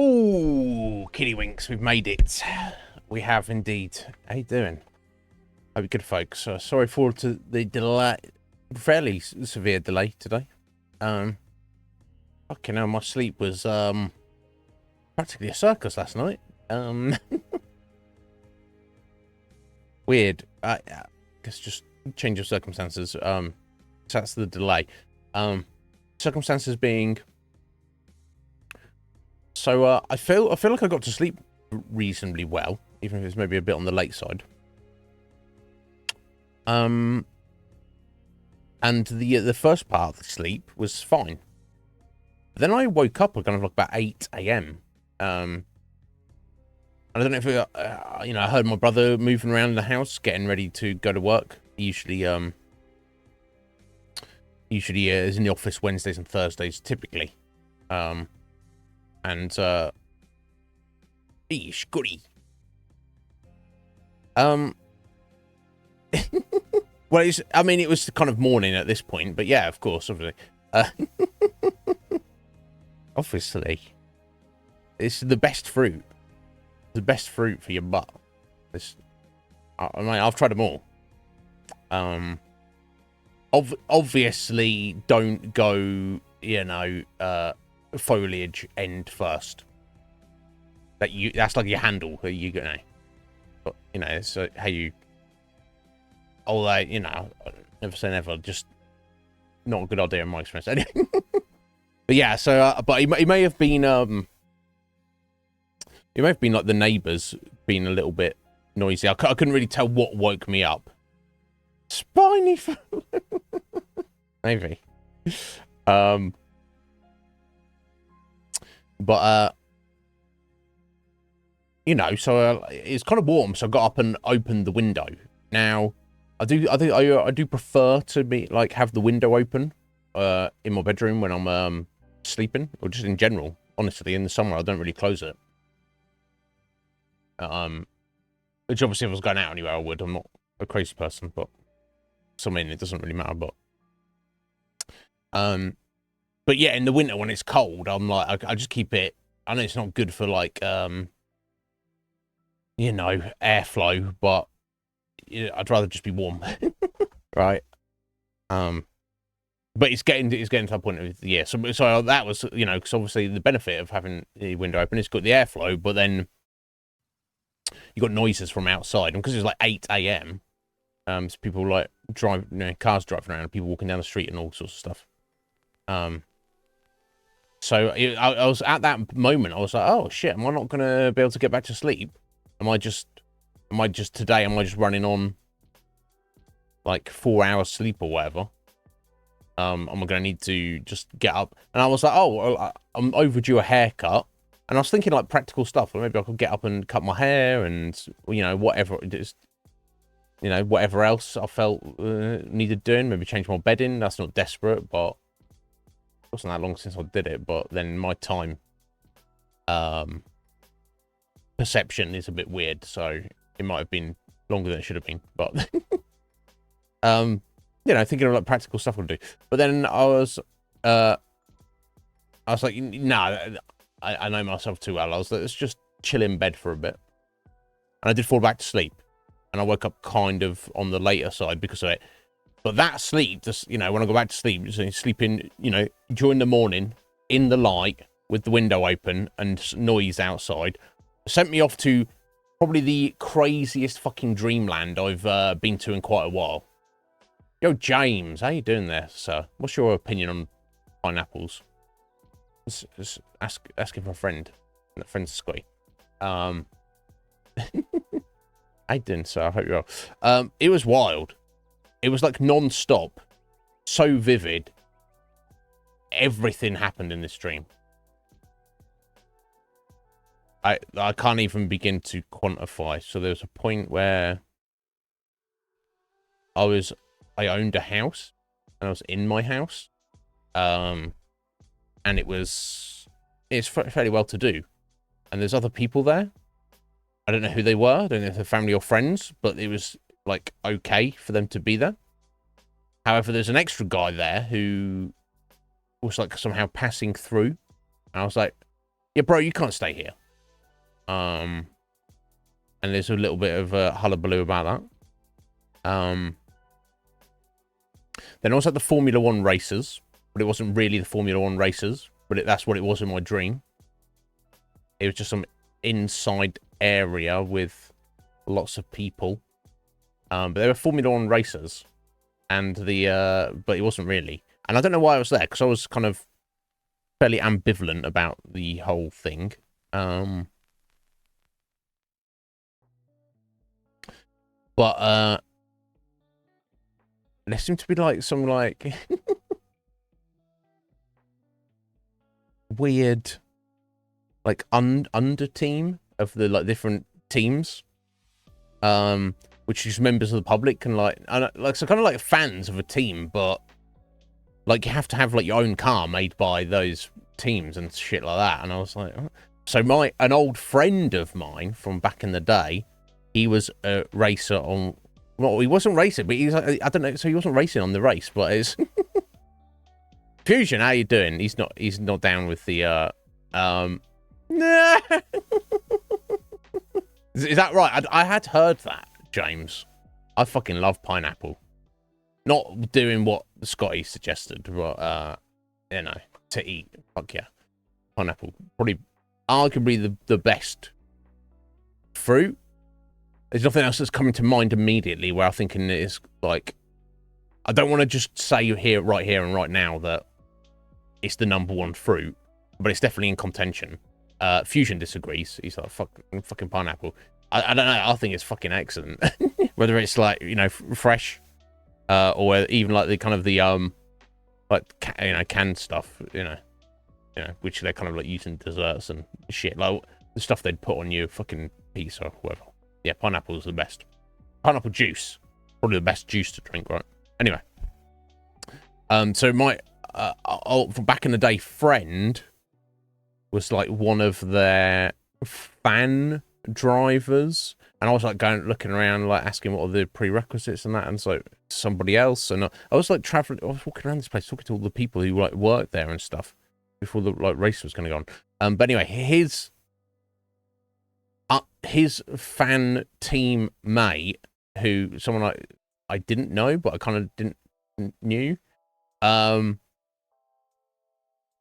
Oh, Kitty Winks, we've made it. We have indeed. How you doing? Hope you're good, folks. Sorry for the delay, fairly severe delay today. Fucking hell, my sleep was practically a circus last night. Weird. I guess just change of circumstances. So that's the delay. Circumstances being. So I feel like I got to sleep reasonably well, even if it's maybe a bit on the late side. And the first part of the sleep was fine. Then I woke up at kind of like about 8 a.m. I don't know if I heard my brother moving around the house, getting ready to go to work. He usually is in the office Wednesdays and Thursdays, typically. Eesh, goody. Well, it was kind of morning at this point, but yeah, of course, obviously. Obviously. It's the best fruit. The best fruit for your butt. I've tried them all. Obviously, don't go, foliage end first. That's like your handle. But it's how you. Although never say never. Just not a good idea in my experience. But yeah, so but he may have been like the neighbours being a little bit noisy. I couldn't really tell what woke me up. Spiny. Maybe. But so it's kind of warm, so I got up and opened the window. Now, I do prefer to have the window open in my bedroom when I'm sleeping, or just in general. Honestly, in the summer I don't really close it. Which obviously if I was going out anywhere I would. I'm not a crazy person, but it doesn't really matter. But yeah, in the winter when it's cold, I'm like, I just keep it. I know it's not good for airflow, but I'd rather just be warm, right? But it's getting to a point of So that was because obviously the benefit of having the window open is got the airflow, but then you got noises from outside, and because it's like 8 a.m. So people cars driving around, people walking down the street, and all sorts of stuff. So I was at that moment. I was like, "Oh shit! Am I not gonna be able to get back to sleep? Am I just running on like 4 hours sleep or whatever? Am I gonna need to just get up?" And I was like, "Oh, I'm overdue a haircut." And I was thinking like practical stuff. Or maybe I could get up and cut my hair, and whatever it is. Whatever else I felt needed doing. Maybe change my bedding. That's not desperate, but. It wasn't that long since I did it, but then my time perception is a bit weird, so it might have been longer than it should have been. But thinking of like practical stuff I'll do. But then I was like, nah, I know myself too well. I was like, let's just chill in bed for a bit. And I did fall back to sleep, and I woke up kind of on the later side because of it. But that sleep, just when I go back to sleep, sleeping, during the morning in the light with the window open and noise outside, sent me off to probably the craziest fucking dreamland I've been to in quite a while. Yo, James, how you doing there, sir? What's your opinion on pineapples? Just asking for a friend. And that friend's Scotty. How you doing, sir? I hope you're well. It was wild. It was like non-stop, so vivid. Everything happened in this dream. I can't even begin to quantify. So there was a point where I owned a house, and I was in my house, and it's fairly well to do, and there's other people there. I don't know who they were. I don't know if they're family or friends, but it was like okay for them to be there. However, there's an extra guy there who was like somehow passing through, and I was like, yeah, bro, you can't stay here. And there's a little bit of hullabaloo about that. Then also the Formula 1 races, but it wasn't really the Formula 1 races, but that's what it was in my dream. It was just some inside area with lots of people. But there were Formula 1 racers, and but it wasn't really. And I don't know why I was there, because I was kind of fairly ambivalent about the whole thing. But there seemed to be like some like weird like under team of the like different teams, which is members of the public can like so kind of like fans of a team, but like you have to have like your own car made by those teams and shit like that. And I was like, oh. So an old friend of mine from back in the day, he was a racer on. Well, he wasn't racing, but he's like, I don't know. So he wasn't racing on the race, but it's Fusion. How you doing? He's not down with the Nah. Is that right? I had heard that, James. I fucking love pineapple. Not doing what Scotty suggested, but you know, to eat. Fuck yeah, pineapple. Probably, arguably the best fruit. There's nothing else that's coming to mind immediately where I'm thinking it is like, I don't want to just say here, right here and right now that it's the #1 fruit, but it's definitely in contention. Fusion disagrees. He's like, fucking pineapple. I don't know. I think it's fucking excellent. Whether it's like, you know, fresh, or even like the kind of the like you know, canned stuff, you know, which they're kind of like using desserts and shit, like the stuff they'd put on your fucking pizza or whatever. Yeah, pineapple's the best. Pineapple juice, probably the best juice to drink, right? Anyway, so my from back in the day friend was like one of their fan drivers, and I was like looking around, like asking what are the prerequisites and that, and so somebody else, and I was like traveling. I was walking around this place talking to all the people who like worked there and stuff before the like race was going to go on. But anyway, his fan team mate, who someone I didn't know, but I kind of knew,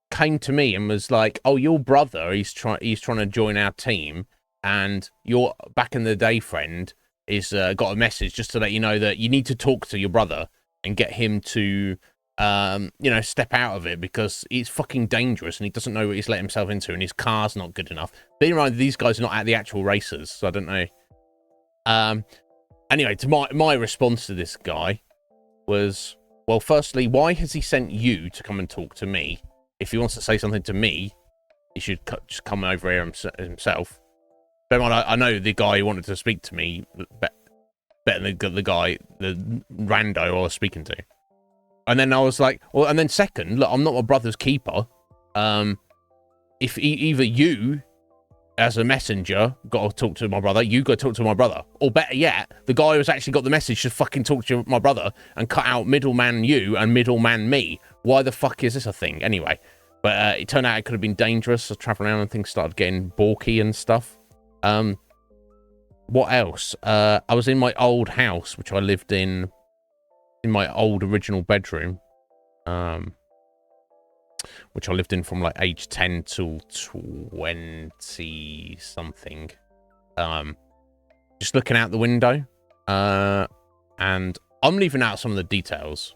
came to me and was like, "Oh, your brother, he's trying to join our team, and your back in the day friend is got a message just to let you know that you need to talk to your brother and get him to you know, step out of it because it's fucking dangerous and he doesn't know what he's let himself into and his car's not good enough." Being in mind, these guys are not at the actual races, so I don't know. Anyway, to my response to this guy was, well, firstly, why has he sent you to come and talk to me? If he wants to say something to me, he should just come over here himself. Bear in mind, I know the guy who wanted to speak to me better than the guy, the rando I was speaking to. And then I was like, well, and then second, look, I'm not my brother's keeper. If either you, as a messenger, got to talk to my brother, you got to talk to my brother. Or better yet, the guy who's actually got the message should fucking talk to my brother and cut out middleman you and middleman me. Why the fuck is this a thing? Anyway, but it turned out it could have been dangerous. So traveling around and things started getting balky and stuff. What else? I was in my old house, which I lived in my old original bedroom, which I lived in from like age 10 till 20 something. Just looking out the window, and I'm leaving out some of the details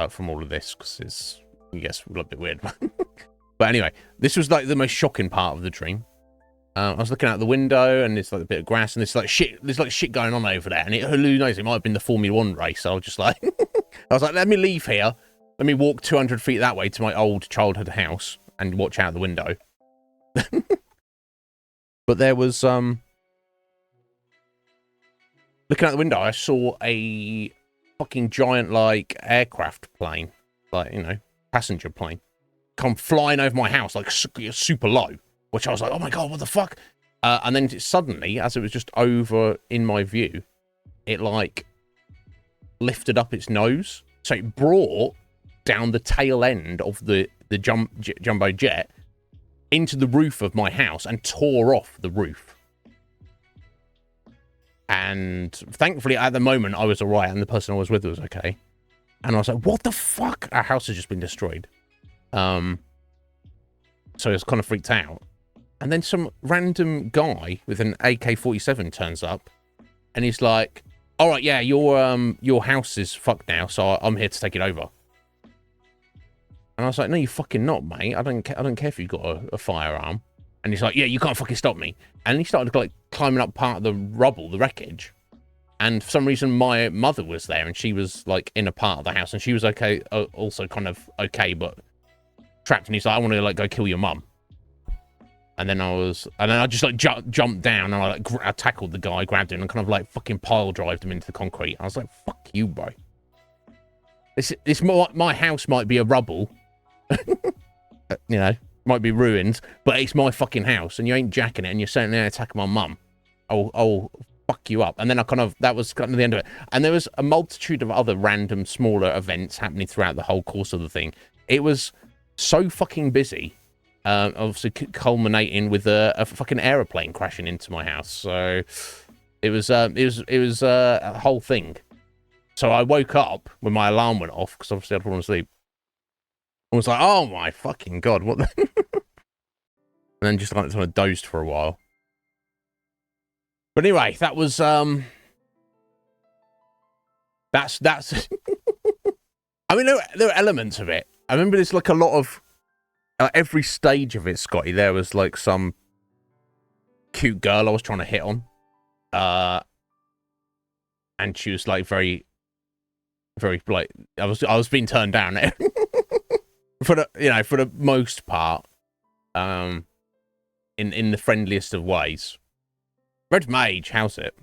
from all of this because it gets a little bit weird. But anyway, this was like the most shocking part of the dream. I was looking out the window, and there's like a bit of grass, and there's like shit going on over there. And who knows? It might have been the Formula 1 race. So I was just like, I was like, let me leave here. Let me walk 200 feet that way to my old childhood house and watch out the window. But there was looking out the window, I saw a fucking giant like aircraft plane, like, you know, passenger plane, come flying over my house like super low. Which I was like, oh my god, what the fuck? And then suddenly, as it was just over in my view, it like lifted up its nose. So it brought down the tail end of the jumbo jet into the roof of my house and tore off the roof. And thankfully, at the moment, I was all right, and the person I was with was okay. And I was like, what the fuck? Our house has just been destroyed. So I was kind of freaked out. And then some random guy with an AK-47 turns up, and he's like, all right, yeah, your house is fucked now, so I'm here to take it over. And I was like, no, you fucking not, mate. I don't care if you've got a firearm. And he's like, yeah, you can't fucking stop me. And he started like climbing up part of the rubble, the wreckage. And for some reason, my mother was there, and she was like in a part of the house, and she was okay, also kind of okay, but trapped. And he's like, I want to like go kill your mum. And then I just like jumped down, and I tackled the guy, grabbed him, and kind of like fucking pile drived him into the concrete. I was like, fuck you, bro. My house might be a rubble, you know, might be ruined, but it's my fucking house, and you ain't jacking it, and you're sitting there attacking my mum. I'll fuck you up. And then that was kind of the end of it. And there was a multitude of other random smaller events happening throughout the whole course of the thing. It was so fucking busy. Obviously culminating with a fucking aeroplane crashing into my house. So it was a whole thing. So I woke up when my alarm went off, because obviously I'd fallen asleep. I was like, oh my fucking God, what the... And then just like sort of dozed for a while. But anyway, that was that's I mean, there were elements of it. I remember there's like a lot of every stage of it, Scotty, there was like some cute girl I was trying to hit on. And she was like very, very like I was being turned down for the most part. In the friendliest of ways. Red Mage, how's it?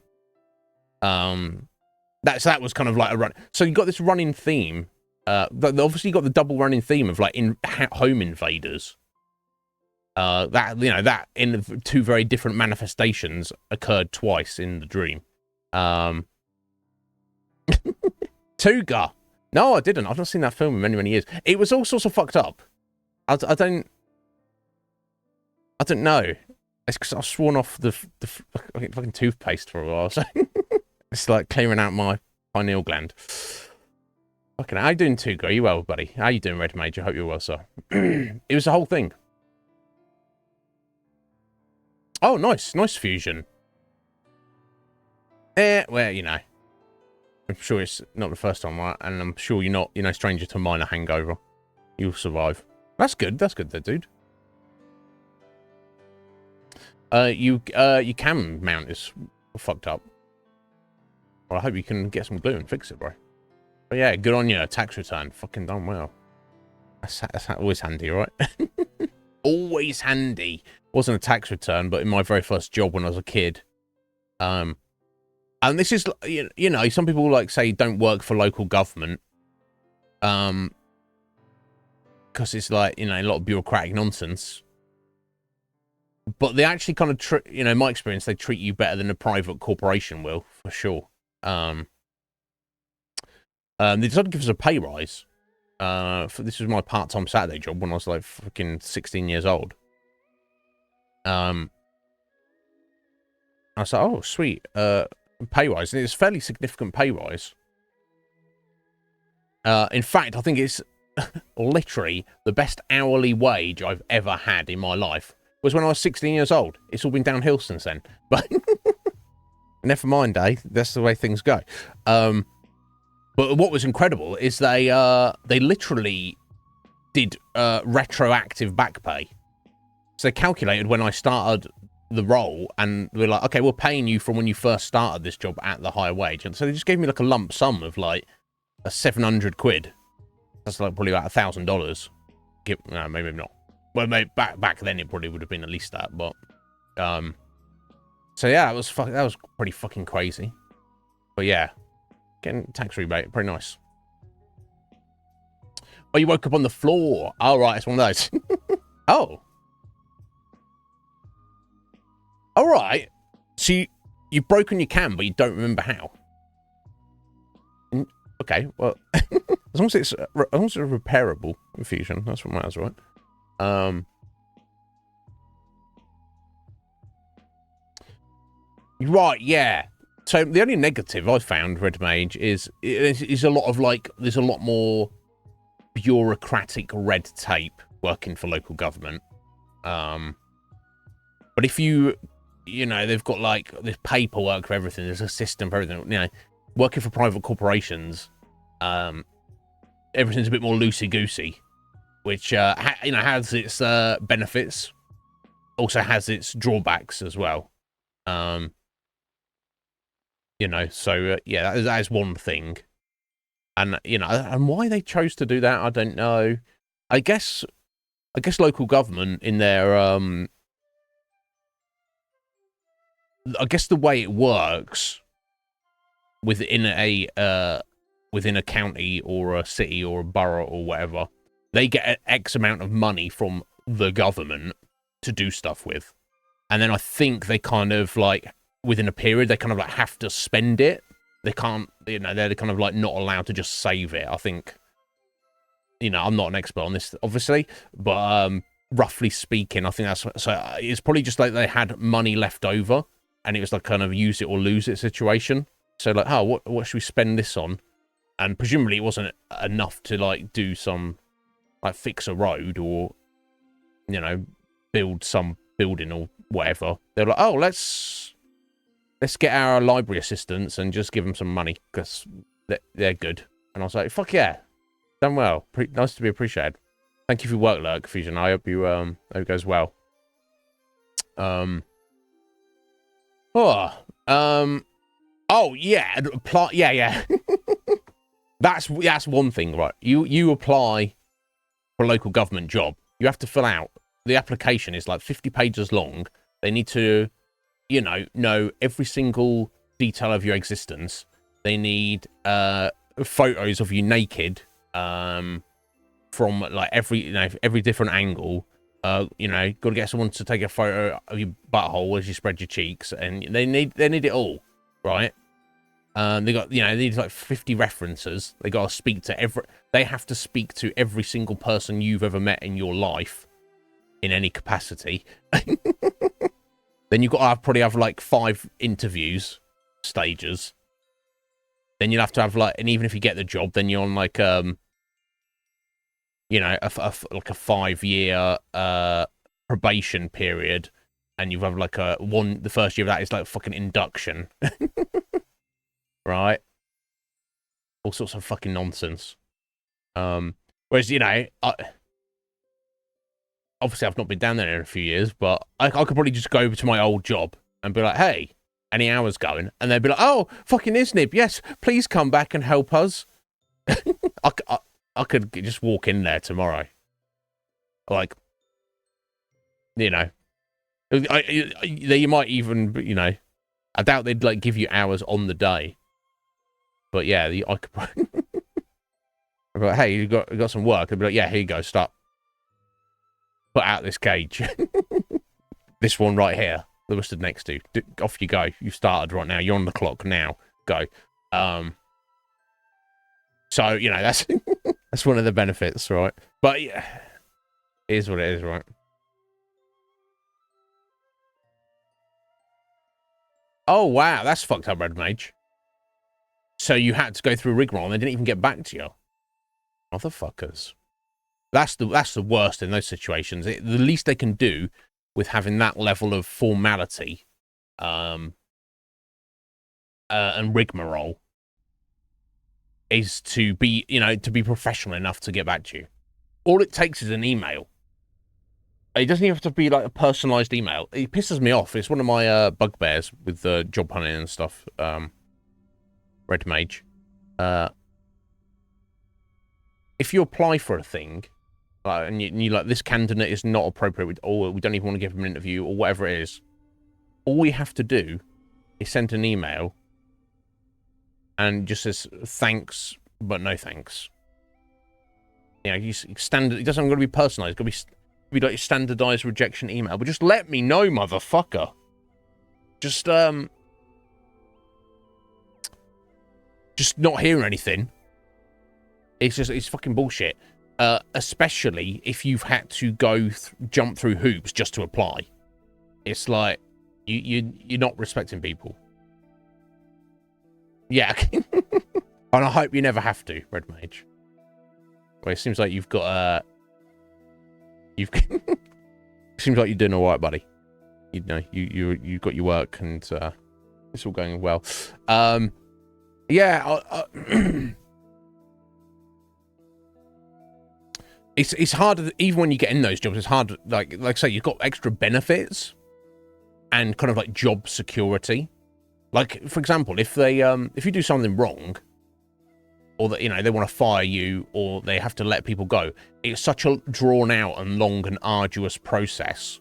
That was kind of like a run. So you got this running theme. Obviously you got the double running theme of like home invaders. That in two very different manifestations occurred twice in the dream. Tuga. No, I didn't. I've not seen that film in many, many years. It was all sorts of fucked up. I don't know. It's because I've sworn off the fucking toothpaste for a while, so it's like clearing out my pineal gland. Fucking, how you doing, Tuga? Are you well, buddy? How you doing, Red Mage? I hope you're well, sir. It was the whole thing. Oh, nice fusion. Well, you know, I'm sure it's not the first time, right? And I'm sure you're not, stranger to minor hangover. You'll survive. That's good. That's good, there, dude. You can mount is fucked up. Well, I hope you can get some glue and fix it, bro. But yeah, good on you. Tax return. Fucking done well. That's always handy, right? Always handy. Wasn't a tax return, but in my very first job when I was a kid. And this is, some people like say don't work for local government. Because it's like, a lot of bureaucratic nonsense. But they actually kind of, in my experience, they treat you better than a private corporation will, for sure. They decided to give us a pay rise. This was my part-time Saturday job when I was like fucking 16 years old. I was like, oh, sweet. Pay rise. And it's a fairly significant pay rise. In fact, I think it's literally the best hourly wage I've ever had in my life. Was when I was 16 years old. It's all been downhill since then. But never mind, eh? That's the way things go. But what was incredible is they literally did retroactive back pay. So they calculated when I started the role, and we're like, okay, we're paying you from when you first started this job at the higher wage. And so they just gave me like a lump sum of like a 700 quid. That's like probably about $1,000. No, maybe not. Well, maybe back then it probably would have been at least that, but so yeah, that was pretty fucking crazy. But yeah, getting tax rebate, pretty nice. Oh, you woke up on the floor. Oh, right, it's one of those. Oh, all right. So you've broken your cam, but you don't remember how. Okay, well, as long as it's a repairable fusion, that's what matters, right? Right, yeah. So the only negative I found, Red Mage, is a lot of, like, there's a lot more bureaucratic red tape working for local government. But if you know, they've got, like, there's paperwork for everything, there's a system for everything, you know, working for private corporations, everything's a bit more loosey-goosey, which, you know, has its benefits, also has its drawbacks as well. You know, so, yeah, that is one thing. And, you know, and why they chose to do that, I don't know. I guess local government in their, I guess the way it works within a county or a city or a borough or whatever, they get an X amount of money from the government to do stuff with. And then I think they kind of, like, within a period, they kind of, like, have to spend it. They can't, you know, they're kind of, like, not allowed to just save it. I think, you know, I'm not an expert on this, obviously, but roughly speaking, I think that's, so it's probably just like they had money left over, and it was like kind of use it or lose it situation. So, like, oh, what should we spend this on? And presumably it wasn't enough to, like, do some, like, fix a road or, you know, build some building or whatever. They're like, oh, let's get our library assistants and just give them some money because they're good. And I was like, fuck yeah, done well. Nice to be appreciated. Thank you for your work, Lurk Fusion. I hope it goes well. Oh yeah, apply. Yeah. That's one thing, right? You apply for a local government job. You have to fill out, the application is like 50 pages long. They need to, you know every single detail of your existence. They need photos of you naked, from, like, every different angle. You know, got to get someone to take a photo of your butthole as you spread your cheeks, and they need it all, right? They got, you know, they need like 50 references. They got to speak to they have to speak to every single person you've ever met in your life, in any capacity. Then you've got to probably have like 5 interviews stages. Then you'll have to have, like, and even if you get the job, then you're on, like, you know, like a 5-year probation period, and you have like the first year of that is like fucking induction. Right? All sorts of fucking nonsense. Whereas, you know, obviously I've not been down there in a few years, but I could probably just go over to my old job and be like, hey, any hours going? And they'd be like, oh, fucking Iznib, yes, please come back and help us. I could just walk in there tomorrow. Like, you know, you might even, you know, I doubt they'd, like, give you hours on the day. But yeah, I could probably, I'd be like, hey, you got some work? I'd be like, yeah, here you go, start. Put out this cage. This one right here that we're stood next to. Off you go. You started right now. You're on the clock now. Go. So, you know, that's that's one of the benefits, right? But yeah, it is what it is, right? Oh, wow. That's fucked up, Red Mage. So you had to go through a rigmarole and they didn't even get back to you. Motherfuckers. That's the worst in those situations. The least they can do with having that level of formality and rigmarole is to be, you know, to be professional enough to get back to you. All it takes is an email. It doesn't even have to be like a personalized email. It pisses me off. It's one of my bugbears with job hunting and stuff. Red Mage. If you apply for a thing, and you like, this candidate is not appropriate, or we don't even want to give him an interview, or whatever it is, all you have to do is send an email and just says thanks, but no thanks. You know, standard. It doesn't got to be personalized. It's got to be like your standardized rejection email. But just let me know, motherfucker. Just not hearing anything. It's fucking bullshit. Especially if you've had to jump through hoops just to apply. It's like, You're not respecting people. Yeah. And I hope you never have to, Red Mage. Well, it seems like you've got seems like you're doing all right, buddy. You know, you got your work and it's all going well. Yeah. It's hard, even when you get in those jobs. It's hard, like I say, you've got extra benefits and kind of like job security. Like, for example, if you do something wrong, or that, you know, they want to fire you, or they have to let people go, it's such a drawn out and long and arduous process.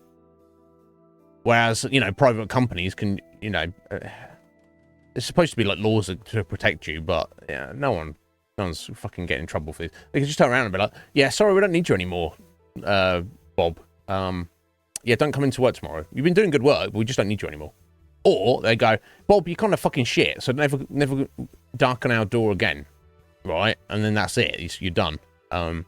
Whereas, you know, private companies can, you know, there's supposed to be like laws to protect you, but yeah, no one's fucking getting in trouble for this. They can just turn around and be like, yeah, sorry, we don't need you anymore, Bob. Yeah, don't come into work tomorrow. You've been doing good work, but we just don't need you anymore. Or they go, Bob, you're kind of fucking shit, so never darken our door again. Right? And then that's it. You're done. But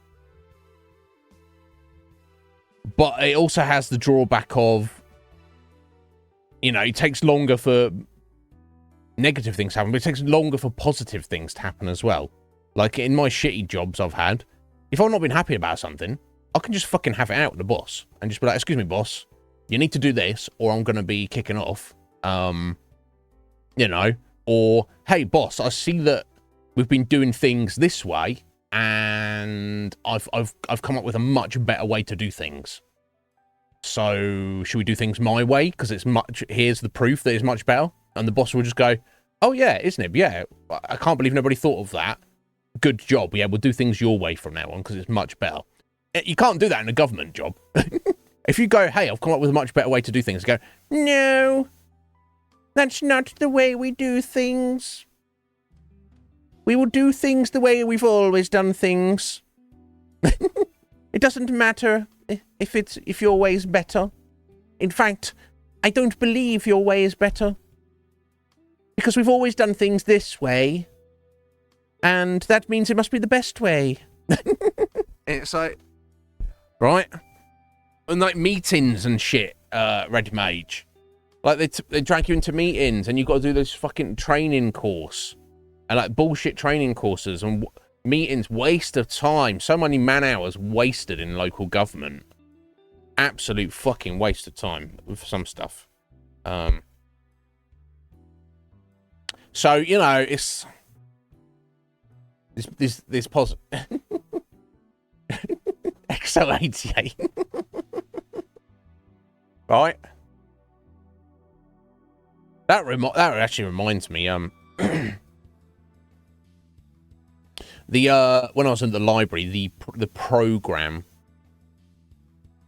it also has the drawback of, you know, it takes longer for negative things to happen, but it takes longer for positive things to happen as well. Like, in my shitty jobs I've had, if I've not been happy about something, I can just fucking have it out with the boss and just be like, excuse me, boss, you need to do this or I'm going to be kicking off. You know, or, hey, boss, I see that we've been doing things this way and I've come up with a much better way to do things. So should we do things my way? Because here's the proof that it's much better. And the boss will just go, oh yeah, Iznib, yeah. I can't believe nobody thought of that. Good job. Yeah, we'll do things your way from now on because it's much better. You can't do that in a government job. If you go, hey, I've come up with a much better way to do things, go, no, that's not the way we do things. We will do things the way we've always done things. It doesn't matter if your way is better. In fact, I don't believe your way is better. Because we've always done things this way. And that means it must be the best way. It's like, right? And like meetings and shit, Red Mage. Like they drag you into meetings and you've got to do this fucking training course. And like bullshit training courses and meetings, waste of time. So many man hours wasted in local government. Absolute fucking waste of time for some stuff. So, you know, it's this positive XO88. Right? That actually reminds me, when I was in the library, the program.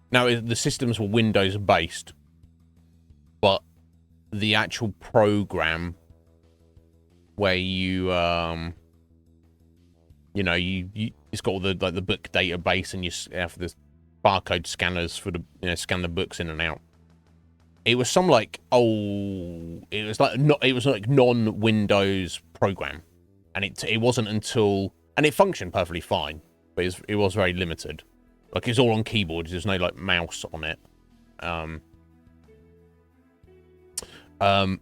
Now the systems were Windows based, but the actual program where you you know, it's got all the like the book database and you have the barcode scanners for the, you know, scan the books in and out. It was some like it was like non-Windows program, and it wasn't until, and it functioned perfectly fine, but it was very limited. Like it's all on keyboards. There's no like mouse on it. I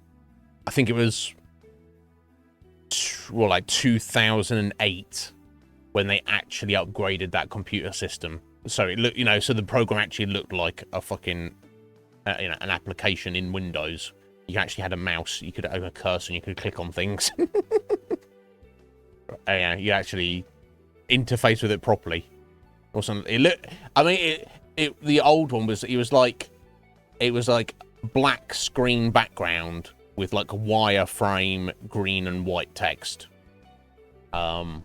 think it was like 2008 when they actually upgraded that computer system. So it looked, you know, so the program actually looked like a fucking, you know, an application in Windows. You actually had a mouse, you could have a cursor, and you could click on things. Yeah, you actually interface with it properly. Or something. It looked, I mean, the old one was, it was like black screen background with like a wireframe, green and white text. It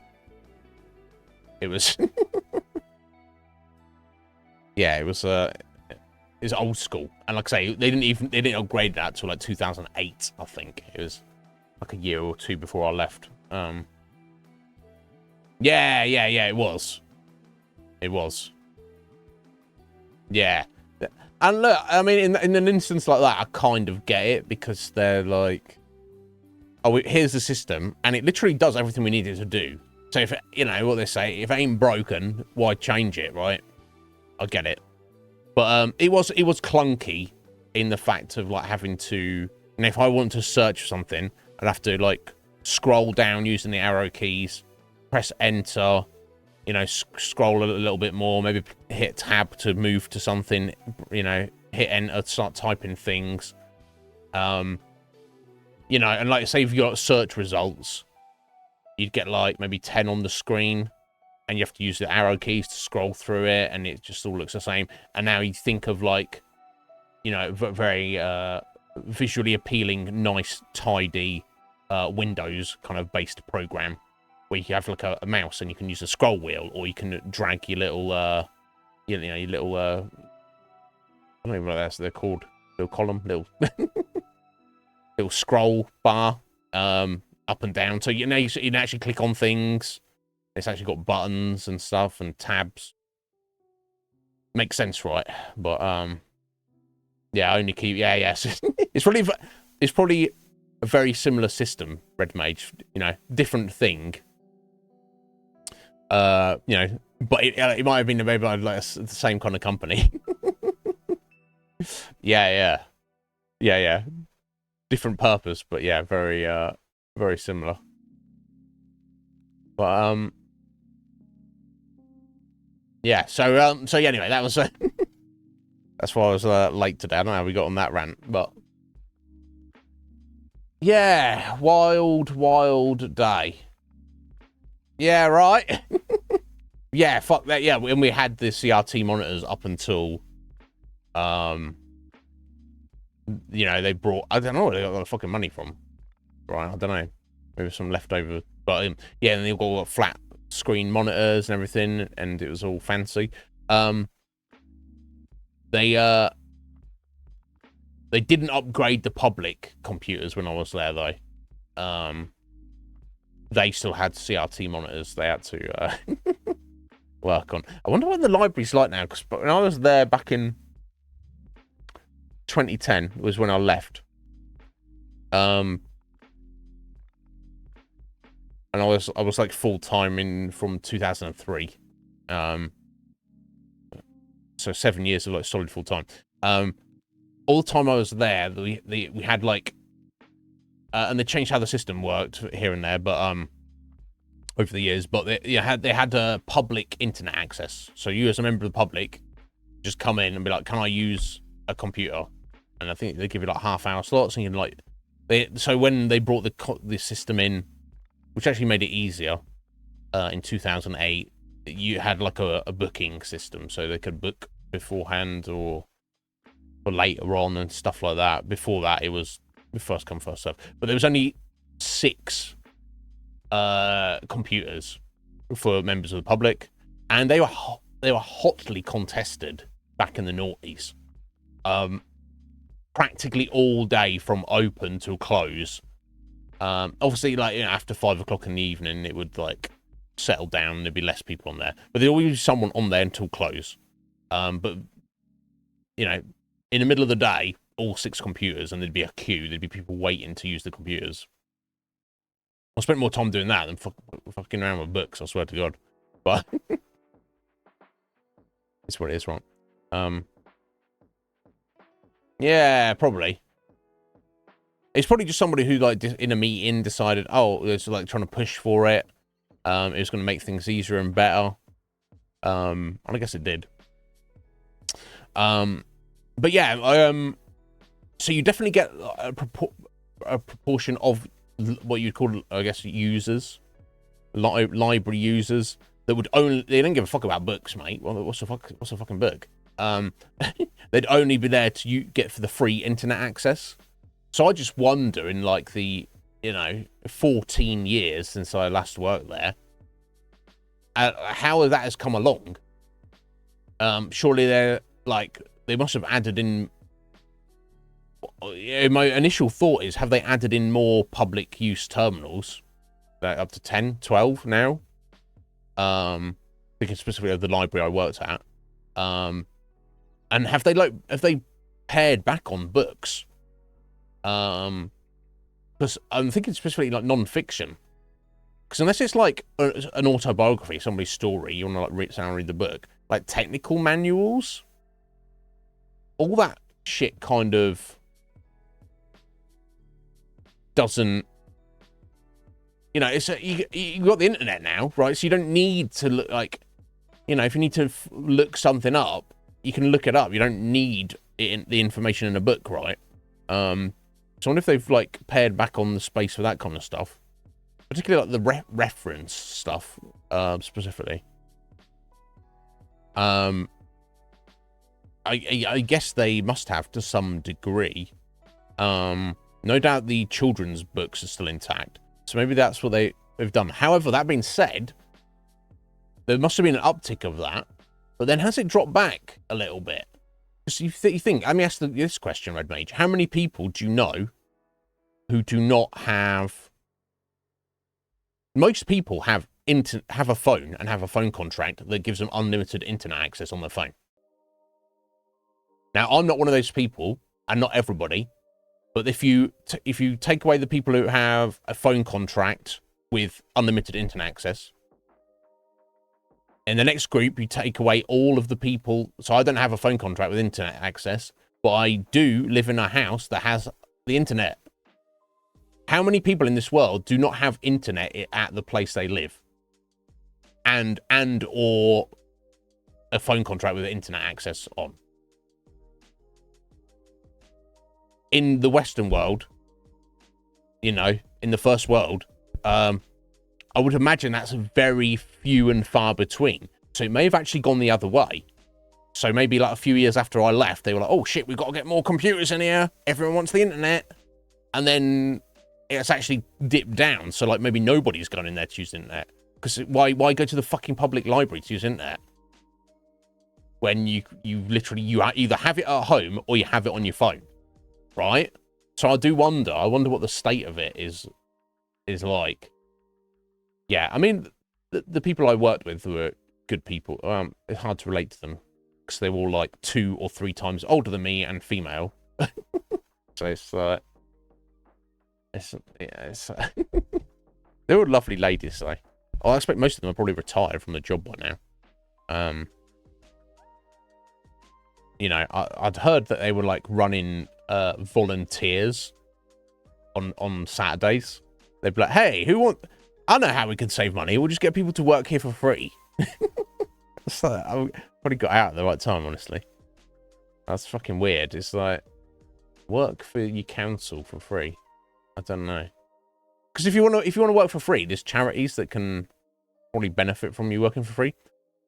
was, yeah, it was old school, and like I say, they didn't upgrade that till like 2008, I think. It was like a year or two before I left. Yeah, it was. Yeah. And look, I mean, in an instance like that, I kind of get it, because they're like, oh, here's the system, and it literally does everything we need it to do. So if it, you know what they say, if it ain't broken, why change it, right? I get it. But it was clunky, in the fact of like having to, and if I want to search for something, I'd have to like scroll down using the arrow keys, press enter, you know, scroll a little bit more, maybe hit tab to move to something, you know, hit enter to start typing things. You know, and like say if you got search results, you'd get like maybe 10 on the screen, and you have to use the arrow keys to scroll through it, and it just all looks the same. And now you think of like, you know, very visually appealing, nice, tidy Windows kind of based program where you have like a mouse and you can use a scroll wheel, or you can drag your little, you know, your little, I don't even know what they're called, little column, little, little scroll bar, up and down. So you know, you can actually click on things. It's actually got buttons and stuff and tabs. Makes sense, right? But yeah, only keep, yeah. it's probably a very similar system, Red Mage. You know, different thing. You know, but it might have been maybe like the same kind of company. yeah. Different purpose, but yeah, very similar. But yeah. So yeah. Anyway, that was that's why I was late today. I don't know how we got on that rant, but yeah, wild day. Yeah, right. Yeah, fuck that. Yeah, when we had the CRT monitors up until, you know, they brought, I don't know where they got the fucking money from. Right, I don't know. Maybe some leftover, but yeah, and they all got flat screen monitors and everything, and it was all fancy. They didn't upgrade the public computers when I was there though. They still had CRT monitors they had to work on. I wonder what the library's like now, because when I was there back in 2010 was when I left. And I was like full time in from 2003. So 7 years of like solid full time. All the time I was there, we had like, and they changed how the system worked here and there, but over the years. But they had public internet access. So you as a member of the public just come in and be like, "Can I use a computer?" And I think they give you like half-hour slots, and you like, so when they brought the system in, which actually made it easier, in 2008, you had like a booking system, so they could book beforehand or for later on and stuff like that. Before that, it was first come first serve. But there was only 6 computers for members of the public, and they were hotly contested back in the noughties. Practically all day from open till close. Obviously, like, you know, after 5 o'clock in the evening, it would like settle down and there'd be less people on there. But there'd always be someone on there until close. But you know, in the middle of the day, all 6 computers, and there'd be a queue. There'd be people waiting to use the computers. I spent more time doing that than fucking around with books, I swear to God. But it's what it is, right? Yeah, probably. It's probably just somebody who, like, in a meeting decided, oh, it's like trying to push for it. It was going to make things easier and better. And I guess it did. But yeah, so you definitely get a proportion of what you'd call, I guess, users, library users that would only, they don't give a fuck about books, mate. Well, what's a fucking book? They'd only be there to get for the free internet access. So I just wonder, in like the, you know, 14 years since I last worked there, how that has come along. Surely they're like, they must have added in. My initial thought is, have they added in more public use terminals? Like up to 10, 12 now. Thinking specifically of the library I worked at. And have they pared back on books? Because I'm thinking specifically like non-fiction. Because unless it's like an autobiography, somebody's story, you want to like read the book, like technical manuals, all that shit kind of doesn't, you know, it's you got the internet now, right? So you don't need to look like, you know, if you need to look something up, you can look it up. You don't need the information in a book, right? So I wonder if they've like pared back on the space for that kind of stuff, particularly like the reference stuff, specifically. I guess they must have to some degree. No doubt the children's books are still intact, so maybe that's what they've done. However, that being said, there must have been an uptick of that, but then has it dropped back a little bit? Because you think, let me ask this question, Red Mage. How many people do you know who do not have... Most people have a phone and have a phone contract that gives them unlimited internet access on their phone. Now, I'm not one of those people, and not everybody, but if you take away the people who have a phone contract with unlimited internet access, in the next group, you take away all of the people. So I don't have a phone contract with internet access, but I do live in a house that has the internet. How many people in this world do not have internet at the place they live? And or a phone contract with internet access on? In the Western world, you know, in the first world, I would imagine that's very few and far between. So it may have actually gone the other way. So maybe like a few years after I left, they were like, oh shit, we've got to get more computers in here. Everyone wants the internet. And then it's actually dipped down. So like maybe nobody's gone in there to use the internet. Because why go to the fucking public library to use internet? When you literally, you either have it at home or you have it on your phone. Right? So I wonder what the state of it is like. Yeah, I mean, the people I worked with were good people. It's hard to relate to them because they were all like 2 or 3 times older than me and female. So it's like, they were lovely ladies, though. I expect most of them are probably retired from the job by now. You know, I'd heard that they were like running volunteers on Saturdays. They'd be like, hey, I know how we can save money. We'll just get people to work here for free. So I probably got out at the right time, honestly. That's fucking weird. It's like, work for your council for free. I don't know. Because if you want to work for free, there's charities that can probably benefit from you working for free.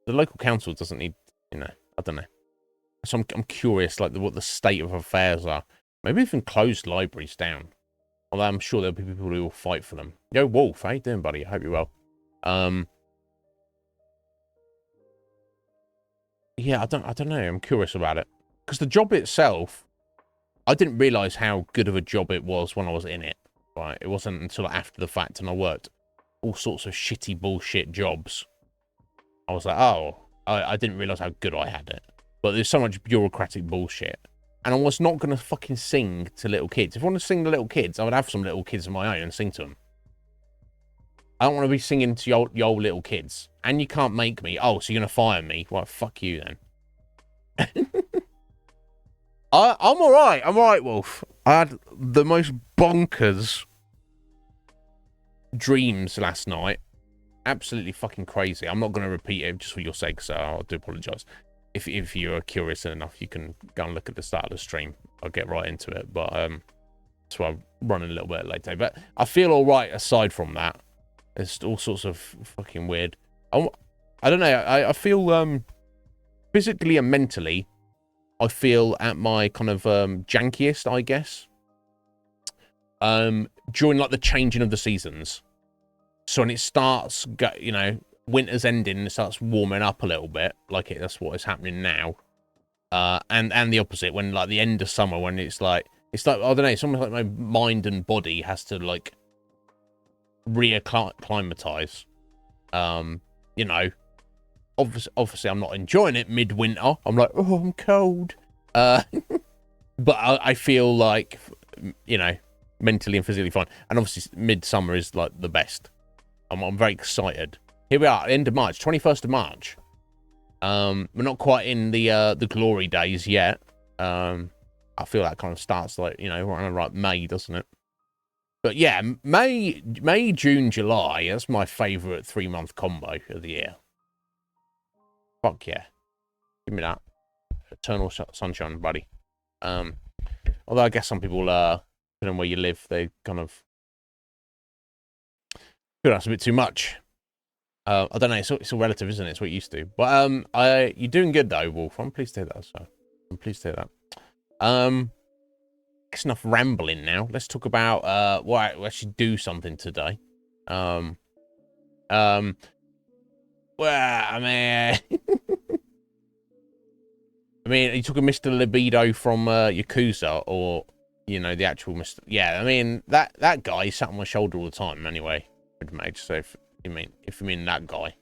The local council doesn't need, you know, I don't know. So I'm curious, like, what the state of affairs are. Maybe even close libraries down. Although I'm sure there'll be people who will fight for them. Yo, Wolf, how you doing, buddy? I hope you're well. Yeah, I don't know. I'm curious about it. Because the job itself, I didn't realise how good of a job it was when I was in it. Right? It wasn't until after the fact, and I worked all sorts of shitty bullshit jobs. I was like, oh, I didn't realise how good I had it. But there's so much bureaucratic bullshit. And I was not going to fucking sing to little kids. If I want to sing to little kids, I would have some little kids of my own and sing to them. I don't want to be singing to your little kids. And you can't make me. Oh, so you're going to fire me? Well, fuck you then. I'm alright. I'm alright, Wolf. I had the most bonkers dreams last night. Absolutely fucking crazy. I'm not going to repeat it just for your sake, so I do apologise. If you're curious enough, you can go and look at the start of the stream. I'll get right into it, but that's why I'm running a little bit late. But I feel all right aside from that. It's all sorts of fucking weird. I don't know. I feel physically and mentally, I feel at my kind of jankiest, I guess. During like the changing of the seasons. So when it starts, you know, winter's ending and it starts warming up a little bit, like that's what is happening now. And the opposite, when like the end of summer, when it's like I don't know, it's almost like my mind and body has to like reacclimatize. You know, obviously I'm not enjoying it midwinter. I'm like, oh, I'm cold. But I feel like, you know, mentally and physically fine. And obviously midsummer is like the best. I'm very excited. Here we are, end of March, 21st of March. We're not quite in the glory days yet. I feel that kind of starts like, you know, around like May, doesn't it? But yeah, May, June, July, that's my favourite 3-month combo of the year. Fuck yeah. Give me that. Eternal sunshine, buddy. Although I guess some people, depending on where you live, they kind of feel that's a bit too much. I don't know, it's all relative, isn't it? It's what you used to. But you're doing good though, Wolf. I'm pleased to hear that, so I'm pleased to hear that. It's enough rambling now. Let's talk about why we actually do something today. Well, I mean, I mean, are you talking Mr. Libido from Yakuza, or you know the actual Mr. Yeah, I mean that guy sat on my shoulder all the time. Anyway, mate. So if you mean that guy,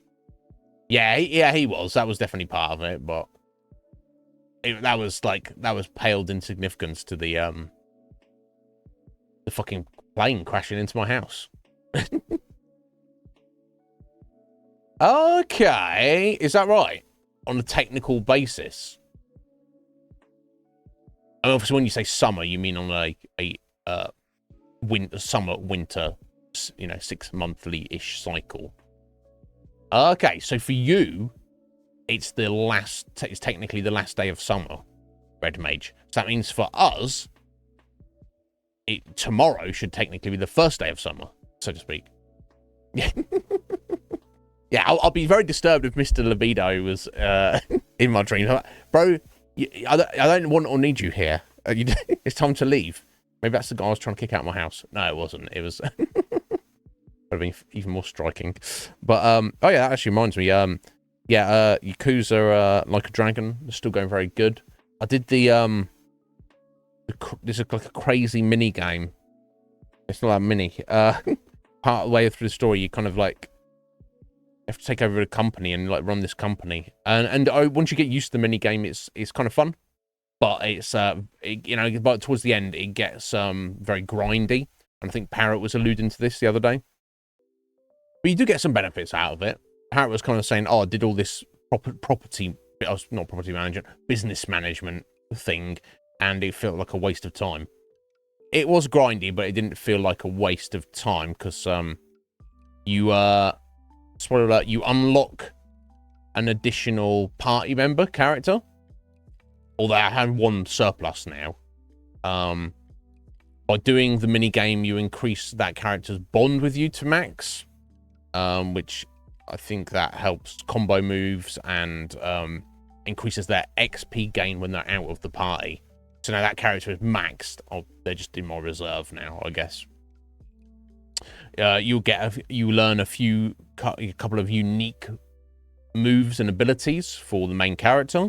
yeah, he was. That was definitely part of it, but that was paled in significance to the fucking plane crashing into my house. Okay, is that right? On a technical basis. And obviously, when you say summer, you mean on a winter, you know, 6-monthly-ish cycle. Okay, so for you, it's it's technically the last day of summer, Red Mage. So that means for us, tomorrow should technically be the first day of summer, so to speak. Yeah. Yeah, I'll be very disturbed if Mr. Libido was in my dreams. Like, bro, I don't want or need you here. It's time to leave. Maybe that's the guy I was trying to kick out of my house. No, it wasn't. It was would have been even more striking. But oh yeah, that actually reminds me. Yeah, Yakuza Like a Dragon is still going very good. I did the there's like a crazy mini game. It's not that mini. Part of the way through the story, you kind of like have to take over a company and like run this company, and once you get used to the mini game, it's kind of fun, but it's you know, but towards the end it gets very grindy, and I think Parrot was alluding to this the other day. But you do get some benefits out of it. Parrot was kind of saying, "Oh, I did all this property, not property management, business management thing, and it felt like a waste of time." It was grindy, but it didn't feel like a waste of time because spoiler alert, you unlock an additional party member character. Although I have one surplus now. By doing the mini game, you increase that character's bond with you to max, which I think that helps combo moves and increases their XP gain when they're out of the party. So now that character is maxed. Oh, they're just in my reserve now, I guess. You learn a couple of unique moves and abilities for the main character,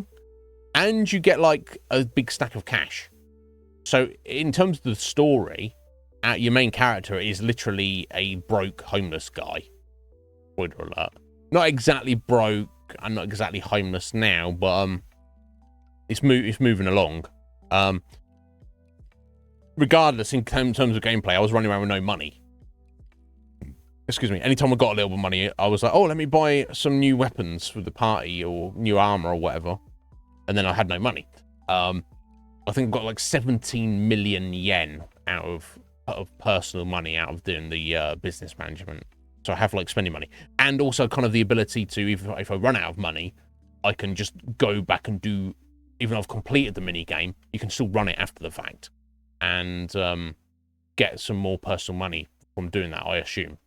and you get like a big stack of cash. So in terms of the story, your main character is literally a broke homeless guy. Spoiler alert. Not exactly broke and not exactly homeless now, but it's moving along. Regardless, in terms of gameplay, I was running around with no money. Excuse me, anytime I got a little bit of money, I was like, oh, let me buy some new weapons for the party or new armor or whatever. And then I had no money. I think I got like 17 million yen out of personal money out of doing the business management. So I have like spending money. And also kind of the ability to, if I run out of money, I can just go back and do, even though I've completed the mini game, you can still run it after the fact. And get some more personal money from doing that, I assume.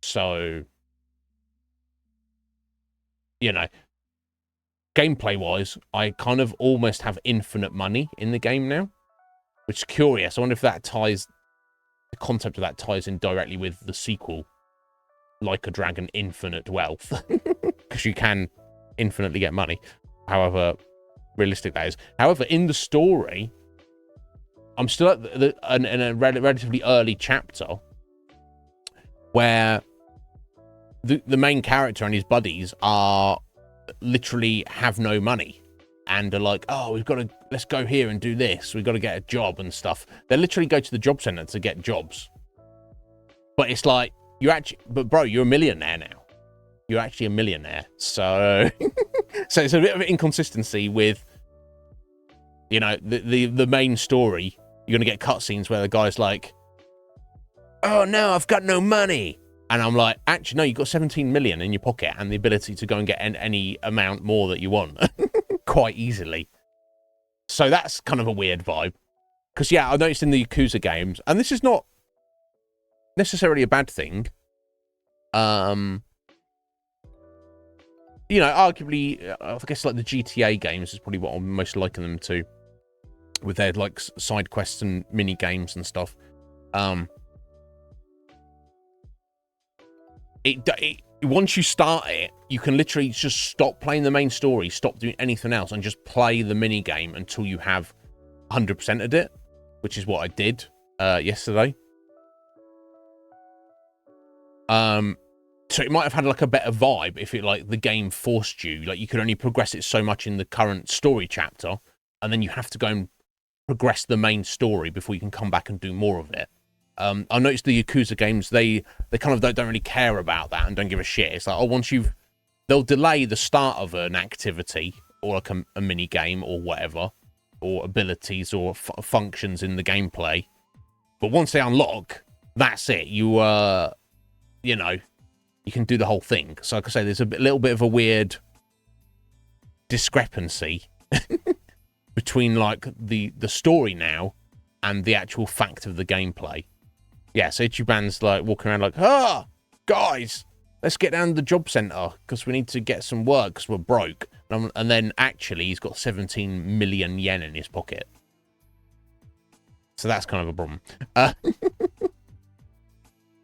So, you know, gameplay-wise, I kind of almost have infinite money in the game now, which is curious. I wonder if that ties, the concept of that ties in directly with the sequel, Like a Dragon Infinite Wealth, because you can infinitely get money, however realistic that is. However, in the story, I'm still at in a relatively early chapter where the main character and his buddies are literally have no money and are like, oh, let's go here and do this. We've got to get a job and stuff. They literally go to the job center to get jobs. But it's like, but bro, you're a millionaire now. You're actually a millionaire. So, so it's a bit of an inconsistency with You know, the main story, you're going to get cutscenes where the guy's like, oh, no, I've got no money. And I'm like, actually, no, you've got 17 million in your pocket and the ability to go and get any amount more that you want quite easily. So that's kind of a weird vibe. Because, yeah, I noticed in the Yakuza games, and this is not necessarily a bad thing. You know, arguably, I guess like the GTA games is probably what I'm most liking them to, with their like side quests and mini games and stuff. Once you start it, you can literally just stop playing the main story, stop doing anything else, and just play the mini game until you have 100%ed it, which is what I did yesterday. So it might have had like a better vibe if it like the game forced you, like you could only progress it so much in the current story chapter, and then you have to go and progress the main story before you can come back and do more of it. I noticed the Yakuza games, they kind of don't really care about that and don't give a shit. It's like, oh, they'll delay the start of an activity or like a mini game or whatever, or abilities or functions in the gameplay. But once they unlock, that's it. You know, you can do the whole thing. So like I say, there's a little bit of a weird discrepancy between like the story now and the actual fact of the gameplay. Yeah, so Ichiban's like walking around like, guys, let's get down to the job center because we need to get some work because we're broke. And then actually he's got 17 million yen in his pocket. So that's kind of a problem.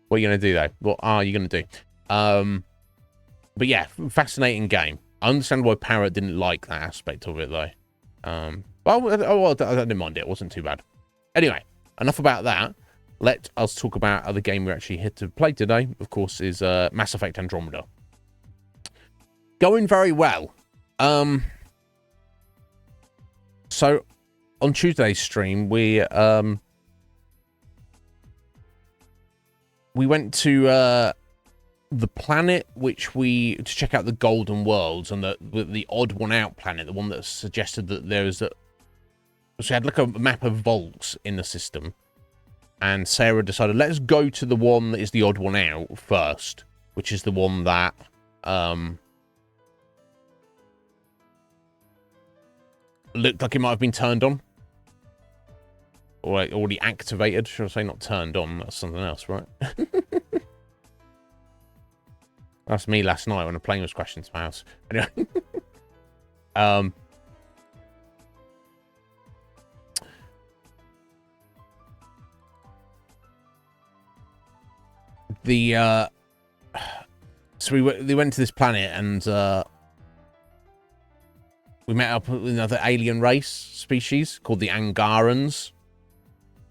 What are you going to do, though? What are you going to do? But yeah, fascinating game. I understand why Parrot didn't like that aspect of it, though. Well, I didn't mind it. It wasn't too bad. Anyway, enough about that. Let us talk about the game we're actually here to play today. Of course, is Mass Effect Andromeda. Going very well. So, on Tuesday's stream, we went to the planet to check out the Golden Worlds, and the odd one out planet, the one that suggested that there was so we had like a map of vaults in the system, and Sarah decided, let's go to the one that is the odd one out first, which is the one that looked like it might have been turned on. Or like already activated, should I say, not turned on. That's something else, right? That's me last night when a plane was crashing into my house. Anyway. So we went to this planet and we met up with another alien race species called the Angarans.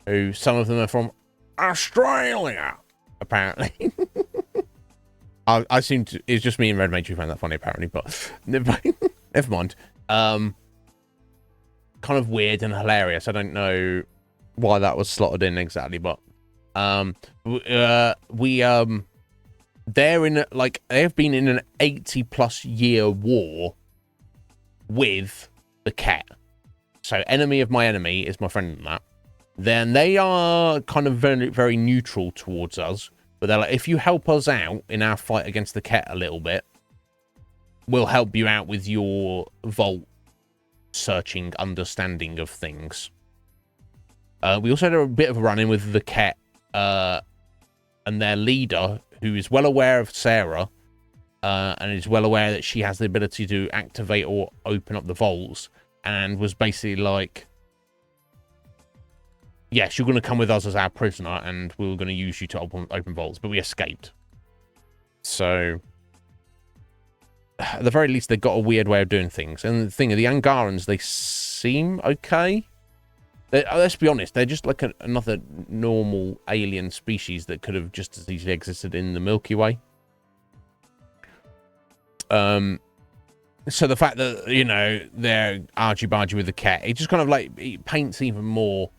Who some of them are from Australia, apparently. I seem to. It's just me and Red Mage who found that funny, apparently, but never mind. Kind of weird and hilarious. I don't know why that was slotted in exactly, but they're in they've been in an 80+ year war with the cat. So enemy of my enemy is my friend in that. Then they are kind of very, very neutral towards us. But they're like, if you help us out in our fight against the cat a little bit, we'll help you out with your vault searching understanding of things. We also had a bit of a run-in with the cat and their leader, who is well aware of Sarah and is well aware that she has the ability to activate or open up the vaults, and was basically like, yes, you're going to come with us as our prisoner, and we were going to use you to open vaults, but we escaped. So, at the very least, they got a weird way of doing things. And the thing, the Angarans, they seem okay. Let's be honest, they're just like another normal alien species that could have just as easily existed in the Milky Way. So the fact that, you know, they're argy-bargy with the cat, it just kind of like, it paints even more.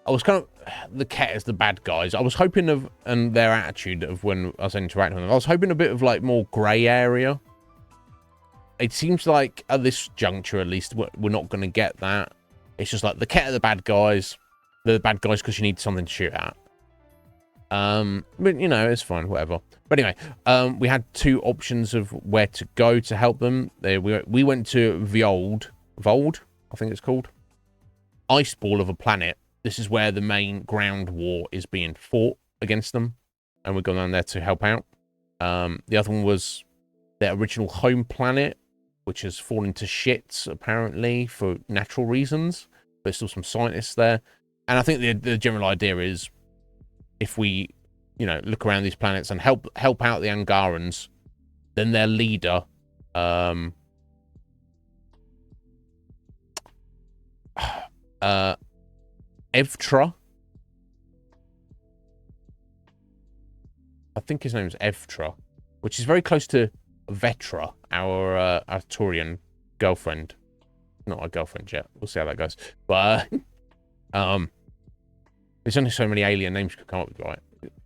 I was kind of, the cat is the bad guys. I was hoping of, and their attitude of when I was interacting with them, I was hoping a bit of like more grey area. It seems like at this juncture, at least, we're not going to get that. It's just like the Ket are the bad guys. They're the bad guys because you need something to shoot at. But, you know, it's fine, whatever. But anyway, we had 2 options of where to go to help them. We went to Vold, I think it's called. Ice ball of a planet. This is where the main ground war is being fought against them. And we're going down there to help out. The other one was their original home planet, which has fallen to shit, apparently, for natural reasons. There's still some scientists there. And I think the general idea is, if we, you know, look around these planets and help out the Angarans, then their leader, Evtra. I think his name's Evtra, which is very close to Vetra, our Turian girlfriend. Not our girlfriend yet. We'll see how that goes. But there's only so many alien names you could come up with, right?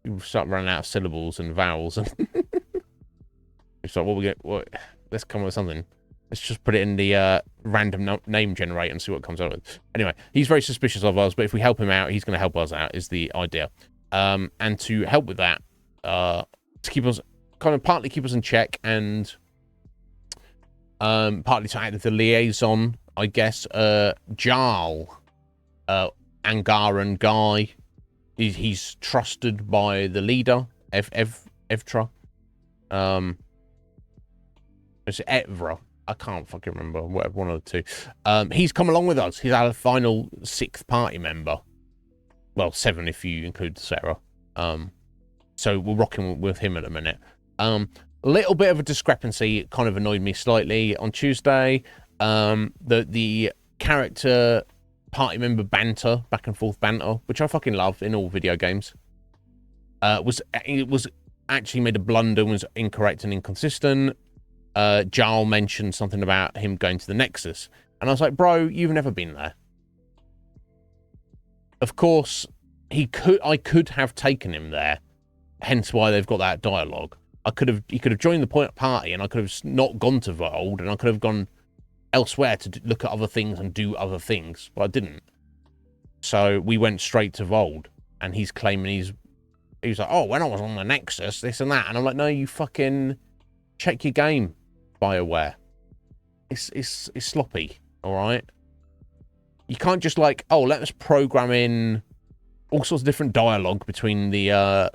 You start running out of syllables and vowels, and it's like, let's come up with something. Let's just put it in the random name generator and see what comes out with. Anyway, he's very suspicious of us, but if we help him out, he's going to help us out, is the idea. And to help with that, to keep us, kind of partly keep us in check, and partly to act as the liaison, I guess, Jarl, Angaran guy, he's trusted by the leader, Evtra. It's Evra. I can't fucking remember. Whatever, one of the 2. He's come along with us. He's our final 6th party member. Well, 7 if you include Sarah. So we're rocking with him at the minute. A little bit of a discrepancy. It kind of annoyed me slightly on Tuesday. The character party member banter, back and forth banter, which I fucking love in all video games, it was actually made a blunder, was incorrect and inconsistent. Jarl mentioned something about him going to the Nexus, and I was like, bro, you've never been there. Of course, I could have taken him there, hence why they've got that dialogue. He could have joined the party, and I could have not gone to Vold, and I could have gone elsewhere to look at other things and do other things, but I didn't. So we went straight to Vold, and he's claiming he's like, oh, when I was on the Nexus, this and that, and I'm like, no, you fucking check your game, BioWare. It's sloppy, all right? You can't just like, oh, let us program in all sorts of different dialogue between the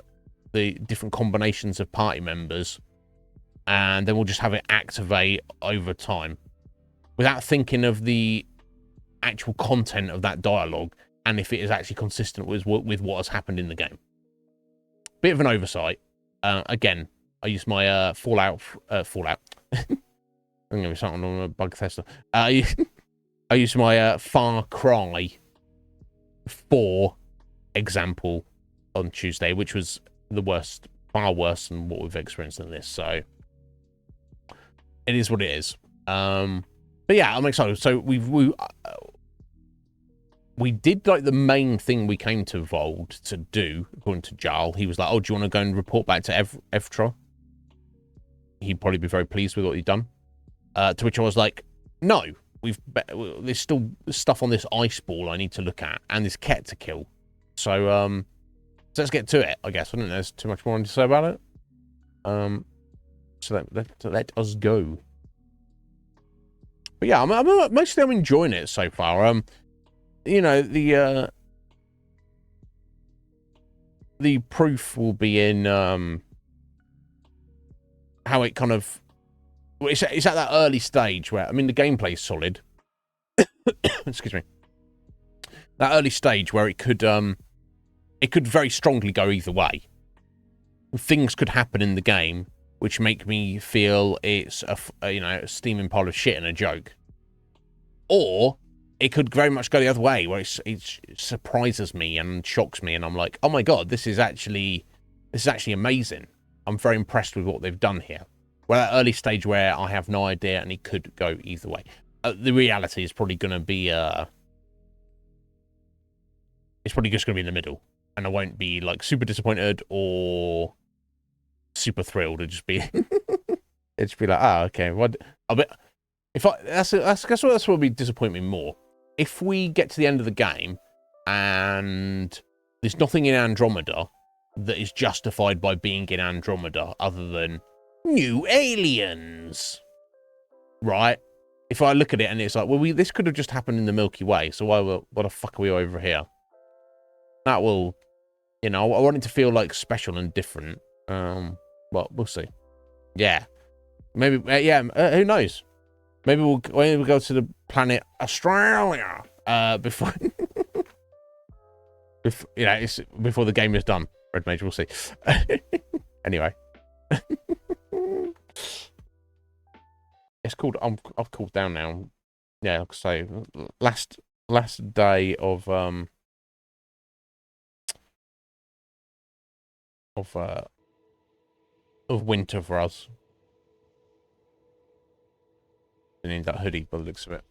different combinations of party members, and then we'll just have it activate over time without thinking of the actual content of that dialogue and if it is actually consistent with what has happened in the game. Bit of an oversight. Again, I used my Fallout. I'm going to be something on a bug tester. I used my Far Cry 4 example on Tuesday, which was the worst, far worse than what we've experienced in this. So it is what it is. But yeah, I'm excited. So we did like the main thing we came to Vold to do, according to Jarl. He was like, oh, do you want to go and report back to Evtra? He'd probably be very pleased with what he'd done. To which I was like, no, there's still stuff on this ice ball I need to look at, and this Ket to kill. So let's get to it, I guess. I don't know there's too much more to say about it. So let us go. But yeah, mostly I'm enjoying it so far. You know, the proof will be in how it kind of, it's at that early stage where, I mean, the gameplay's solid. Excuse me. That early stage where it could very strongly go either way. Things could happen in the game which make me feel it's a steaming pile of shit and a joke. Or it could very much go the other way, where it surprises me and shocks me, and I'm like, oh my god, this is actually amazing. I'm very impressed with what they've done here. Well, that early stage where I have no idea, and it could go either way. The reality is probably going to be it's probably just going to be in the middle, and I won't be like super disappointed or super thrilled. It'd just be it'd just be like, okay, what? If I that's what would be disappoint me more. If we get to the end of the game and there's nothing in Andromeda that is justified by being in Andromeda other than new aliens, right? If I look at it and it's like, well, this could have just happened in the Milky Way, so what the fuck are we over here? That will, you know, I want it to feel like special and different. Well, we'll see. Yeah, maybe. Yeah, who knows? Maybe we'll go to the planet Australia before, you know, it's before the game is done. Red Mage, we'll see. Anyway, it's called. I've cooled down now. Yeah, like I say, last day of winter for us. I need that hoodie by the looks of it.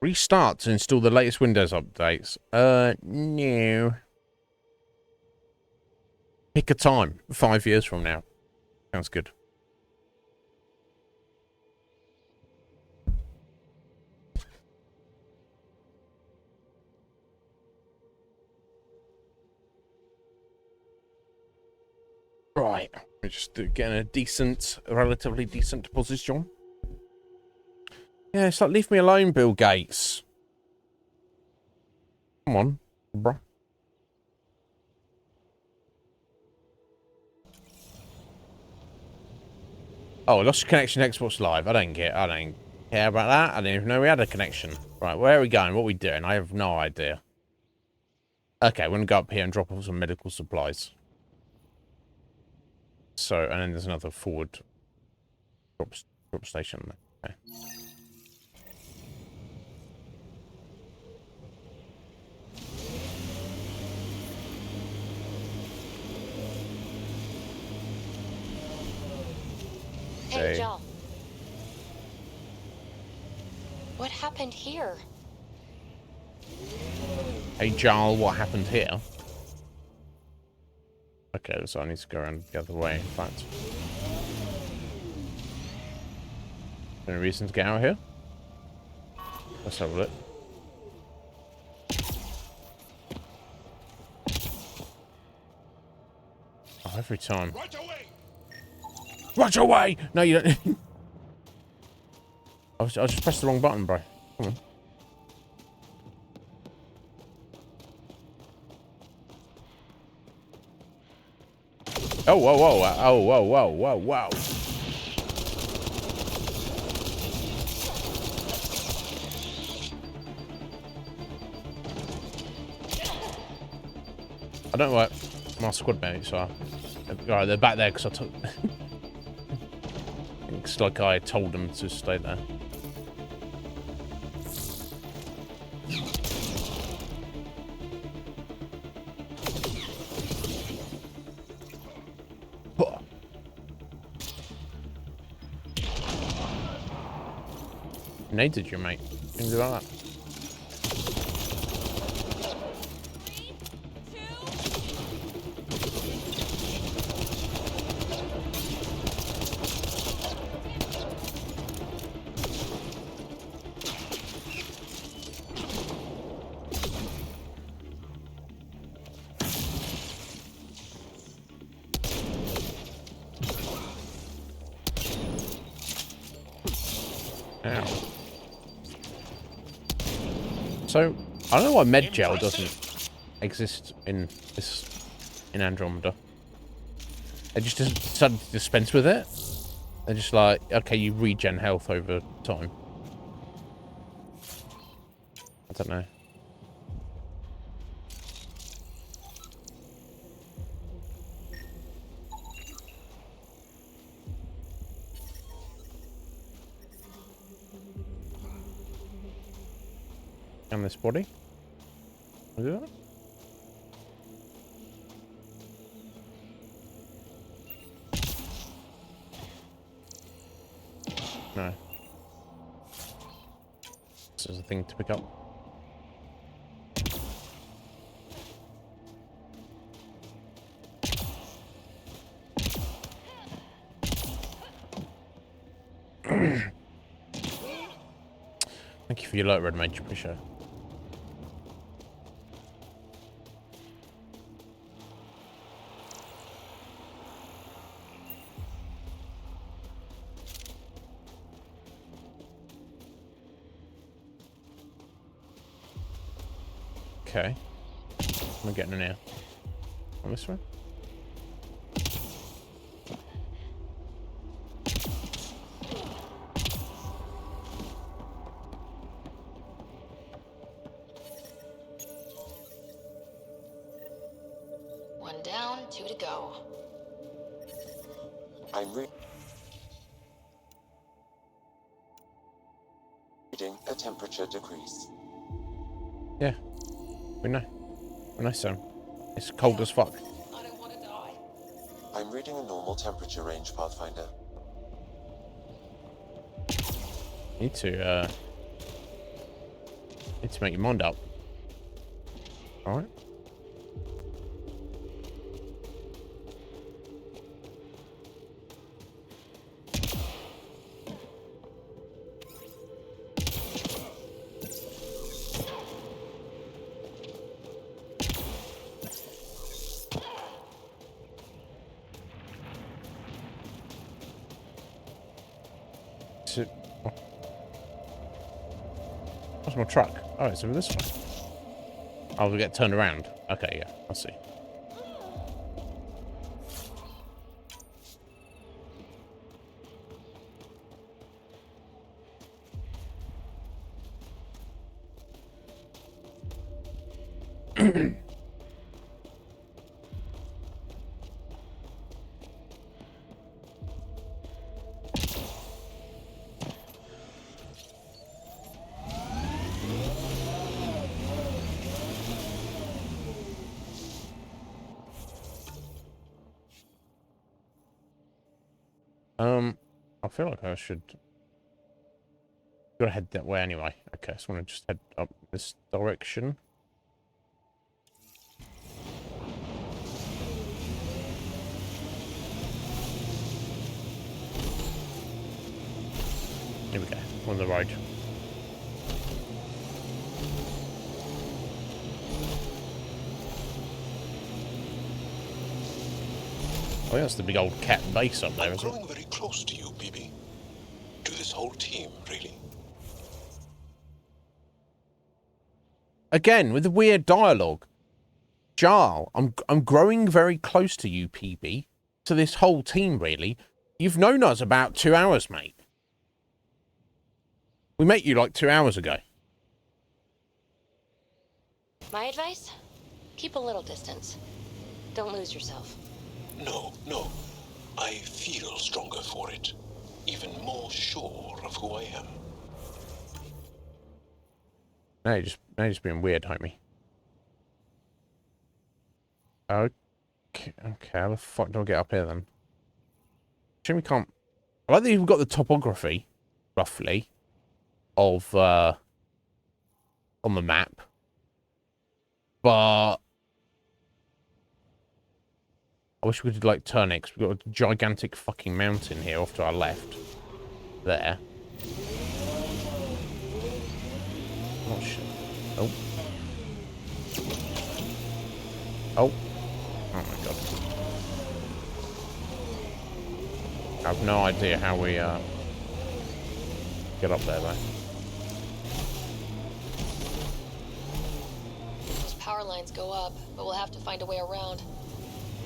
Restart to install the latest Windows updates. No. Pick a time. 5 years from now. Sounds good. Right. We're just getting a relatively decent position. Yeah, it's like, leave me alone, Bill Gates. Come on, bruh. Oh, I lost connection to Xbox Live. I don't care about that. I didn't even know we had a connection. Right, where are we going? What are we doing? I have no idea. Okay, we're going to go up here and drop off some medical supplies. So, and then there's another forward drop station. Okay. Hey, Joel. What happened here? Hey, Joel, what happened here? Okay, so I need to go around the other way, in fact. Any reason to get out here? Let's have a look. Oh, every time. Right away! Right away! No, you don't. I just pressed the wrong button, bro. Come on. Oh, whoa, whoa, oh, whoa, whoa, whoa, whoa. I don't know what my squad mates are. Alright, they're back there because I took. It's like I told them to stay there. Naded you, mate. Things like that. So, I don't know why med gel doesn't exist in Andromeda. They just decided to dispense with it. They're just like, okay, you regen health over time. I don't know. And this body. Is it that? No. This is a thing to pick up. Thank you for your alert, Red Mage. Appreciate it. Okay. Am I getting in here? On this one? One down, 2 to go. I'm reading a temperature decrease. Yeah. We know. We know, son. It's cold as fuck. I don't want to die. I'm reading a normal temperature range, Pathfinder. Need to make your mind up. Alright. What's my truck? Oh, it's over this way. Oh, we get turned around. Okay, yeah, I see. I feel like I should... Gotta head that way anyway. Okay, so I want to just head up this direction. Here we go, on the road. Oh, that's the big old cat base up there, I'm isn't it? growing very close to you, BB. To this whole team, really. Again, with the weird dialogue. Jarl, I'm growing very close to you, PB. To this whole team, really. You've known us about 2 hours, mate. We met you like 2 hours ago. My advice? Keep a little distance. Don't lose yourself. No, no. I feel stronger for it. Even more sure of who I am. No, you're just being weird, homie. Okay, how the fuck do I get up here then? Assume we can't... I like that you've got the topography, roughly, of, on the map. But... I wish we could, like, turn it, 'cause we've got a gigantic fucking mountain here off to our left. There. Oh, shit. Oh. Oh. Oh, my God. I have no idea how we, get up there, though. Those power lines go up, but we'll have to find a way around.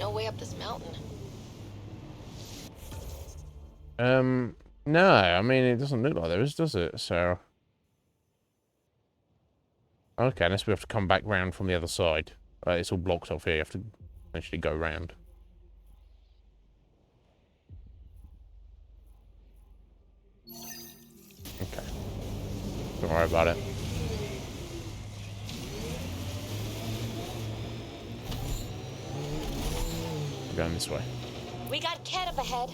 No way up this mountain. No, I mean, it doesn't look like there is, does it? So... Okay, unless we have to come back round from the other side. It's all blocked off here, you have to eventually go round. Okay. Don't worry about it. I'm going this way. We got Cat up ahead.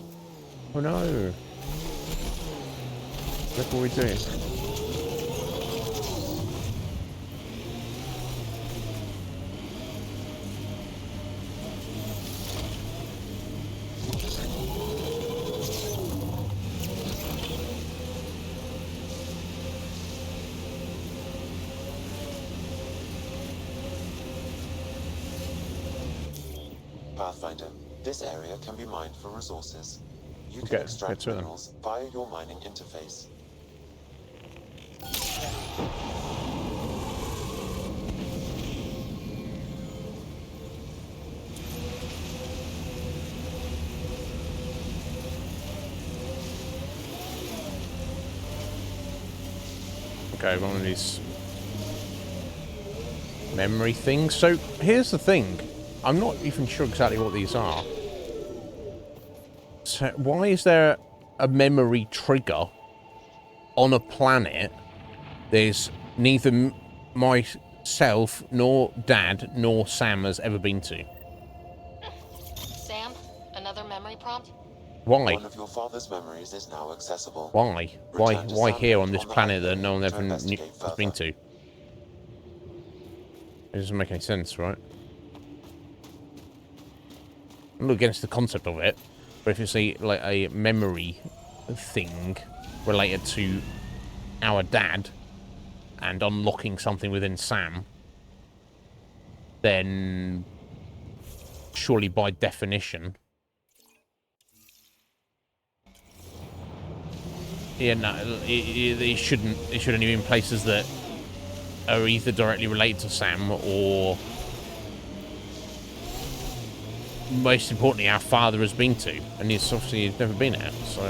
Oh no. Look what we're doing. Pathfinder, this area can be mined for resources. You can Okay, extract let's do them. minerals via your mining interface. Okay, one of these memory things. So here's the thing. I'm not even sure exactly what these are. So why is there a memory trigger on a planet there's neither myself nor Dad nor Sam has ever been to? Sam, another memory prompt? Why? One of your father's memories is now accessible. Why? Why? Return to Why Sam here on this on the planet that highway no one to ever investigate has been further. to? It doesn't make any sense, right? I'm not against the concept of it, but if it's like a memory thing related to our dad and unlocking something within Sam, then surely by definition, yeah, no, it shouldn't. It shouldn't even be in places that are either directly related to Sam or, most importantly, our father has been to, and he's obviously never been at. So,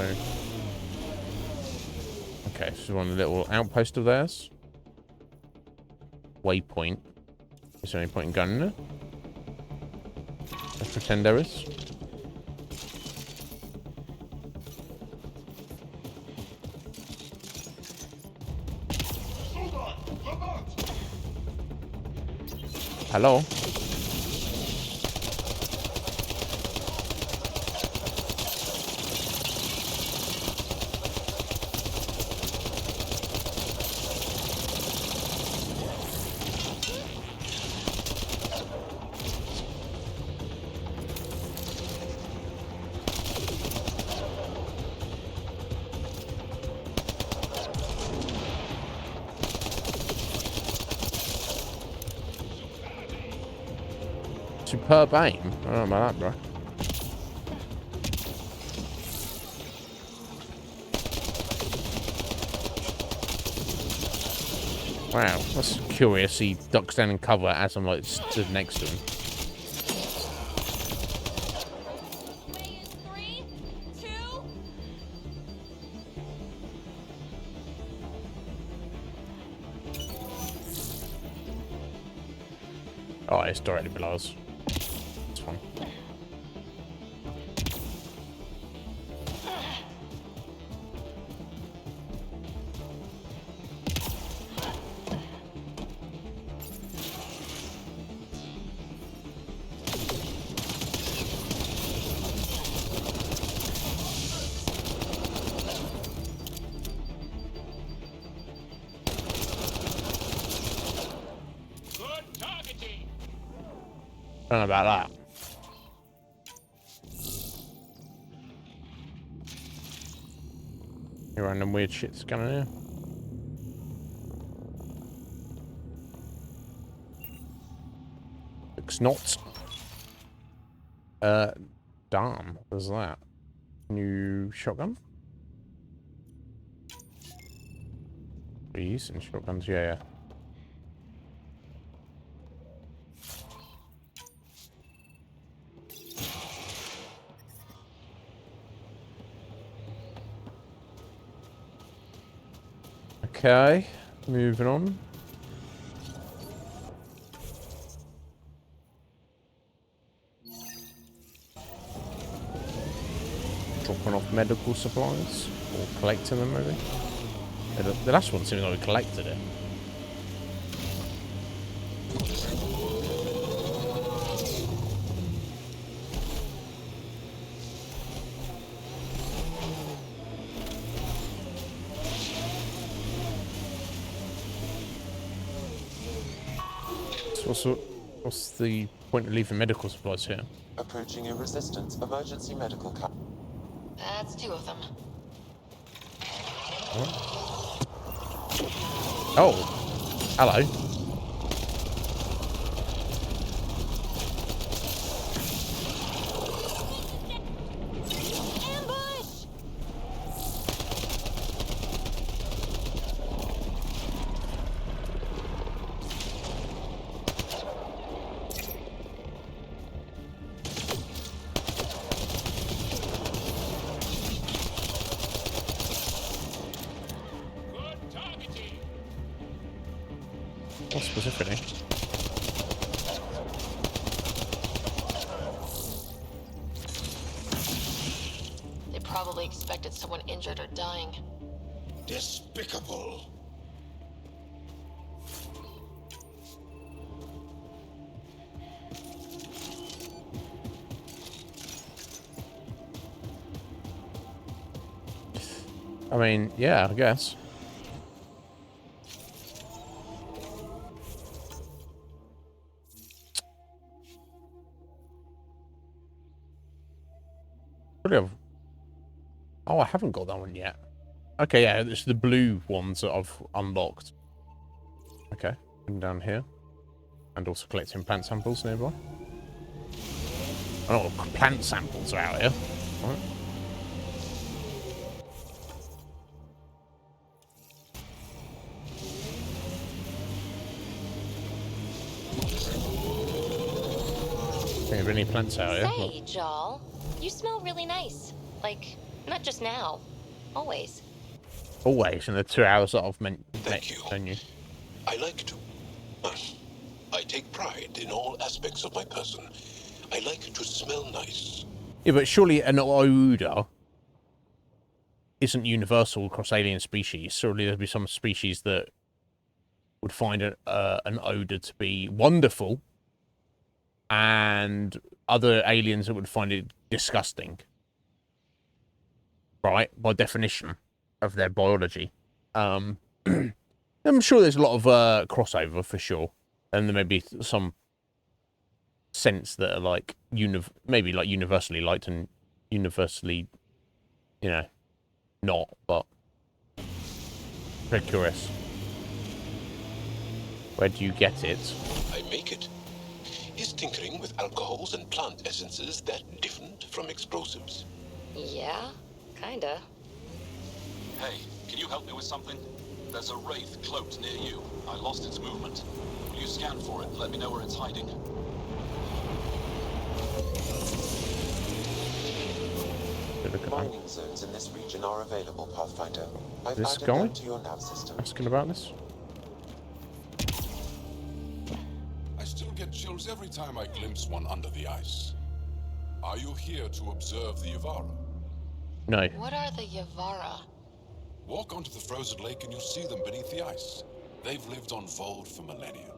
okay, this is one little outpost of theirs. Waypoint. Is there any point in going in there? Let's pretend there is. Hello? Superb aim. I don't know about that, bro. Wow, that's curious. He ducks down in cover as I'm like stood next to him. Three, two. Oh, it's directly below us. It's fine. I don't know about that. Any random weird shit's going on here. Looks not. Damn. What's that? New shotgun? We're using shotguns, yeah. Okay, moving on. Dropping off medical supplies, or collecting them maybe. The last one seemed like we collected it. What's the point of leaving medical supplies here? Approaching a resistance emergency medical cap. That's 2 of them. Oh, hello. Ambush! What specifically? They probably expected someone injured or dying. Despicable. I mean, yeah, I guess. Oh, I haven't got that one yet. Okay, yeah, it's the blue ones that I've unlocked. Okay, and down here. And also collecting plant samples nearby. Oh, plant samples are out here. All right. Have any plants out here? Say, Jal, you smell really nice. Like, not just now. Always. Always in the 2 hours that I've Thank you. shown you. I like to. I take pride in all aspects of my person. I like to smell nice. Yeah, but surely an odor isn't universal across alien species. Surely there'd be some species that would find an odor to be wonderful, and other aliens that would find it disgusting. Right, by definition of their biology. I'm sure there's a lot of crossover for sure, and there may be some scents that are like maybe like universally liked and universally, you know, not. But very curious. Where do you get it? I make it. Is tinkering with alcohols and plant essences that different from explosives? Yeah, kinda. Hey, can you help me with something? There's a wraith cloaked near you. I lost its movement. Will you scan for it and let me know where it's hiding? Mining zones in this region are available, Pathfinder. I've This added guy? them to your nav system. Asking about this? I still get chills every time I glimpse one under the ice. Are you here to observe the Yavara? No. What are the Yavara? Walk onto the frozen lake and you'll see them beneath the ice. They've lived on Vold for millennia.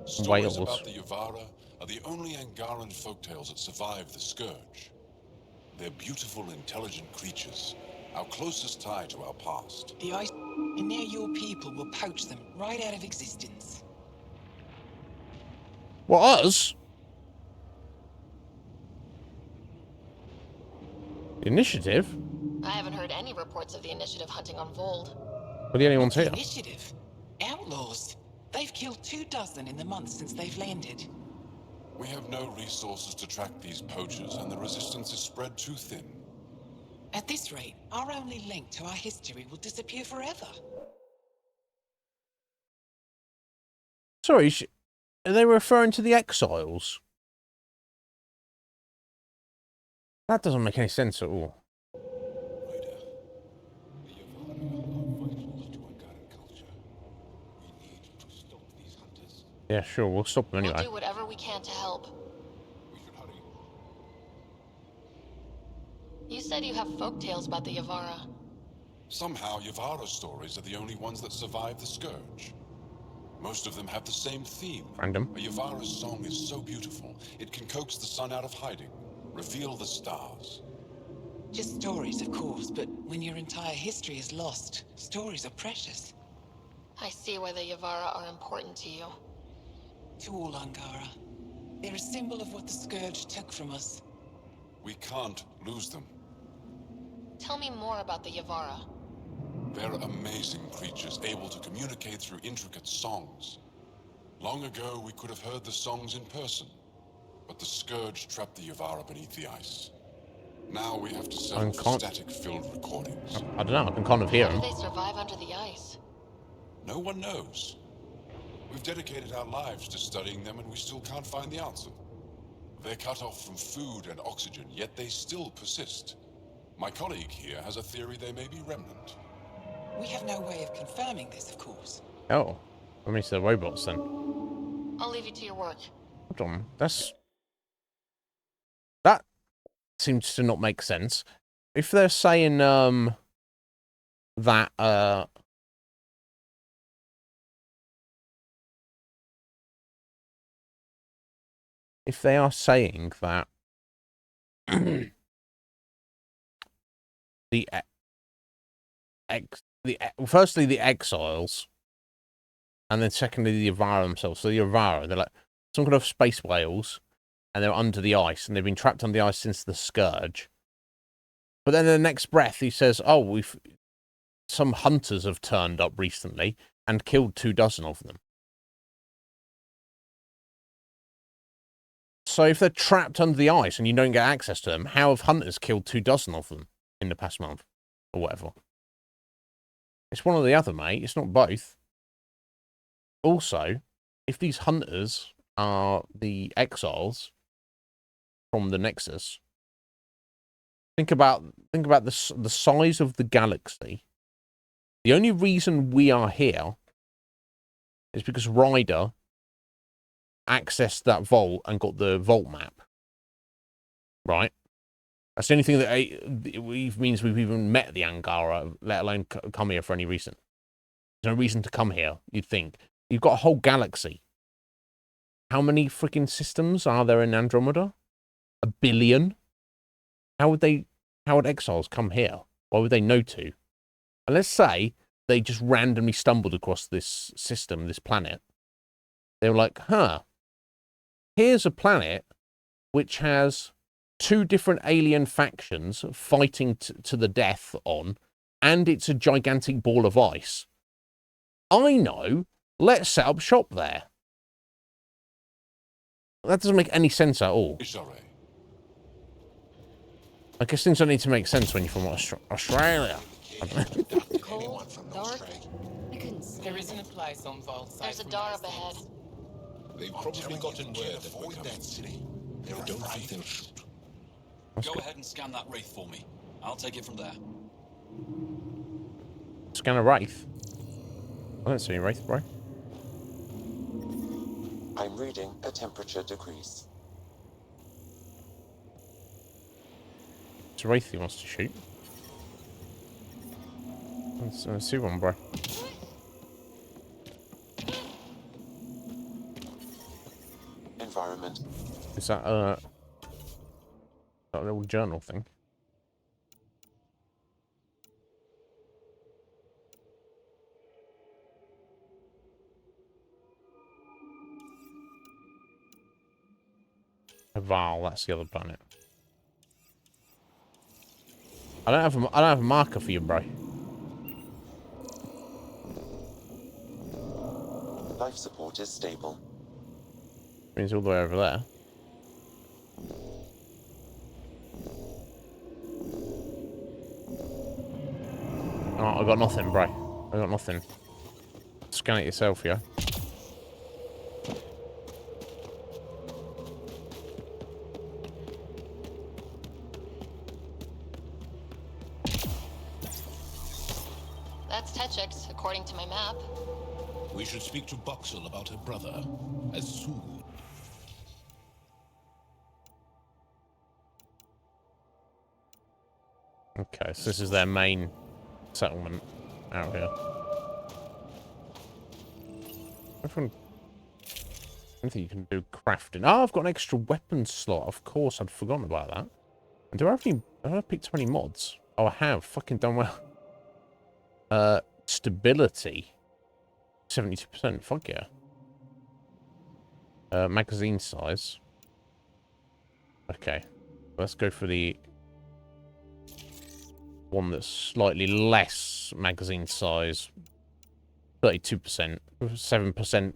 Stories Whales. about the Yavara are the only Angaran folktales that survive the Scourge. They're beautiful, intelligent creatures, our closest tie to our past. The ice, and now your people will poach them right out of existence. What, us? Initiative? I haven't heard any reports of the initiative hunting on Vold. We're the only ones here. Initiative? Outlaws? They've killed 24 in the months since they've landed. We have no resources to track these poachers, and the resistance is spread too thin. At this rate, our only link to our history will disappear forever. Sorry, are they referring to the exiles? That doesn't make any sense at all. Ryder, the Yavara are vital to Angaran culture. We need to stop these hunters. Yeah, sure, we'll stop them We'll anyway. do whatever we can to help. We should hurry. You said you have folktales about the Yavara. Somehow, Yavara stories are the only ones that survive the Scourge. Most of them have the same theme. Random. A Yavara's song is so beautiful, it can coax the sun out of hiding, reveal the stars. Just stories, of course, but when your entire history is lost, stories are precious. I see why the Yavara are important to you. to all Angara. They're a symbol of what the Scourge took from us. We can't lose them. Tell me more about the Yavara. They're amazing creatures, able to communicate through intricate songs. Long ago, we could have heard the songs in person, but the Scourge trapped the Yavara beneath the ice. Now we have to settle for static-filled recordings. I don't know, I can kind of hear How do them. they survive under the ice? No one knows. We've dedicated our lives to studying them, and we still can't find the answer. They're cut off from food and oxygen, yet they still persist. My colleague here has a theory they may be remnant. We have no way of confirming this, of course. Oh, that means they're robots then. I'll leave you to your work. Hold on, that seems to not make sense. If they're saying that if they are saying that firstly the exiles, and then secondly the Yavara themselves. So the Yavara, they're like some kind of space whales, and they're under the ice, and they've been trapped under the ice since the Scourge. But then in the next breath, he says, "Oh, some hunters have turned up recently and killed 24 of them." So if they're trapped under the ice and you don't get access to them, how have hunters killed 24 of them in the past month or whatever? It's one or the other, mate. It's not both. Also, if these hunters are the exiles from the Nexus, think about the size of the galaxy. The only reason we are here is because Ryder accessed that vault and got the vault map. Right? That's the only thing that means we've even met the Angara, let alone come here for any reason. There's no reason to come here, you'd think. You've got a whole galaxy. How many freaking systems are there in Andromeda? 1 billion? How would exiles come here? Why would they know to? And let's say they just randomly stumbled across this system, this planet. They were like, here's a planet which has 2 different alien factions fighting to the death on, and it's a gigantic ball of ice. I know. Let's set up shop there. That doesn't make any sense at all. I guess things don't need to make sense when you're from Australia. Cold, dark. I couldn't see. There isn't a place on Vault site. There's a from Darab those ahead. things. They've probably gotten word that we're coming. I don't think they'll shoot. Go ahead and scan that wraith for me. I'll take it from there. Scan a wraith? I don't see any wraith, bro. I'm reading a temperature decrease. It's a wraith he wants to shoot. Let's see one, bro. Environment. Is that that little journal thing? Val, that's the other planet. I don't have a marker for you, bro. Life support is stable. Means all the way over there. Oh, I got nothing, bro. I got nothing. Scan it yourself, yeah. That's Techix, according to my map. We should speak to Boxel about her brother as soon. Okay, so this is their main settlement out here. Anything you can do crafting. Oh, I've got an extra weapon slot. Of course, I'd forgotten about that. And do I have any? Have I picked 20 mods? Oh, I have. Fucking done well. Stability. 72%. Fuck yeah. Magazine size. Okay. Let's go for the one that's slightly less magazine size. 32%. 7%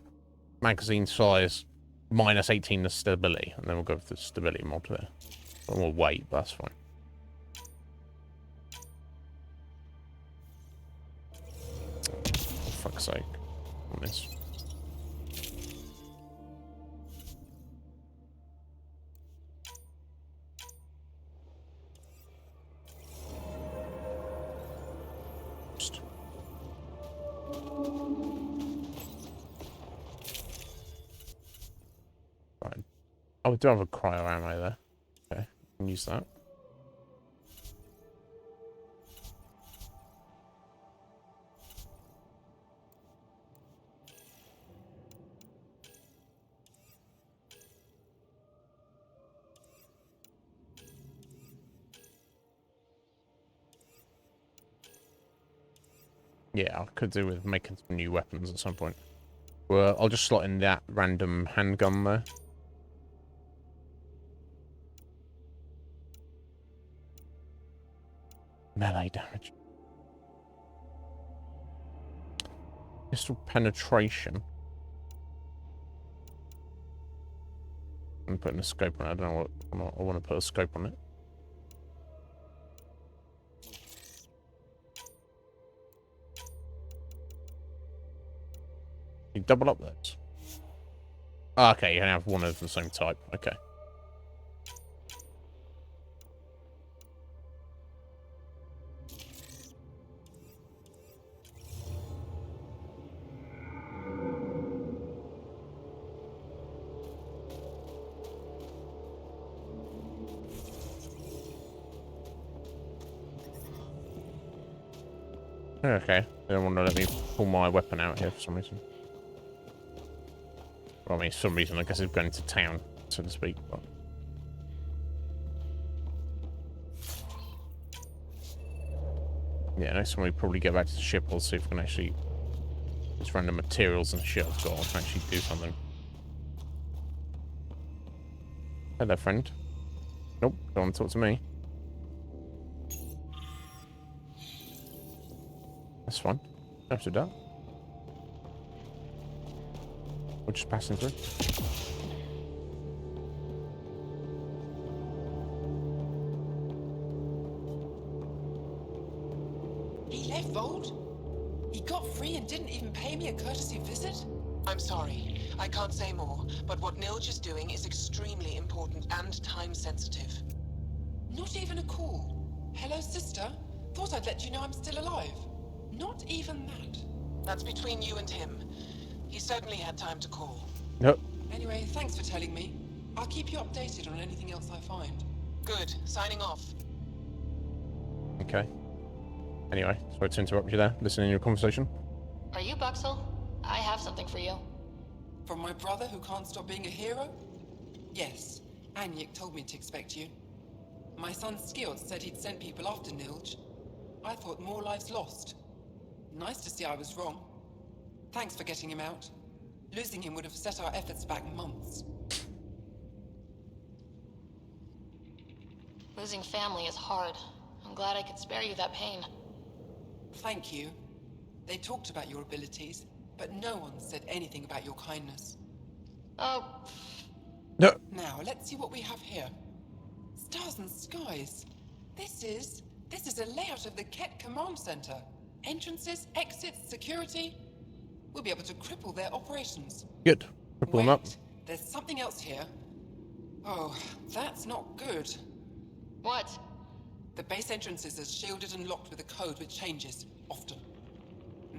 magazine size. Minus 18 the stability. And then we'll go for the stability mod there. Or more weight, but that's fine. For fuck's sake. On this. Right. Oh, we do have a cryo ammo there. Okay, can use that. Yeah, I could do with making some new weapons at some point. Well, I'll just slot in that random handgun there. Melee damage. Pistol penetration. I'm putting a scope on it. I don't know what I want to put a scope on it. You double up those. Oh, okay, you can have one of the same type. Okay. Okay, they don't want to let me pull my weapon out here for some reason. Well, I mean, for some reason, I guess it's going to town, so to speak. But... yeah, next time we probably get back to the ship, we'll see if we can actually... these random materials and shit I've got, I can actually do something. Hello, friend. Nope, don't want to talk to me. That's fine. Don't have to do that. We're just passing through. He left Vault? He got free and didn't even pay me a courtesy visit? I'm sorry. I can't say more, but what Nilge is doing is extremely important and time-sensitive. Not even a call. Hello, sister. Thought I'd let you know I'm still alive. Not even that. That's between you and him. He certainly had time to call. Nope. Anyway, thanks for telling me. I'll keep you updated on anything else I find. Good. Signing off. Okay. Anyway, sorry to interrupt you there. Listening to your conversation. Are you Buxel? I have something for you. From my brother who can't stop being a hero? Yes. Anyik told me to expect you. My son Skiold said he'd sent people after Nilge. I thought more lives lost. Nice to see I was wrong. Thanks for getting him out. Losing him would have set our efforts back months. Losing family is hard. I'm glad I could spare you that pain. Thank you. They talked about your abilities, but no one said anything about your kindness. Oh, No. Now, let's see what we have here. Stars and skies. This is a layout of the Ket Command Center. Entrances, exits, security. We'll be able to cripple their operations. Good. Cripple them up. There's something else here. Oh, that's not good. what? The base entrances are shielded and locked with a code which changes, often.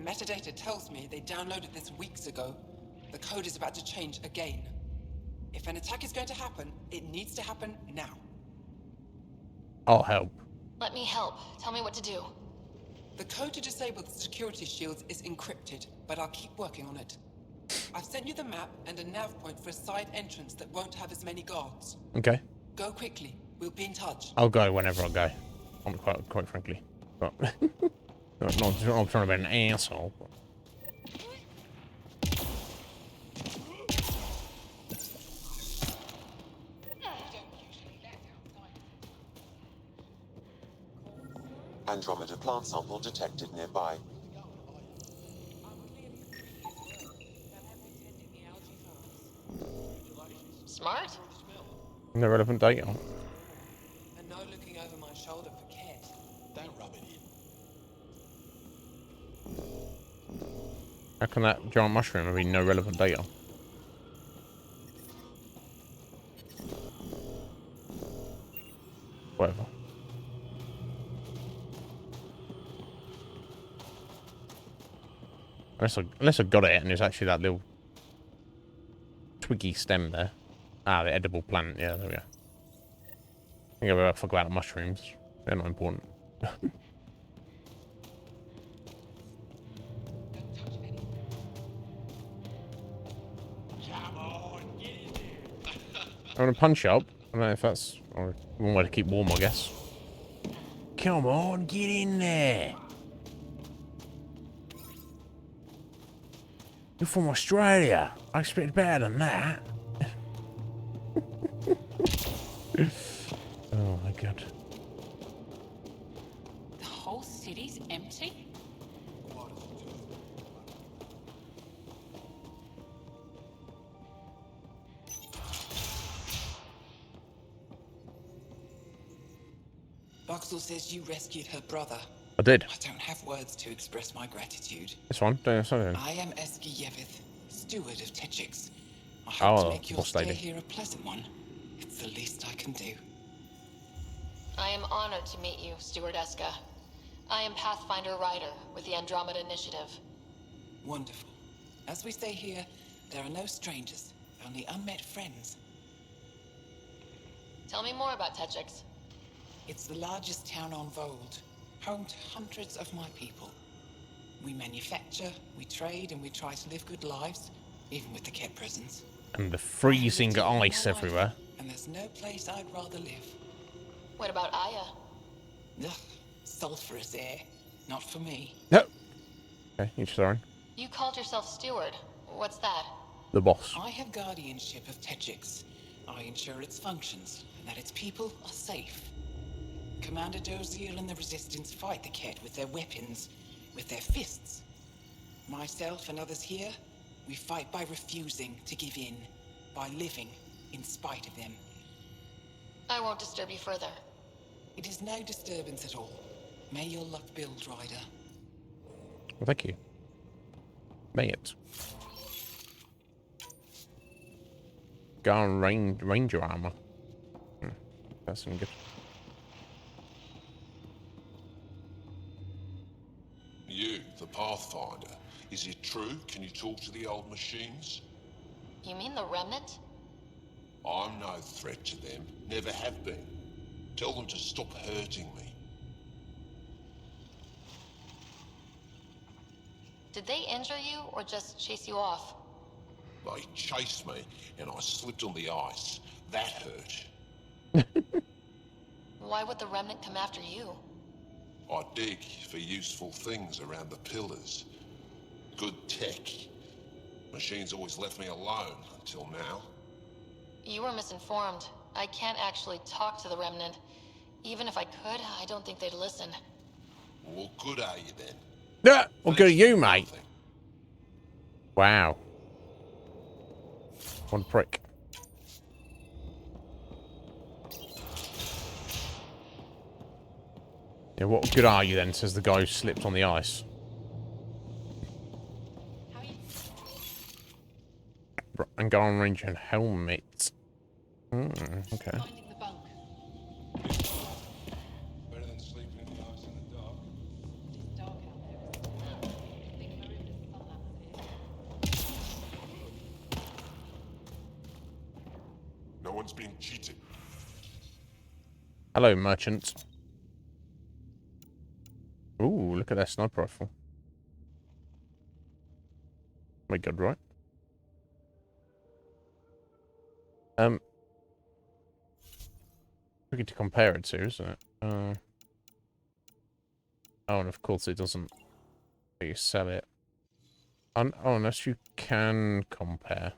Metadata tells me they downloaded this weeks ago. The code is about to change again. If an attack is going to happen, it needs to happen now. I'll help. Let me help. Tell me what to do. The code to disable the security shields is encrypted, but I'll keep working on it. I've sent you the map and a nav point for a side entrance that won't have as many guards. Okay. Go quickly. We'll be in touch. I'll go whenever I go. I'm quite frankly. But not trying to be an asshole. Andromeda plant sample detected nearby. Smart? No relevant data. And no looking over my shoulder for Ket. Don't rub it in. How can that giant mushroom have been no relevant data? Whatever. Unless I got it and there's actually that little twiggy stem there. Ah, the edible plant. Yeah, there we go. I think I forgot about mushrooms. They're not important. I'm gonna punch up. I don't know if that's one way to keep warm, I guess. Come on, get in there. You're from Australia. I expect better than that. Oh my god. The whole city's empty? Boxall says you rescued her brother. I did. I don't have words to express my gratitude. This one. Don't say anything. I am Eski Yevith, steward of Techix. I hope to make your boss stay lady. here a pleasant one. It's the least I can do. I am honored to meet you, Steward Eska. I am Pathfinder Ryder with the Andromeda Initiative. Wonderful. As we say here, there are no strangers, only unmet friends. Tell me more about Techix. It's the largest town on Vold, home to hundreds of my people. We manufacture, we trade, and we try to live good lives, even with the Ket prisons. And the freezing ice everywhere. And there's no place I'd rather live. What about Aya? Ugh, sulphurous air. Not for me. No. Okay, each their own. You called yourself Steward. What's that? The boss. I have guardianship of Techix. I ensure its functions, and that its people are safe. Commander Doziel and the Resistance fight the Ket with their weapons, with their fists. Myself and others here, we fight by refusing to give in, by living in spite of them. I won't disturb you further. It is no disturbance at all. May your luck build, Ryder. Well, thank you. May it. Garn ranger armor. That's some good. You, the Pathfinder. Is it true? Can you talk to the old machines? You mean the Remnant? I'm no threat to them. Never have been. Tell them to stop hurting me. Did they injure you or just chase you off? They chased me, and I slipped on the ice. That hurt. Why would the Remnant come after you? I dig for useful things around the pillars. Good tech. Machines always left me alone until now. You were misinformed. I can't actually talk to the Remnant. Even if I could, I don't think they'd listen. What good are you then? Yeah, what good are you, Thanks for mate? nothing. Wow. What a prick. Yeah, what good are you then, says the guy who slipped on the ice. And Garn Ranger and helmet. Okay. Finding the bunk. Better than sleeping in the ice in the dark. It's dark out there. Big horrendous sunlight here. No one's being cheated. Hello, merchant. Ooh, look at that sniper rifle. My god, right? Tricky to compare it to, isn't it? Oh, and of course it doesn't. You sell it. Oh, unless you can compare.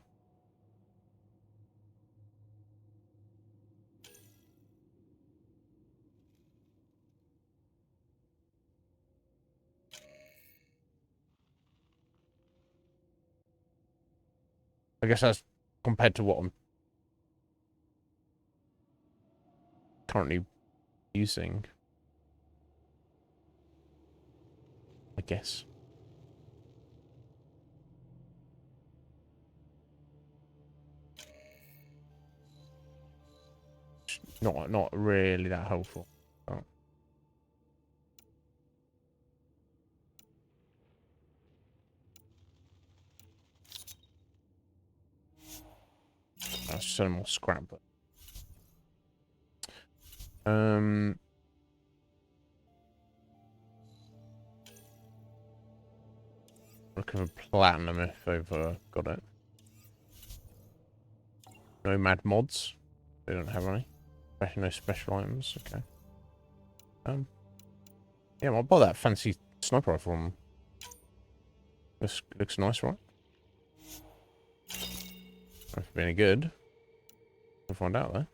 I guess that's compared to what I'm currently using. I guess. Not really that helpful. Oh. That's so more scrap. Look of platinum if I've got it. Nomad mods. They don't have any. No special items. Okay. Yeah, I'll buy that fancy sniper rifle from. This looks nice, right? If it's any good, we'll find out though.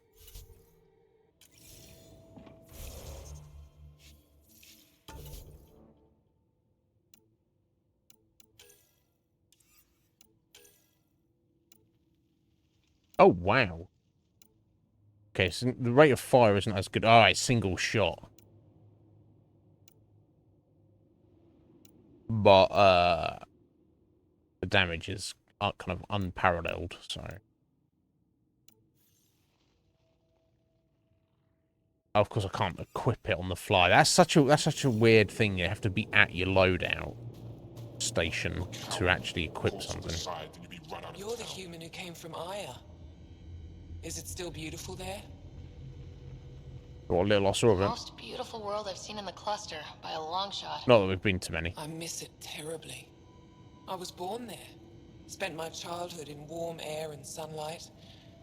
Oh wow. Okay, so the rate of fire isn't as good. All right, single shot. But the damage is kind of unparalleled. So, of course, I can't equip it on the fly. That's such a weird thing. You have to be at your loadout station to actually equip something. You're the human who came from Aya. Is it still beautiful there? What little I saw of it. Most beautiful world I've seen in the cluster, by a long shot. Not that we've been to many. I miss it terribly. I was born there. Spent my childhood in warm air and sunlight.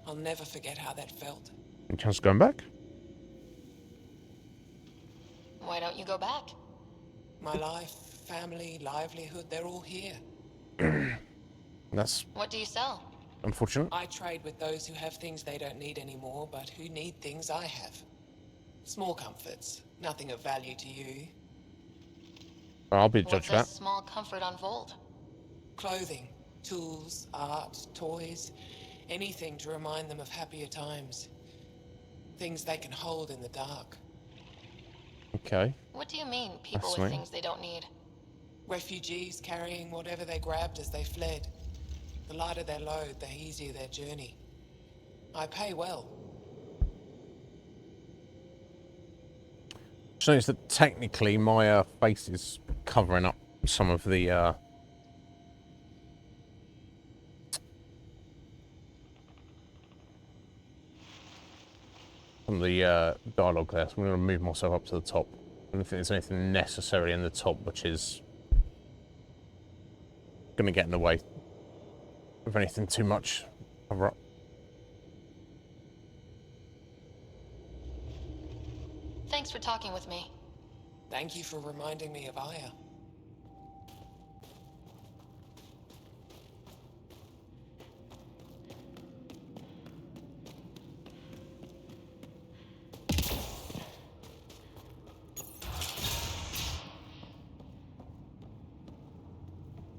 I'll never forget how that felt. Any chance of going back? Why don't you go back? My life, family, livelihood, they're all here. That's What do you sell? unfortunate. I trade with those who have things they don't need anymore, but who need things I have. Small comforts, nothing of value to you. I'll be the What's judge of a that. small comfort on Vold? Clothing, tools, art, toys, anything to remind them of happier times. Things they can hold in the dark. Okay. What do you mean, people That's with sweet. things they don't need? Refugees carrying whatever they grabbed as they fled. The lighter their load, the easier their journey. I pay well. Just noticed that technically my face is covering up some of the dialogue there. So I'm going to move myself up to the top. I don't think there's anything necessary in the top which is going to get in the way of anything too much. Cover up. Thanks for talking with me. Thank you for reminding me of Aya.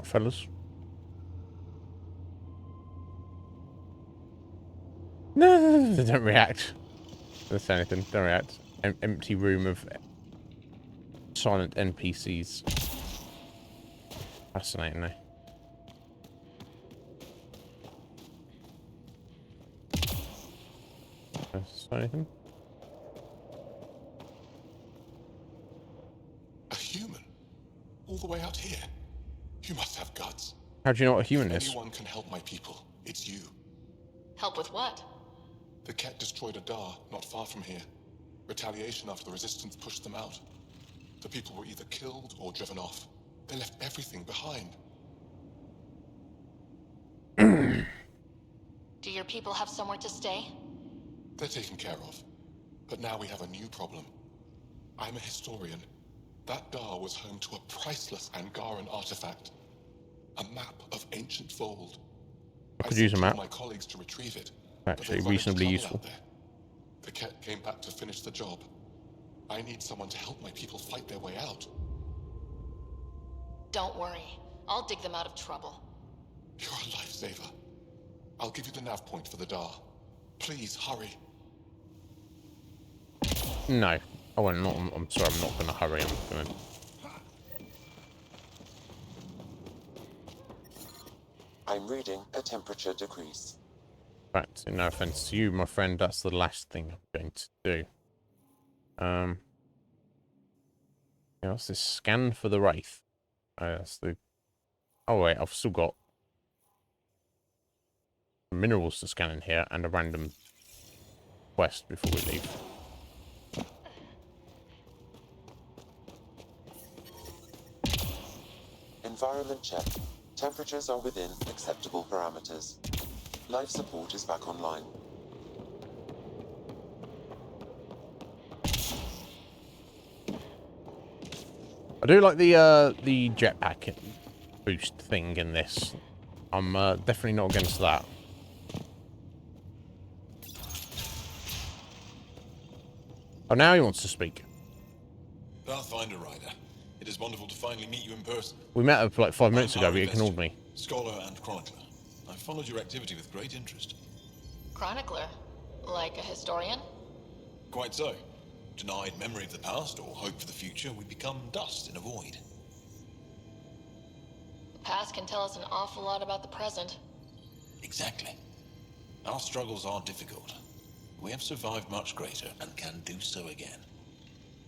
Fellas. No, don't react. Don't say anything. Don't react. Empty room of silent NPCs. Fascinating, eh? Say anything? A human? All the way out here? You must have guts. How do you know what a human If is? anyone can help my people, it's you. Help with what? The Ket destroyed a Dar not far from here. Retaliation after the Resistance pushed them out. The people were either killed or driven off. They left everything behind. Do your people have somewhere to stay? They're taken care of. But now we have a new problem. I'm a historian. That Dar was home to a priceless Angaran artifact. A map of ancient Vold. I could use a sent two of map. my colleagues to retrieve it. but Actually, they've run into reasonably trouble useful. out there. The Ket came back to finish the job. I need someone to help my people fight their way out. Don't worry. I'll dig them out of trouble. You're a lifesaver. I'll give you the nav point for the Dar. Please, hurry. No. Oh, I'm sorry, I'm not going to hurry. I'm going to... I'm reading a temperature decrease. Right, no offense to you, my friend, that's the last thing I'm going to do. Yeah, what's this? Scan for the Wraith. That's the... Oh, wait, I've still got minerals to scan in here and a random quest before we leave. Environment check. Temperatures are within acceptable parameters. Life support is back online. I do like the jetpack boost thing in this. I'm definitely not against that. Oh, now he wants to speak. Pathfinder Rider, it is wonderful to finally meet you in person. We met up like 5 minutes I'm ago, but Harry you ignored Vester, me. Scholar and chronicler. I've followed your activity with great interest. Chronicler? Like a historian? Quite so. Denied memory of the past or hope for the future, we become dust in a void. The past can tell us an awful lot about the present. Exactly. Our struggles are difficult. We have survived much greater and can do so again.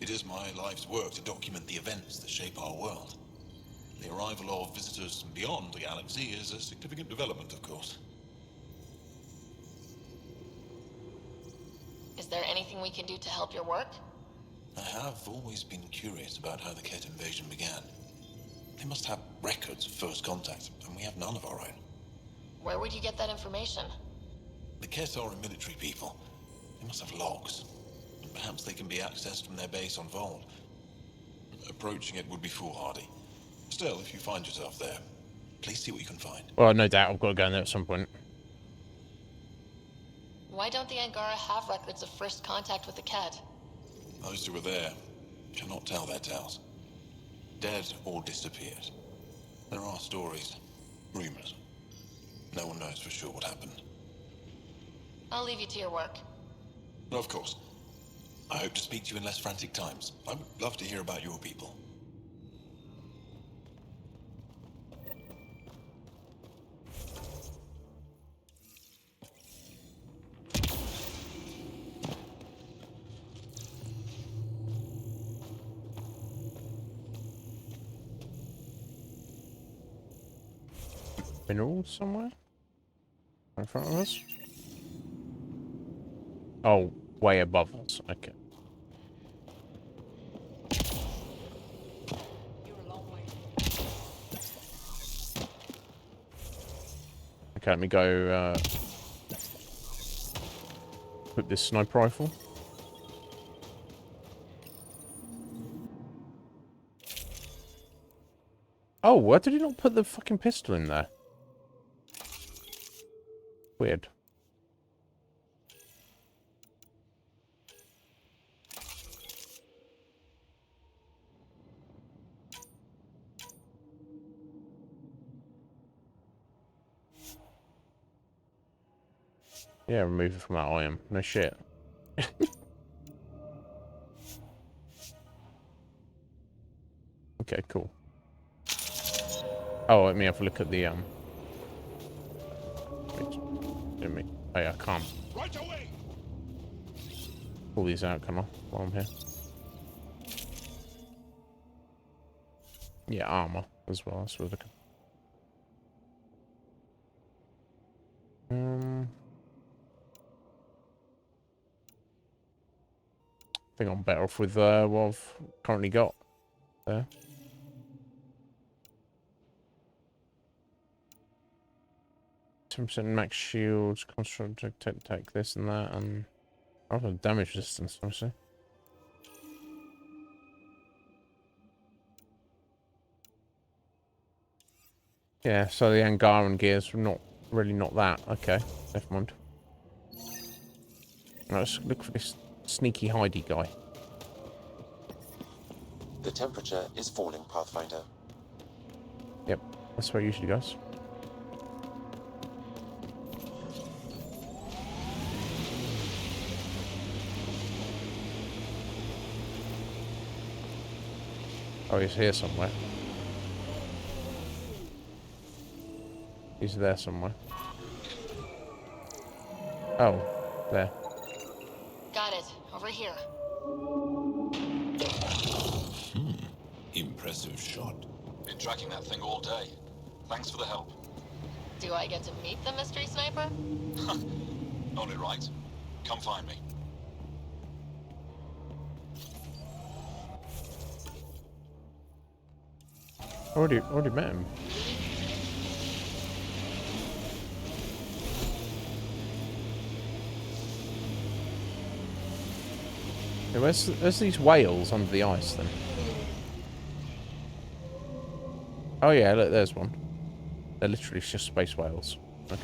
It is my life's work to document the events that shape our world. The arrival of visitors from beyond the galaxy is a significant development, of course. Is there anything we can do to help your work? I have always been curious about how the Ket invasion began. They must have records of first contact, and we have none of our own. Where would you get that information? The Ket are a military people. They must have logs. And perhaps they can be accessed from their base on Vold. Approaching it would be foolhardy. Still, if you find yourself there, please see what you can find. Well, no doubt I've got to go in there at some point. Why don't the Angara have records of first contact with the Ket? Those who were there cannot tell their tales. Dead or disappeared. There are stories, rumors. No one knows for sure what happened. I'll leave you to your work. Of course. I hope to speak to you in less frantic times. I would love to hear about your people. Minerals somewhere? In front of us? Oh, way above us. Okay. Okay, let me go put this sniper rifle. Oh, why did he not put the fucking pistol in there? Weird. Yeah, remove it from that iron. No shit. Okay, cool. Oh, let me have a look at the wait, oh, yeah, I can't Right away. pull these out, can I, while I'm here? Yeah, armor as well. That's what I think I'm better off with what I've currently got there. % max shields, construct, take this and that, and I have damage resistance, obviously. Yeah, so the Angaran gears are not really not that. Okay, never mind. Right, let's look for this sneaky hidey guy. The temperature is falling, Pathfinder. Yep, that's where it usually goes. Oh, he's here somewhere. He's there somewhere. Oh, there. Got it. Over here. Impressive shot. Been tracking that thing all day. Thanks for the help. Do I get to meet the mystery sniper? Only right. Come find me. Already met him. Yeah, where's these whales under the ice then? Oh yeah, look, there's one. They're literally just space whales. Okay.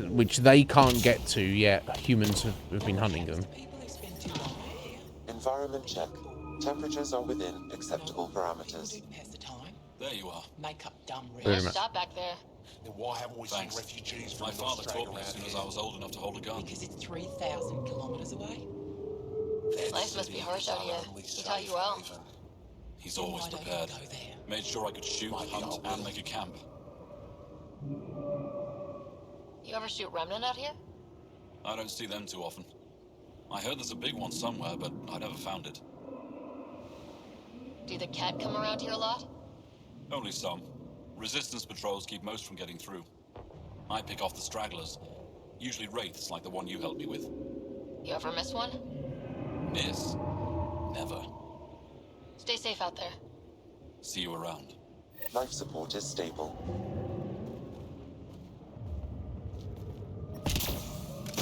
Which they can't get to yet. Humans have been hunting them. Environment check. Temperatures are within acceptable parameters. There you are. Make up dumb Wait a Nice minute. shot back there. Then why haven't we seen Thanks. refugees My from father Australia taught me as around soon as here? I was old enough to hold a gun. because it's 3,000 kilometers away. That Life must be city harsh is out here. our only He taught you safe well. haven. He's Then always why don't you prepared. go there? Made sure I could shoot, Might be hunt, our and will. make a camp. You ever shoot remnant out here? I don't see them too often. I heard there's a big one somewhere, but I never found it. Do the cat come around here a lot? Only some. Resistance patrols keep most from getting through. I pick off the stragglers. Usually wraiths like the one you helped me with. You ever miss one? Miss? Never. Stay safe out there. See you around. Life support is stable.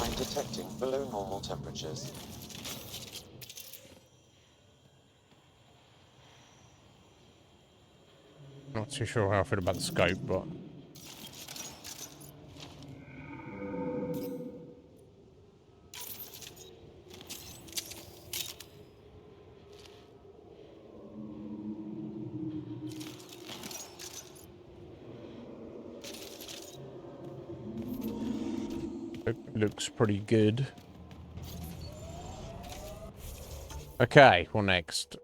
I'm detecting below normal temperatures. Not too sure how I feel about the scope, but it looks pretty good. Okay, what next?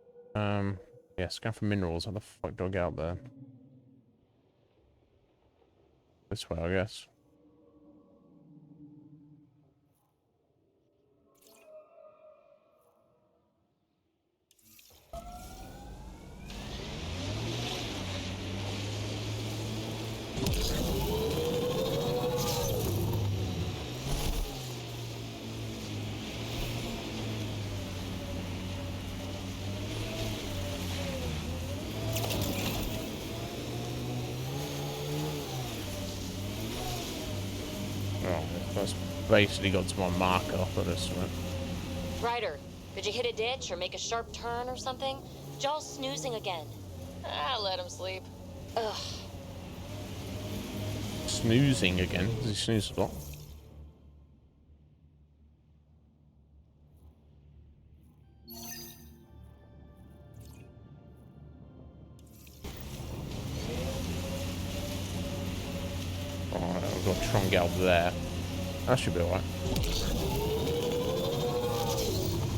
Yeah, scan for minerals. How the fuck do I get out there? This way, I guess. Oh, that's basically got to my marker for this one. Ryder, did you hit a ditch or make a sharp turn or something? Jaw's snoozing again. Ah, let him sleep. Ugh. Snoozing again. Does he snooze a lot? Alright, I've got to try and get up there. That should be alright. I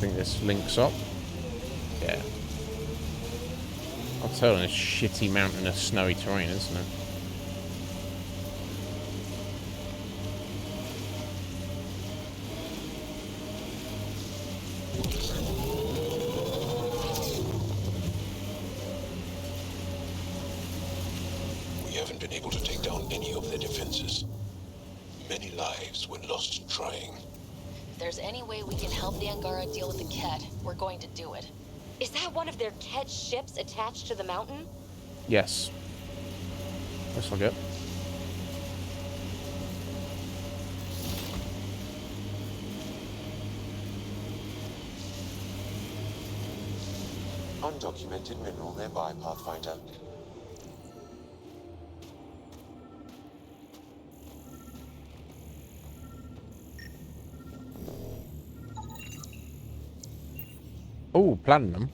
think this links up. Yeah. I'll tell it's shitty mountainous snowy terrain, isn't it? We haven't been able to take down any of their defenses. Many lives were lost trying. If there's any way we can help the Angara deal with the Ket, we're going to do it. Is that one of their Ket ships attached to the mountain? Yes. Let's look it. Undocumented mineral nearby, Pathfinder. Oh, platinum.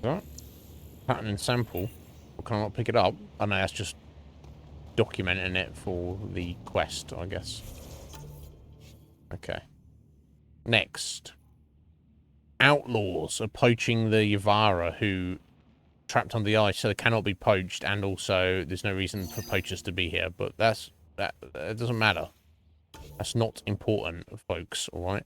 What? Platinum sample. Well, can I not pick it up? Oh no, that's just documenting it for the quest, I guess. Okay. Next. Outlaws are poaching the Yavara who trapped on the ice, so they cannot be poached, and also there's no reason for poachers to be here, but that doesn't matter. That's not important, folks, alright?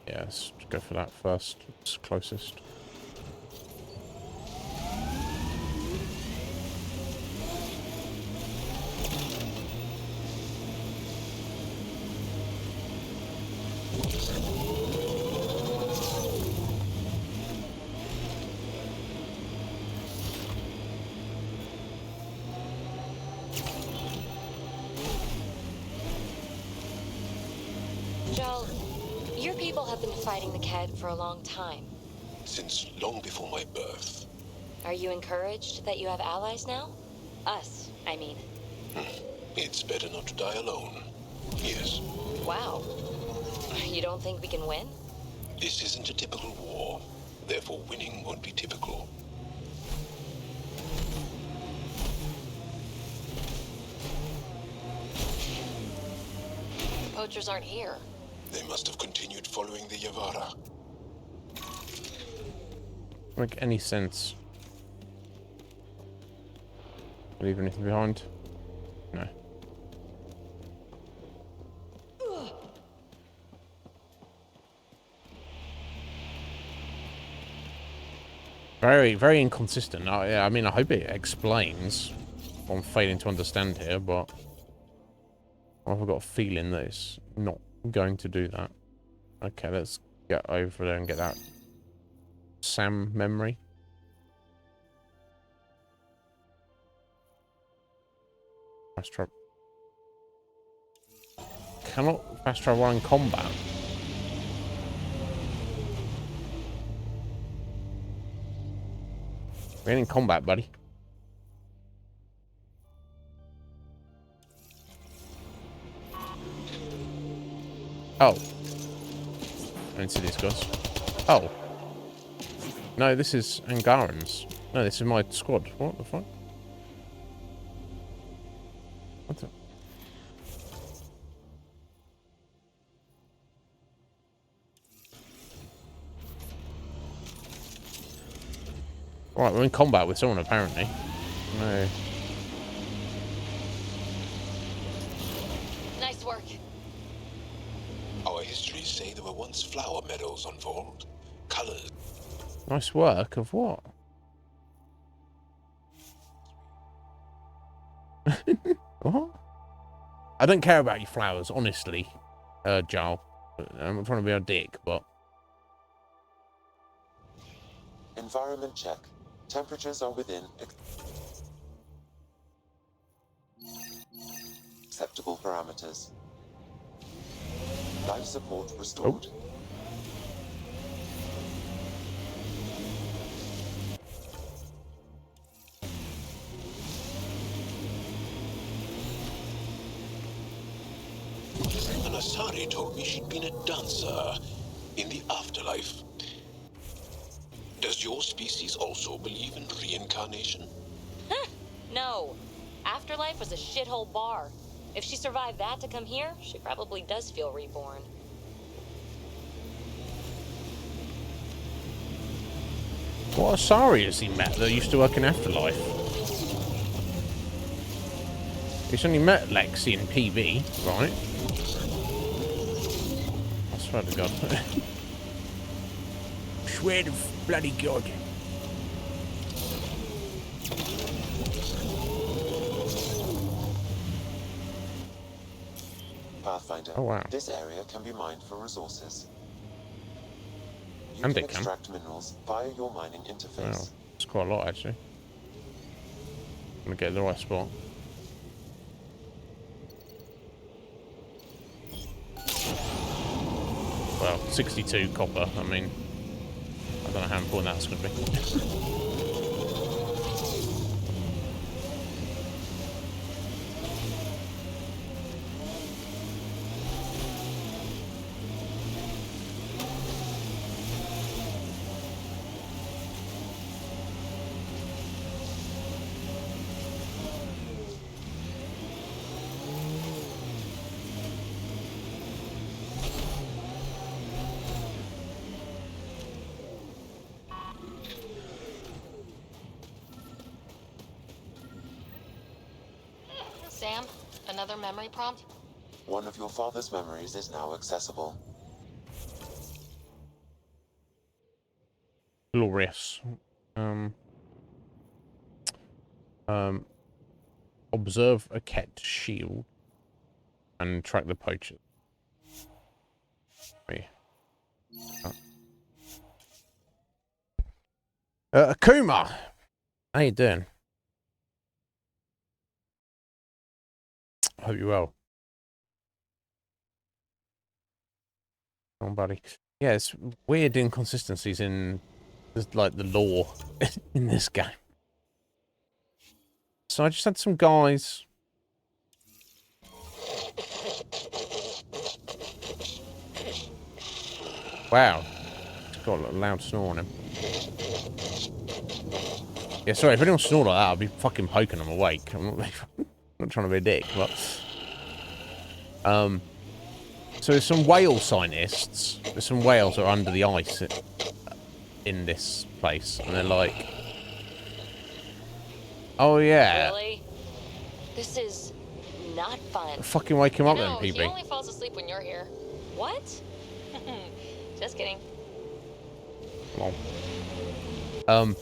Yeah, let's go for that first. It's closest. Joel, your people have been fighting the Ked for a long time. Since long before my birth. Are you encouraged that you have allies now? Us, I mean. It's better not to die alone. Yes. Wow. You don't think we can win? This isn't a typical war. Therefore, winning won't be typical. Poachers aren't here. They must have continued following the Yavara. Make any sense? Leave anything behind? No. Very, very inconsistent. I mean, I hope it explains what I'm failing to understand here, but I've got a feeling that it's not going to do that. Okay, let's get over there and get that Sam memory. Fast travel. Cannot fast travel while in combat. We're in combat, buddy. Oh. I didn't see these guys. Oh. No, this is Angarans. No, this is my squad. What the fuck? What the... Right, we're in combat with someone, apparently. No. Nice work. Our histories say there were once flower meadows on Vold. Colors. Nice work of what? What? I don't care about your flowers, honestly, Joel. I'm not trying to be a dick, but... Environment check. Temperatures are within acceptable parameters. Life support restored. Oh. An Asari told me she'd been a dancer in the afterlife. Does your species also believe in reincarnation? No. Afterlife was a shithole bar. If she survived that to come here, she probably does feel reborn. What Asari has he met that used to work in Afterlife? He's only met Lexi in PB, right? I swear to God. Swear to bloody God. Pathfinder. Oh, wow. This area can be mined for resources. You And can it can. extract minerals via your mining interface. Wow, it's quite a lot, actually. I'm gonna get the right spot. Well, 62 copper, I mean, I don't know how important that's going to be. Another memory prompt? One of your father's memories is now accessible. Glorious. Observe a cat shield and track the poachers. Wait. Akuma! How you doing? Hope you're well. Come on, buddy. Yeah, it's weird inconsistencies in like the lore in this game. So I just had some guys. Wow. It's got a loud snore on him. Yeah, sorry, if anyone snored like that, I'll be fucking poking them awake. I'm not trying to be a dick, but... So there's some whale scientists. There's some whales that are under the ice in this place. And they're like... Oh, yeah. Really? This is not fun. Fucking wake him up No, then, he PB. only falls asleep when you're here. What? Just kidding. Well.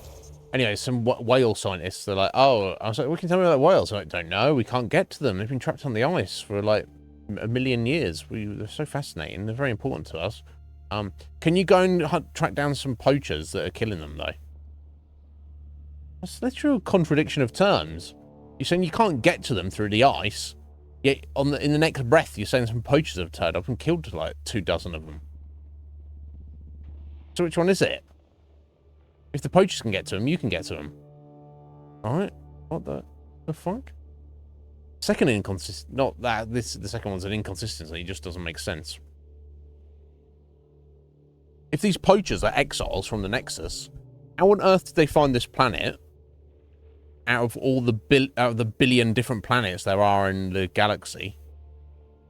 Anyway, some whale scientists, they're like, oh, I was like, what can you tell me about whales? I don't know, we can't get to them. They've been trapped on the ice for like a million years. They're so fascinating. They're very important to us. Can you go and track down some poachers that are killing them, though? That's literally a contradiction of terms. You're saying you can't get to them through the ice, yet in the next breath, you're saying some poachers have turned up and killed like 24 of them. So which one is it? If the poachers can get to them, you can get to them. Alright? What the fuck? Second inconsistent. Not that the second one's an inconsistency, it just doesn't make sense. If these poachers are exiles from the Nexus, how on earth did they find this planet out of all the billion different planets there are in the galaxy?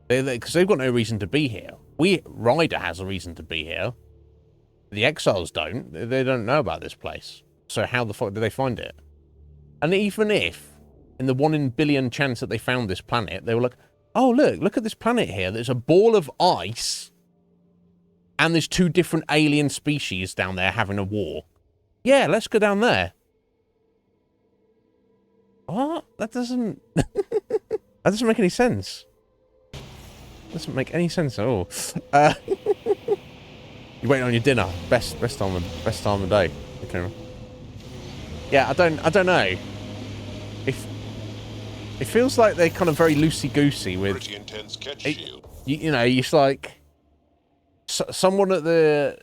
Because they've got no reason to be here. Ryder has a reason to be here. The exiles don't. They don't know about this place. So how the fuck did they find it? And even if, in the 1 in a billion chance that they found this planet, they were like, oh, look at this planet here. There's a ball of ice. And there's 2 different alien species down there having a war. Yeah, let's go down there. What? That doesn't... that doesn't make any sense. Doesn't make any sense at all. You're waiting on your dinner. Best time of the day. Okay. Yeah, I don't know. If it feels like they're kind of very loosey goosey with. Pretty intense catch shield. You know, it's like someone at the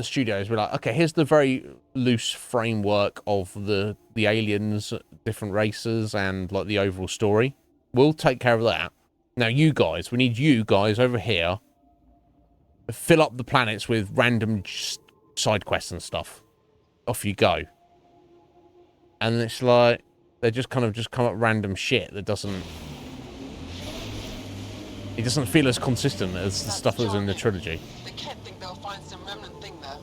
studios were like, okay, here's the very loose framework of the aliens, different races, and like the overall story. We'll take care of that. Now, you guys, we need you guys over here. Fill up the planets with random side quests and stuff. Off you go. And it's like they just kind of come up random shit that doesn't. It doesn't feel as consistent as the stuff that was in the trilogy. The Kett think they'll find some remnant thing there.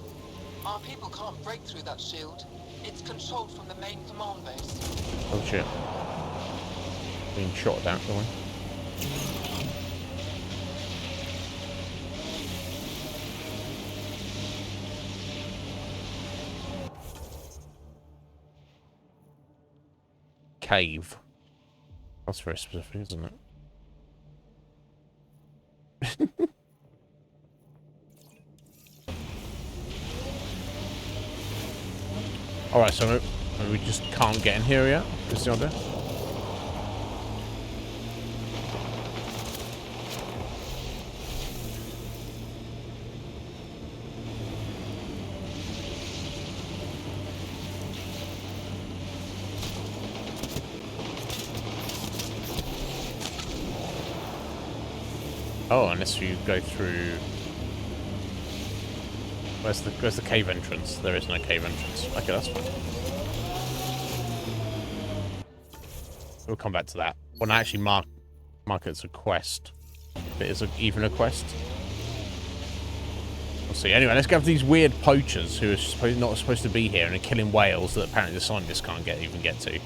Our people can't break through that shield. It's controlled from the main command base. Oh shit. Being shot down, don't we? Cave. That's very specific, isn't it? Alright, so we just can't get in here yet? Is the idea? Oh, unless you go through... Where's the cave entrance? There is no cave entrance. Okay, that's fine. We'll come back to that. When I actually mark it as a quest. If it is even a quest. We'll see. Anyway, let's go for these weird poachers who are not supposed to be here and are killing whales that apparently the scientists can't even get to.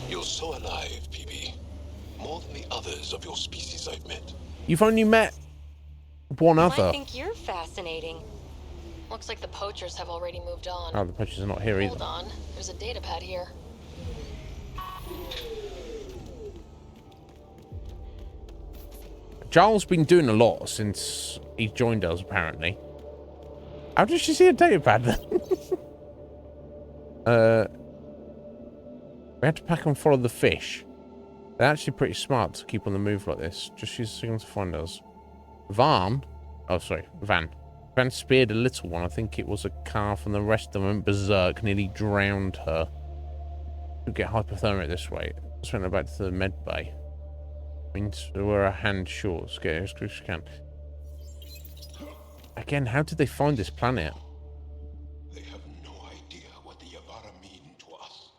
You're so alive, PB. others of your species I've met. You've only met one I other. think you're fascinating. Looks like the poachers have already moved on. Oh, the poachers are not here Hold either. on. There's a datapad here. Giles been doing a lot since he joined us, apparently. How did she see a datapad then? We had to pack and follow the fish. They're actually pretty smart to keep on the move like this. Just use a signal to find us. Van speared a little one. I think it was a calf, and the rest of them went berserk, nearly drowned her. Could get hypothermic this way. Let's send her back to the med bay. Means we're a hand short. Let's get as quick as we can. Again, how did they find this planet? They have no idea what the Yavara mean to us.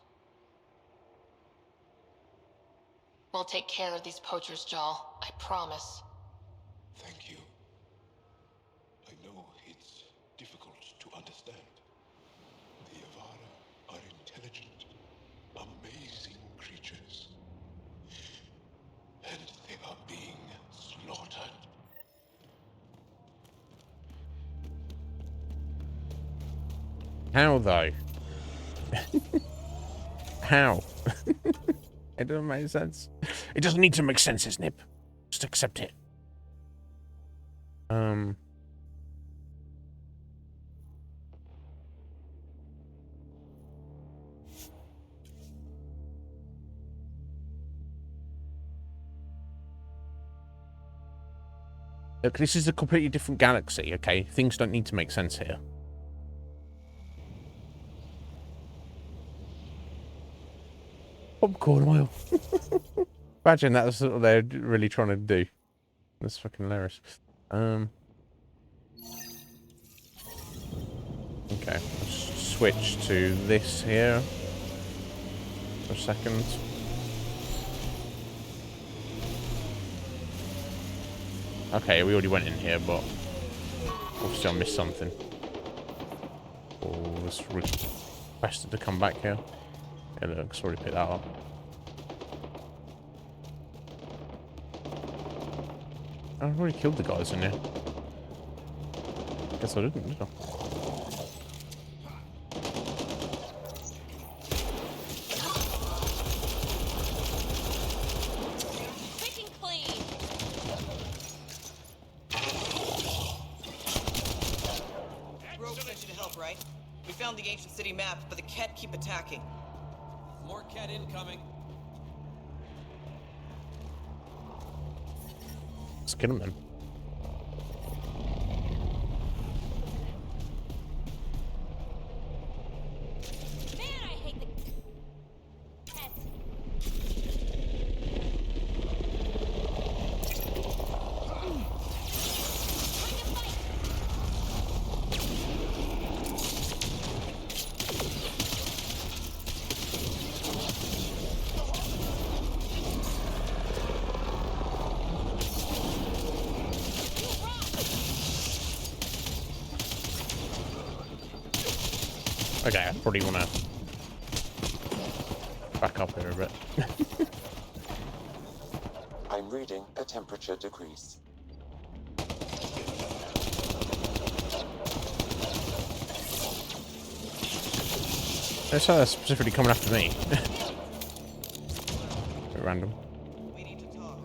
We'll take care of these poachers, Jal. I promise. Thank you. I know it's difficult to understand. The Yavara are intelligent, amazing creatures. And they are being slaughtered. How though? How? It doesn't make sense. It doesn't need to make sense, Iznib. Just accept it. Look, this is a completely different galaxy, okay? Things don't need to make sense here. Popcorn oil. Imagine that's what they're really trying to do. That's fucking hilarious. Okay, let's switch to this here for a second. Okay, we already went in here, but obviously I missed something. Oh, let's requested to come back here. Yeah, look, sorry, pick that up. I've already killed the guys in here. Guess I didn't, did I? Picking clean. Rogue sent you to help, right? We found the ancient city map, but the Ket keep attacking. More Ket incoming. Let's kill him then. Man, I hate the Ket. Okay, I probably want to back up here a bit. I'm reading a temperature decrease. That's how they're specifically coming after me. Bit random. We need to talk.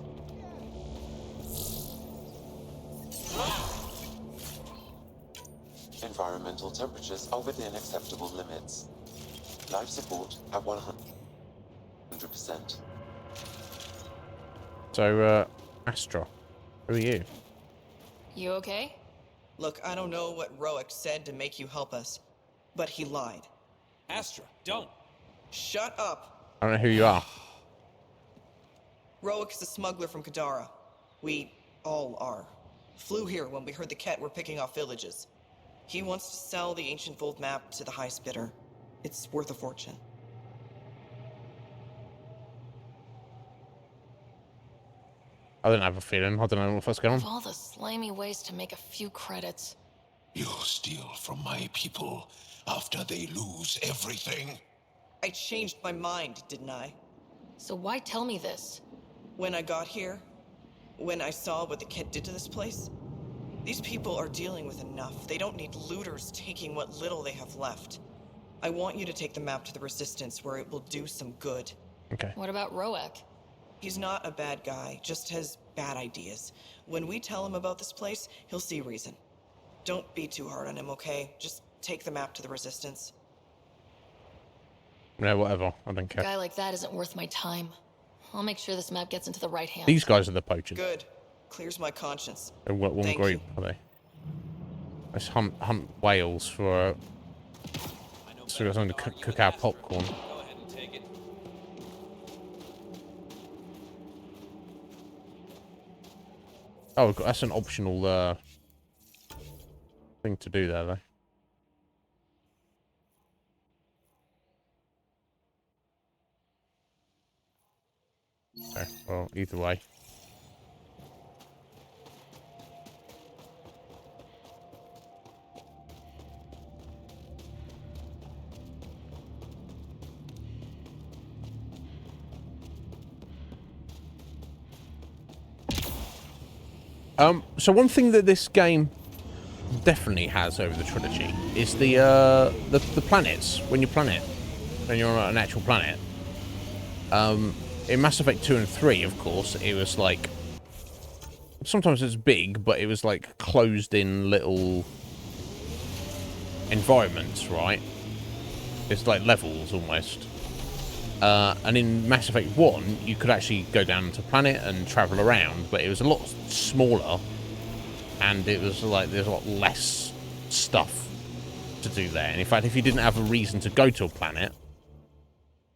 Environmental temperatures are within acceptable limits. Life support at 100%. So, Astra, who are you? You okay? Look, I don't know what Roic said to make you help us, but he lied. Astra, don't. Shut up. I don't know who you are. Roic is a smuggler from Kadara. We all are. Flew here when we heard the Ket were picking off villages. He wants to sell the ancient Vold map to the highest bidder. It's worth a fortune. I don't have a feeling. I don't know what's going Of on. all the slimy ways to make a few credits. You steal from my people after they lose everything? I changed my mind, didn't I? So why tell me this? When I got here, when I saw what the kid did to this place. These people are dealing with enough. They don't need looters taking what little they have left. I want you to take the map to the Resistance where it will do some good. Okay. What about Roek? He's not a bad guy, just has bad ideas. When we tell him about this place, he'll see reason. Don't be too hard on him, okay? Just take the map to the Resistance. No, whatever. I don't A care. guy like that isn't worth my time. I'll make sure this map gets into the right hands. These guys are the poachers. Good. Clears my conscience. They're one Thank group, you. are they? Let's hunt whales for... so we're going to cook our popcorn. Go ahead and take it. Oh, that's an optional thing to do there, though. Okay, well, either way. So one thing that this game definitely has over the trilogy is the planets. When you're on an actual planet. In Mass Effect 2 and 3, of course, it was like... sometimes it's big, but it was like closed-in little environments, right? It's like levels, almost. And in Mass Effect 1, you could actually go down to planet and travel around, but it was a lot smaller, and it was like there's a lot less stuff to do there. And in fact, if you didn't have a reason to go to a planet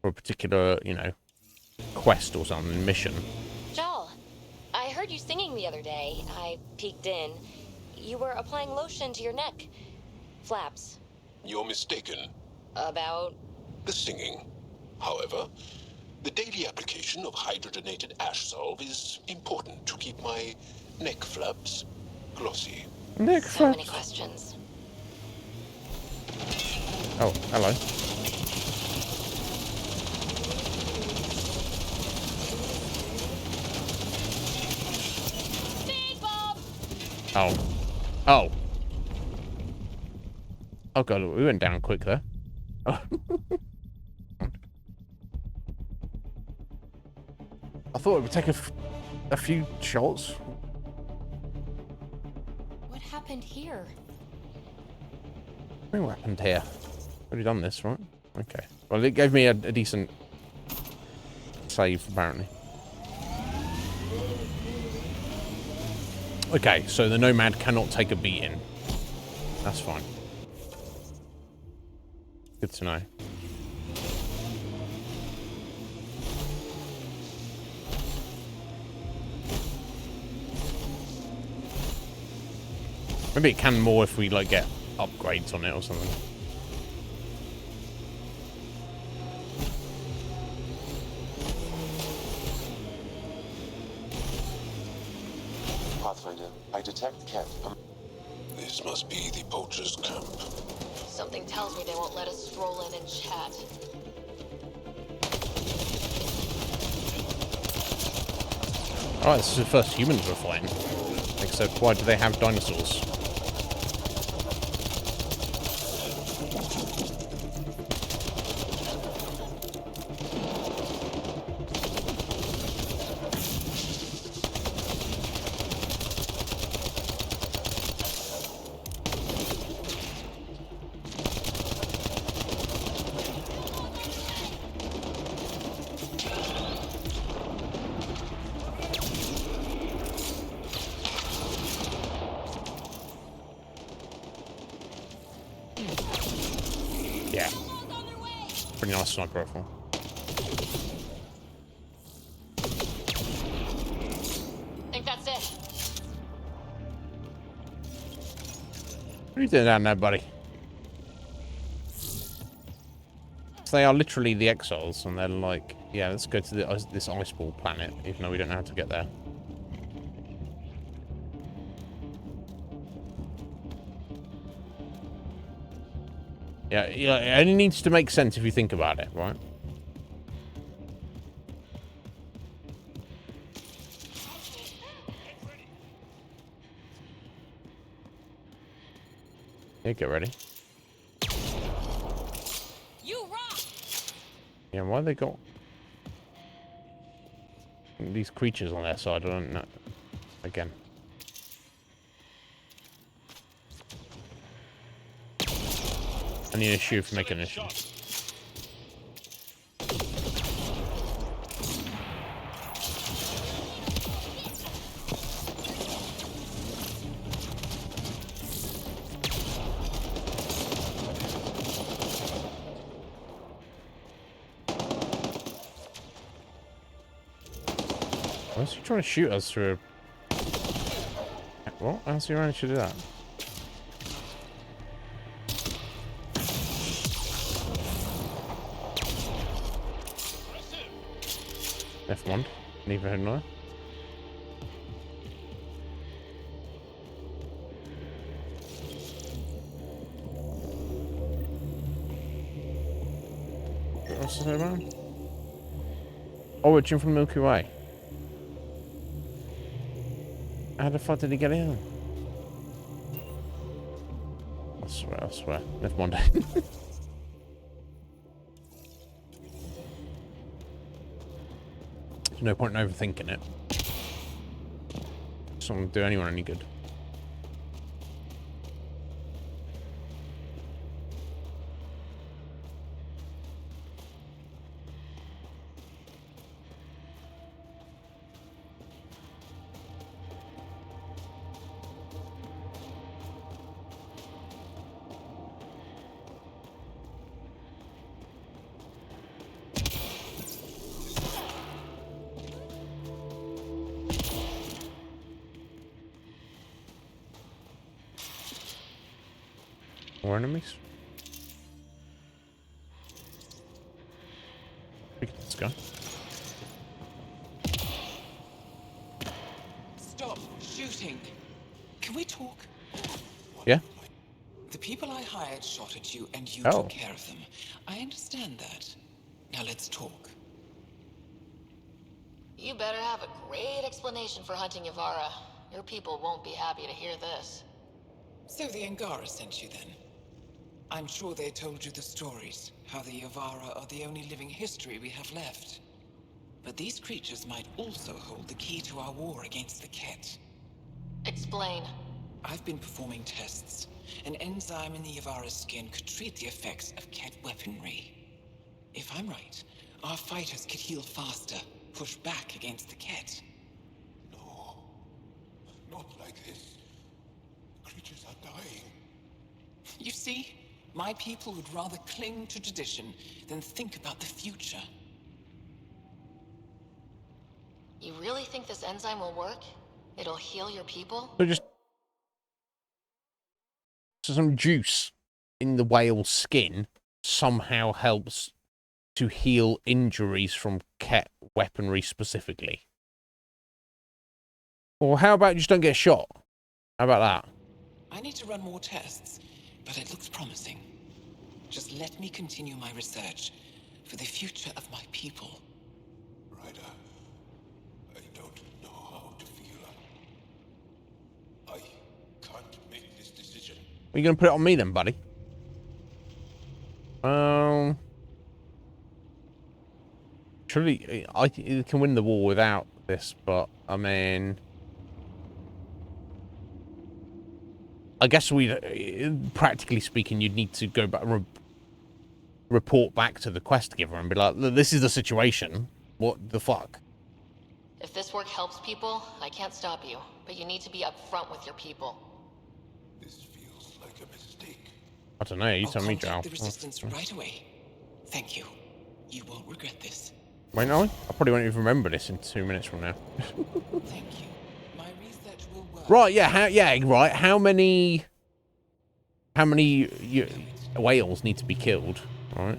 for a particular, you know, quest or something, mission. Jal, I heard you singing the other day. I peeked in. You were applying lotion to your neck. Flaps. You're mistaken. About? The singing. However, the daily application of hydrogenated ash salve is important to keep my neck flaps glossy. Neck So flaps. many questions. Oh, hello. Big Bob! Oh. Oh. Oh god, we went down quick there. Oh. I thought it would take a few shots. What happened here? What happened here? Already done this, right? Okay. Well, it gave me a decent save, apparently. Okay, so the Nomad cannot take a beating. That's fine. Good to know. Maybe it can more if we, like, get upgrades on it or something. Pathfinder, I detect Ket. This must be the poacher's camp. Something tells me they won't let us stroll in and chat. Alright, this is the first humans we're fighting. Except, why do they have dinosaurs? Yeah. Pretty nice sniper rifle. Think that's it. What are you doing down there, buddy? So they are literally the exiles, and they're like, yeah, let's go to this ice ball planet, even though we don't know how to get there. Yeah, it only needs to make sense if you think about it, right? Yeah, get ready. You rock! Yeah, why they got these creatures on their side? I don't know. Again. I need a shoe for making this. Why is he trying to shoot us through a... What? How's he managed to do that? Never mind. Neither had I. What else is there around? Oh, we're from the Milky Way. How the fuck did he get in? I swear. Never mind. There's no point in overthinking it. It's not going to do anyone any good. More enemies? Let's go. Stop shooting. Can we talk? Yeah? The people I hired shot at you and you Oh. took care of them. I understand that. Now let's talk. You better have a great explanation for hunting Yavara. Your people won't be happy to hear this. So the Angara sent you then? I'm sure they told you the stories, how the Yavara are the only living history we have left. But these creatures might also hold the key to our war against the Ket. Explain. I've been performing tests. An enzyme in the Yavara's skin could treat the effects of Ket weaponry. If I'm right, our fighters could heal faster, push back against the Ket. No. Not like this. The creatures are dying. You see? My people would rather cling to tradition than think about the future. You really think this enzyme will work? It'll heal your people? So just... So some juice in the whale's skin somehow helps to heal injuries from Ket weaponry specifically. Or how about you just don't get shot? How about that? I need to run more tests, but it looks promising. Just let me continue my research for the future of my people. Ryder, I don't know how to feel. I can't make this decision. Are you going to put it on me then, buddy? Truly, I can win the war without this, but I mean, I guess practically speaking, you'd need to go back and report back to the quest giver and be like, "This is the situation. What the fuck?" If this work helps people, I can't stop you. But you need to be upfront with your people. This feels like a mistake. I don't know. You I'll tell me, contact Joe. the resistance right away. Thank you. You won't regret this. Wait, no, I probably won't even remember this in 2 minutes from now. Thank you. My research will work. Right? Yeah. Right. How many whales need to be killed? All right.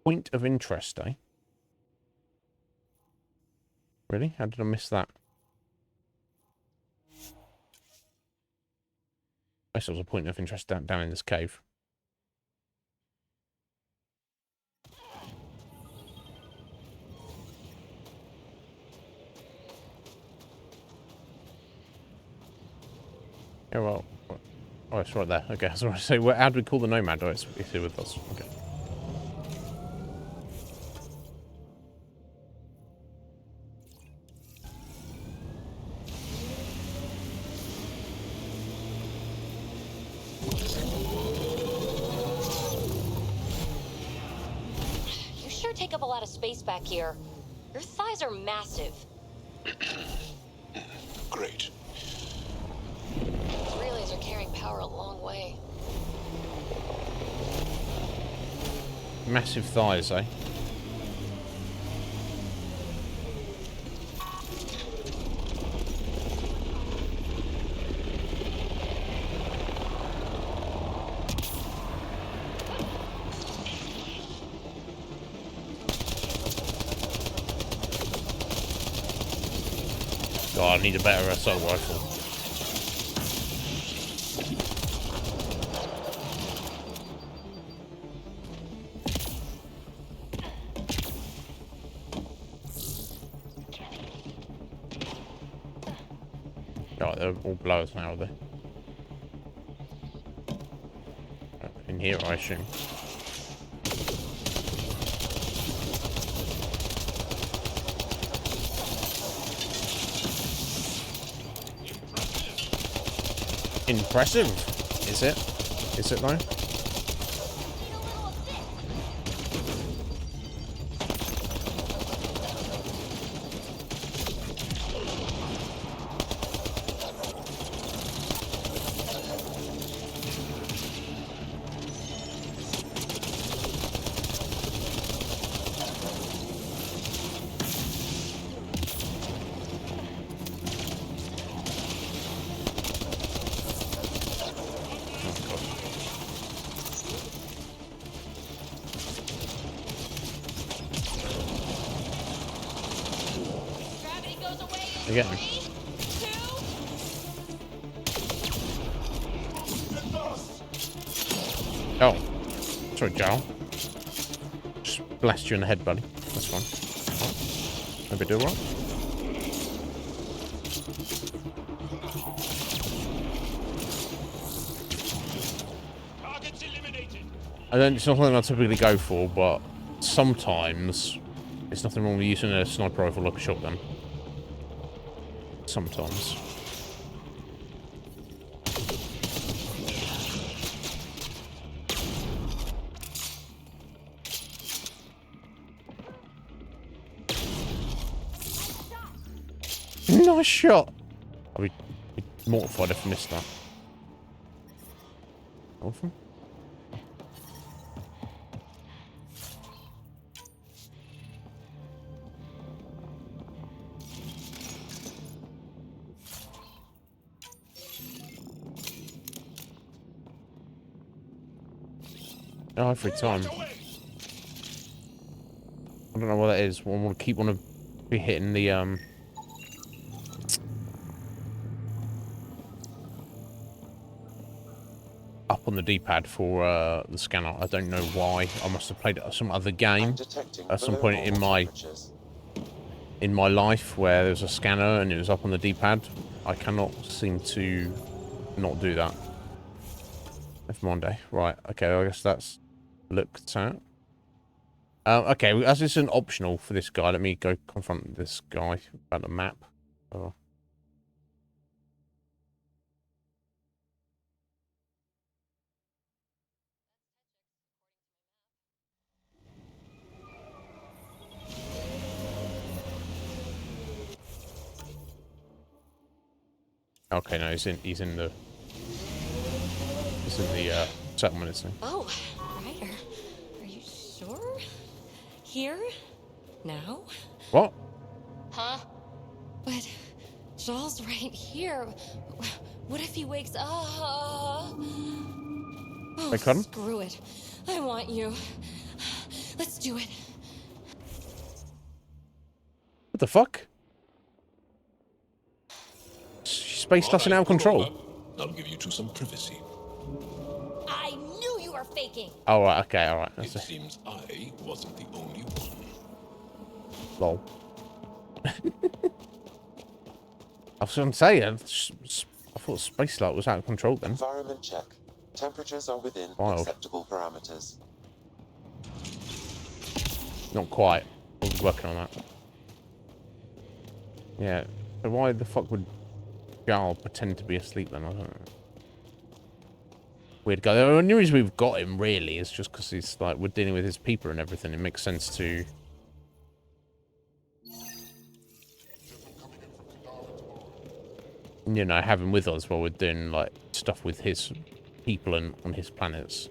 Point of interest, eh? Really? How did I miss that? I guess there was a point of interest down in this cave. Yeah, well, oh, it's right there. Okay, so I say, how do we call the nomad? Oh, it's here with us. Okay. You sure take up a lot of space back here. Your thighs are massive. Great. Relays are carrying power a long way. Massive thighs, eh? God, I need a better assault rifle. God, they're all blowers now, are they? In here, I assume. Impressive, is it? Is it though? Again. Oh. Sorry, Joel. Just blast you in the head, buddy. That's fine. Oh. Maybe do what? It's not something I typically go for, but sometimes there's nothing wrong with using a sniper rifle like a shotgun. Sometimes. Nice shot! I'll be mortified if I missed that. Awesome. Oh, every time. I don't know what that is. I want to be hitting the up on the D-pad for the scanner. I don't know why. I must have played some other game at some point in my life where there was a scanner and it was up on the D-pad. I cannot seem to not do that. Never mind, eh? Right. Okay. I guess that's looked at. Okay, as it's an optional for this guy, let me go confront this guy about the map. Oh. Okay, no, he's in the settlement, isn't he? Oh, Ryder. Are you sure? Here? Now? What? Huh? But Joel's right here. What if he wakes up? Oh, Hey, Cotton? screw it. I want you. Let's do it. What the fuck? Space tossing out of control. I'll give you to some privacy. I knew you were faking. Oh, right, okay, all right. It seems I wasn't the only one. Lol. I was going to say, I thought Space Light was out of control then. Environment check. Temperatures are within Wild. acceptable parameters. Not quite. I was working on that. Yeah. So why the fuck would Jarl pretend to be asleep then? I don't know. Weird guy. The only reason we've got him really is just because he's like we're dealing with his people and everything. It makes sense to. You know, have him with us while we're doing like stuff with his people and on his planets.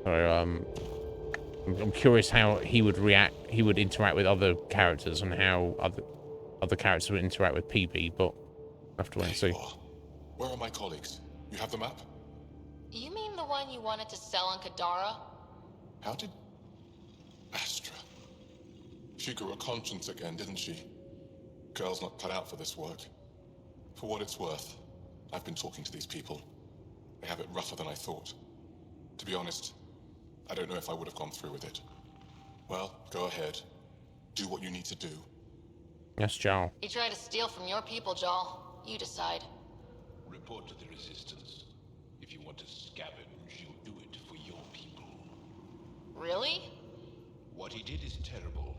So I'm curious how he would react. He would interact with other characters and how other characters would interact with PB. But I have to wait and see. Where are my colleagues? You have the map? You mean the one you wanted to sell on Kadara? How did Astra? She grew a conscience again, didn't she? Girl's not cut out for this work. For what it's worth, I've been talking to these people. They have it rougher than I thought. To be honest, I don't know if I would have gone through with it. Well, go ahead. Do what you need to do. Yes, Jarl. He tried to steal from your people, Jal. You decide. Report to the Resistance. If you want to scavenge, you do it for your people. Really? What he did is terrible.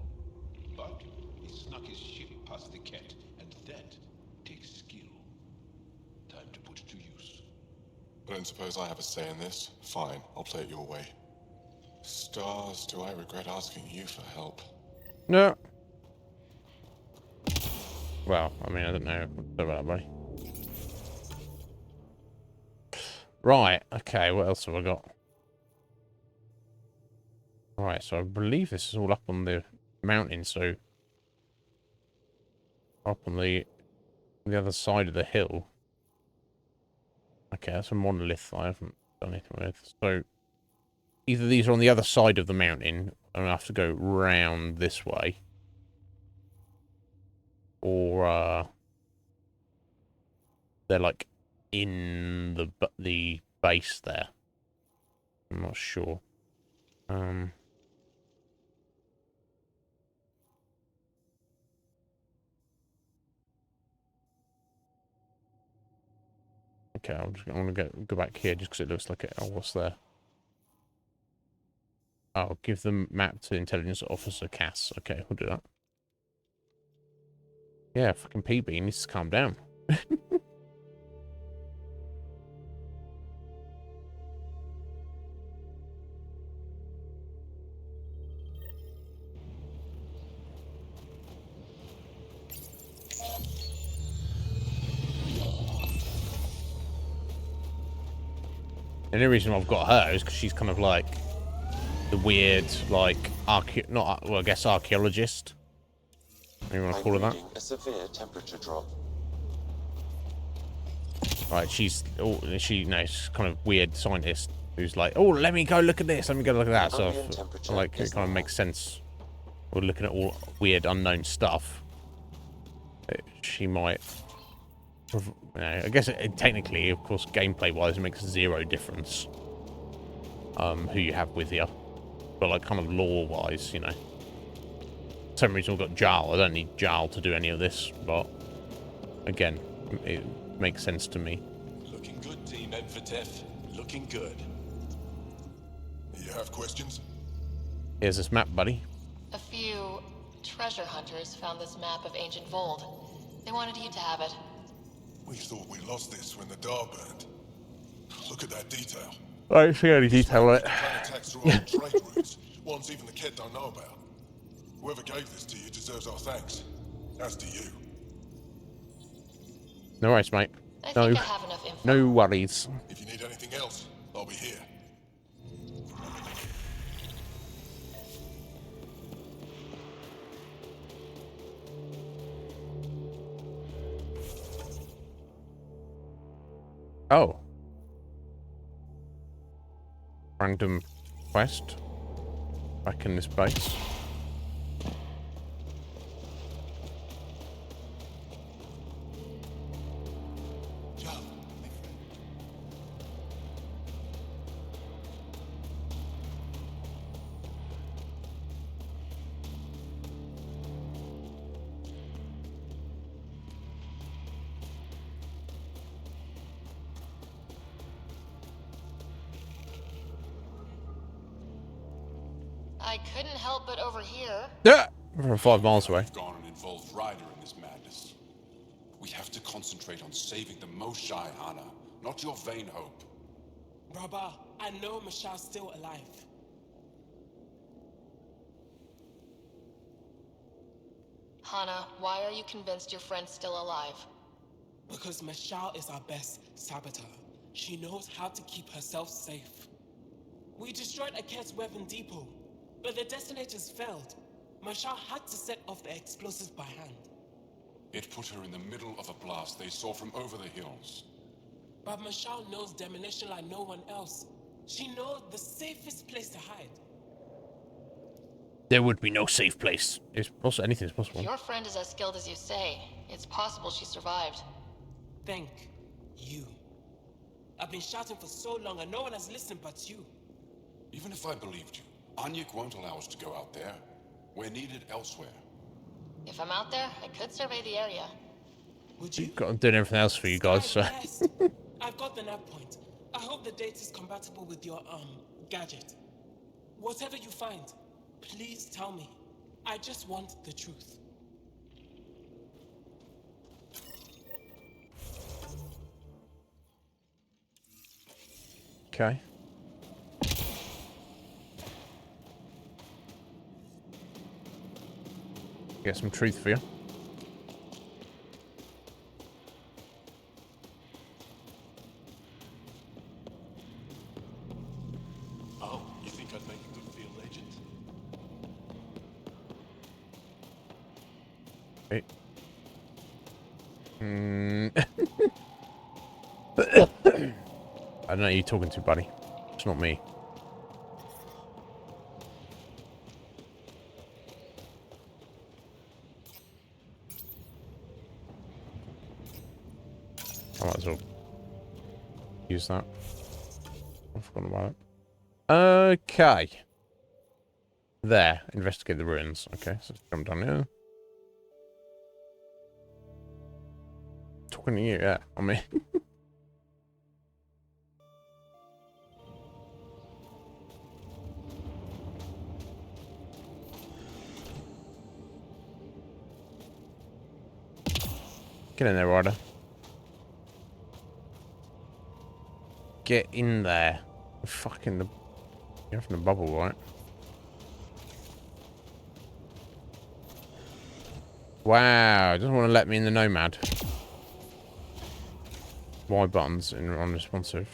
But he snuck his ship past the Ket, and that takes skill. Time to put it to use. I don't suppose I have a say in this. Fine, I'll play it your way. Stars, do I regret asking you for help? No. Well, I mean, I don't know about that, buddy. Right, okay, what else have I got? Right, so I believe this is all up on the mountain, so... Up on the other side of the hill. Okay, that's a monolith I haven't done anything with. So, either these are on the other side of the mountain, and I have to go round this way. Or, they're like in the base there. I'm not sure. Okay, I'm gonna go back here just because it looks like it. Oh, what's there? Oh, give the map to Intelligence Officer Cass. Okay, we'll do that. Yeah, fucking PB needs to calm down. The only reason I've got her is because she's kind of like the weird, like, I guess archaeologist. You want to call her that? A severe temperature drop. Right, she's kind of weird scientist who's like, oh, let me go look at this, let me go look at that. So, like, it kind of makes sense. We're looking at all weird, unknown stuff. She might... You know, I guess technically, of course, gameplay-wise, it makes zero difference who you have with you. But, like, kind of lore-wise, you know. For some reason, we've got Jarl. I don't need Jarl to do any of this, but again, it makes sense to me. Looking good, Team Edvitef. Looking good. You have questions? Here's this map, buddy. A few treasure hunters found this map of ancient Vold. They wanted you to have it. We thought we lost this when the Dar burned. Look at that detail. I don't see any detail on it. Attacks through old trade routes, ones even the Ket don't know about. Whoever gave this to you deserves our thanks. As do you. No worries, mate. I think I have enough info. No worries. If you need anything else, I'll be here. Oh. Random quest. Back in this base. I couldn't help but overhear. Yeah, we're 5 miles away. We've gone an involved rider in this madness. We have to concentrate on saving the Moshai, Hana, not your vain hope. Rabba, I know Michelle's still alive. Hana, why are you convinced your friend's still alive? Because Michelle is our best saboteur. She knows how to keep herself safe. We destroyed Aket's weapon depot, but the detonators failed. Michelle had to set off the explosives by hand. It put her in the middle of a blast they saw from over the hills. But Michelle knows demolition like no one else. She knows the safest place to hide. There would be no safe place. It's possible. Anything's possible. Your friend is as skilled as you say. It's possible she survived. Thank you. I've been shouting for so long and no one has listened but you. Even if I believed you, Anyik won't allow us to go out there. We're needed elsewhere. If I'm out there, I could survey the area. Would you? I'm doing everything else for you guys, so. Yes. I've got the nav point. I hope the data is compatible with your, gadget. Whatever you find, please tell me. I just want the truth. Okay. Get some truth for you. Oh, you think I'd make a good field agent? Wait. I don't know who you're talking to, buddy. It's not me. I might as well use that. I've forgotten about it. Okay. There. Investigate the ruins. Okay, so let's jump down here. Talking to you, yeah. I mean... Get in there, Ryder. Get in there. Fucking the... You're from the bubble, right? Wow, it doesn't want to let me in the Nomad. Y buttons in unresponsive.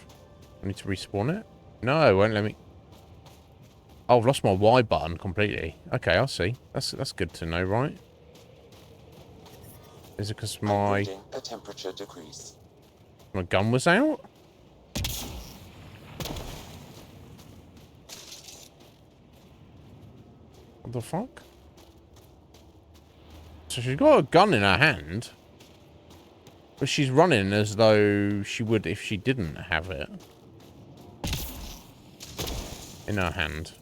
I need to respawn it? No, it won't let me... Oh, I've lost my Y button completely. Okay, I see. That's good to know, right? Is it because my... A temperature decrease. My gun was out? What the fuck? So she's got a gun in her hand. But she's running as though she would if she didn't have it. In her hand.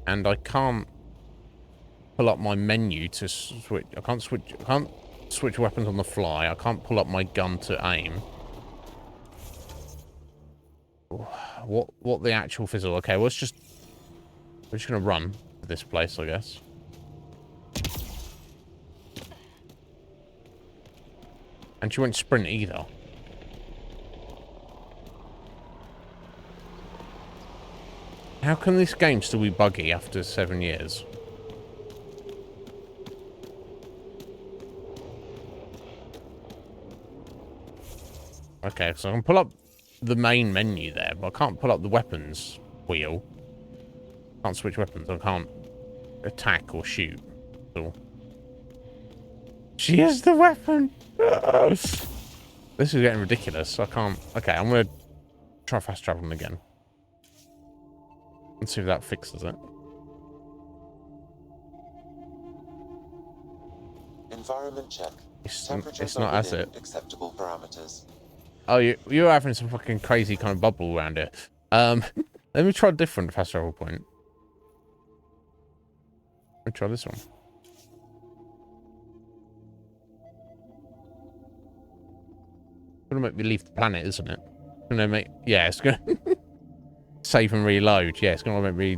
And I can't pull up my menu to switch. I can't switch weapons on the fly. I can't pull up my gun to aim. What the actual fizzle? Okay, well, we're just gonna run to this place, I guess. And she won't sprint either. How can this game still be buggy after 7 years? Okay, so I can pull up the main menu there, but I can't pull up the weapons wheel. Can't switch weapons. I can't attack or shoot. So she is the weapon. This is getting ridiculous. I can't. Okay, I'm gonna try fast traveling again and see if that fixes it. Environment check. It's not as it. Acceptable parameters. Oh, you're having some fucking crazy kind of bubble around here. Let me try a different fast travel point. Let me try this one. It's gonna make me leave the planet, isn't it? It's gonna make... Yeah, it's gonna... Save and reload. Yeah, it's gonna make me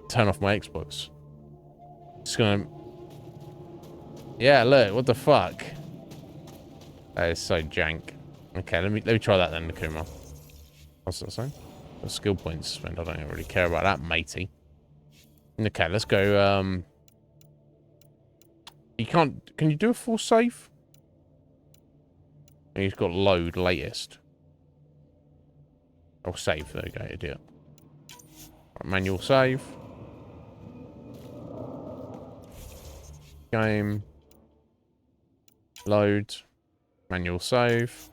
turn off my Xbox. It's gonna... Yeah, look, what the fuck? That is so jank. Okay, let me try that then, Nakuma. What's that saying? What skill points spent? I don't really care about that, matey. Okay, let's go. You can't... Can you do a full save? He's got load latest. Oh, save. There we go, idiot. Right, manual save. Game. Load. Manual save.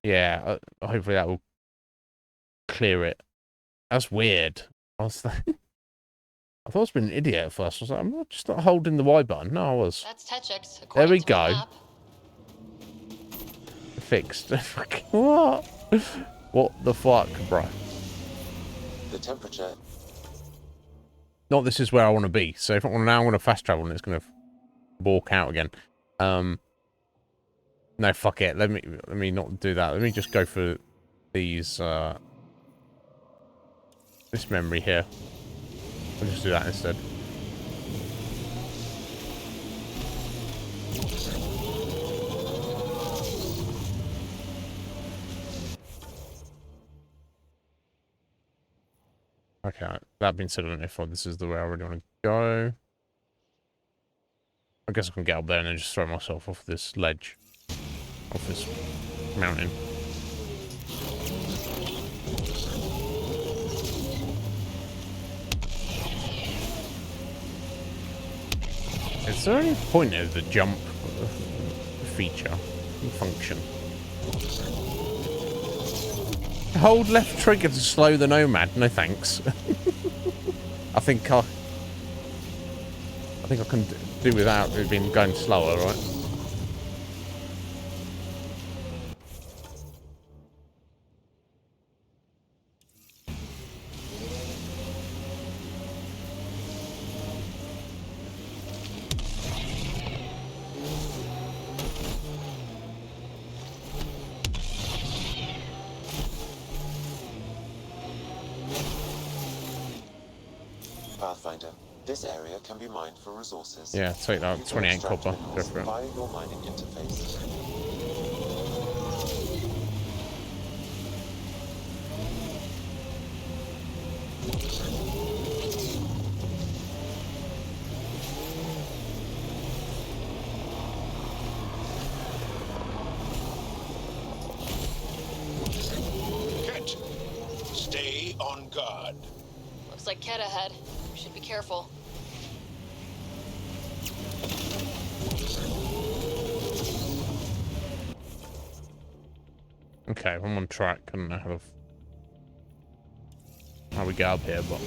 Yeah, hopefully that will clear it. That's weird. I thought I was being an idiot at first. I was like, I'm not just not holding the Y button. No, I was. That's Techix, There we according to my go. map. Fixed. What? What the fuck, bro? The temperature. Not this is where I want to be. So if I want now, I want to fast travel, and it's gonna walk out again. No, fuck it. Let me not do that. Let me just go for these. This memory here. I'll just do that instead. Okay, that being said, I don't know if this is the way I really want to go. I guess I can get up there and then just throw myself off this ledge. Off this mountain. Is there any point of the jump feature function? Hold left trigger to slow the Nomad. No thanks. I think I can do without it being going slower, right? Pathfinder, this area can be mined for resources. Yeah, take that. 28 copper. Go for it. Via your mining interface. Ket, stay on guard. Looks like Ket ahead. We should be careful. Okay, I'm on track. I don't know how we get up here, but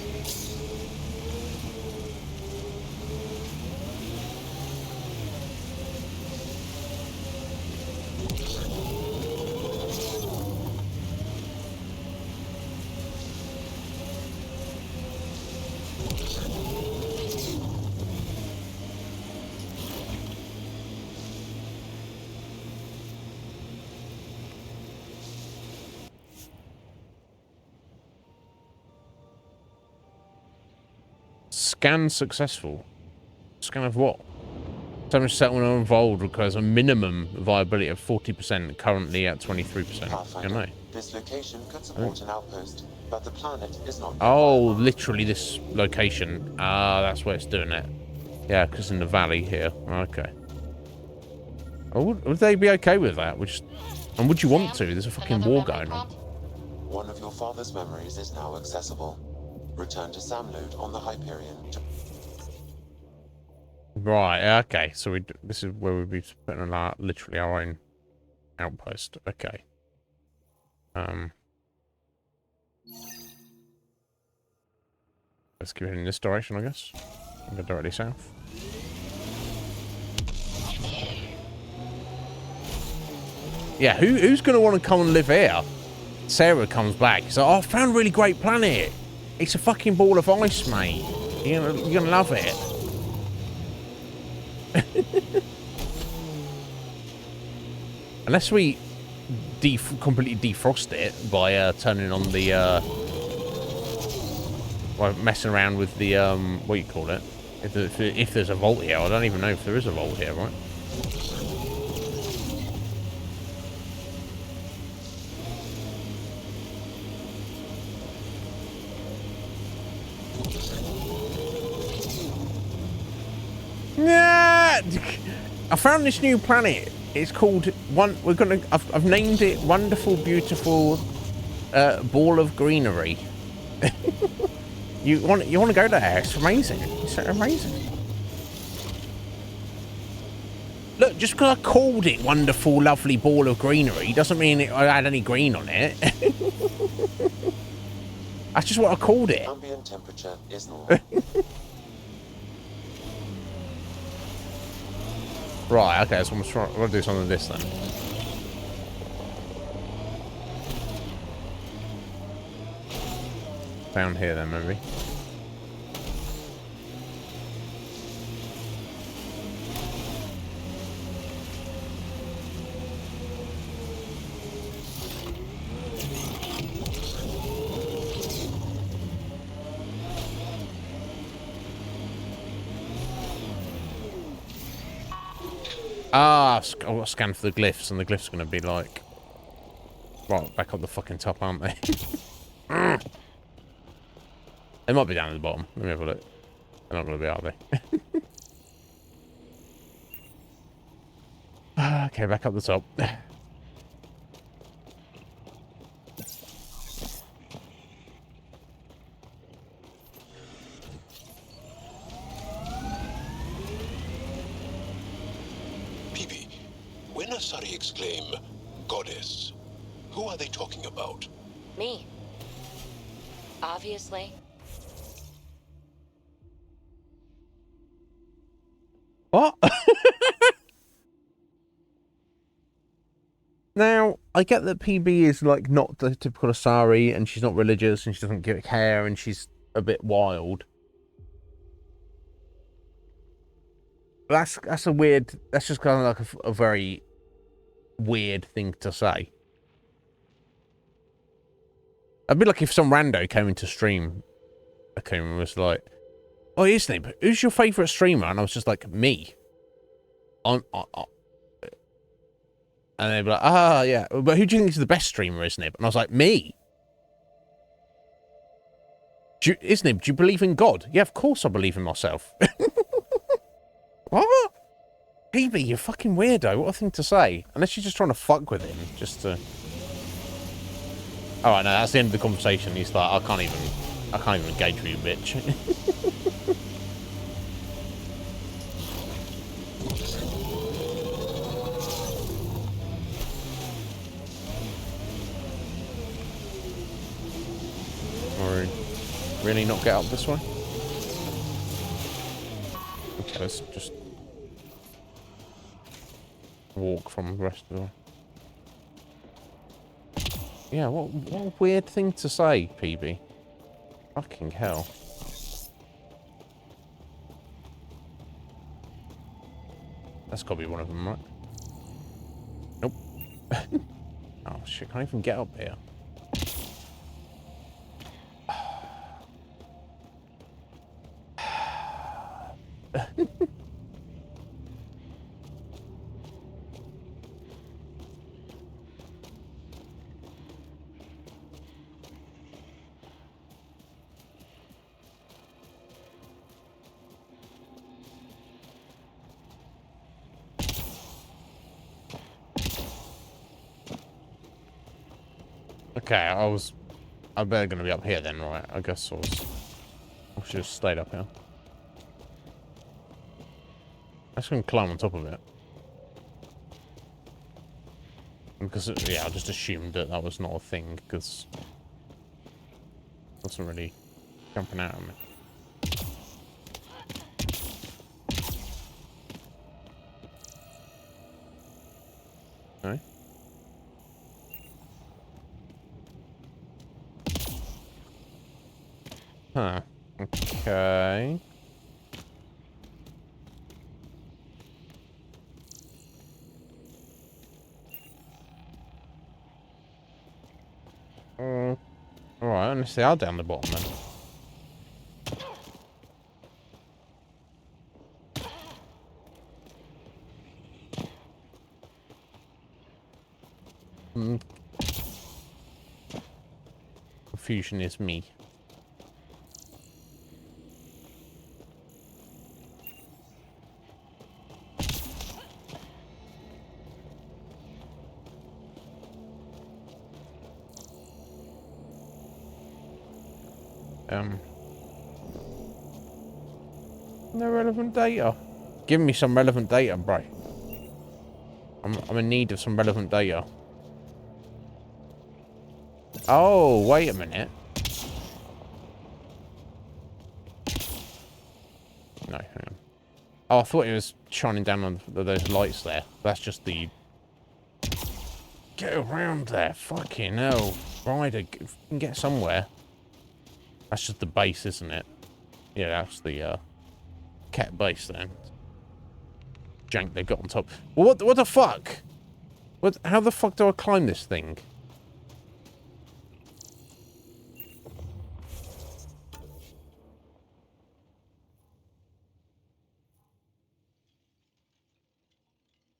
scan successful. Scan of what? Damage settlement involved requires a minimum viability of 40%, currently at 23%. Pathfinder, this location could support an outpost, but the planet is not. Oh, literally this location. Ah, that's where it's doing it. Yeah, because in the valley here. Okay. Oh, would they be okay with that? And would you want to? There's a fucking war going on. One of your father's memories is now accessible. Return to Sam node on the Hyperion. Right, okay. So this is where we'd be putting literally our own outpost. Okay. Let's keep heading in this direction, I guess. And go directly south. Yeah, who's going to want to come and live here? Sarah comes back. So, oh, I found a really great planet. It's a fucking ball of ice, mate. You're gonna love it. Unless we completely defrost it by turning on the Well, messing around with the, what you call it? If there's a vault here. I don't even know if there is a vault here, right? Yeah, I found this new planet. It's called I've named it Wonderful, Beautiful Ball of Greenery. you want to go there? It's amazing. It's amazing. Look, just because I called it Wonderful, Lovely Ball of Greenery doesn't mean I had any green on it. That's just what I called it. Ambient temperature is normal. Right, okay, so I'm going to do something with this then. Down here then, maybe. Ah, I've got to scan for the glyphs, and the glyphs are going to be like... Right, back up the fucking top, aren't they? They might be down at the bottom. Let me have a look. They're not going to be, are they? Okay, back up the top. When Asari exclaim, goddess, who are they talking about? Me. Obviously. What? Now, I get that PB is like not the typical Asari, and she's not religious, and she doesn't give care, and she's a bit wild. That's a weird. That's just kind of like a very weird thing to say. I'd be like if some rando came into stream, and was like, "Oh, Iznib, who's your favorite streamer?" And I was just like, "Me." And they'd be like, "Ah, yeah, but who do you think is the best streamer, Iznib?" And I was like, "Me." Iznib, do you believe in God? Yeah, of course I believe in myself. What? PB, you fucking weirdo. What a thing to say. Unless you're just trying to fuck with him, just to... Alright, no, that's the end of the conversation. He's like, I can't even engage with you, bitch. Or really not get up this way? Okay, let's just walk from the rest of the way. Yeah, what a weird thing to say, PB. Fucking hell. That's gotta be one of them, right? Nope. Oh shit, can't even get up here. Okay, I better gonna be up here then, right? I guess I should have stayed up here. I'm just gonna climb on top of it. Because, yeah, I just assumed that that was not a thing, because it wasn't really jumping out at me. Okay. Huh. Okay. Alright, let's see how down the bottom then. Confusion is me. No relevant data. Give me some relevant data, bro. I'm in need of some relevant data. Oh, wait a minute. No, hang on. Oh, I thought it was shining down on those lights there. That's just the... Get around there. Fucking hell. Ryder, get somewhere. That's just the base, isn't it? Yeah, that's the cat base then. Jank they got on top. Well, what the fuck? How the fuck do I climb this thing?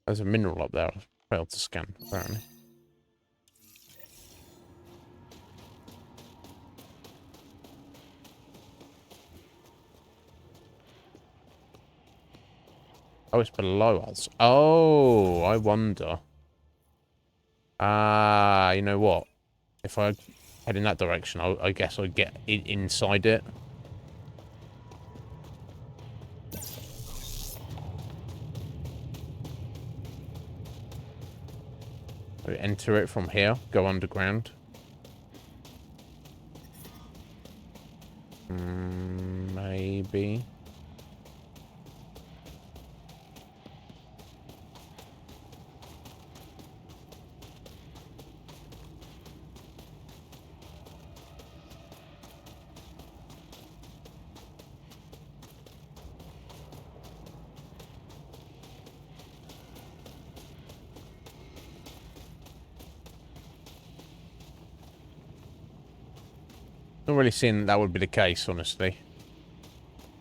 There's a mineral up there I failed to scan, apparently. Oh, it's below us. Oh, I wonder. You know what? If I head in that direction, I guess I'd get inside it. I enter it from here, go underground. Maybe. Not really seeing that would be the case, honestly.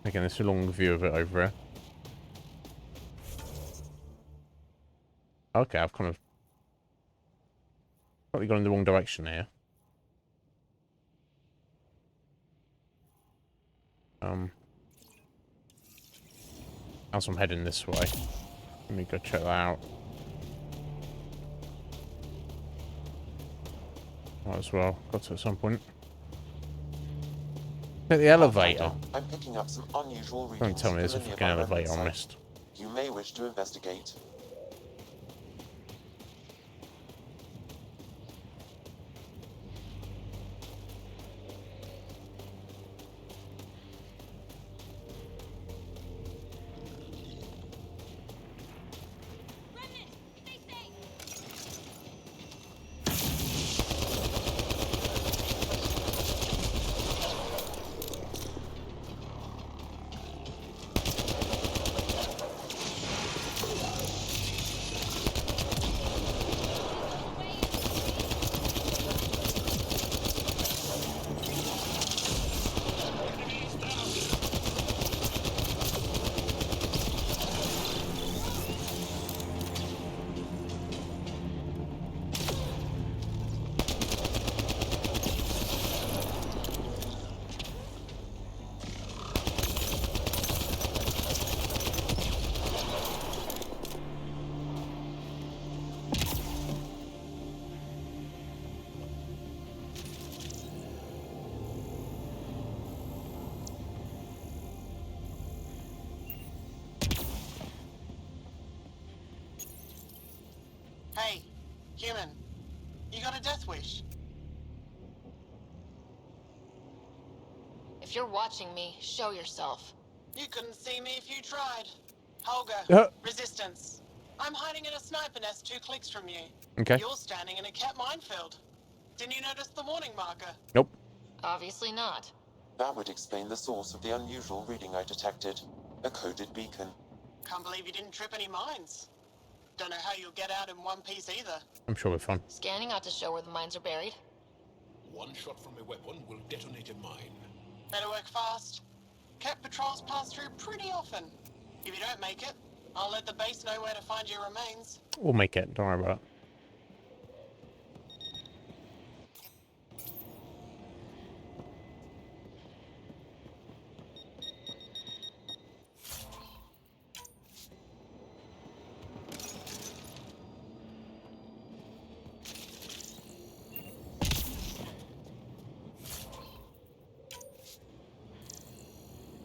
Again, there's a long view of it over here. Okay, I've kind of probably gone in the wrong direction here. As I'm heading this way. Let me go check that out. Might as well. Got to at some point. At the elevator. I'm picking up some unusual readings. Don't tell me there's a fucking elevator on this. You may wish to investigate. Hey, human. You got a death wish? If you're watching me, show yourself. You couldn't see me if you tried. Holger, resistance. I'm hiding in a sniper nest 2 clicks from you. Okay. You're standing in a cat minefield. Didn't you notice the warning marker? Nope. Obviously not. That would explain the source of the unusual reading I detected. A coded beacon. Can't believe you didn't trip any mines. Don't know how you'll get out in one piece either. I'm sure we're fine. Scanning ought to show where the mines are buried. One shot from a weapon will detonate a mine. Better work fast. Cat patrols pass through pretty often. If you don't make it, I'll let the base know where to find your remains. We'll make it. Don't worry about it.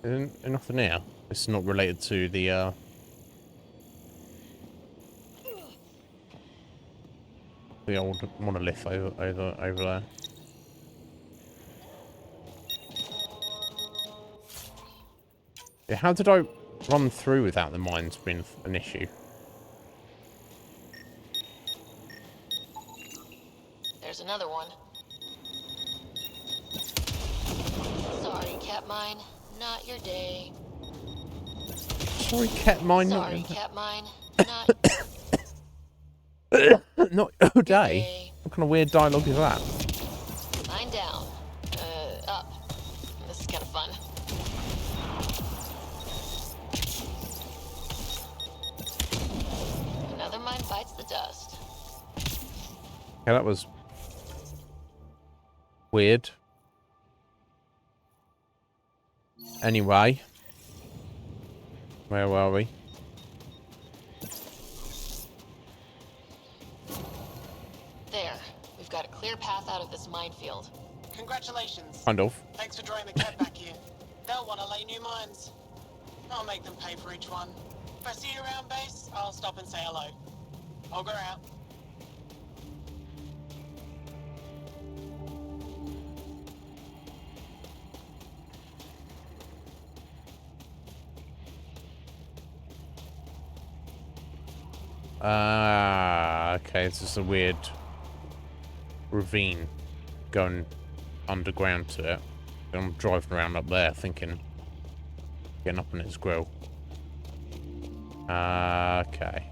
Nothing here. It's not related to the old monolith over there. Yeah, how did I run through without the mines being an issue? There's another one. Sorry, cat mine. Not your day. Sorry, cat mine. Sorry, cat mine. Not your day. What kind of weird dialogue is that? Mine down. Up. This is kind of fun. Another mine bites the dust. Yeah, that was weird. Anyway, where were we? There. We've got a clear path out of this minefield. Congratulations. Kind of. Thanks for drawing the cat back here. They'll want to lay new mines. I'll make them pay for each one. If I see you around base, I'll stop and say hello. Ogre out. Okay, it's just a weird ravine going underground to it. I'm driving around up there thinking, getting up on its grill. Okay.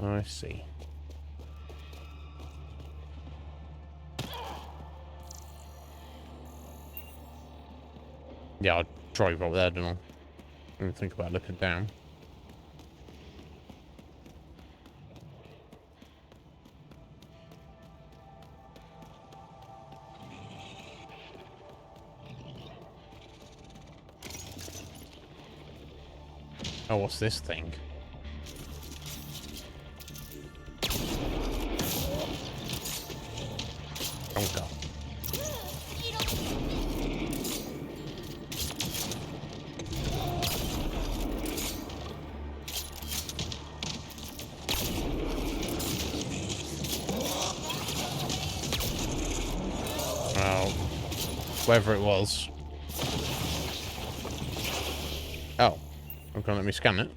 I see. Yeah, I'll drive up there, don't I? Didn't think about looking down. Oh, what's this thing? Oh, God. Well, whoever it was. Oh. Okay, let me scan it.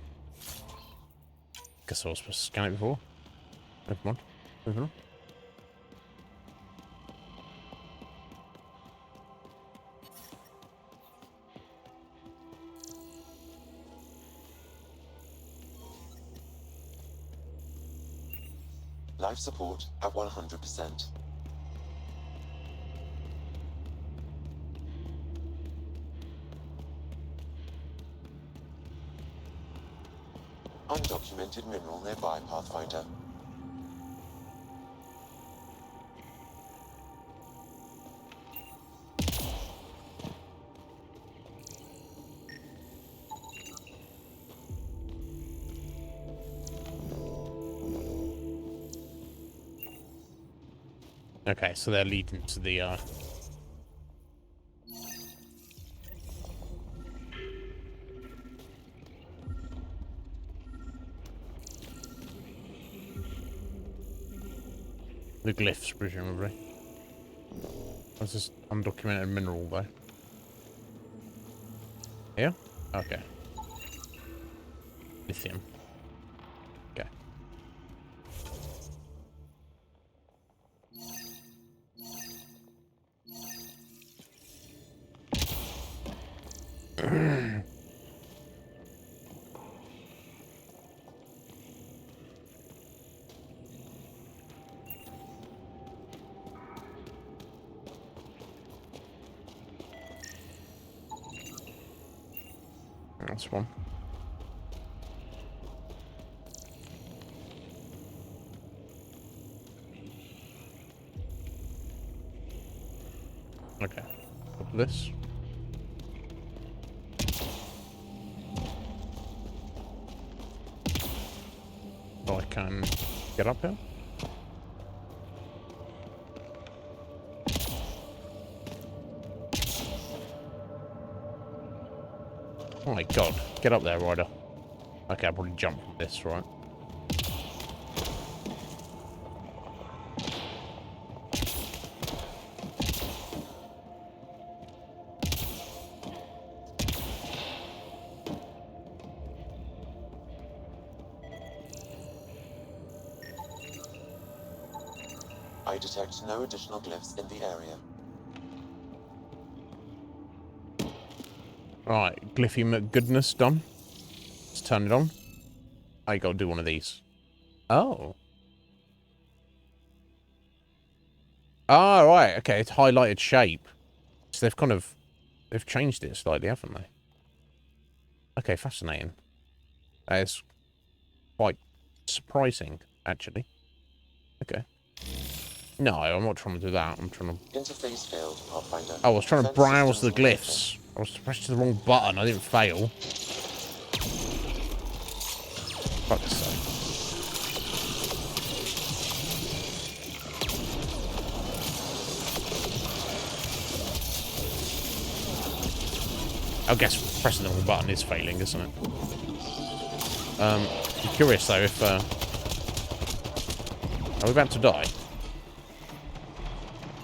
Guess I was supposed to scan it before. Never mind. Moving on. Life support at 100%. Undocumented mineral nearby, Pathfinder. Okay, so they're leading to the glyphs, presumably. What's this undocumented mineral, though? Here? Okay. Lithium. Okay. That's one. Okay. Up this. So I can get up here. Oh my god. Get up there, Ryder. Okay, I'll probably jump from this, right? I detect no additional glyphs in the area. Right, Glyphy McGoodness done. Let's turn it on. I gotta do one of these. Oh. Ah, right, okay, it's highlighted shape. So they've changed it slightly, haven't they? Okay, fascinating. That is quite surprising, actually. Okay. No, I'm not trying to do that. I'm trying to... Interface failed, Pathfinder. Oh, I was trying to Defense browse the systems glyphs. I was pressing the wrong button. I didn't fail. Fuck's sake. I guess pressing the wrong button is failing, isn't it? I'm curious though if are we about to die?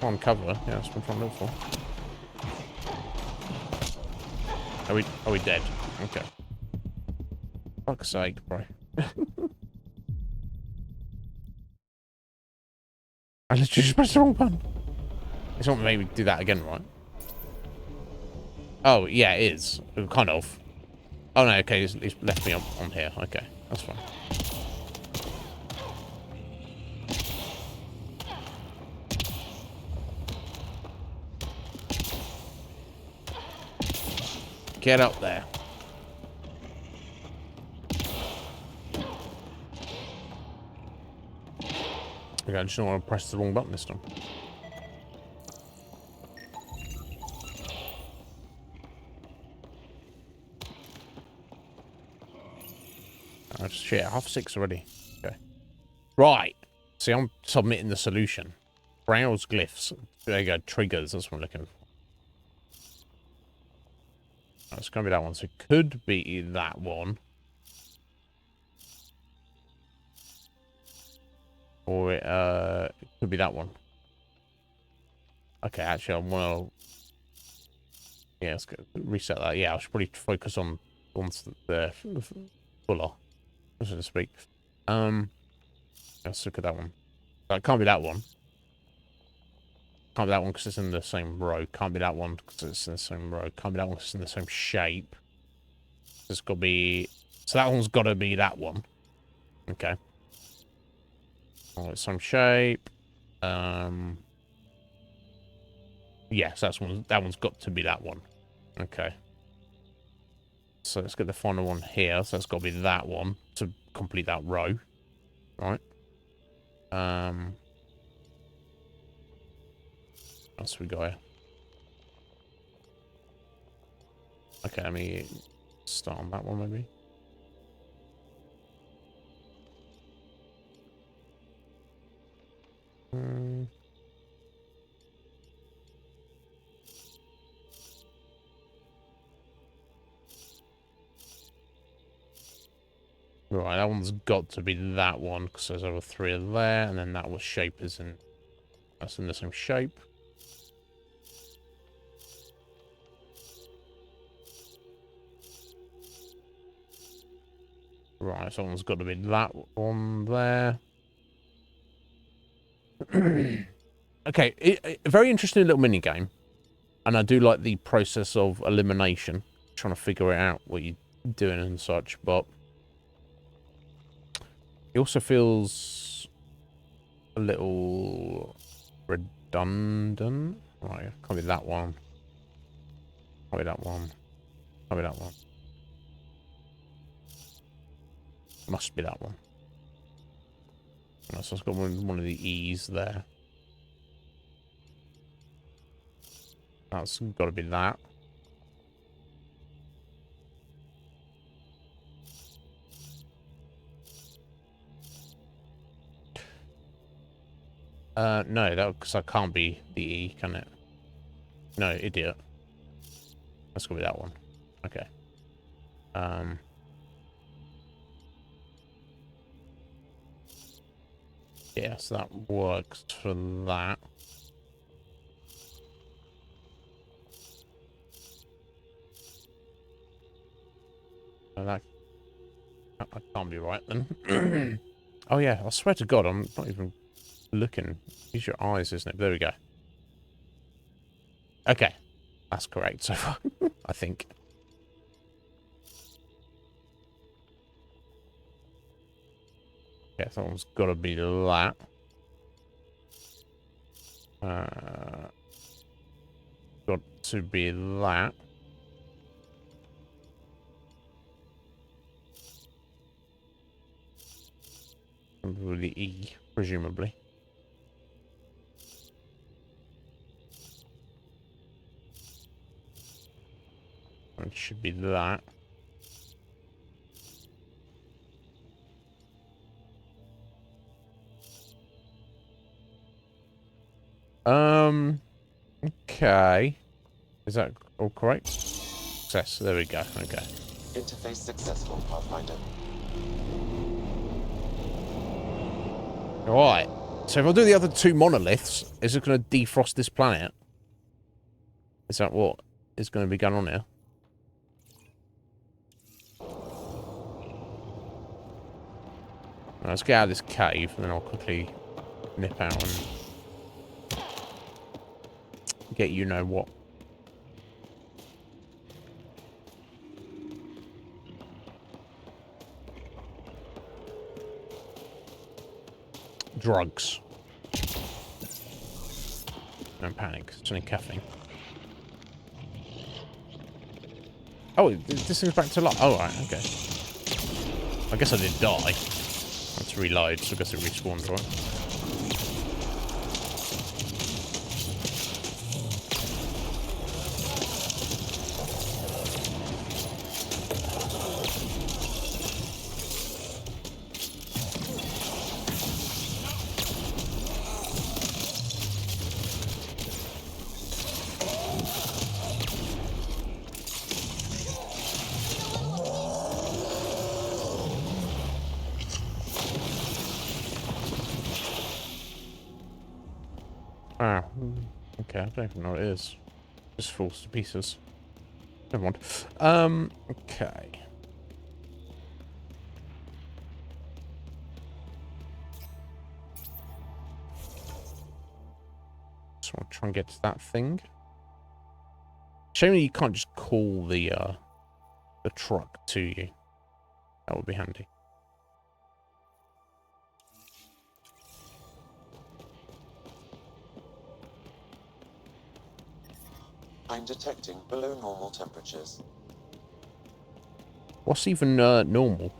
On cover, yeah, that's what I'm trying to look for. Are we dead? Okay. Fuck's sake, bro. I literally just pressed the wrong button. It's not maybe do that again, right? Oh, yeah, it is. Kind of. Oh, no, okay, he's left me on here. Okay, that's fine. Get up there. Okay, I just don't want to press the wrong button this time. Oh, shit, 6:30 already. Okay. Right. See, I'm submitting the solution. Browse glyphs. There you go. Triggers. That's what I'm looking for. Oh, it's going to be that one. So it could be that one. Or it could be that one. Okay, actually, I want to... Yeah, let's go reset that. Yeah, I should probably focus on the fuller, so to speak. Let's look at that one. It can't be that one. Can't be that one because it's in the same row. Can't be that one because it's in the same row. Can't be that one because it's in the same shape. It's got to be... So that one's got to be that one. Okay. Oh, it's same shape. Yes, that one's got to be that one. Okay. So let's get the final one here. So it's got to be that one to complete that row. Right. What else we got here? Okay, let me start on that one maybe. Right, that one's got to be that one because there's over 3 of there, and then that was shape is in. That's in the same shape. Right, so one's got to be that one there. Okay, a very interesting little mini game, and I do like the process of elimination, trying to figure it out what you're doing and such, but it also feels a little redundant. Right, can't be that one. Can't be that one. Can't be that one. Must be that one. So it's got one of the E's there. That's got to be that. No, because that can't be the E, can it? No, idiot. That's gonna be that one. Okay. Yeah, so that works for that. That can't be right then. Oh yeah, I swear to God, I'm not even looking. Use your eyes, isn't it? There we go. Okay, that's correct so far, I think. Yeah, that one's got to be that. Got to be that. Probably E, presumably. It should be that. Okay. Is that all correct? Success. There we go. Okay. Interface successful, Pathfinder. Alright. So if I do the other 2 monoliths, is it going to defrost this planet? Is that what is going to be going on here? Let's get out of this cave, and then I'll quickly nip out and get you know what. Drugs. Don't panic. It's only caffeine. Oh, this thing's back to life. Oh, right, okay. I guess I did die. Let's reload, so I guess it respawned, right? Ah, okay, I don't even know what it is. Just falls to pieces. Never mind. Okay. So I'll try and get to that thing. Shame you can't just call the truck to you. That would be handy. I'm detecting below normal temperatures. What's even normal,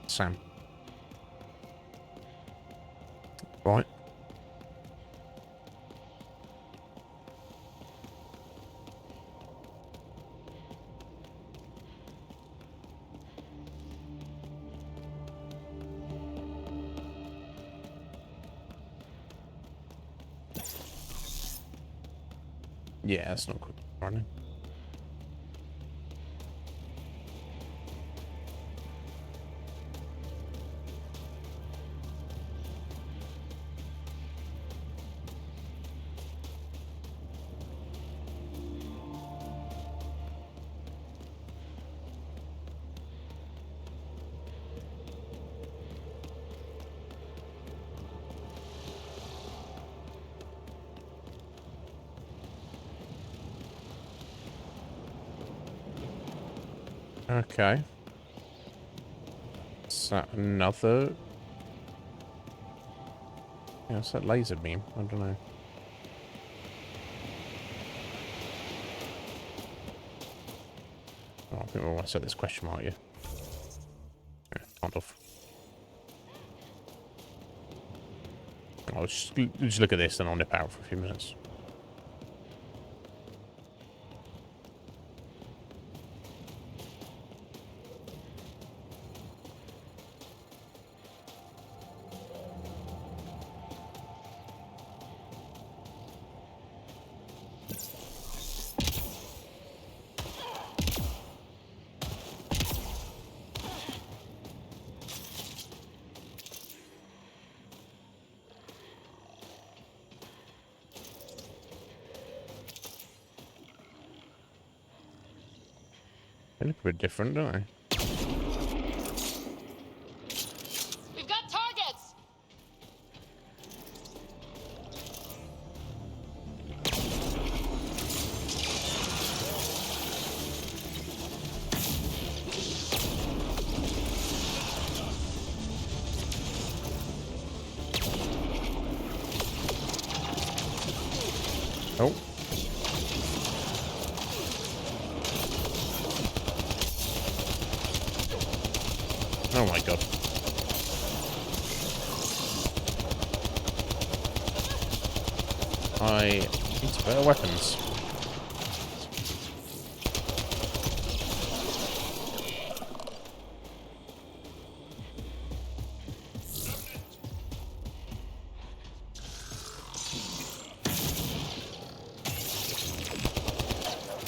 Sam? Right. Yeah, that's not quick running. Okay. Is that another? Yeah, it's that laser beam. I don't know. Oh, I think we want to set this question mark here. Yeah, kind of. I'll just look at this and I'll nip out for a few minutes. They look a bit different, don't they? We've got targets! Oh. Oh my god. I need better weapons.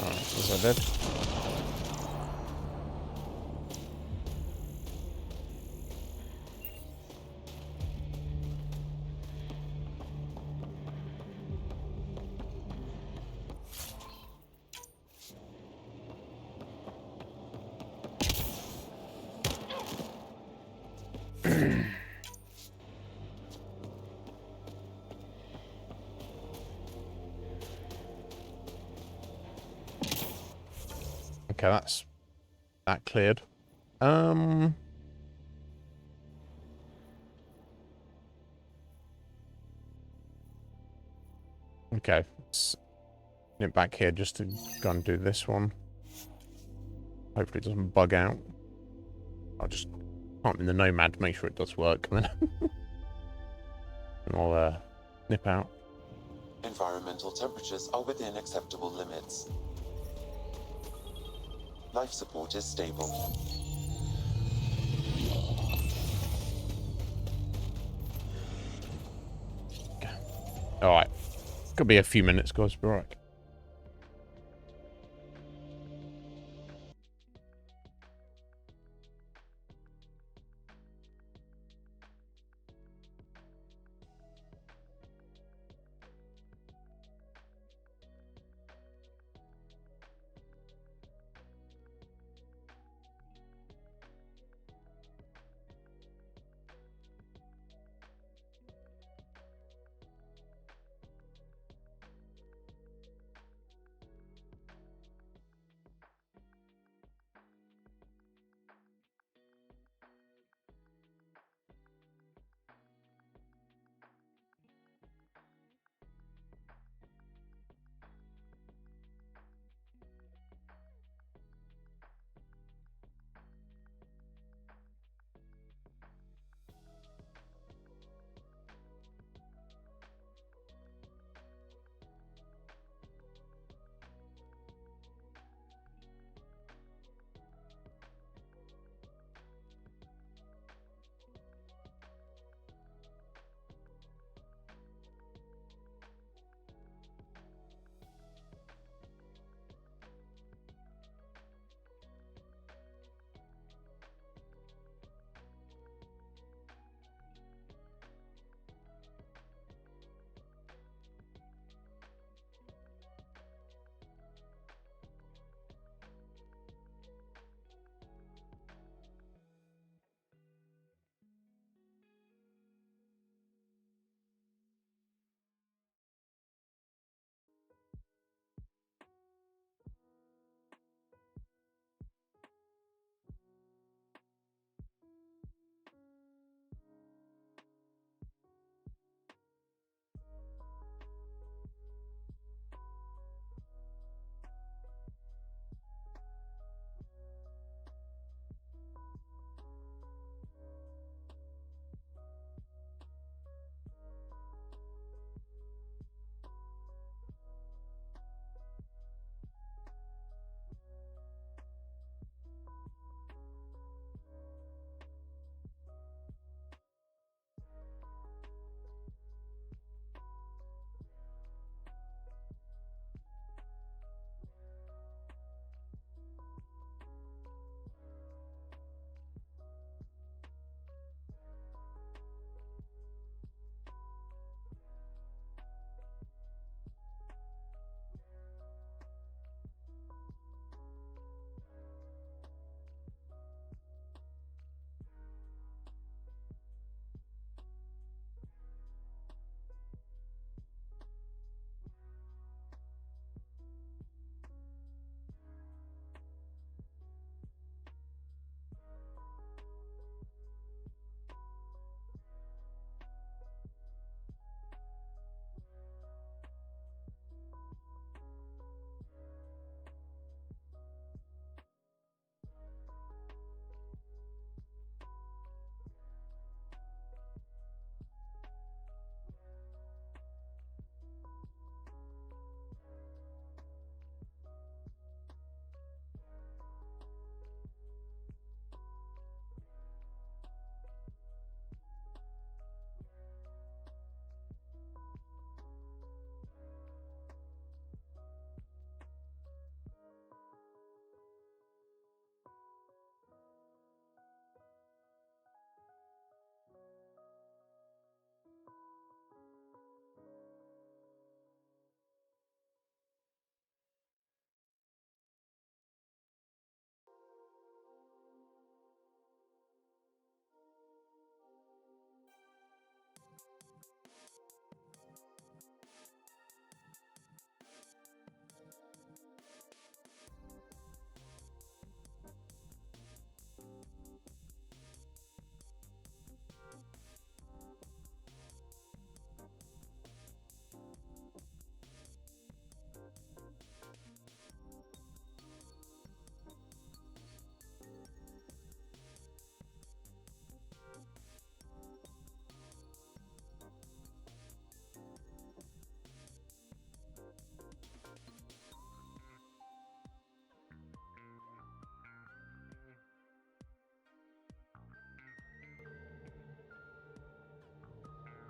Alright, is that dead? Okay, that's that cleared. Okay, let's get back here just to go and do this one. Hopefully it doesn't bug out. I'll just pump in the Nomad to make sure it does work, and then and I'll nip out. Environmental temperatures are within acceptable limits. Life support is stable. Alright. Could be a few minutes, guys. Be alright.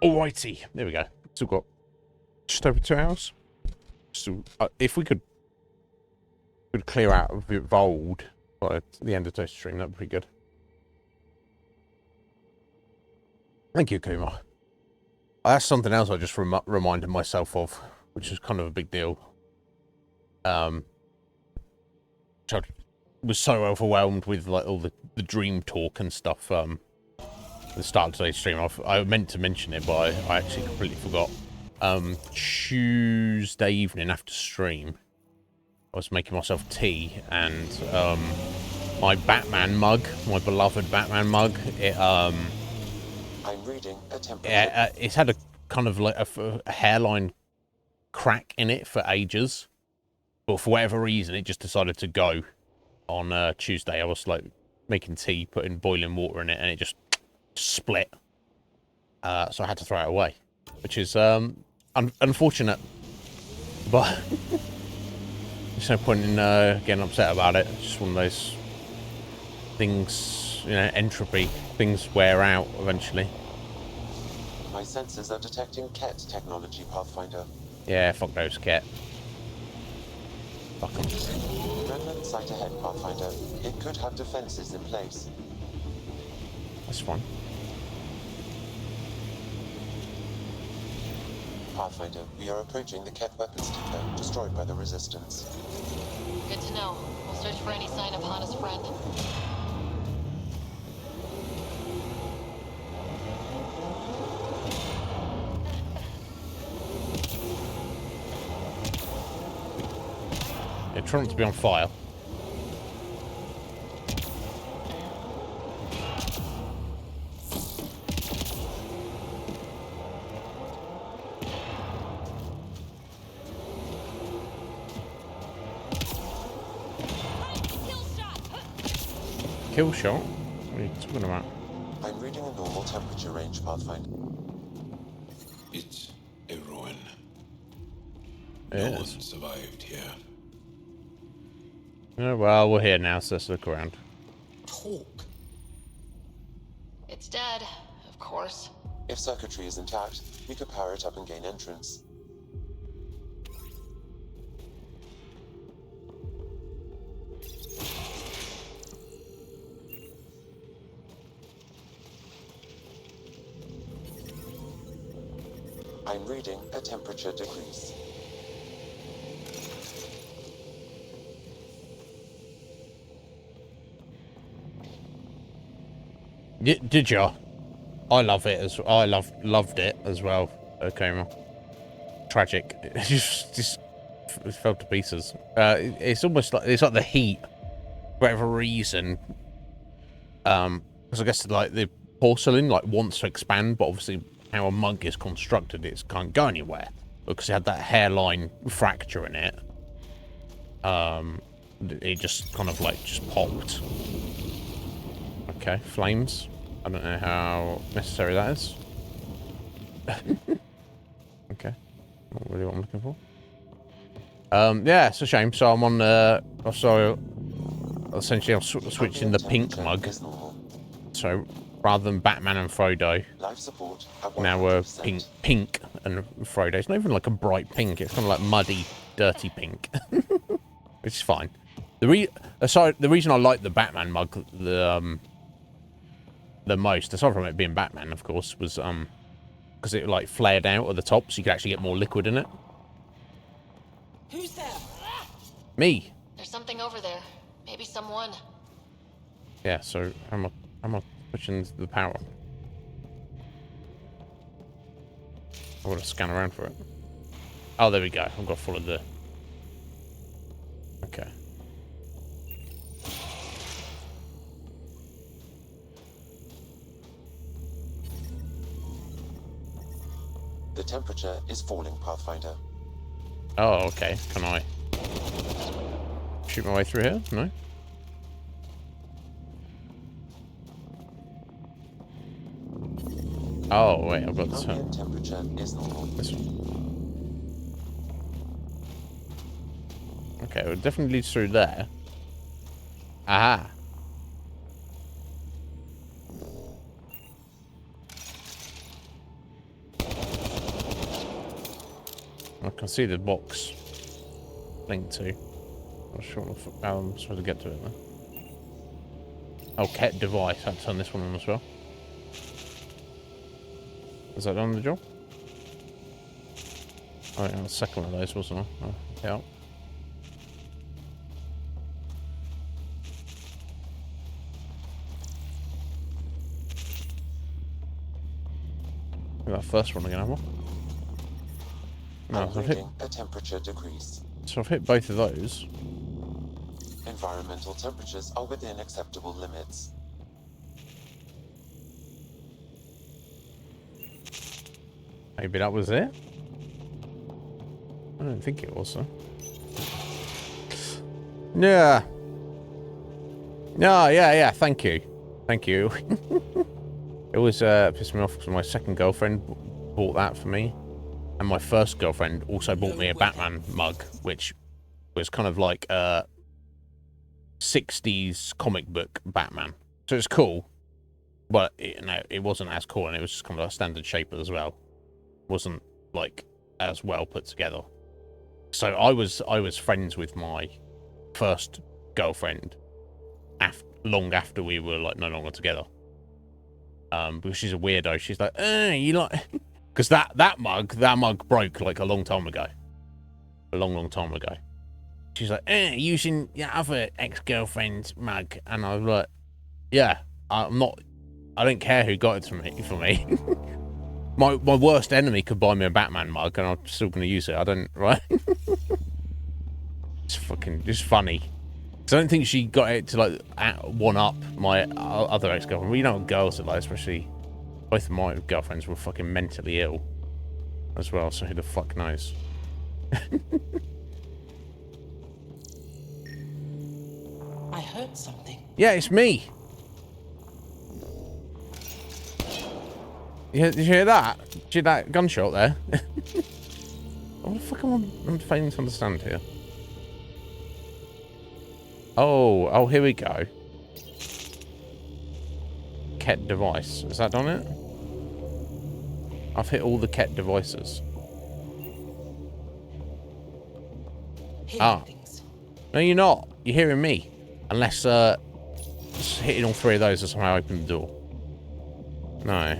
Alrighty, there we go. Still got just over 2 hours. So if we could clear out of Vold by the end of today's stream, that'd be pretty good. Thank you, Kumar. That's something else I just reminded myself of, which is kind of a big deal. I was so overwhelmed with like all the dream talk and stuff. At the start of today's stream, I meant to mention it, but I actually completely forgot. Tuesday evening after stream, I was making myself tea, and my Batman mug, my beloved Batman mug, I'm reading a temperature. It's had a kind of like a hairline crack in it for ages, but for whatever reason, it just decided to go on Tuesday. I was like making tea, putting boiling water in it, and it just split. So I had to throw it away, which is unfortunate, but there's no point in getting upset about it. It's just one of those things, you know, entropy. Things wear out eventually. My sensors are detecting Ket technology, Pathfinder. Yeah, fuck those Ket. Fuck them. Remnant site ahead, Pathfinder. It could have defenses in place. That's fine. Pathfinder, we are approaching the Ket weapons depot, destroyed by the Resistance. Good to know. We'll search for any sign of Hana's friend. Yeah, try not to be on fire. Kill shot? What are you talking about? I'm reading a normal temperature range, Pathfinder. It's a ruin. It No is. one survived here. Oh, well, we're here now, so let's look around. Talk. It's dead, of course. If circuitry is intact, we could power it up and gain entrance. I'm reading a temperature decrease. Did ya? I love it as I loved it as well. Okay, tragic. It just fell to pieces. It's almost like the heat, for whatever reason. Because I guess like the porcelain like wants to expand, but obviously how a mug is constructed, it can't go anywhere because it had that hairline fracture in it. It just kind of like just popped. Okay, flames. I don't know how necessary that is. Okay, not really what I'm looking for. Yeah, it's a shame. So I'm on so essentially I'm switching the pink mug. So rather than Batman and Frodo, Life support now we're pink and Frodo. It's not even like a bright pink. It's kind of like muddy, dirty pink, which is fine. The reason I like the Batman mug the most, aside from it being Batman, of course, was because it like flared out at the top, so you could actually get more liquid in it. Who's there? Me. There's something over there. Maybe someone. Yeah. So how am I pushing the power on? I want to scan around for it. Oh, there we go. I've got to follow the. Okay. The temperature is falling, Pathfinder. Oh, okay. Can I shoot my way through here? No. Oh wait, I've got this one. Temperature is normal. This one. Okay, well, it definitely leads through there. Aha. I can see the box linked to. I'm not sure how I'm supposed to get to it now. Oh, Ket device. I have to turn this one on as well. Is that done the job? Oh, yeah, the second one of those, wasn't I? Oh, yeah. That first one again, have I? No, so I've hit a temperature decrease. So I've hit both of those. Environmental temperatures are within acceptable limits. Maybe that was it? I don't think it was, though. Yeah. No, yeah, thank you. Thank you. It was pissed me off because my second girlfriend bought that for me. And my first girlfriend also bought me a Batman mug, which was kind of like a 60s comic book Batman. So it's cool, but it wasn't as cool, and it was just kind of a standard shape as well. It wasn't like as well put together. So I was friends with my first girlfriend long after we were like no longer together. Because she's a weirdo. She's like, you like, because that mug broke like a long time ago, a long time ago. She's like, using your other ex-girlfriend's mug, and I was like, yeah, I don't care who got it for me. My worst enemy could buy me a Batman mug, and I'm still gonna use it. I don't, right? It's just funny. So I don't think she got it to like one up my other ex-girlfriend. Well, you know what girls are like, especially both of my girlfriends were fucking mentally ill as well. So who the fuck knows? I heard something. Yeah, it's me. Did you hear that? Did you hear that gunshot there? What the fuck am I failing to understand here? Oh, here we go. Ket device. Is that on it? I've hit all the Ket devices. No, you're not. You're hearing me. Unless just hitting all three of those will somehow open the door. No.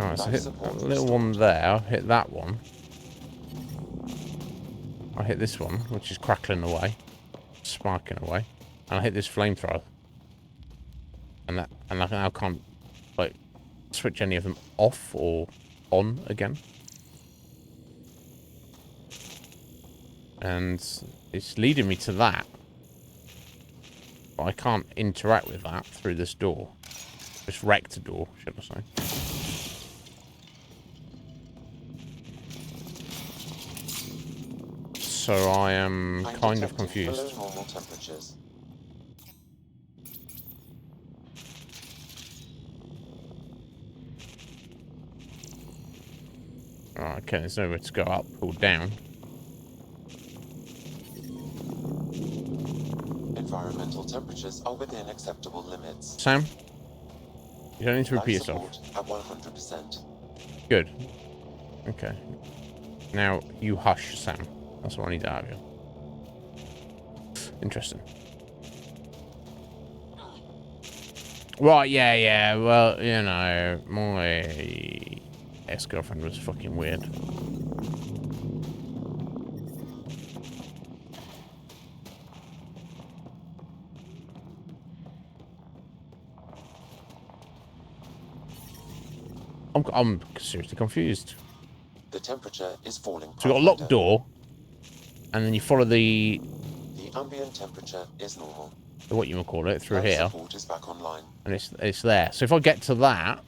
Alright, so hit that little one there. Hit that one. I hit this one, which is crackling away, sparking away, and I hit this flamethrower, and I now can't like switch any of them off or on again, and it's leading me to that, but I can't interact with that through this door, this wrecked door, should I say. So I am kind of confused. Alright, okay, there's nowhere to go up or down. Environmental temperatures are within acceptable limits. Sam? You don't need to repeat yourself. At 100%. Good. Okay. Now, you hush, Sam. That's what I need to have you. Interesting. Right, yeah. Well, you know, my ex-girlfriend was fucking weird. I'm seriously confused. The temperature is falling. So we've got a locked door, and then you follow the ambient temperature is normal. What you would call it through here, support is back online. and it's there. So if I get to that,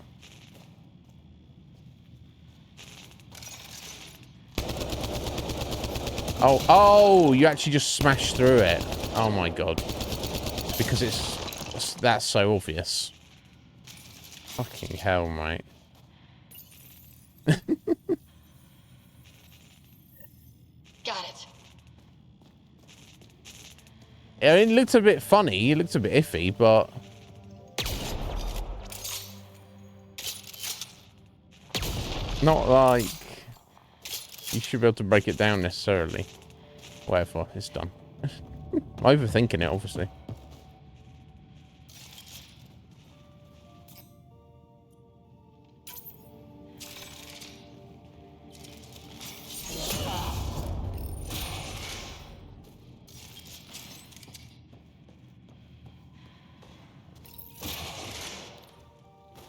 oh, you actually just smashed through it. Oh my god, because that's so obvious. Fucking hell, mate. Got it. Yeah, it looked a bit funny. It looked a bit iffy, but Not like you should be able to break it down necessarily. Whatever, it's done. I'm overthinking it, obviously.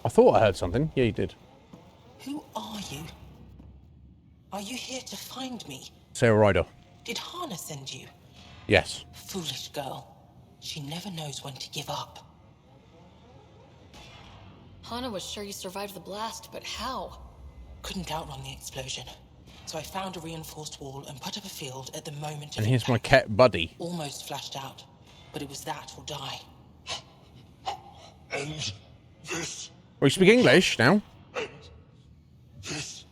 I thought I heard something. Yeah, you did. Who are you? Are you here to find me? Sarah Ryder. Did Hana send you? Yes. Foolish girl. She never knows when to give up. Hana was sure you survived the blast, but how? Couldn't outrun the explosion. So I found a reinforced wall and put up a field at the moment of And here's my impact. cat buddy. Almost flashed out, but it was that or die. And this. We speak English now. This.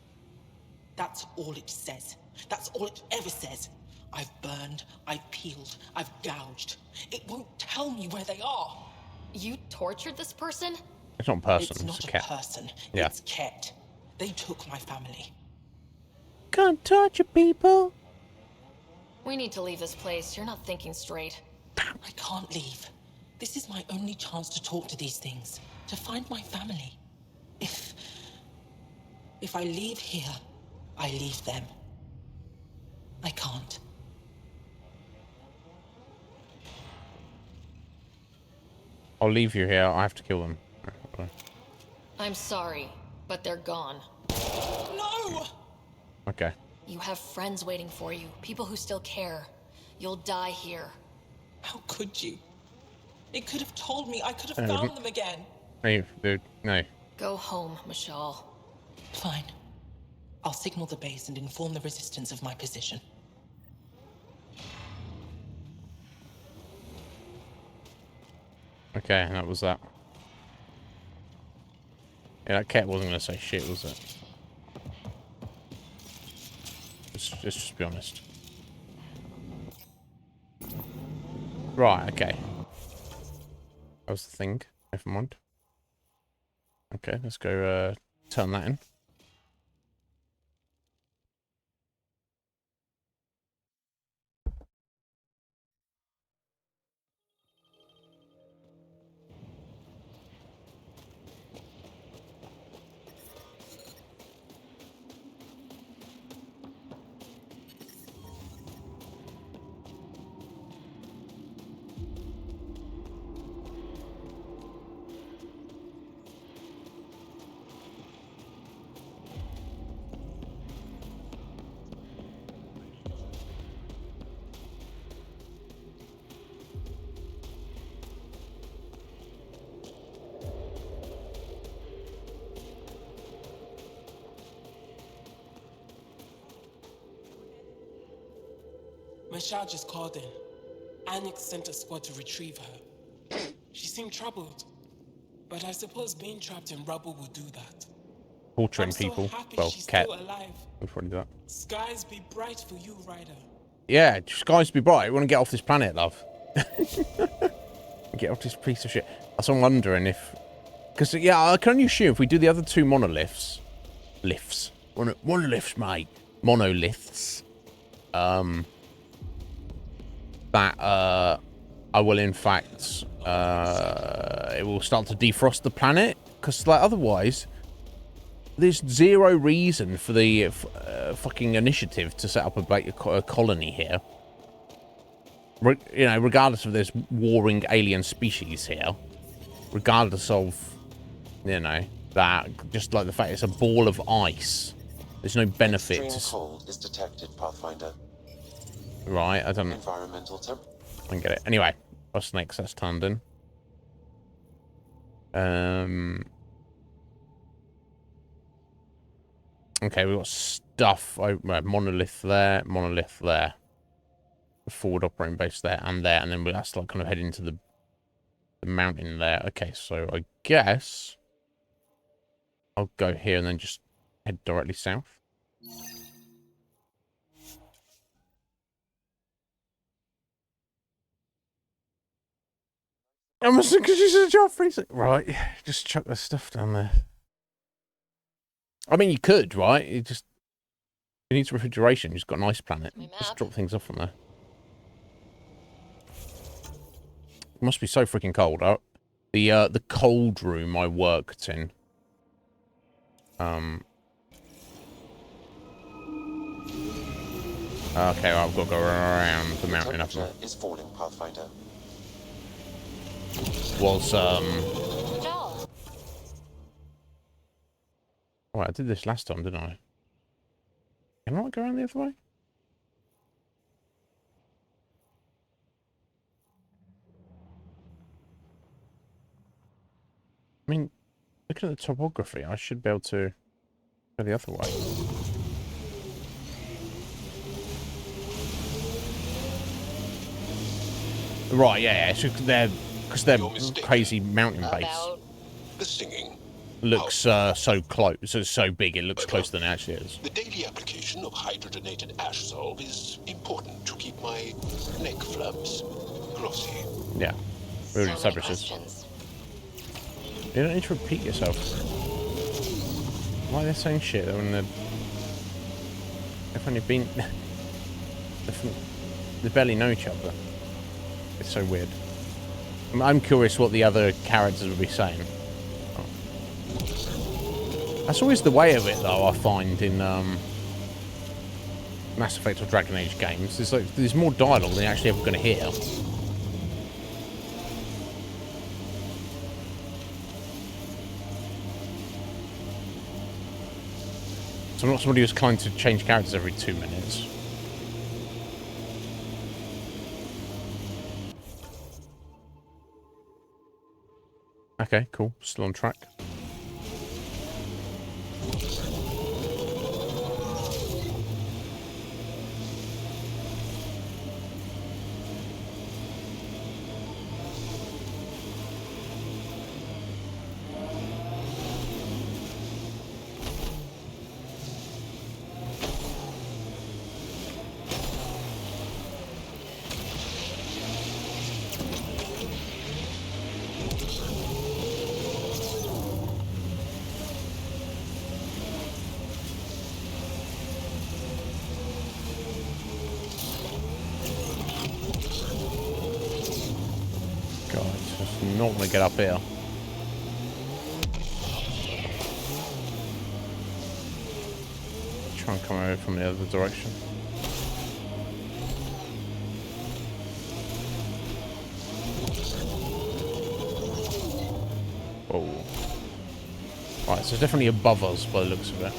That's all it says. That's all it ever says. I've burned, I've peeled, I've gouged. It won't tell me where they are. You tortured this person? It's not a person, It's not a a cat. person. Yeah. It's Ket. They took my family. Can't torture people. We need to leave this place. You're not thinking straight. I can't leave. This is my only chance to talk to these things, to find my family. If I leave here, I leave them. I can't. I'll leave you here. I have to kill them. Okay. I'm sorry, but they're gone. No! Okay. You have friends waiting for you, people who still care. You'll die here. How could you? It could have told me. I could have No, found them again. Hey, dude, no. Go home, Mashal. Fine. I'll signal the base and inform the resistance of my position. Okay, and that was that. Yeah, that cat wasn't going to say shit, was it? Let's just be honest. Right, okay. That was the thing. Never mind. Okay, let's go turn that in. Mashal just called in. Anyx sent a squad to retrieve her. She seemed troubled, but I suppose being trapped in rubble will do that. Torturing I'm so people. happy Well, she's cat. still alive. We'll probably do that. Skies be bright for you, Ryder. Yeah, skies be bright. We want to get off this planet, love. Get off this piece of shit. That's what I'm wondering if... Because, yeah, I can only assume if we do the other two monoliths... Monoliths, mate. Monoliths. That, I will, in fact... it will start to defrost the planet. Because, like, otherwise... There's zero reason for the fucking initiative to set up a colony here. You know, regardless of this warring alien species here. Regardless of, you know, that. Just like the fact it's a ball of ice. There's no benefit Extreme to... cold is detected, Pathfinder. Right, I don't... Environmental temp. I don't get it. Anyway, what's next? That's turned in. Okay, we've got stuff. Oh, right, monolith there, monolith there. The forward operating base there, and then that's like kind of heading to the mountain there. Okay, so I guess I'll go here and then just head directly south. I'm assuming because you said Joffrey. Right, just chuck the stuff down there. I mean, you could, right? It needs refrigeration. You've got an ice planet. Just drop things off from there. It must be so freaking cold. The cold room I worked in. Okay, well, I've got to go around the mountain up there. Is falling, Pathfinder. Was Oh, I did this last time, didn't I? Can I go around the other way? I mean, looking at the topography, I should be able to go the other way. Right, yeah, it's because they're crazy mountain base. The singing looks so close, so big. It looks closer than it actually is. The daily application of hydrogenated ash salve is important to keep my neck flubs glossy. Yeah, we already established this. You don't need to repeat yourself. Why are they saying shit when they've only been... they barely know each other. It's so weird. I'm curious what the other characters would be saying. Oh. That's always the way of it, though, I find, in Mass Effect or Dragon Age games. It's like there's more dialogue than you're actually ever going to hear. So I'm not somebody who's kind to change characters every 2 minutes. Okay, cool. Still on track. Not want to get up here. Try and come over from the other direction. Oh. Right, so it's definitely above us by the looks of it.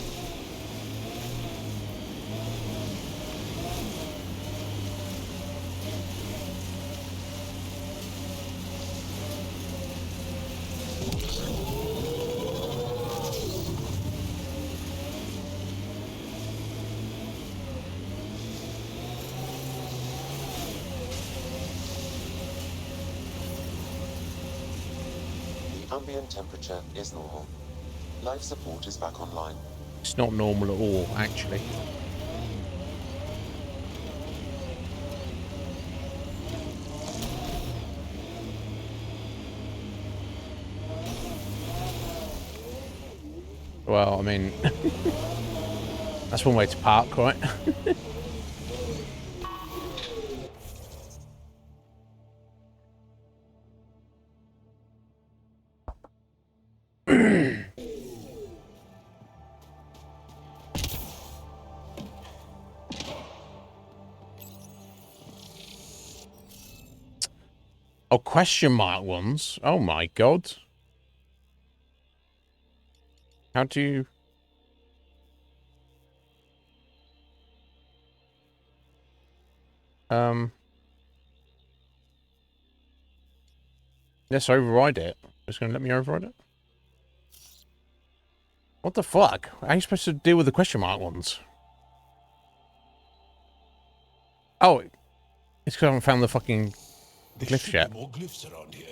Ambient temperature is normal. Life support is back online. It's not normal at all, actually. Well, I mean, that's one way to park, right? Oh, question mark ones. Oh my god. How do you... Let's override it. It's going to let me override it? What the fuck? How are you supposed to deal with the question mark ones? Oh, it's because I haven't found the fucking glyphs yet.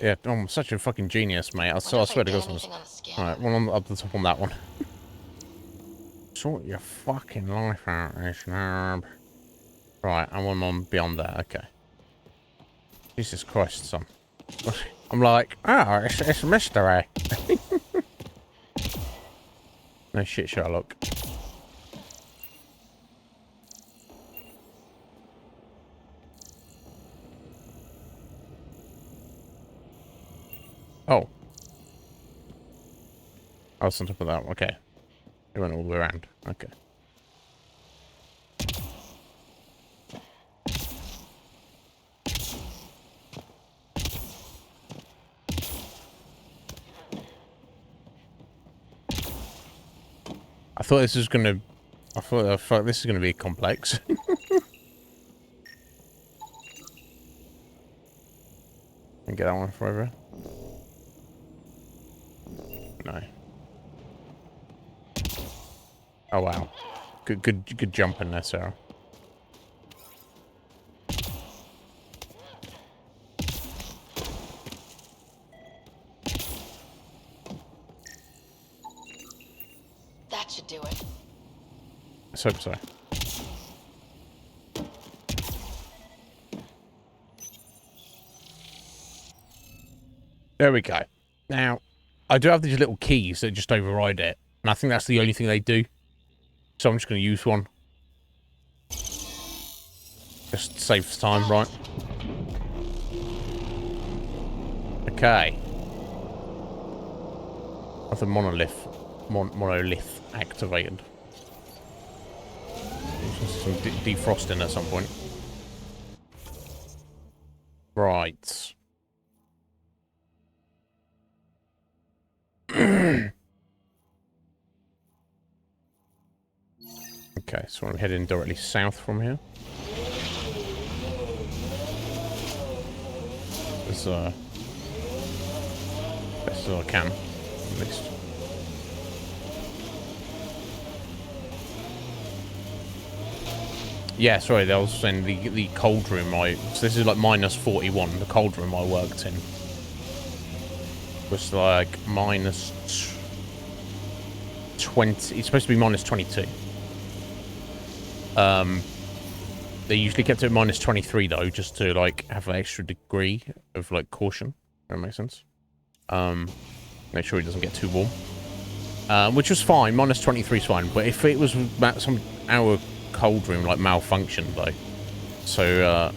Yeah, I'm such a fucking genius, mate. I swear to God. Alright, one up the top on that one. Sort your fucking life out, this nerd. Right, and one on beyond that. Okay. Jesus Christ, son. I'm like, oh, it's a mystery. No shit, Sherlock. Oh. I was on top of that one. Okay. It went all the way around. Okay. I thought this was gonna... I thought this is gonna be complex. And get that one forever. No. Oh wow. Good jump in there, Sarah. That should do it. Let's hope so. There we go. Now, I do have these little keys that just override it, and I think that's the only thing they do. So I'm just going to use one. Just saves time, right? Okay. Have the monolith activated. Some defrosting at some point. Right. Okay, so I'm heading directly south from here. As best as I can, at least. Yeah, sorry, that was in the cold room. So this is like minus 41. The cold room I worked in was like minus 20. It's supposed to be minus 22. They usually kept it at minus 23 though, just to like have an extra degree of like caution. That makes sense. Make sure it doesn't get too warm. Which was fine. Minus 23 is fine. But if it was our cold room like malfunctioned though, so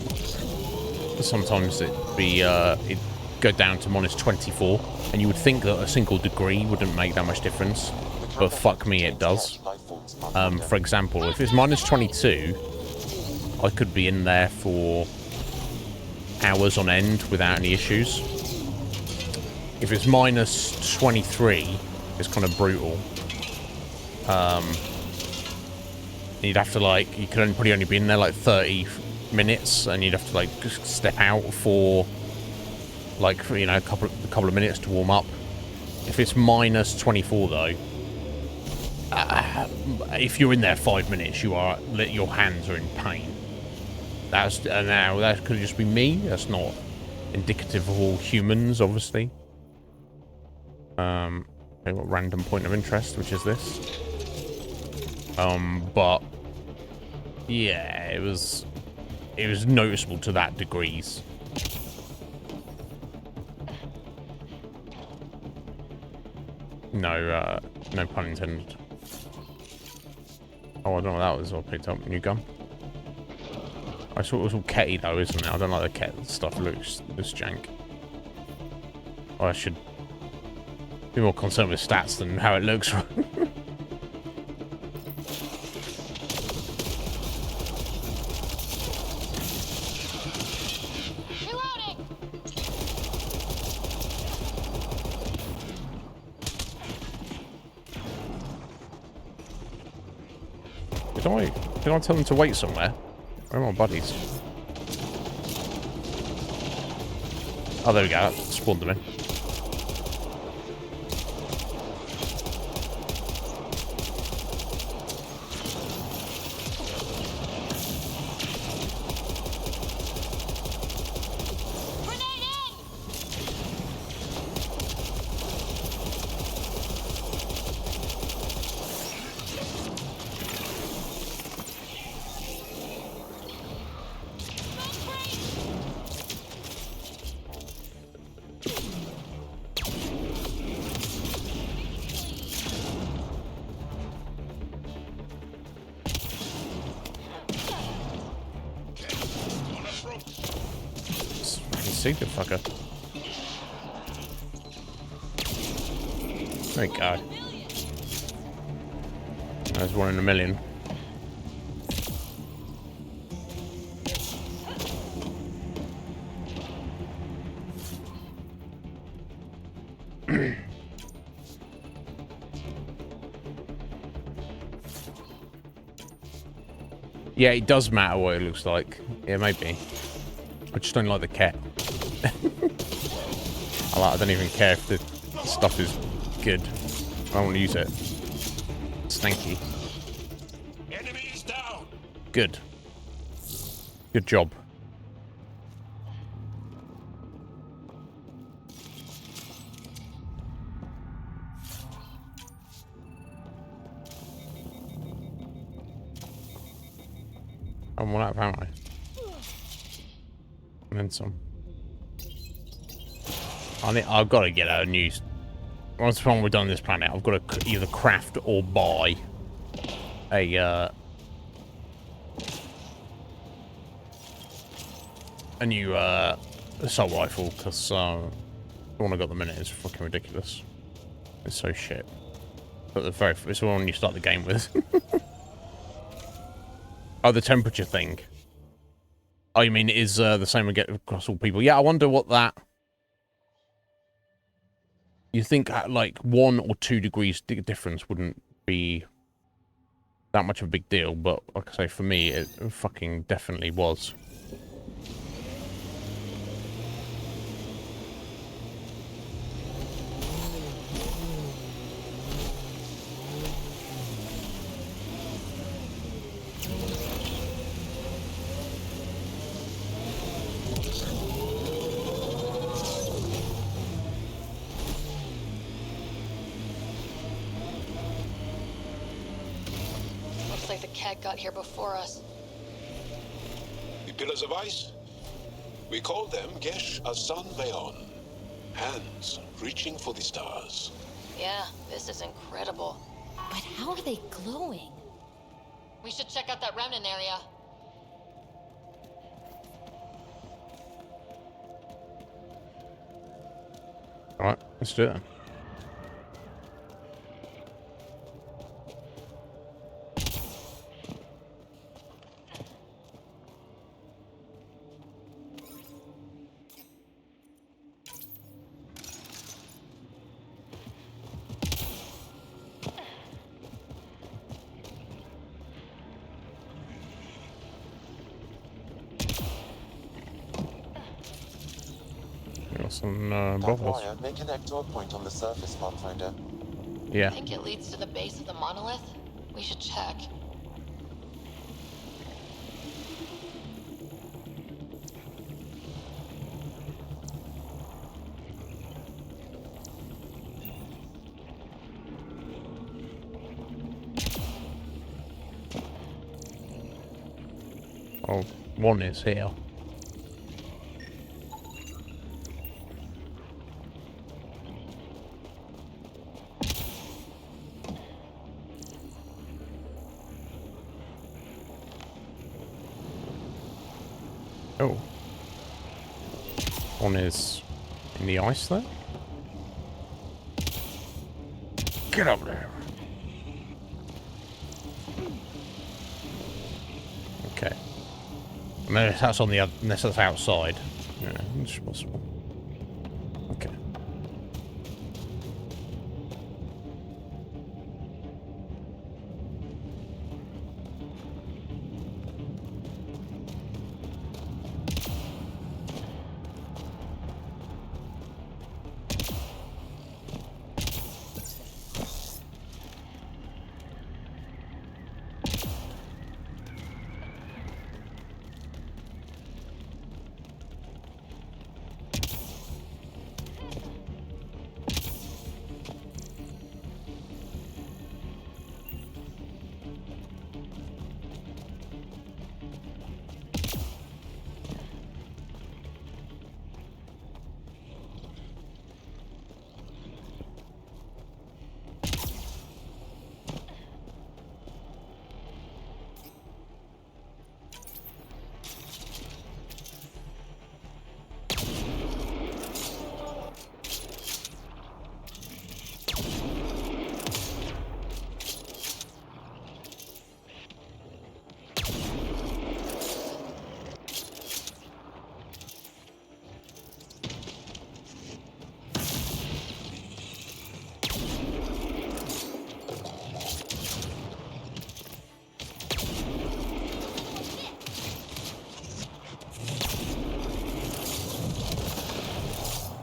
sometimes it'd go down to minus 24, and you would think that a single degree wouldn't make that much difference, but fuck me, it does. For example, if it's minus 22, I could be in there for hours on end without any issues. If it's minus 23, it's kind of brutal. You'd have to like, you could probably only be in there like 30 minutes, and you'd have to like just step out for like, you know, a couple of minutes to warm up. If it's minus 24 though, if you're in there 5 minutes, your hands are in pain. Now that could just be me. That's not indicative of all humans, obviously. Okay, what random point of interest, which is this. But yeah, it was noticeable to that degrees. No pun intended. Oh, I don't know what that was. I picked up. New gun. I thought it was all ketty though, isn't it? I don't like the ket stuff. Looks jank. Oh, I should be more concerned with stats than how it looks. Did I tell them to wait somewhere? Where are my buddies? Oh, there we go. That spawned them in. Signet fucker. There we go. There's 1 in a million. Yeah, it does matter what it looks like. Yeah, maybe. I just don't like the cat. I don't even care if the stuff is good. I don't want to use it. Stanky. Enemy is down. Good. Good job. I'm one out of ammo. And then some. I've got to get a new... Once we're done this planet, I've got to either craft or buy a new assault rifle, because the one I got at the minute is fucking ridiculous. It's so shit. But it's the one you start the game with. Oh, the temperature thing. Oh, you mean it is the same across all people? Yeah, I wonder what that... You think like 1 or 2 degrees difference wouldn't be that much of a big deal, but like I say, for me, it fucking definitely was. Looks like the cat got here before us. The pillars of ice? We call them Gesh Asan Veon. Hands reaching for the stars. Yeah, this is incredible. But how are they glowing? We should check out that remnant area. Alright, let's do it then. Some That bubbles. wire may connect to a point on the surface, Pathfinder. Yeah. I think it leads to the base of the monolith. We should check. Oh, 1 is here. Oh. 1 is in the ice there. Get up there. Okay. Unless that's on the other, unless that's outside. Yeah, it's possible. Okay.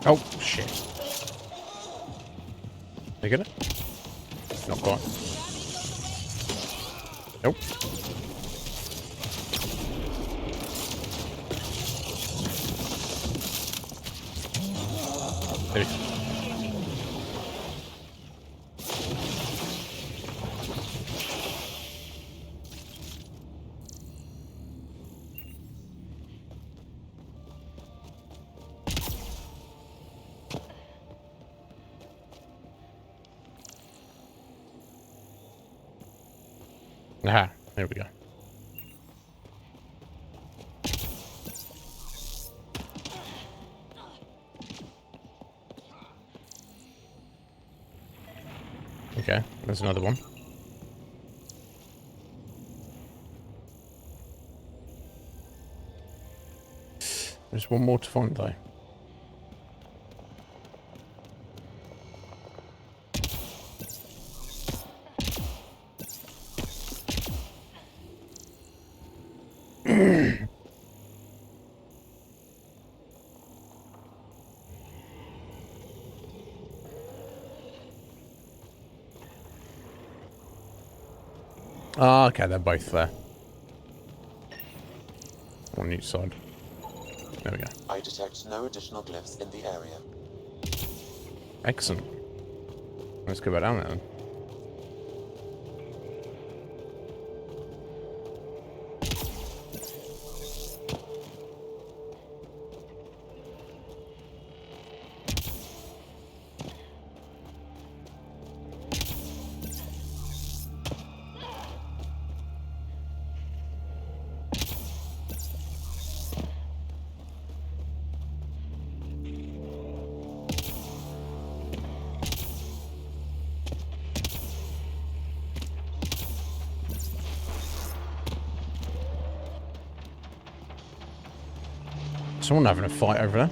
Oh, shit. You get it? Not quite. Nope. There we go. Aha, there we go. Okay, there's another one. There's one more to find though. Oh, okay, they're both there. On each side. There we go. I detect no additional glyphs in the area. Excellent. Let's go back down there then. Someone having a fight over there.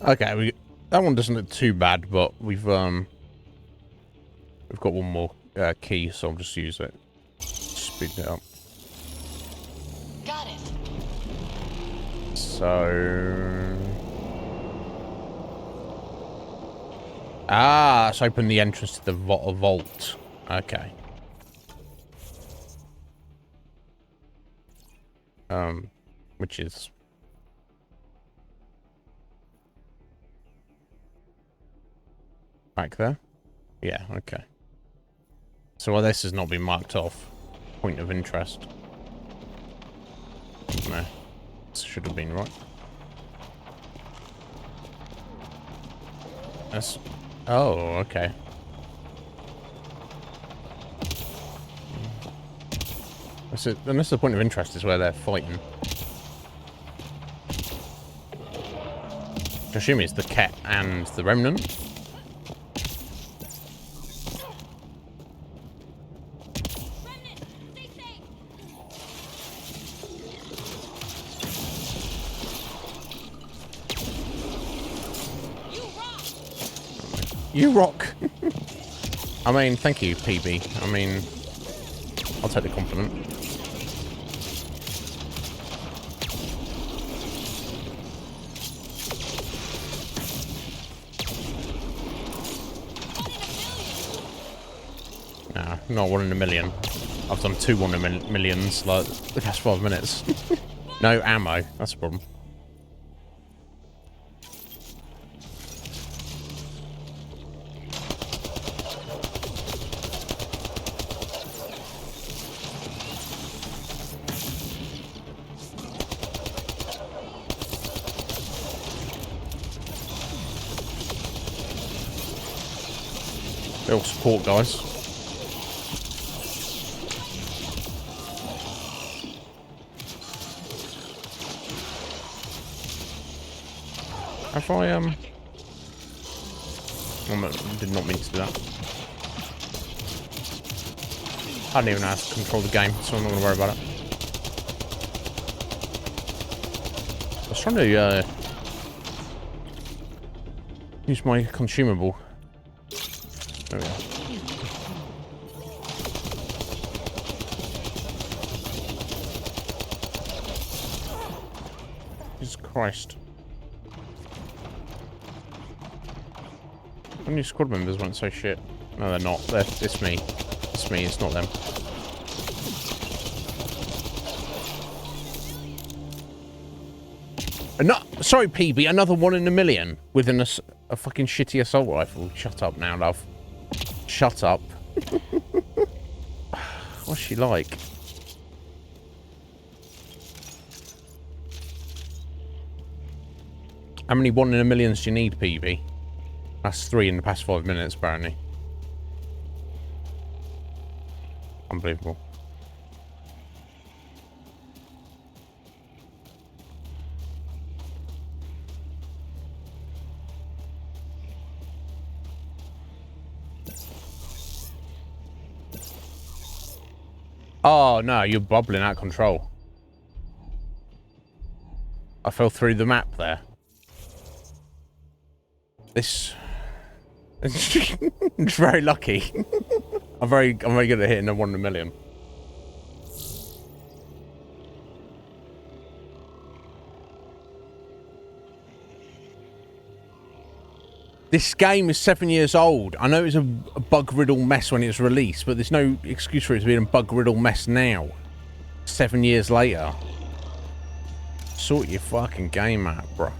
Okay, that one doesn't look too bad, but we've got one more key, so I'll just use it. Speed it up. Got it. So... Ah, let's open the entrance to the vault. Okay. Which is... back there? Yeah, okay. So well, this has not been marked off. Point of interest. No. This should have been right. That's... Oh, okay. That's it. And this is the point of interest, is where they're fighting. I assume it's the Ket and the Remnant. You rock! I mean, thank you, PB. I mean, I'll take the compliment. Nah, not 1 in a million. I've done 2 1 in a millions, like, the past 5 minutes. No ammo, that's the problem. Little support, guys. Have I, did not mean to do that. I don't even know how to control the game, so I'm not going to worry about it. was trying to use my consumable. There we go. Jesus Christ. How many squad members won't say shit? No, they're not. It's me. It's me, it's not them. Sorry, PB, another 1 in a million with a fucking shitty assault rifle. Shut up now, love. Shut up. What's she like? How many 1 in a millions do you need, PB? That's 3 in the past 5 minutes, apparently. Unbelievable. Oh, no, you're bubbling out of control. I fell through the map there. This... It's very lucky. I'm very good at hitting a 1 in a million. This game is 7 years old. I know it was a bug-riddled mess when it was released, but there's no excuse for it to be a bug-riddled mess now. 7 years later. Sort your fucking game out, bro.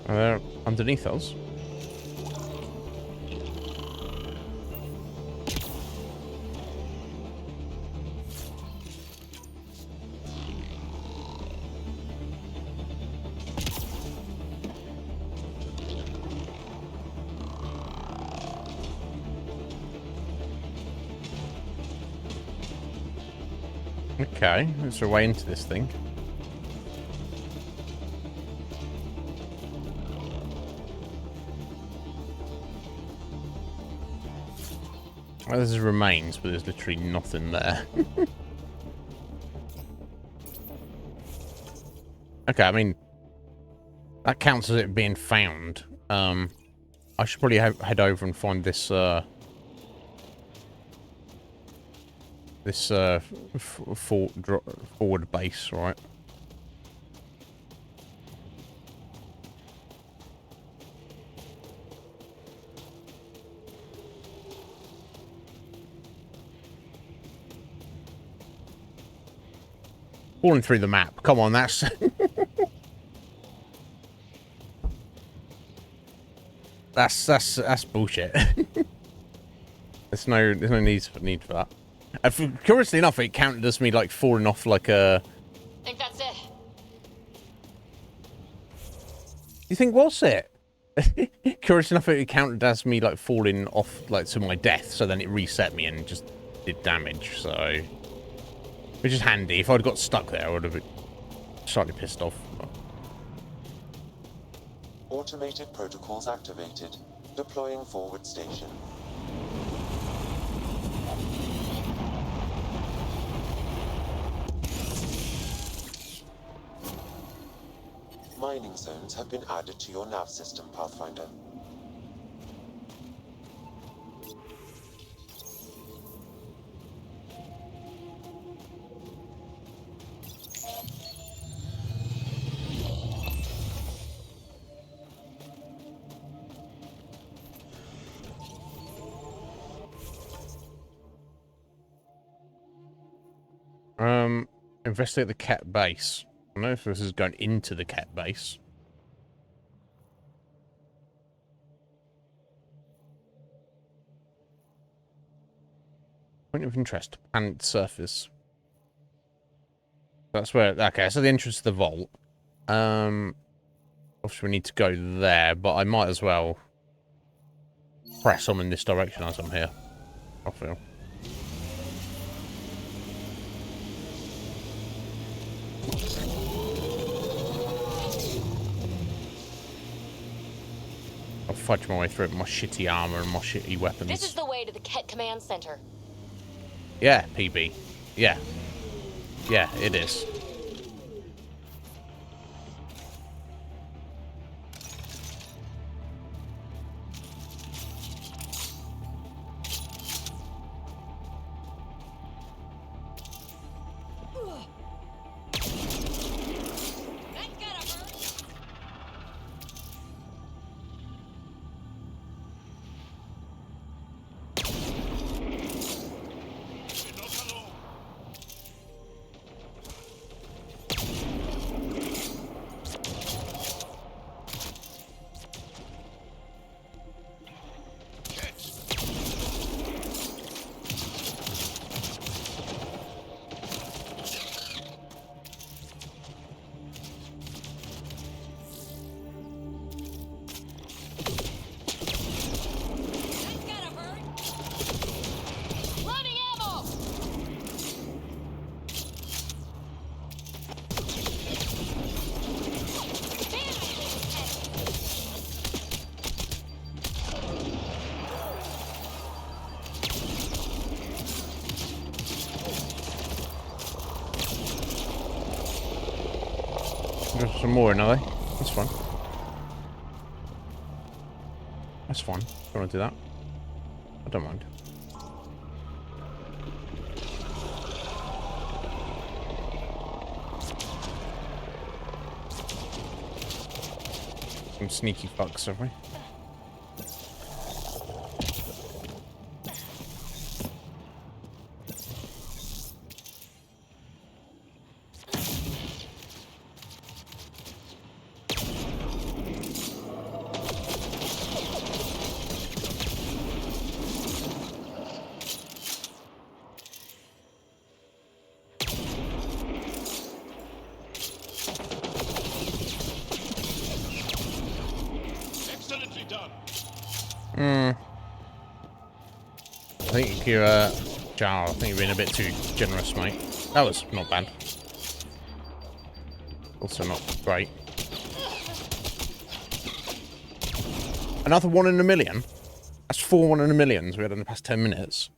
They're underneath us. Okay, let's our way into this thing. Well, there's remains, but there's literally nothing there. Okay, I mean, that counts as it being found. I should probably head over and find this, forward base, right? Falling through the map. Come on, that's... that's bullshit. there's no need for that. Curiously enough, it counted as me like falling off like a... I think that's it. You think what's it? Curiously enough, it counted as me like falling off like to my death, so then it reset me and just did damage, so... Which is handy. If I'd got stuck there, I would have been slightly pissed off. Automated protocols activated. Deploying forward station. Mining zones have been added to your nav system, Pathfinder. Investigate the Ket base. I don't know if this is going into the Ket base. Point of interest. Planet surface. That's where... Okay, so the entrance to the vault. Obviously we need to go there, but I might as well press on in this direction as I'm here, I feel. I'll fudge my way through it with my shitty armor and my shitty weapons. This is the way to the Ket Command Center. Yeah, PB. Yeah. Yeah, it is. There's some more, are they? That's fine. That's fine. Don't want to do that. I don't mind. Some sneaky fucks, have we? I think you're, Jar, I think you're being a bit too generous, mate. That was not bad. Also not great. Another 1 in a million? That's 4 1 in a millions we had in the past 10 minutes.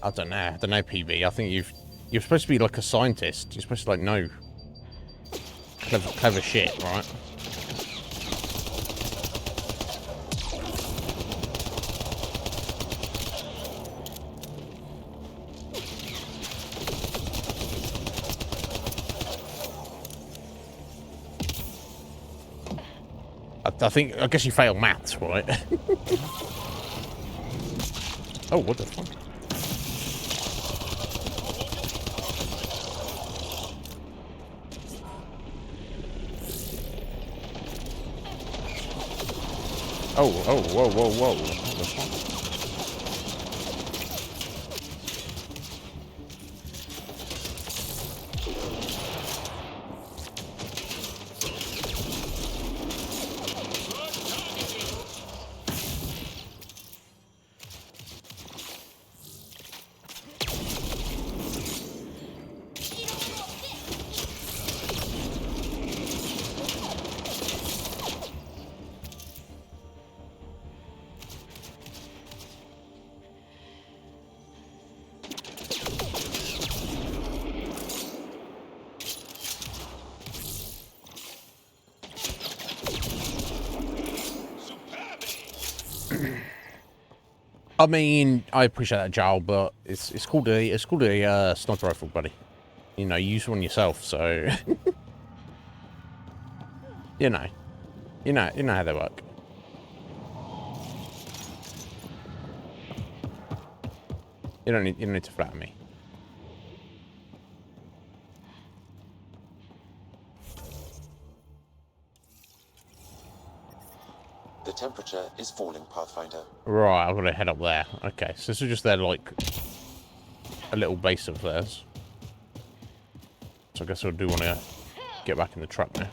I don't know, PB. I think you're supposed to be like a scientist. You're supposed to like know clever shit, right? I guess you failed maths, right? Oh, what the fuck? Oh, whoa. What the fuck? I mean, I appreciate that, Joel, but it's called a sniper rifle, buddy. You know, use one yourself, so you know how they work. You don't need to flatter me. The temperature is falling, Pathfinder. Right, I've got to head up there. Okay, so this is just their, like, a little base of theirs. So I guess I do want to get back in the truck now.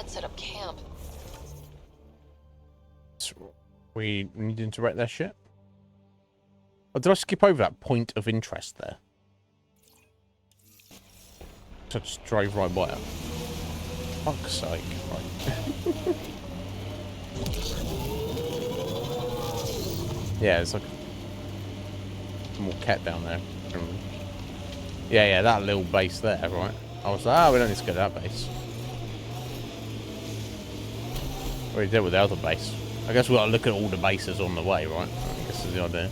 Red set up camp. So we needing to wreck their shit? Or did I skip over that point of interest there? So I just drove right by it. Fuck's sake. Right. Yeah, it's like more cat down there. Yeah, that little base there, right? I was like, we don't need to go to that base. We did with the other base. I guess we've got to look at all the bases on the way, right? I guess is the idea.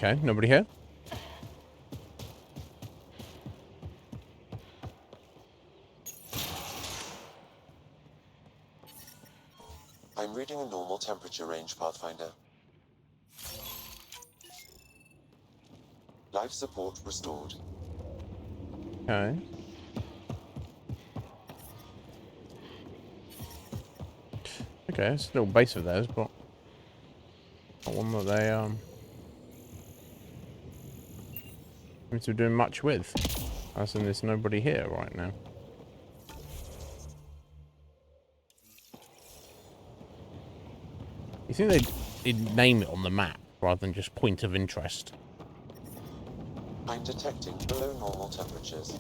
Okay, nobody here? I'm reading a normal temperature range, Pathfinder. Life support restored. Okay. Okay, it's a little base of theirs, but not one that they seem to be doing much with. As in there's nobody here right now. You think they'd name it on the map rather than just point of interest? I'm detecting below normal temperatures.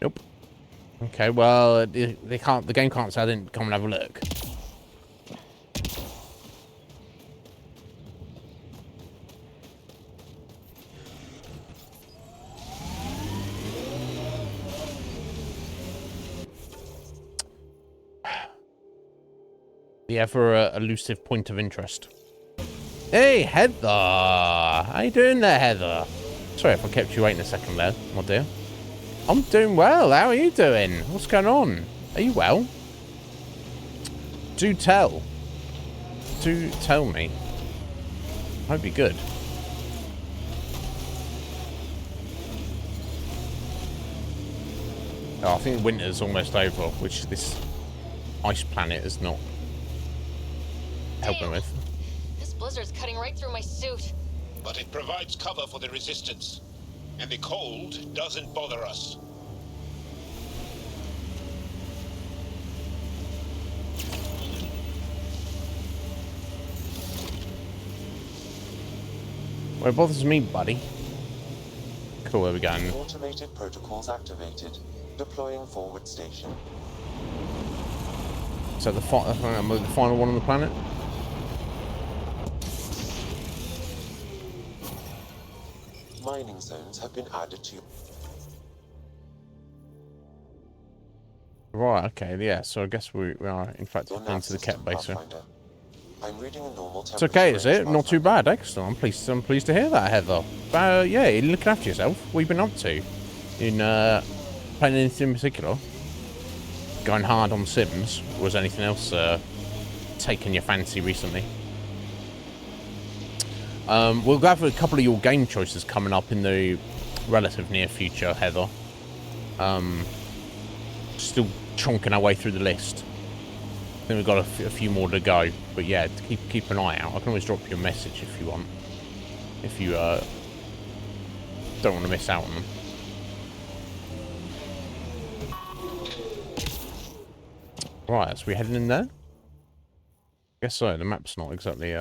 Nope. Okay, well, they can't. The game can't say I didn't come and have a look. The ever elusive point of interest. Hey, Heather! How you doing there, Heather? Sorry if I kept you waiting a second there, my dear. I'm doing well. How are you doing? What's going on? Are you well? Do tell. Do tell me. I hope you're good. Oh, I think winter's almost over, which this ice planet is not helping with. This blizzard's cutting right through my suit. But it provides cover for the resistance. And the cold doesn't bother us. Well, it bothers me, buddy. Cool, there we go. Automated protocols activated. Deploying forward station. So the final one on the planet? Mining zones have been added to. Right, okay, yeah, so I guess we are, in fact, into the Ket base here. I'm reading a normal It's okay, is it? Not too bad, excellent. I'm pleased to hear that, Heather. Yeah, you're looking after yourself. What have you been up to? In, playing anything in particular? Going hard on Sims? Or was anything else, taken your fancy recently? We'll have a couple of your game choices coming up in the relative near future, Heather. Still chonking our way through the list. I think we've got a few more to go, but yeah, keep an eye out. I can always drop you a message if you want, if you don't want to miss out on them. Right, so we heading in there? Guess so. The map's not exactly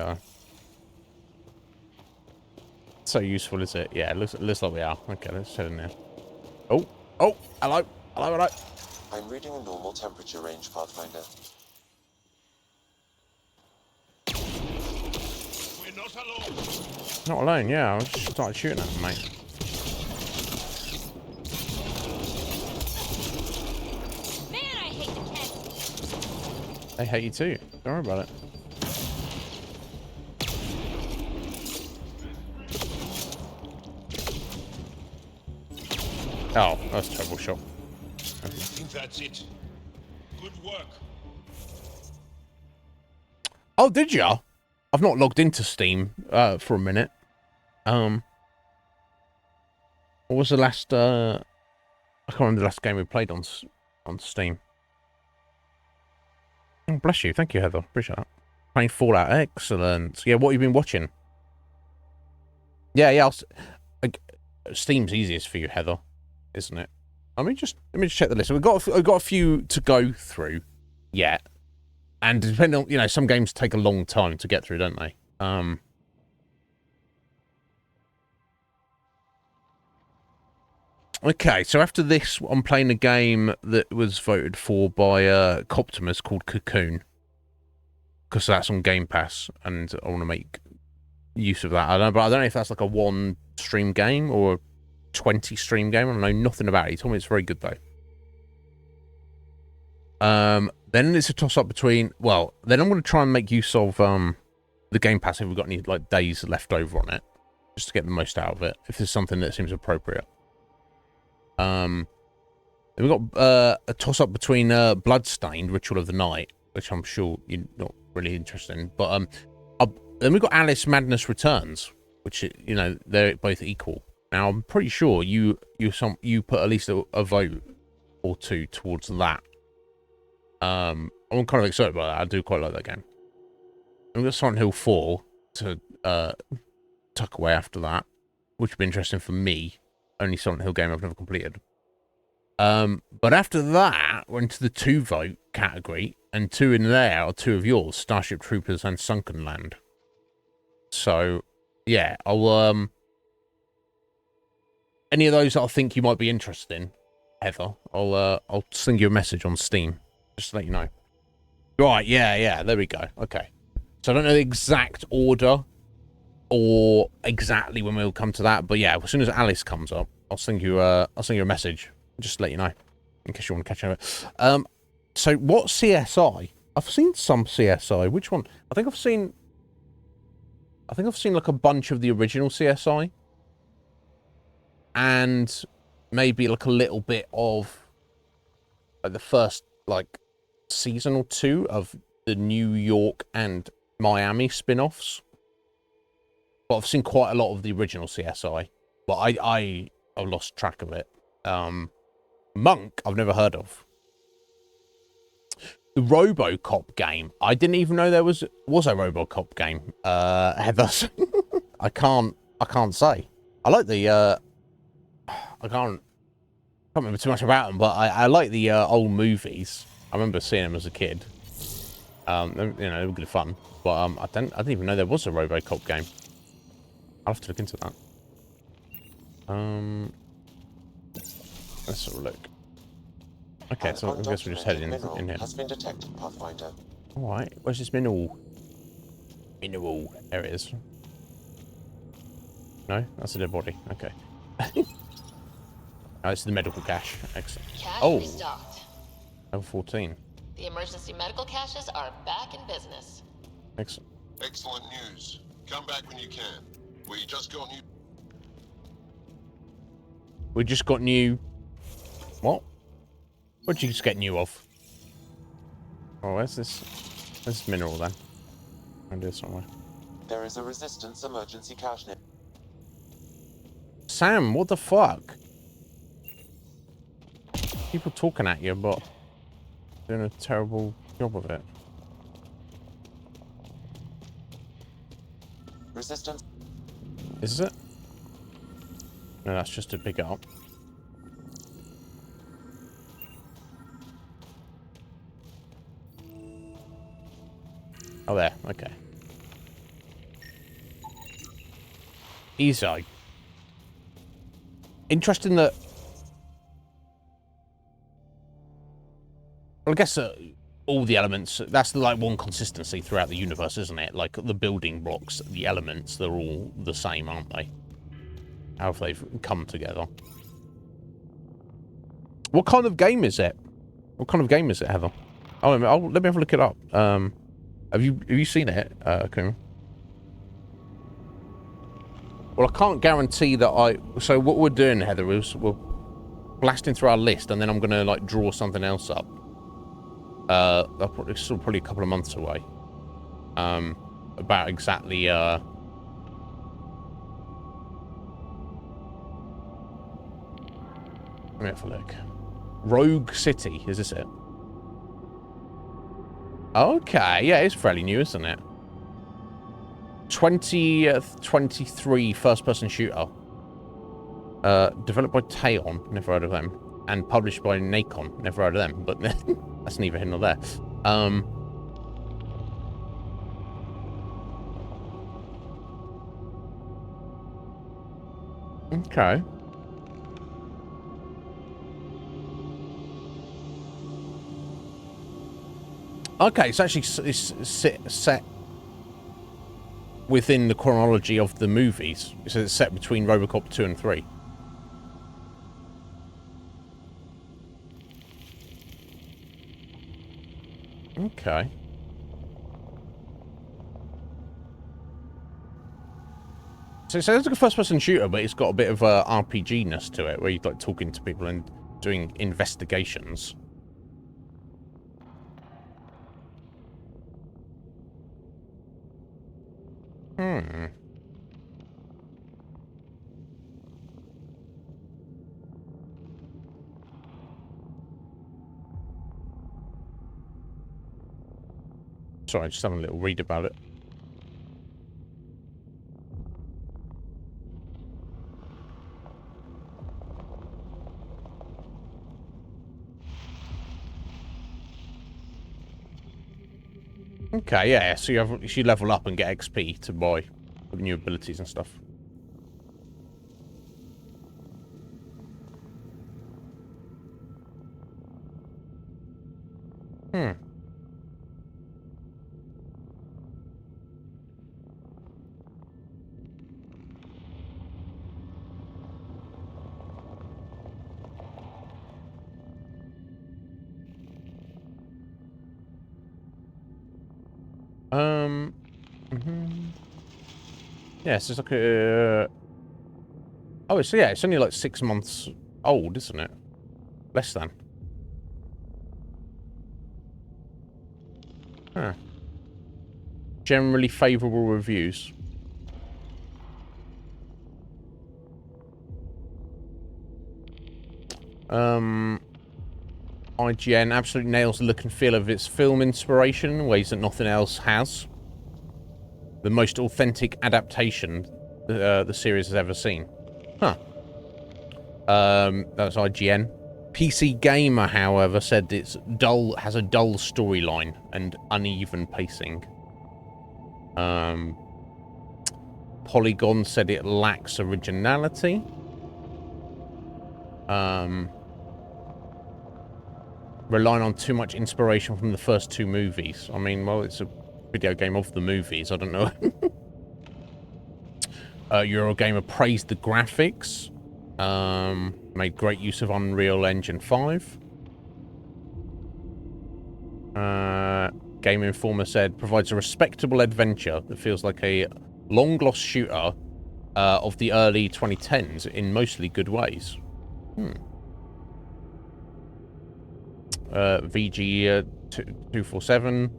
so useful, is it? Yeah, it looks like we are. Okay, let's head in there. Oh, hello. I'm reading a normal temperature range, Pathfinder. We're not alone. Not alone, yeah. I just started shooting at them, mate. Man, I hate the Ket. They hate you too. Don't worry about it. Oh, that's a terrible shot. I think that's it. Good work. Oh, did ya? I've not logged into Steam for a minute. What was the last? I can't remember the last game we played on Steam. Oh, bless you. Thank you, Heather. Appreciate that. Playing Fallout. Excellent. Yeah, what have you been watching? Yeah. Steam's easiest for you, Heather, isn't it? Let me just check the list. We've got a few to go through yet, and depending on some games take a long time to get through, don't they? Okay, so after this, I'm playing a game that was voted for by Coptimus called Cocoon, because that's on Game Pass, and I want to make use of that. I don't know if that's like a 1 stream game or a 20 stream game. I know nothing about it. He told me it's very good though. Then it's a toss up between. Well, then I'm going to try and make use of the Game Pass if we've got any like days left over on it, just to get the most out of it. If there's something that seems appropriate. Then we've got a toss up between Bloodstained, Ritual of the Night, which I'm sure you're not really interested in, but then we've got Alice Madness Returns, which they're both equal. Now I'm pretty sure you put at least a vote or two towards that. I'm kind of excited about that. I do quite like that game. And we've got Silent Hill 4 to tuck away after that, which would be interesting for me. Only Silent Hill game I've never completed. But after that, we're into the 2 vote category, and 2 in there are 2 of yours, Starship Troopers and Sunken Land. So, yeah, I'll any of those that I think you might be interested in, Heather, I'll send you a message on Steam, just to let you know. Right, yeah, there we go. Okay. So I don't know the exact order or exactly when we'll come to that, but yeah, as soon as Alice comes up, I'll send you a message just to let you know in case you want to catch up. So what CSI? I've seen some CSI. Which one? I think I've seen like a bunch of the original CSI, and maybe like a little bit of like the first like season or 2 of the New York and Miami spin-offs. But I've seen quite a lot of the original CSI, but I've lost track of it. Monk, I've never heard of. The RoboCop game, I didn't even know there was a RoboCop game. Heather, I can't say. I like the I can't remember too much about them, but I like the old movies. I remember seeing them as a kid. They were good fun, but I didn't even know there was a RoboCop game. I'll have to look into that. Let's have a look. Okay, so I guess we're just heading in here. Has been detected, Pathfinder. Alright, where's this mineral? Mineral. There it is. No? That's a dead body. Okay. Oh, it's the medical cache. Excellent. Cache restocked. Level 14. The emergency medical caches are back in business. Excellent. Excellent news. Come back when you can. We just got new... We just got new... What? What'd you just get new of? Oh, where's this mineral then? Around here somewhere. There is a resistance emergency cache near. Sam, what the fuck? People talking at you, but doing a terrible job of it. Resistance. Is it? No, that's just to pick it up. Oh, there. Okay. Easy. Interesting that... Well, I guess all the elements... That's like one consistency throughout the universe, isn't it? Like the building blocks, the elements, they're all the same, aren't they? How have they come together? What kind of game is it? What kind of game is it, Heather? Oh, let me have a look it up. Have you seen it, Akuma? Well, I can't guarantee that So what we're doing, Heather, is we're blasting through our list, and then I'm gonna like draw something else up. It's still probably a couple of months away. About exactly. Let me have a look. Rogue City, is this it? Okay, yeah, it's fairly new, isn't it? 2023 first-person shooter. Developed by Taeon, never heard of them. And published by Nacon, never heard of them, but that's neither here nor there. Okay. Okay, it's actually set within the chronology of the movies. So it's set between RoboCop 2 and 3. Okay. So it's like a first-person shooter, but it's got a bit of RPG-ness to it, where you're like talking to people and doing investigations. Sorry, just having a little read about it. Okay, yeah, so you level up and get XP to buy new abilities and stuff. Yeah, so it's like a... Oh, so yeah, it's only like 6 months old, isn't it? Less than. Huh. Generally favourable reviews. IGN absolutely nails the look and feel of its film inspiration in ways that nothing else has. The most authentic adaptation the series has ever seen. Huh. That's IGN. PC Gamer, however, said it's dull, has a dull storyline and uneven pacing. Polygon said it lacks originality. Relying on too much inspiration from the first two movies. I mean, well, it's a video game of the movies. I don't know. Eurogamer praised the graphics. Made great use of Unreal Engine 5. Game Informer said provides a respectable adventure that feels like a long-lost shooter of the early 2010s in mostly good ways. VG247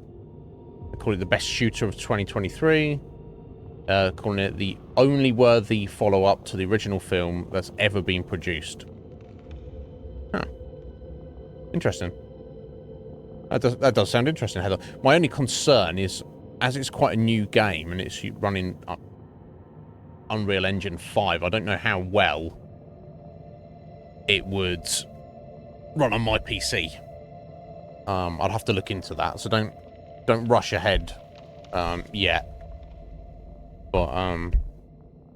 call it the best shooter of 2023. Calling it the only worthy follow-up to the original film that's ever been produced. Huh. Interesting. That does sound interesting, Heather. My only concern is, as it's quite a new game and it's running Unreal Engine 5, I don't know how well it would run on my PC. I'd have to look into that, so don't rush ahead yet. But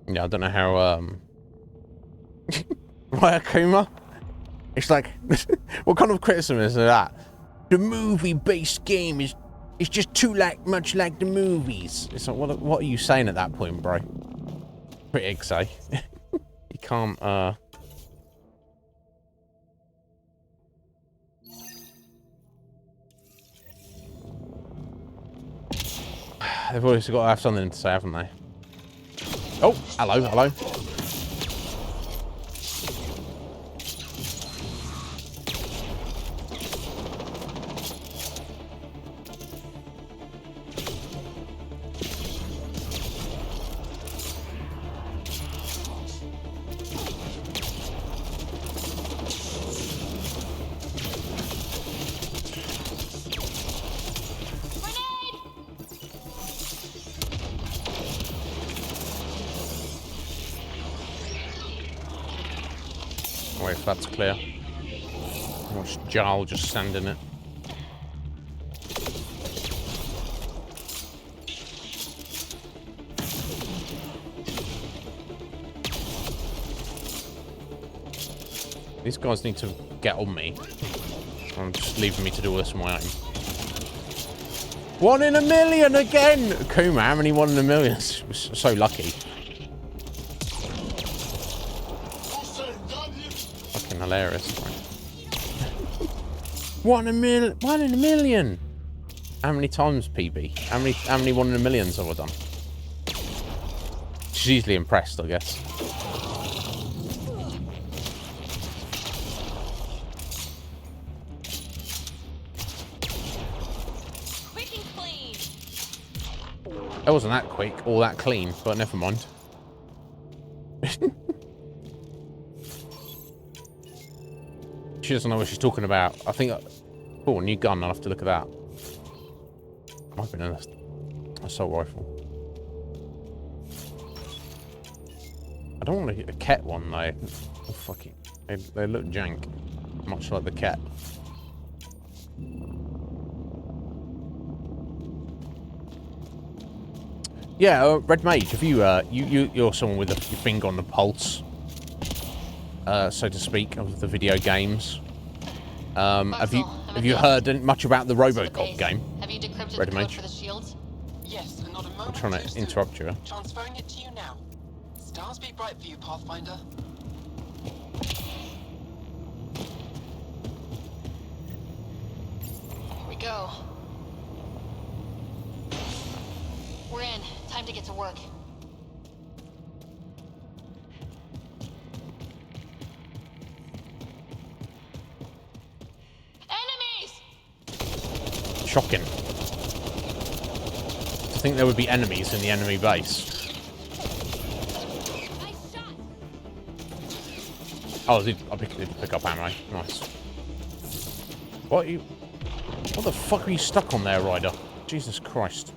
yeah, I don't know how right, Akuma? It's like what kind of criticism is that? The movie-based game is just too much like the movies. It's like what are you saying at that point, bro? Critics say. You can't they've always got to have something to say, haven't they? Oh, hello. Wait for that to clear. Watch Jarl just stand in it. These guys need to get on me. I'm just leaving me to do all this on my own. 1 in a million again! Kuma, how many 1 in a million? So lucky. Fucking hilarious. 1 in a million! How many times, PB? How many 1 in a millions have I done? She's easily impressed, I guess. That wasn't that quick or that clean, but never mind. She doesn't know what she's talking about. I think... Oh, a new gun. I'll have to look at that. Might have been an assault rifle. I don't want a cat one, though. Oh, fuck it. They look jank. Much like the cat. Yeah, Red Mage, have you, you're someone with your finger on the pulse, so to speak, of the video games. Have you heard much about the RoboCop game? Have you decrypted Red the code Mage? for the shields? Yes, and not a moment I'm trying to interrupt you. Transferring it to you now. Stars be bright for you, Pathfinder. Here we go. We're in. Time to get to work. Enemies! Shocking. To think there would be enemies in the enemy base. Oh, did pick up ammo. Nice. What the fuck are you stuck on there, Ryder? Jesus Christ.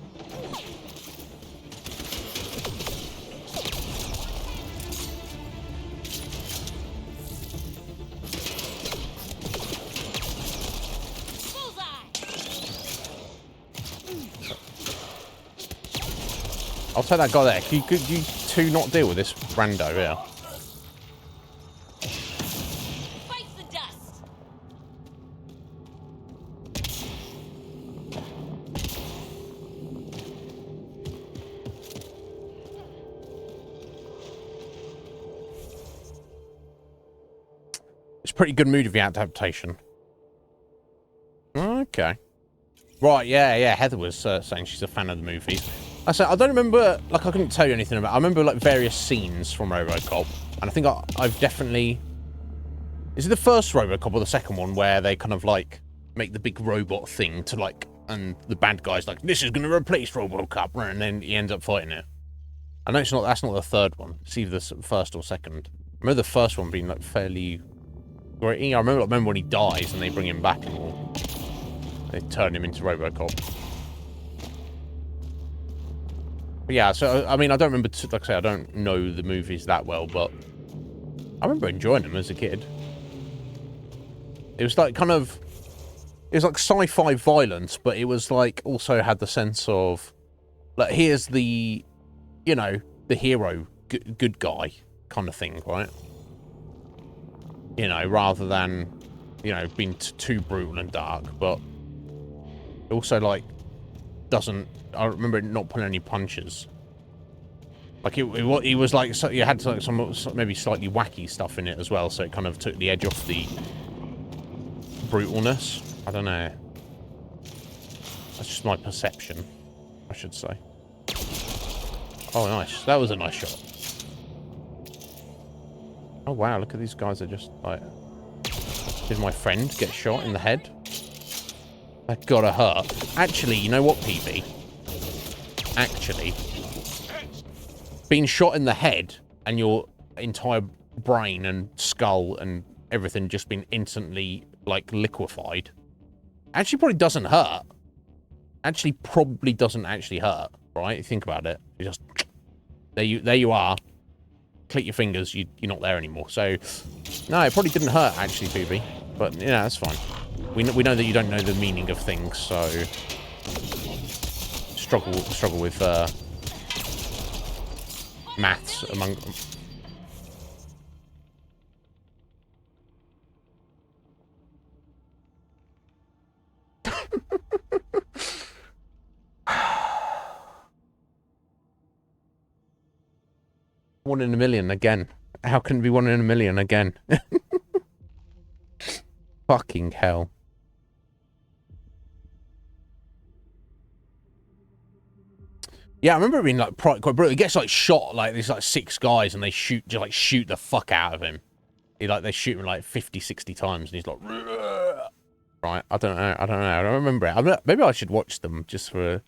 I'll take that guy there. Could you two not deal with this rando here? Bites the dust. It's a pretty good movie adaptation. Okay. Right, yeah. Heather was saying she's a fan of the movies. I said I don't remember, like I couldn't tell you anything about. I remember like various scenes from RoboCop, and I think I've definitely. Is it the first RoboCop or the second one where they kind of like make the big robot thing to like, and the bad guy's like, this is going to replace RoboCop, and then he ends up fighting it. I know it's not. That's not the third one. It's either the first or second. I remember the first one being like fairly. I remember when he dies and they bring him back and all. They turn him into RoboCop. But yeah, so, I mean, I don't remember, like I say, I don't know the movies that well, but I remember enjoying them as a kid. It was like kind of, it was like sci-fi violence, but it was like also had the sense of, like, here's the, you know, the hero, good guy kind of thing, right? You know, rather than, you know, being too brutal and dark, but also, like, doesn't, I remember it not pulling any punches. Like, it was like, so you had like some maybe slightly wacky stuff in it as well, so it kind of took the edge off the brutalness. I don't know. That's just my perception, I should say. Oh, nice. That was a nice shot. Oh, wow, look at these guys. They're just, like... Did my friend get shot in the head? That gotta hurt. Actually, you know what, PB? Actually, being shot in the head and your entire brain and skull and everything just been instantly, like, liquefied actually probably doesn't hurt. Actually probably doesn't actually hurt, right? Think about it. You just... There you are. click your fingers, you're not there anymore. So, no, it probably didn't hurt, actually, Phoebe. But, yeah, that's fine. We know that you don't know the meaning of things, so... Struggle with, maths among... One in a million again. How can it be 1 in a million again? Fucking hell. Yeah, I remember it being like quite brutal. He gets like shot like there's like 6 guys and they shoot the fuck out of him. They shoot him like 50, 60 times and he's like, right. I don't know. I don't remember it. Maybe I should watch them just for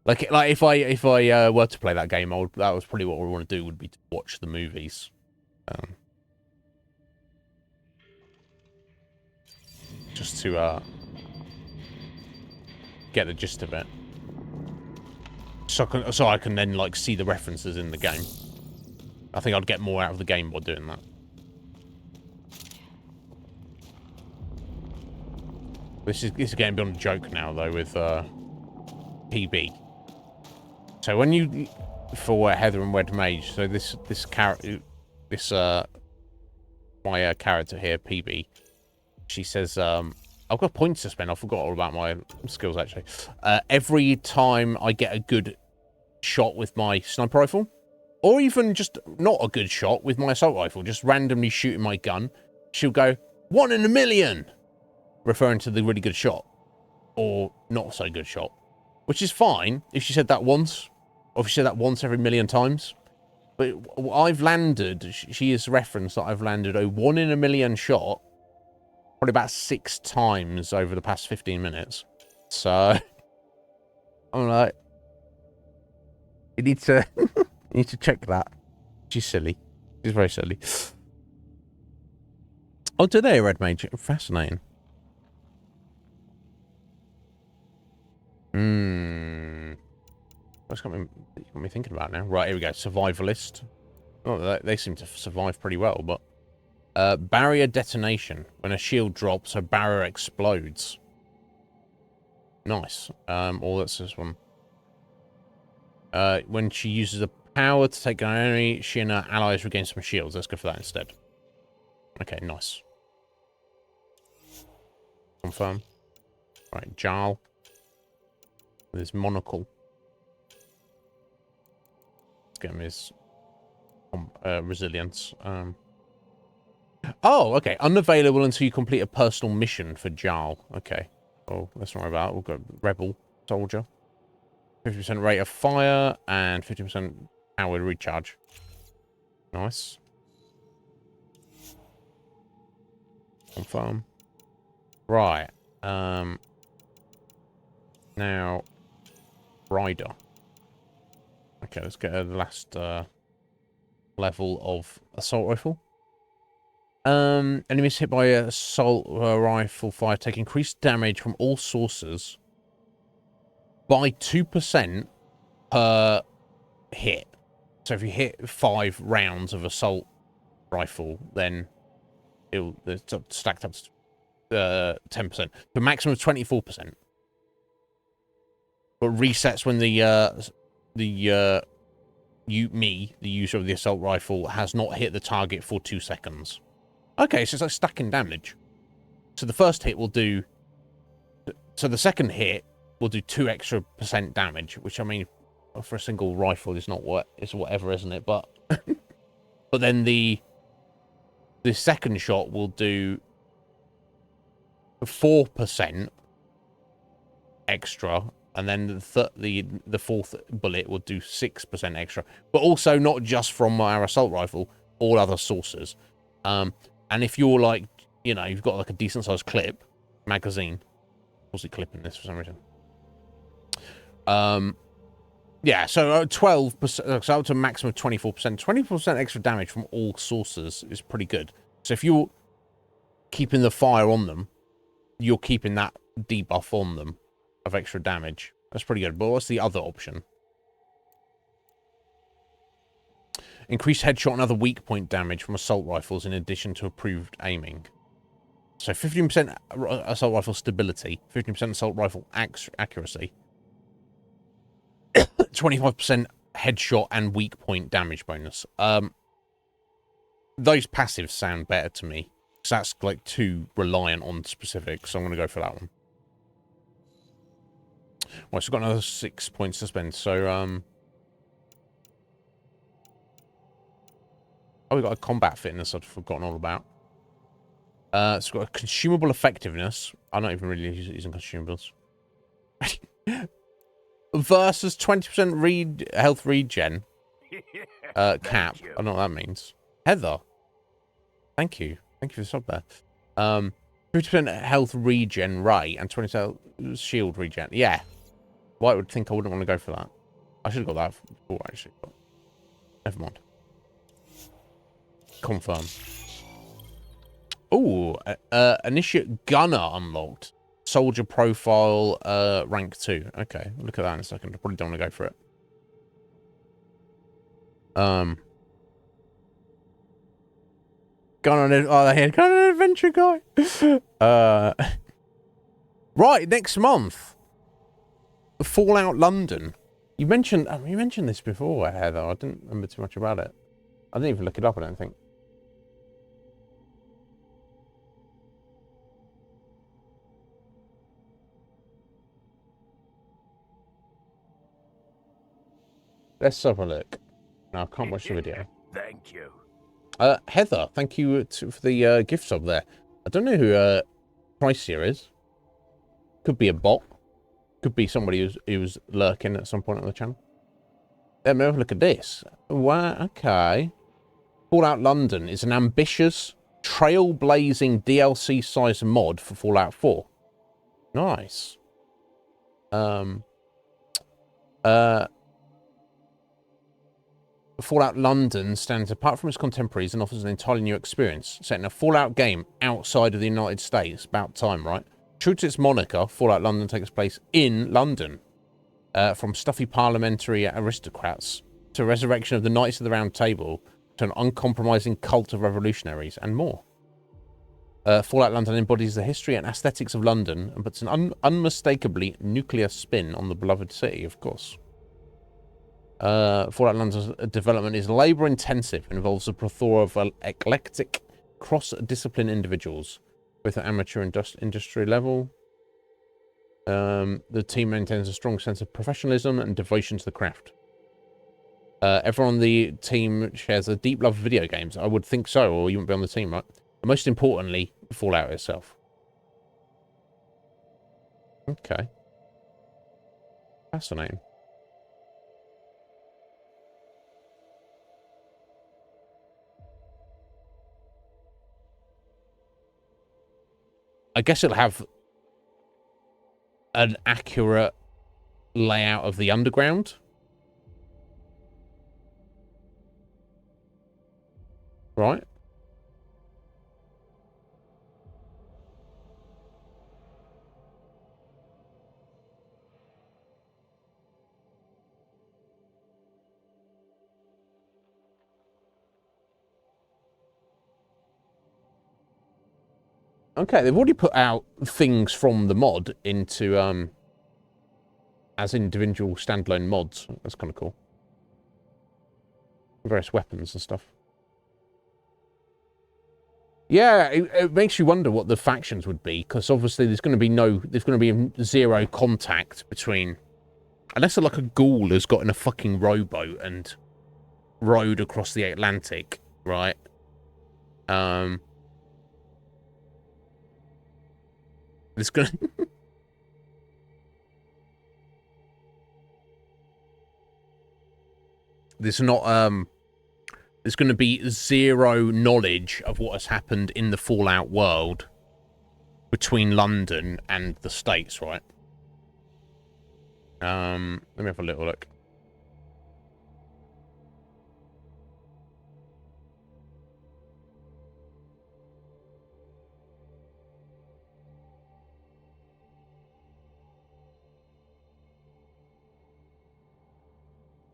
like if I were to play that game, that was probably what I would want to do, would be to watch the movies. Just to get the gist of it. So I can then like see the references in the game. I think I'd get more out of the game by doing that. This is getting beyond a joke now though with PB. So when you for Heather and Wed Mage, so this character, my character here, PB, she says, I've got points to spend. I forgot all about my skills, actually. Every time I get a good shot with my sniper rifle, or even just not a good shot with my assault rifle, just randomly shooting my gun, she'll go, 1 in a million, referring to the really good shot, or not so good shot, which is fine if she said that once, or if she said that once every million times. But I've landed, she has referenced that I've landed a 1 in a million shot probably about 6 times over the past 15 minutes. So, I'm like, you need to, you need to check that. She's silly. She's very silly. Oh, do they, Red Mage? Fascinating. What's got me thinking about now? Right, here we go. Survivalist. Oh, they seem to survive pretty well, but... barrier detonation. When a shield drops, a barrier explodes. Nice. Or that's this one. When she uses a power to take down an enemy, she and her allies regain some shields. Let's go for that instead. Okay, nice. Confirm. Right, Jarl. With his monocle. Let's get him his resilience. Oh, okay. Unavailable until you complete a personal mission for Jarl. Okay. Oh, that's not about. We'll go Rebel Soldier. 50% rate of fire and 50% power recharge. Nice. Confirm. Right. Now, Rider. Okay, let's get the last level of assault rifle. Enemies hit by an assault rifle fire take increased damage from all sources by 2% per hit. So if you hit 5 rounds of assault rifle, then it's stacked up to 10%. The maximum of 24%. But resets when the user of the assault rifle, has not hit the target for 2 seconds. Okay, so it's like stacking damage. So the first hit will do... So the second hit will do 2 extra % damage, which, I mean, for a single rifle is not what... It's whatever, isn't it? But... but then the second shot will do 4% extra, and then the fourth bullet will do 6% extra. But also not just from our assault rifle, all other sources. And if you're like, you know, you've got like a decent sized clip, magazine. Was it clipping this for some reason? Yeah, so 12%, so up to a maximum of 24%. 24% extra damage from all sources is pretty good. So if you're keeping the fire on them, you're keeping that debuff on them of extra damage. That's pretty good. But what's the other option? Increased headshot and other weak point damage from assault rifles in addition to improved aiming. So 15% assault rifle stability, 15% assault rifle accuracy, 25% headshot and weak point damage bonus. Those passives sound better to me, because that's like too reliant on specifics, so I'm going to go for that one. Well, so we've got another 6 points to spend, so, oh, we've got a combat fitness I'd forgotten all about. So we've got a consumable effectiveness. I'm not even really using consumables. Versus 20% health regen. Cap. I don't know what that means. Heather. Thank you. Thank you for the sub there. 50% health regen rate and 20% shield regen. Yeah. White would think I wouldn't want to go for that. I should have got that before, actually. But never mind. Confirm. Oh, initiate gunner unlocked. Soldier profile, rank 2. Okay, we'll look at that in a second. I probably don't want to go for it. Gun on an adventure guy. Right, next month. Fallout London. You mentioned this before, Heather. I didn't remember too much about it. I didn't even look it up, I don't think. Let's have a look. No, I can't watch the video. Thank you. Heather, thank you for the gift sub there. I don't know who Price here is. Could be a bot. Could be somebody who's lurking at some point on the channel. Let me have a look at this. Wow, okay. Fallout London is an ambitious, trailblazing DLC-sized mod for Fallout 4. Nice. Fallout London stands apart from its contemporaries and offers an entirely new experience, set in a Fallout game outside of the United States. About time, right? True to its moniker, Fallout London takes place in London. From stuffy parliamentary aristocrats to resurrection of the Knights of the Round Table to an uncompromising cult of revolutionaries and more. Fallout London embodies the history and aesthetics of London and puts an unmistakably nuclear spin on the beloved city, of course. Fallout London's development is labour-intensive and involves a plethora of eclectic, cross-discipline individuals, both at amateur and industry level. The team maintains a strong sense of professionalism and devotion to the craft. Everyone on the team shares a deep love of video games. I would think so, or you wouldn't be on the team, right? And most importantly, Fallout itself. Okay. Fascinating. I guess it'll have an accurate layout of the underground. Right? Okay, they've already put out things from the mod into, as individual standalone mods. That's kind of cool. Various weapons and stuff. Yeah, it makes you wonder what the factions would be, because obviously there's going to be zero contact between, unless like a ghoul has got in a fucking rowboat and rowed across the Atlantic, right? It's gonna there's going to be zero knowledge of what has happened in the Fallout world between London and the States, right? Let me have a little look.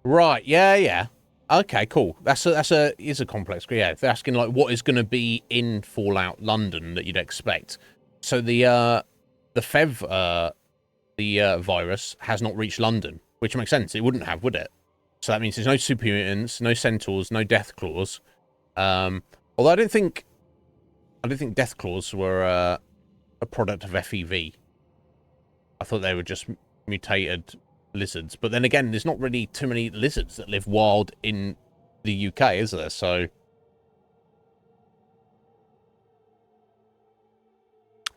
Right, yeah. Okay, cool. That's a complex. Yeah, they're asking like what is going to be in Fallout London that you'd expect. So the virus has not reached London, which makes sense. It wouldn't have, would it? So that means there's no super mutants, no centaurs, no death claws. Although I don't think death claws were a product of FEV. I thought they were just mutated lizards. But then again, there's not really too many lizards that live wild in the UK, is there? So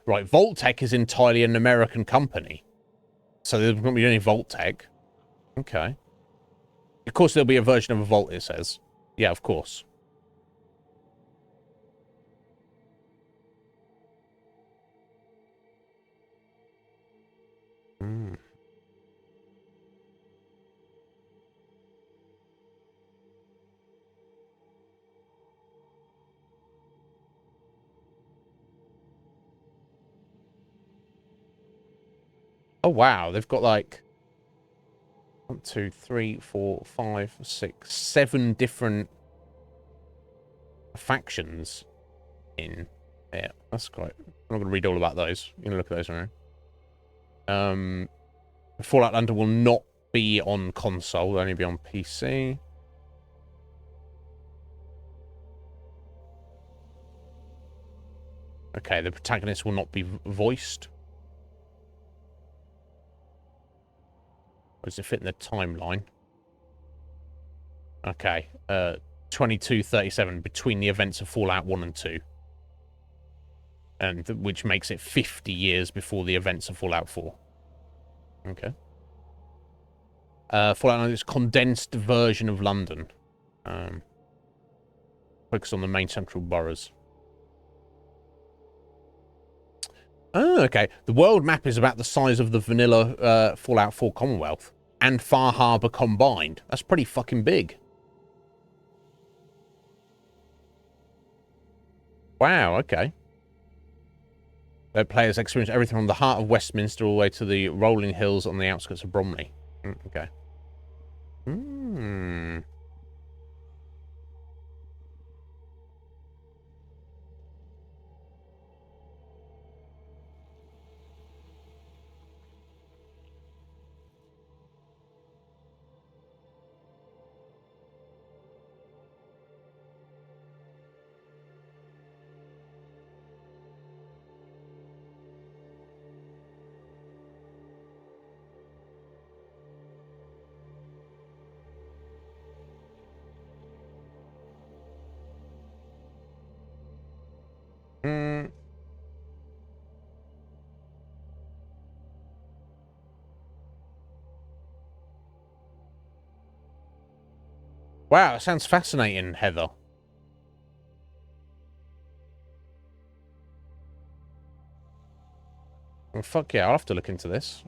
right, Vault-Tec is entirely an American company. So there's not going to be any Vault-Tec. Okay. Of course, there'll be a version of a Vault, it says. Yeah, of course. Hmm. Oh, wow. They've got like 1, 2, 3, 4, 5, 6, 7 different factions in here. That's quite... I'm not going to read all about those. You're going to look at those around. Fallout London will not be on console. It'll only be on PC. Okay, the protagonist will not be voiced. Or does it fit in the timeline? Okay. 2237 between the events of Fallout 1 and 2. And which makes it 50 years before the events of Fallout 4. Okay. Fallout London is a condensed version of London. Focus on the main central boroughs. Oh, okay. The world map is about the size of the vanilla Fallout 4 Commonwealth and Far Harbor combined. That's pretty fucking big. Wow, okay. Their players experience everything from the heart of Westminster all the way to the rolling hills on the outskirts of Bromley. Okay. Hmm. Wow, it sounds fascinating, Heather. Well, fuck yeah, I'll have to look into this.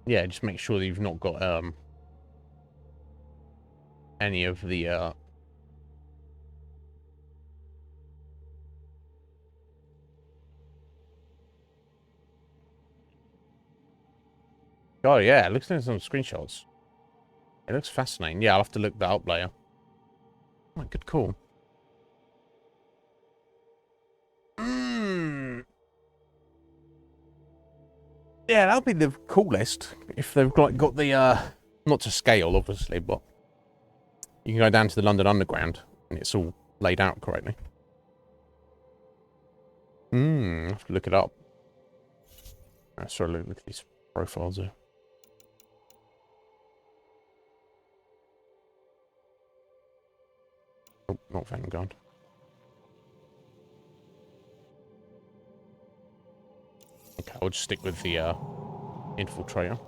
Yeah, just make sure that you've not got any of the oh yeah, it looks like some screenshots. It looks fascinating. Yeah, I'll have to look that up later. Oh, good call. Yeah, that'll be the coolest if they've like got the not to scale obviously, but you can go down to the London Underground and it's all laid out correctly. I have to look it up. Sorry, look at these profiles here. Oh, not Vanguard. Okay, I'll just stick with the infiltrator.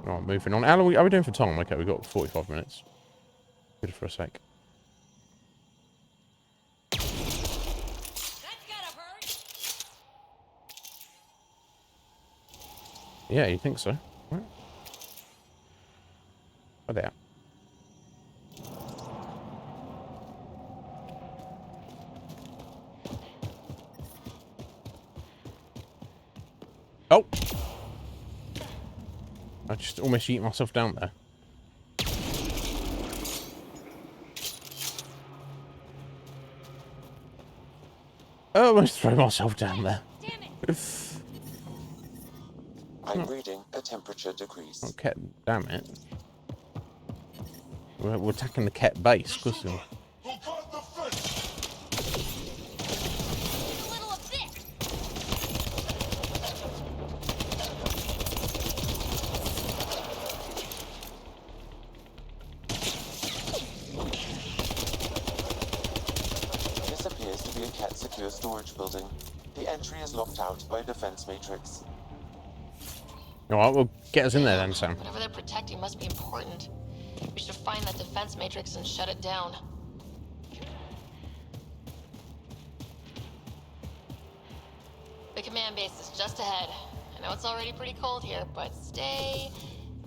Alright, moving on. How are we doing for time? Okay, we've got 45 minutes. Good for a sec. Yeah, you think so? Right. Oh, there. Oh! I just almost yeet myself down there. I almost threw myself down there. I'm reading a temperature decrease. Okay, damn it. We're attacking the Ket base, because This appears to be a Ket secure storage building. The entry is locked out by a defense matrix. alright, we'll get us in there then, Sam. Whatever they're protecting must be important. We should find that defense matrix and shut it down. The command base is just ahead. I know it's already pretty cold here, but stay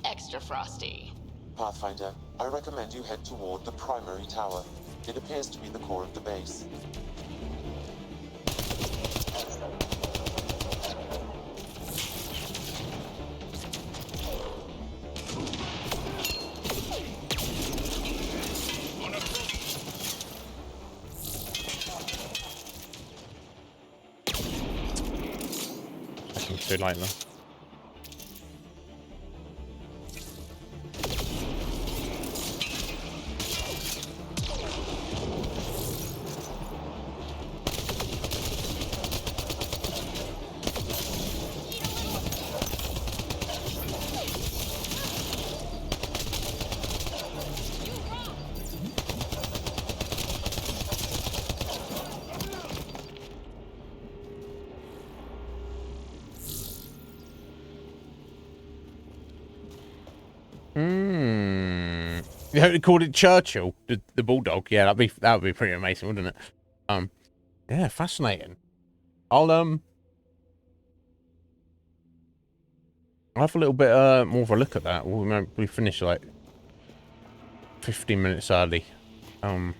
extra frosty. Pathfinder, I recommend you head toward the primary tower. It appears to be the core of the base. Too late though. You know, they called it Churchill, the bulldog. Yeah, that would be pretty amazing, wouldn't it? Yeah, fascinating. I'll have a little bit more of a look at that. We finish like 15 minutes early. Heather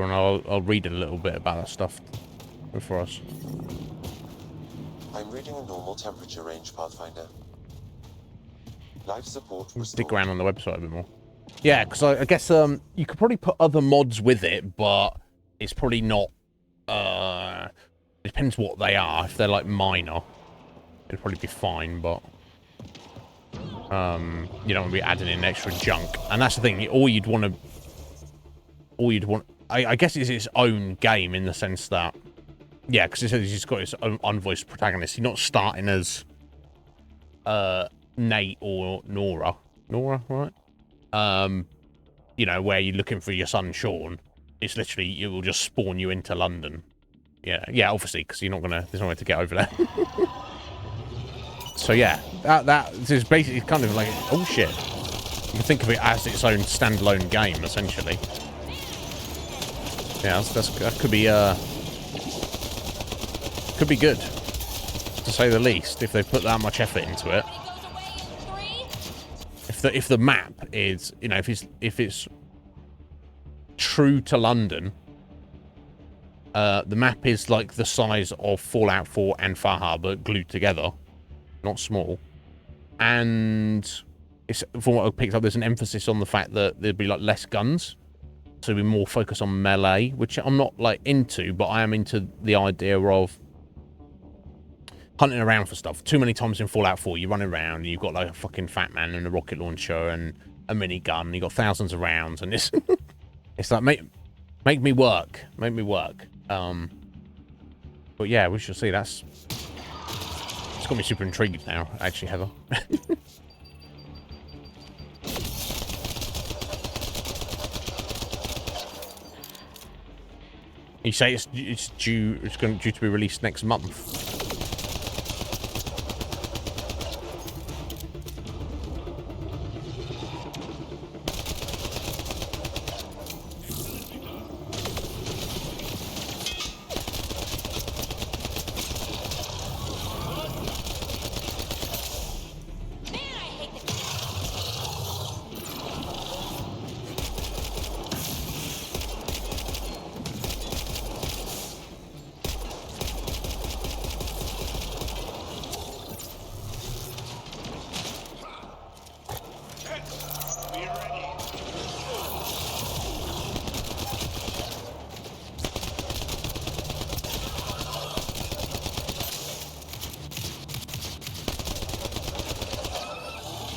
and I'll read a little bit about that stuff for us. I'm reading a normal temperature range, Pathfinder. Life support restored. Dig around on the website a bit more. Yeah, because I guess you could probably put other mods with it, but it's probably not. It depends what they are. If they're like minor, it'd probably be fine. But you don't want to be adding in extra junk, and that's the thing. All you'd want. I guess it's its own game in the sense that, yeah, because it says it's got its own unvoiced protagonist. You're not starting as Nate or Nora, right? You know, where you're looking for your son Sean. It's literally, it will just spawn you into London. Yeah, obviously, because you're not gonna. There's no way to get over there. So yeah, that is basically kind of like, oh shit. You can think of it as its own standalone game, essentially. Yeah, that could be good, to say the least, if they put that much effort into it. If the map is, you know, if it's true to London, the map is like the size of Fallout 4 and Far Harbor glued together, not small, and it's, from what I picked up, there's an emphasis on the fact that there'd be like less guns, so we more focus on melee, which I'm not like into, but I am into the idea of hunting around for stuff. Too many times in Fallout 4, you run around and you've got like a fucking fat man and a rocket launcher and a minigun, and you've got thousands of rounds, and it's it's like make me work. But yeah, we shall see. It's got me super intrigued now, actually, Heather. You say it's due to be released next month.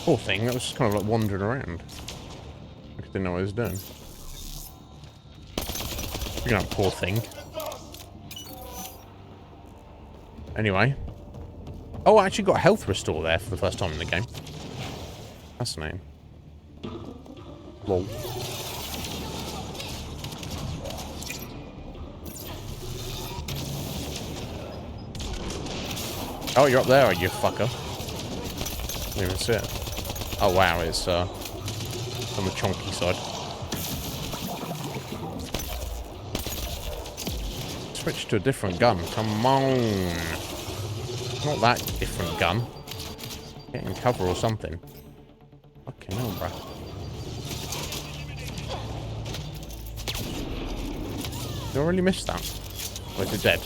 Poor thing, that was just kind of like wandering around. I didn't know what it was doing. You're not poor thing. Anyway. Oh, I actually got a health restore there for the first time in the game. Fascinating. Lol. Oh, you're up there, you fucker. Didn't even see it. Oh wow, it's on the chonky side. Switch to a different gun. Come on. Not that different gun. Get in cover or something. Fucking hell, bruh. You already missed that. Or is it dead?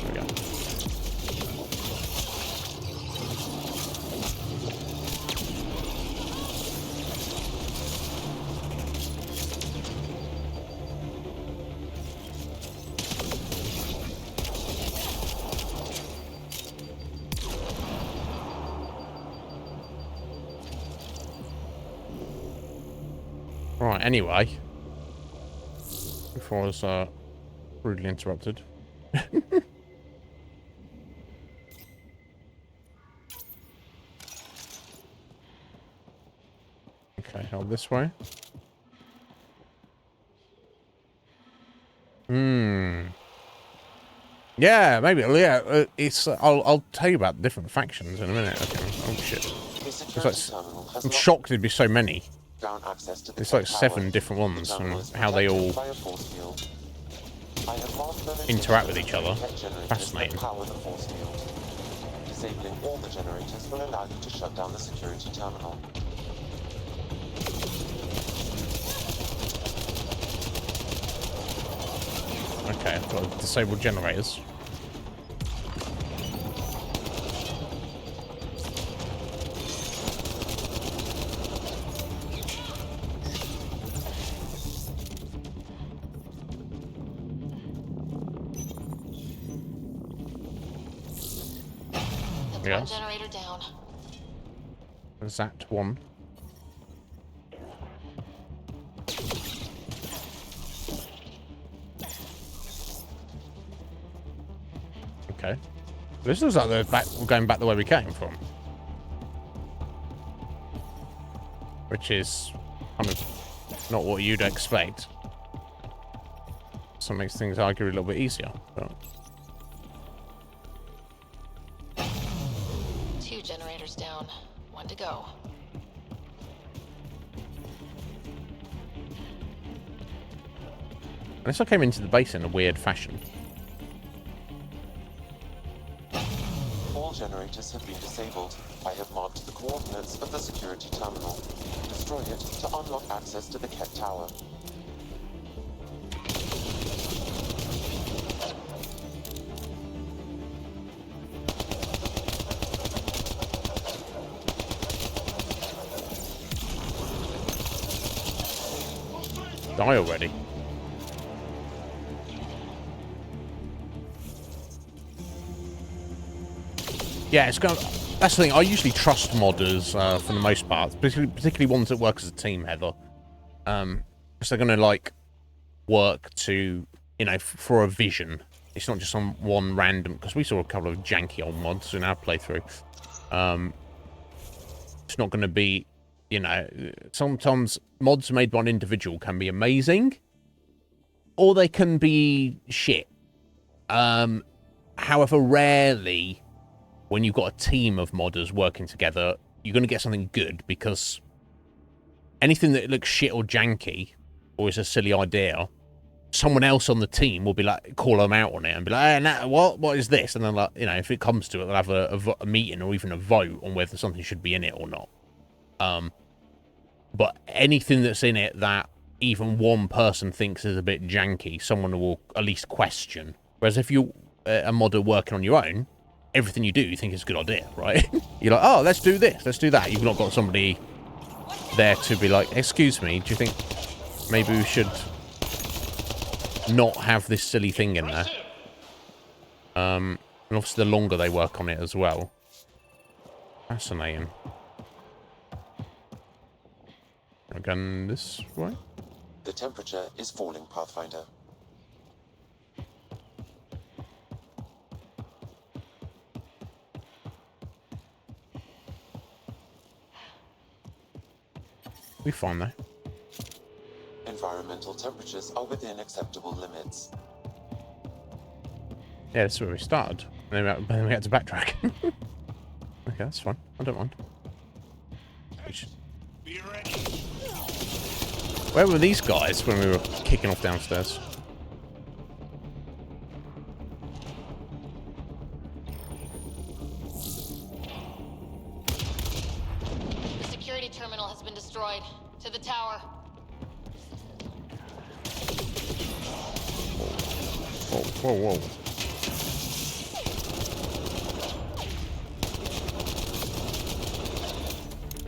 There we go. Right, anyway. Before I was rudely interrupted. Okay, held this way. Yeah, maybe. Yeah, it's. I'll tell you about different factions in a minute. Okay. Oh shit. It's like, I'm shocked there'd be so many. It's like 7 different ones, and how they all interact with each other. Fascinating. Disabling all the generators will allow you to shut down the security terminal. Okay, I've got disabled generators. Yes. One generator down. Is that one? Okay. This looks like we're going back the way we came from. Which is kind of not what you'd expect. So it makes things arguably a little bit easier. But... 2 generators down. 1 to go. Unless I came into the base in a weird fashion. All generators have been disabled. I have marked the coordinates of the security terminal. Destroy it to unlock access to the Ket Tower. Die already. Yeah, it's going. That's the thing. I usually trust modders for the most part, particularly ones that work as a team, Heather. Because they're going to like work to, you know, for a vision. It's not just some one random. Because we saw a couple of janky old mods in our playthrough. It's not going to be, you know, sometimes mods made by an individual can be amazing, or they can be shit. However, rarely, when you've got a team of modders working together, you're going to get something good, because anything that looks shit or janky, or is a silly idea, someone else on the team will be like, call them out on it and be like, hey, nah, what is this? And then, like, you know, if it comes to it, they'll have a meeting or even a vote on whether something should be in it or not. But anything that's in it that even one person thinks is a bit janky, someone will at least question. Whereas if you're a modder working on your own, everything you do, you think is a good idea, right? You're like, oh, let's do this, let's do that. You've not got somebody there to be like, excuse me, do you think maybe we should not have this silly thing in there? And obviously the longer they work on it as well, Fascinating. Again, this way? The temperature is falling, Pathfinder. We fine though. Environmental temperatures are within acceptable limits. Yeah, that's where we started. And then we had to backtrack. Okay, that's fine. I don't mind. Be ready. Where were these guys when we were kicking off downstairs? The security terminal has been destroyed. To the tower. Whoa, whoa.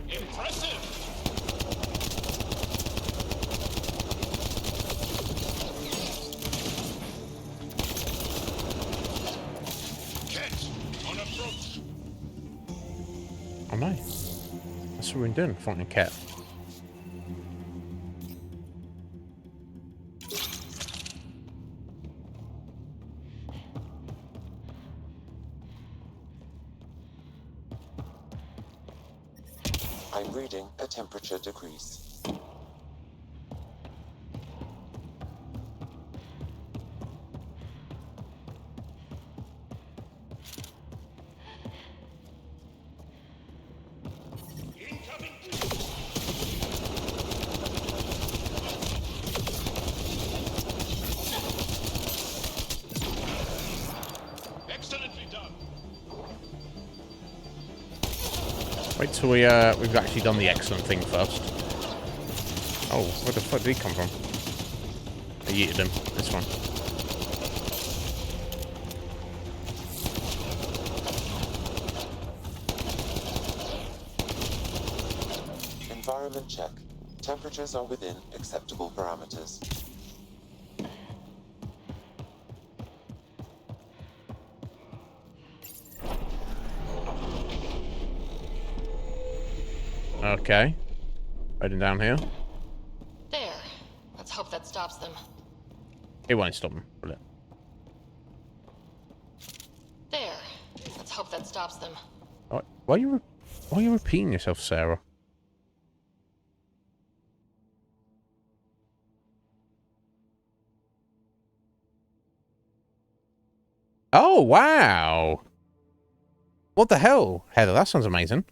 Impressive. Ket, on approach. Oh no. That's what we're doing, fighting a cat. I'm reading a temperature decrease. Excellently done. Wait till we've actually done the excellent thing first. Oh, where the fuck did he come from? I yeeted him. This one. Environment check. Temperatures are within acceptable parameters. Okay. Heading down here. There. Let's hope that stops them. It won't stop them, will it? There. Let's hope that stops them. Why are you repeating yourself, Sarah? Oh, wow. What the hell, Heather? That sounds amazing.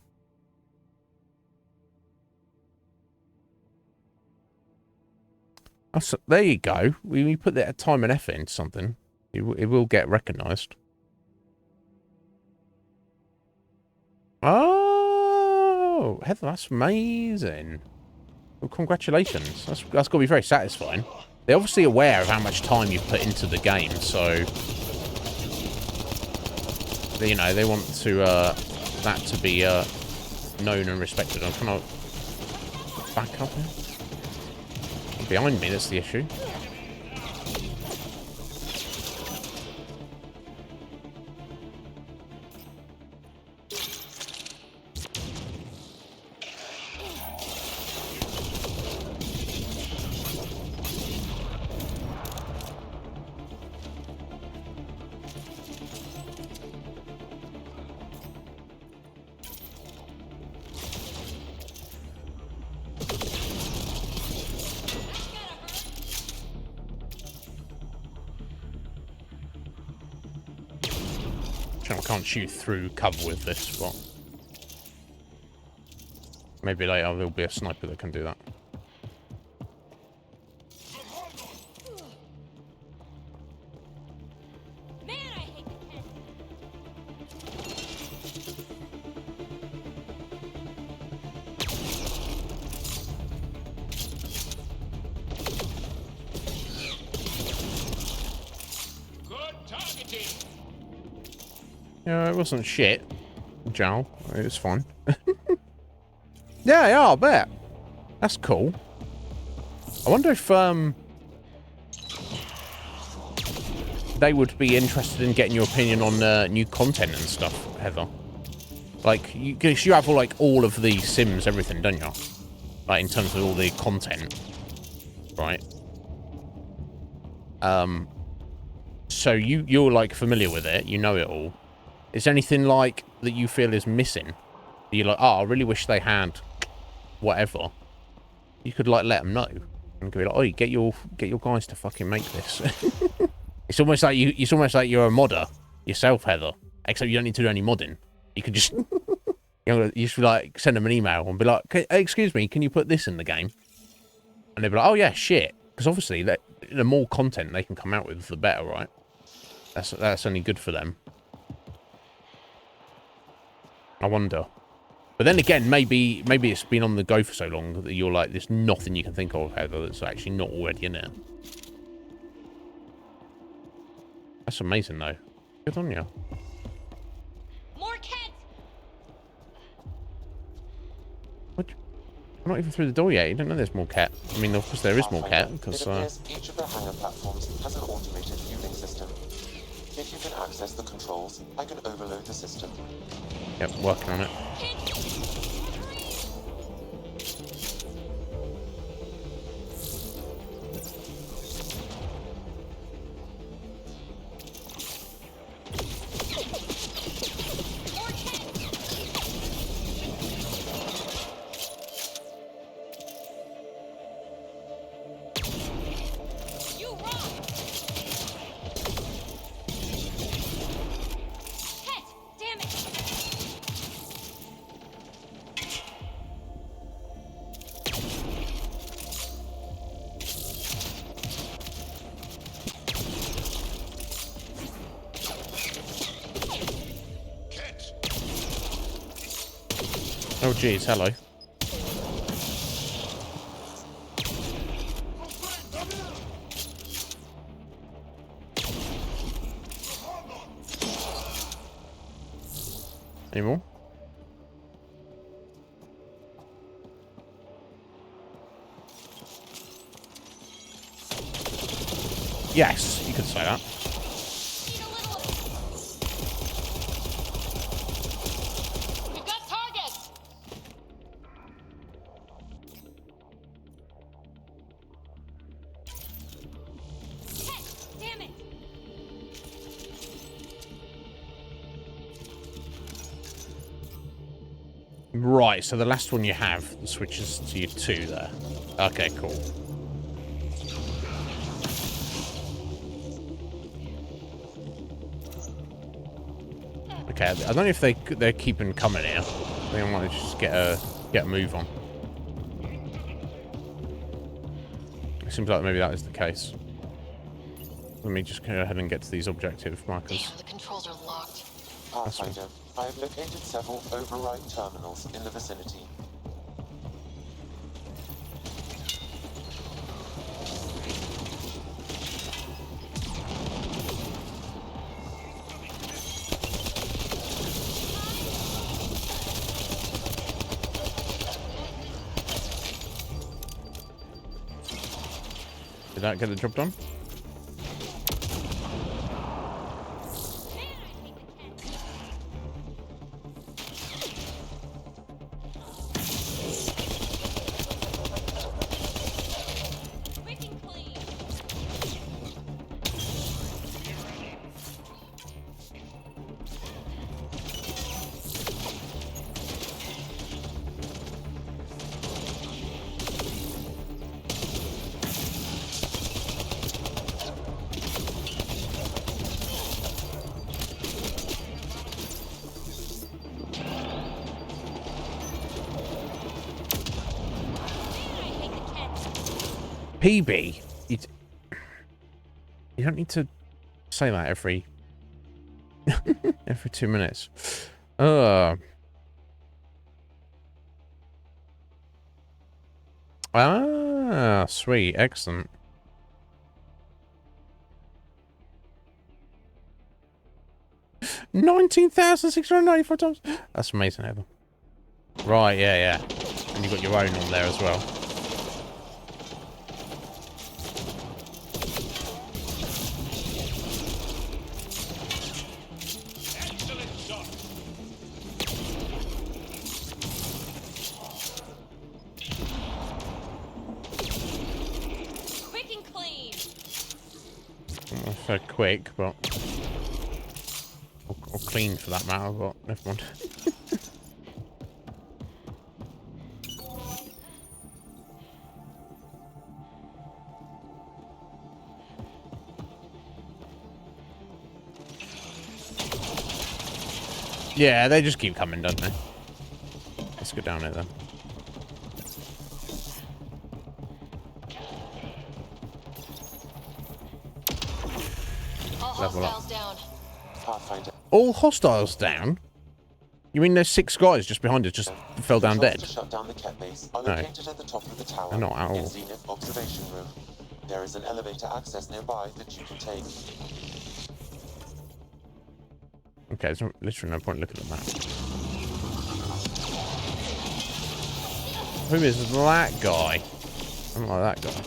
There you go. We put that time and effort into something. It will get recognised. Oh, Heather, that's amazing. Well, congratulations. That's got to be very satisfying. They're obviously aware of how much time you've put into the game, so you know they want to that to be known and respected. I'm trying to back up here. Behind me, that's the issue. I can't shoot through cover with this, but maybe later there'll be a sniper that can do that. Man, I hate the cat. Good targeting. Yeah, it wasn't shit, Joel. It was fine. Yeah, I bet. That's cool. I wonder if they would be interested in getting your opinion on new content and stuff, Heather. Like, you have all of the Sims, everything, don't you? Like, in terms of all the content, right? So you're like familiar with it, you know it all. Is there anything like that you feel is missing? You're like, oh, I really wish they had whatever. You could like let them know and be like, oh, get your guys to fucking make this. It's almost like you're a modder yourself, Heather. Except you don't need to do any modding. You could just you just like send them an email and be like, excuse me, can you put this in the game? And they'd be like, oh yeah, shit. Because obviously, the more content they can come out with, the better, right? That's only good for them. I wonder. But then again, maybe it's been on the go for so long that you're like, there's nothing you can think of, Heather, that's actually not already in there. That's amazing, though. Good on you. More cats! What? I'm not even through the door yet. You don't know there's more cat. I mean, of course there is more cat, because... It appears each of the hangar platforms has an automated fueling system. If you can access the controls, I can overload the system. Yep, working on it. Oh, geez, hello. Any more? Yes, you could say that. Right, so the last one you have switches to your 2 there. Okay, cool. Okay, I don't know if they're keeping coming here. I think I might just get a move on. It seems like maybe that is the case. Let me just go ahead and get to these objective markers. Damn, the controls are locked. Pathfinder, I have located several override terminals in the vicinity. Did that get the job done? PB, you don't need to say that every 2 minutes. Sweet, excellent. $19,694. That's amazing, Heather. Right, yeah. And you've got your own on there as well. Not so quick, but... Or clean for that matter, but never mind. Yeah, they just keep coming, don't they? Let's go down it then. All Level up. hostiles down. Pathfinder. All hostiles down? You mean there's 6 guys just behind us just fell down Controls dead? to shut down the Ket base are No. located at the top of the tower. They're not at all. In Zenith observation room. There is an elevator access nearby that you can take. Okay, there's literally no point looking at the map. Who is that guy? I don't like that guy.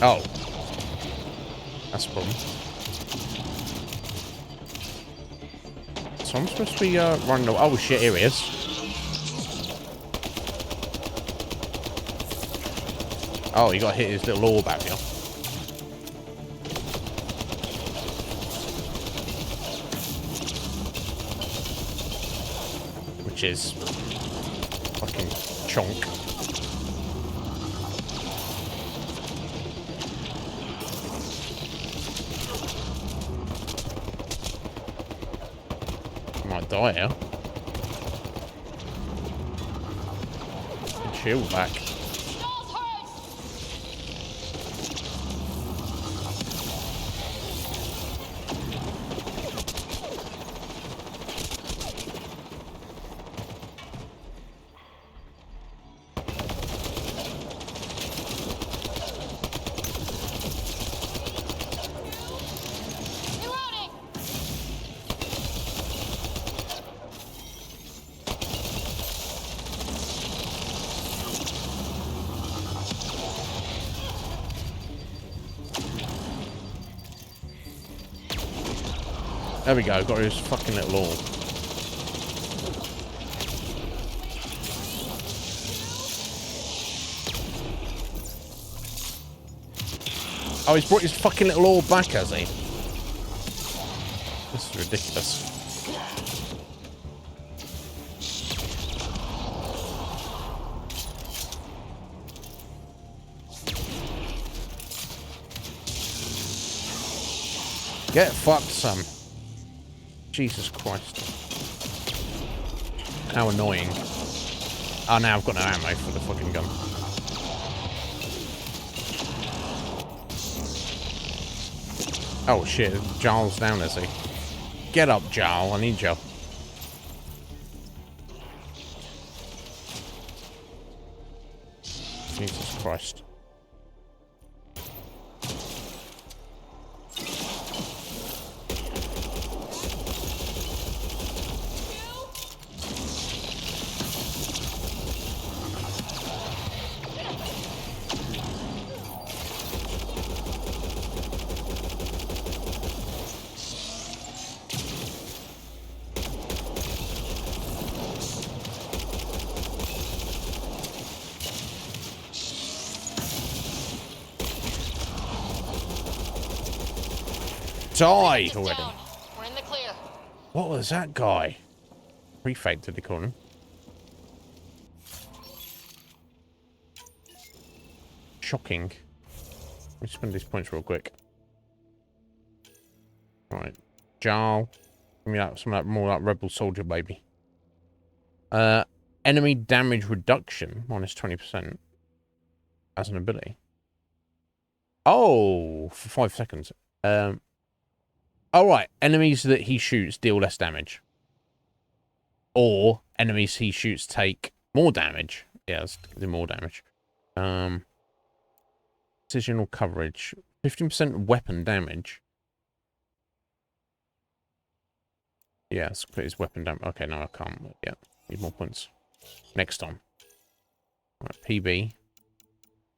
Oh. That's a problem. So I'm supposed to be running away. Oh shit, here he is. Oh, he got hit his little orb out here. Which is fucking chonk. Might die here. Shield back. There we go, got his fucking little orb. Oh, he's brought his fucking little orb back, has he? This is ridiculous. Get fucked, son. Jesus Christ. How annoying. Oh, now I've got no ammo for the fucking gun. Oh shit, Jarl's down, is he? Get up, Jarl, I need you. Jesus Christ. Died already. We're in the clear. What was that guy? Prefake, did they call him? Shocking. Let me spend these points real quick. Right. Jarl. Give me that, some of that more like Rebel Soldier, baby. Enemy damage reduction, minus 20%. As an ability. Oh, for 5 seconds. Alright, enemies that he shoots deal less damage. Or enemies he shoots take more damage. Yeah, let's do more damage. Precisional coverage. 15% weapon damage. Yeah, let's put his weapon damage. Okay, no, I can't. Yeah, need more points. Next time. Alright, PB.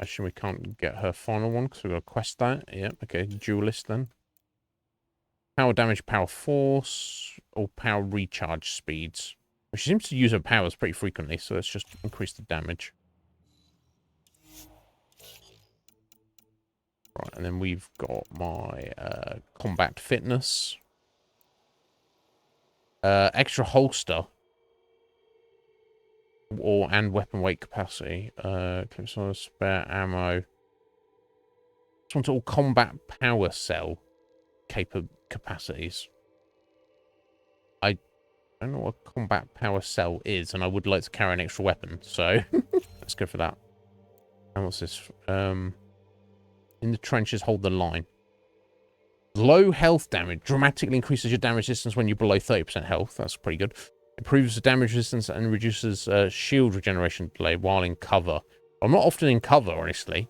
Actually, we can't get her final one because we've got to quest that. Yep, okay. Duelist then. Power damage, power force, or power recharge speeds. She seems to use her powers pretty frequently, so let's just increase the damage. Right, and then we've got my combat fitness. Extra holster. And weapon weight capacity. Clips on spare ammo. This one's all combat power cell capacities. I don't know what combat power cell is, and I would like to carry an extra weapon, so let's go for that. And what's this? In the trenches, hold the line. Low health damage dramatically increases your damage resistance when you're below 30% health. That's pretty good. Improves the damage resistance and reduces shield regeneration delay while in cover. I'm not often in cover, honestly.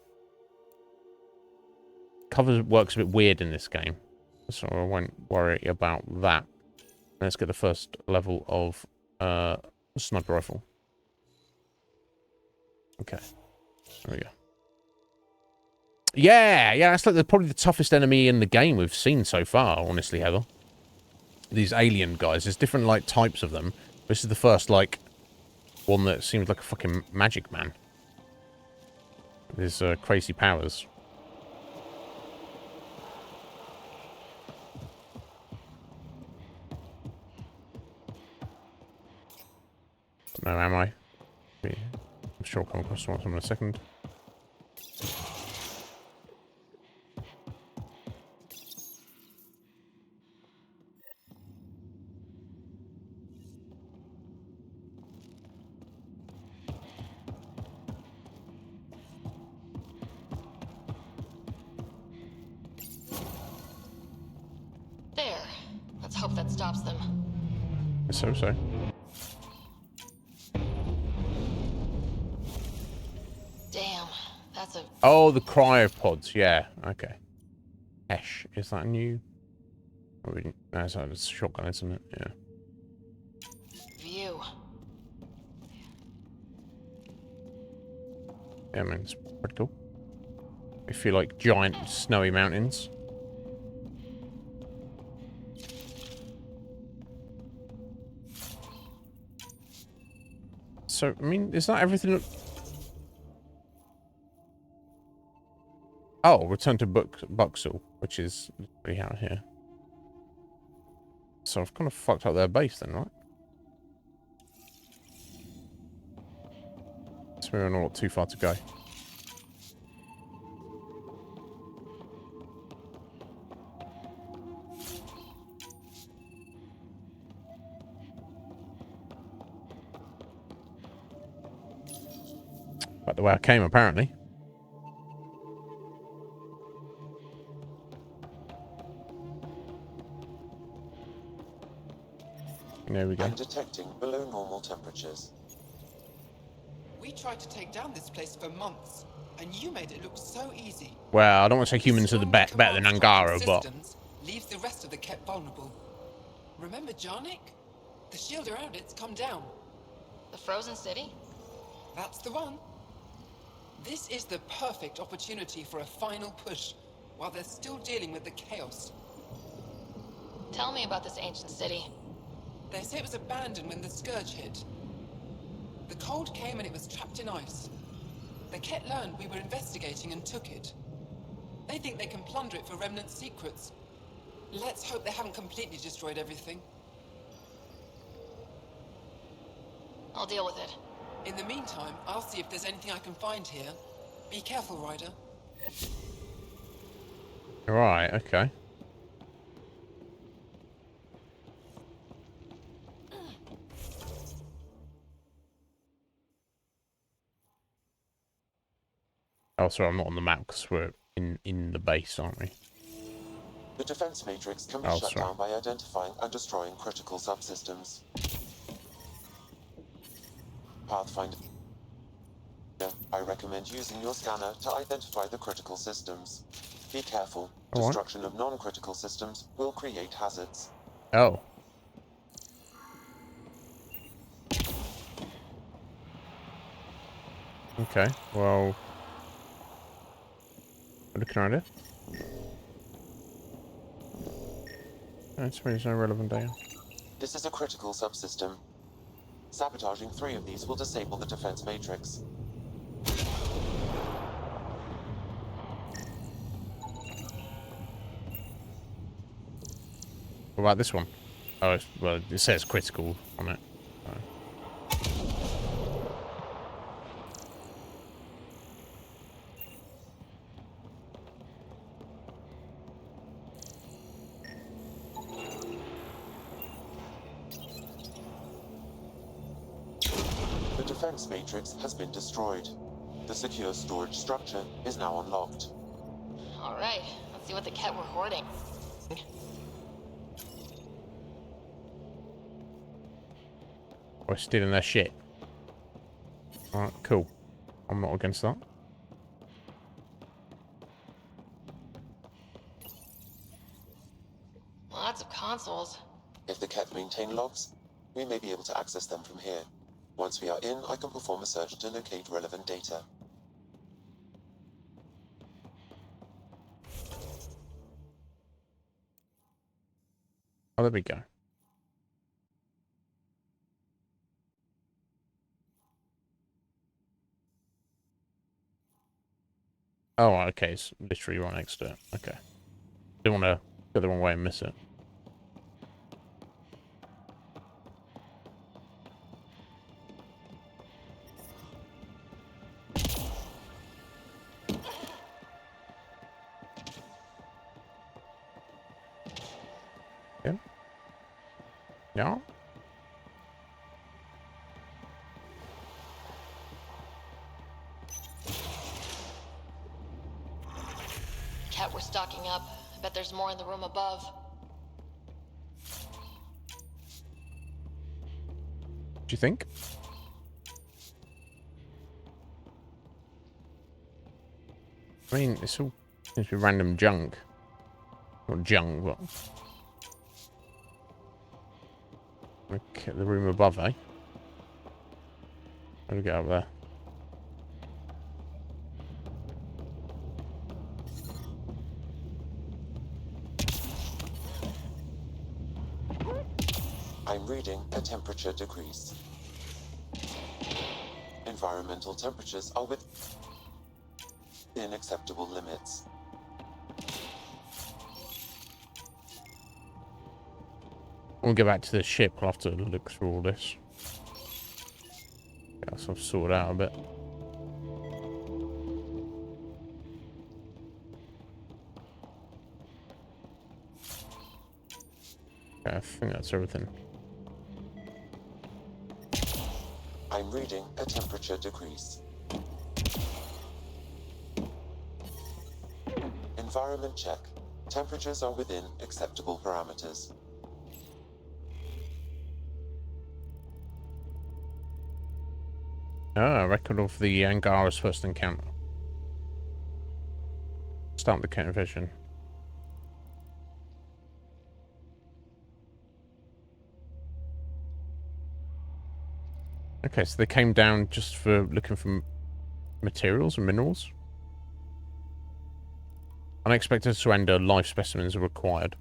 Cover works a bit weird in this game, so I won't worry about that. Let's get the first level of sniper rifle. Okay, there we go. Yeah, that's like probably the toughest enemy in the game we've seen so far, honestly, Heather. These alien guys, there's different, like, types of them. This is the first, like, one that seems like a fucking magic man. There's crazy powers. No ammo. I'm sure I'll come across one in a second. There. Let's hope that stops them. So. Damn, that's a... Oh, the cryopods. Yeah, okay. Hesh. Is that new? Oh, no, it's a shotgun, isn't it? Yeah. View. Yeah, I mean, it's pretty cool. I feel like giant snowy mountains. So, I mean, is that everything? Oh, return to Buxel, which is literally out here. So I've kind of fucked up their base then, right? So we're not too far to go. Back the way I came, apparently. There we go. I'm detecting below normal temperatures. We tried to take down this place for months, and you made it look so easy. Well, I don't want to say humans are the better than Angara, but... leaves the rest of the Ket vulnerable. Remember Jarnik? The shield around it's come down. The frozen city? That's the one. This is the perfect opportunity for a final push, while they're still dealing with the chaos. Tell me about this ancient city. They say it was abandoned when the Scourge hit. The cold came and it was trapped in ice. The Ket learned we were investigating and took it. They think they can plunder it for remnant secrets. Let's hope they haven't completely destroyed everything. I'll deal with it. In the meantime, I'll see if there's anything I can find here. Be careful, Ryder. Right, okay. Oh, sorry, I'm not on the map because we're in the base, aren't we? The defense matrix can be shut down by identifying and destroying critical subsystems. Pathfinder, I recommend using your scanner to identify the critical systems. Be careful. Destruction of non-critical systems will create hazards. Oh. Okay, well... Looking around it. That's really no relevant data. This is a critical subsystem. Sabotaging 3 of these will disable the defense matrix. What about this one? Oh, well, it says critical on it. Oh. The defense matrix has been destroyed. The secure storage structure is now unlocked. Alright, let's see what the Ket were hoarding. Or stealing their shit. Alright, cool. I'm not against that. Lots of consoles. If the Ket maintain logs, we may be able to access them from here. Once we are in, I can perform a search to locate relevant data. Oh, there we go. Oh, okay, it's literally right next to it. Okay. Don't want to go the wrong way and miss it. Yeah. Yeah. Ket were stocking up. I bet there's more in the room above. Do you think? I mean, it's all seems to be random junk. Not junk, but... Look at the room above, eh? How do we get up there? I'm reading a temperature decrease. Environmental temperatures are within acceptable limits. When we get back to the ship, we'll have to look through all this. Get ourselves sorted out a bit. Okay, I think that's everything. I'm reading a temperature decrease. Environment check. Temperatures are within acceptable parameters. Ah, record of the Angara's first encounter. Start the counter vision. Okay, so they came down just for looking for materials and minerals. Unexpected surrender, life specimens are required.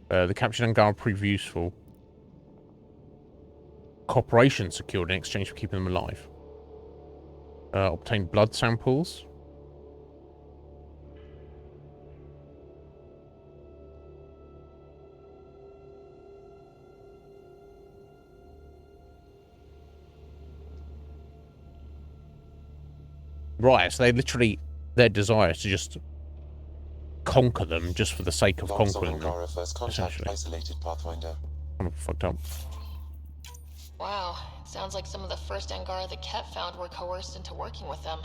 The captured Angara proved useful. Cooperation secured in exchange for keeping them alive. Obtain blood samples. Right, so they literally, their desire is to just conquer them just for the sake of Logs conquering on them. Angara first contact isolated Pathfinder. Kind of fucked up. Wow, it sounds like some of the first Angara the Ket found were coerced into working with them.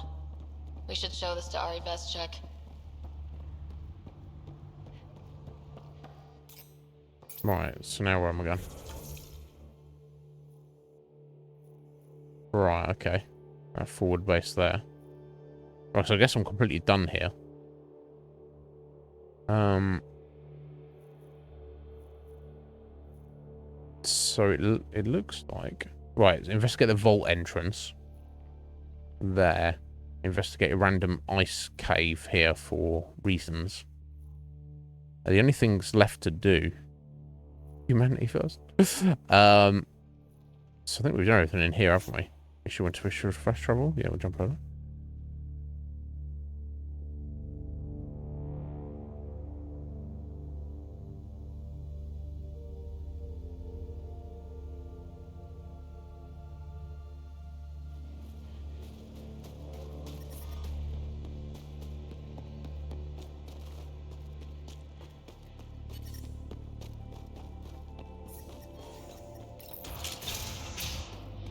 We should show this to Ari Veschek. Right, so now where am I going? Right, okay. Forward base there. Right, so I guess I'm completely done here. So it looks like... Right, investigate the vault entrance. There. Investigate a random ice cave here for reasons. The only things left to do. Humanity first. So I think we've done everything in here, haven't we? If you want to wish for fresh trouble, yeah, we'll jump over.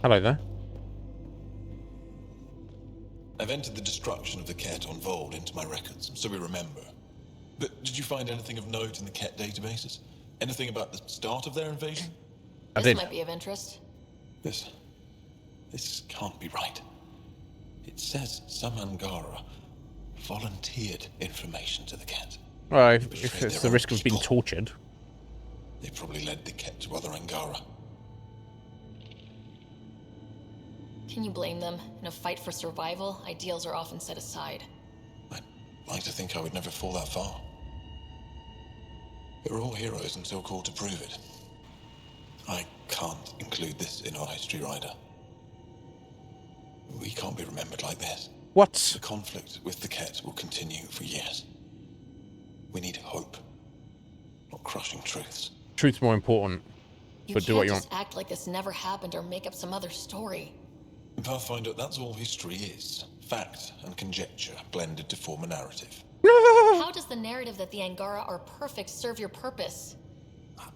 Hello there. I've entered the destruction of the Ket on Vold into my records, so we remember. But did you find anything of note in the Ket databases? Anything about the start of their invasion? This might be of interest. This can't be right. It says some Angara volunteered information to the Ket. Well, if it's the risk of being tortured. They probably led the Ket to other Angara. Can you blame them? In a fight for survival, ideals are often set aside. I'd like to think I would never fall that far. We're all heroes until called to prove it. I can't include this in our history, Ryder. We can't be remembered like this. What? The conflict with the Ket will continue for years. We need hope, not crushing truths. Truth's more important. But do what you can't just want. act like this never happened or make up some other story. Pathfinder, that's all history is. Fact and conjecture blended to form a narrative. How does the narrative that the Angara are perfect serve your purpose?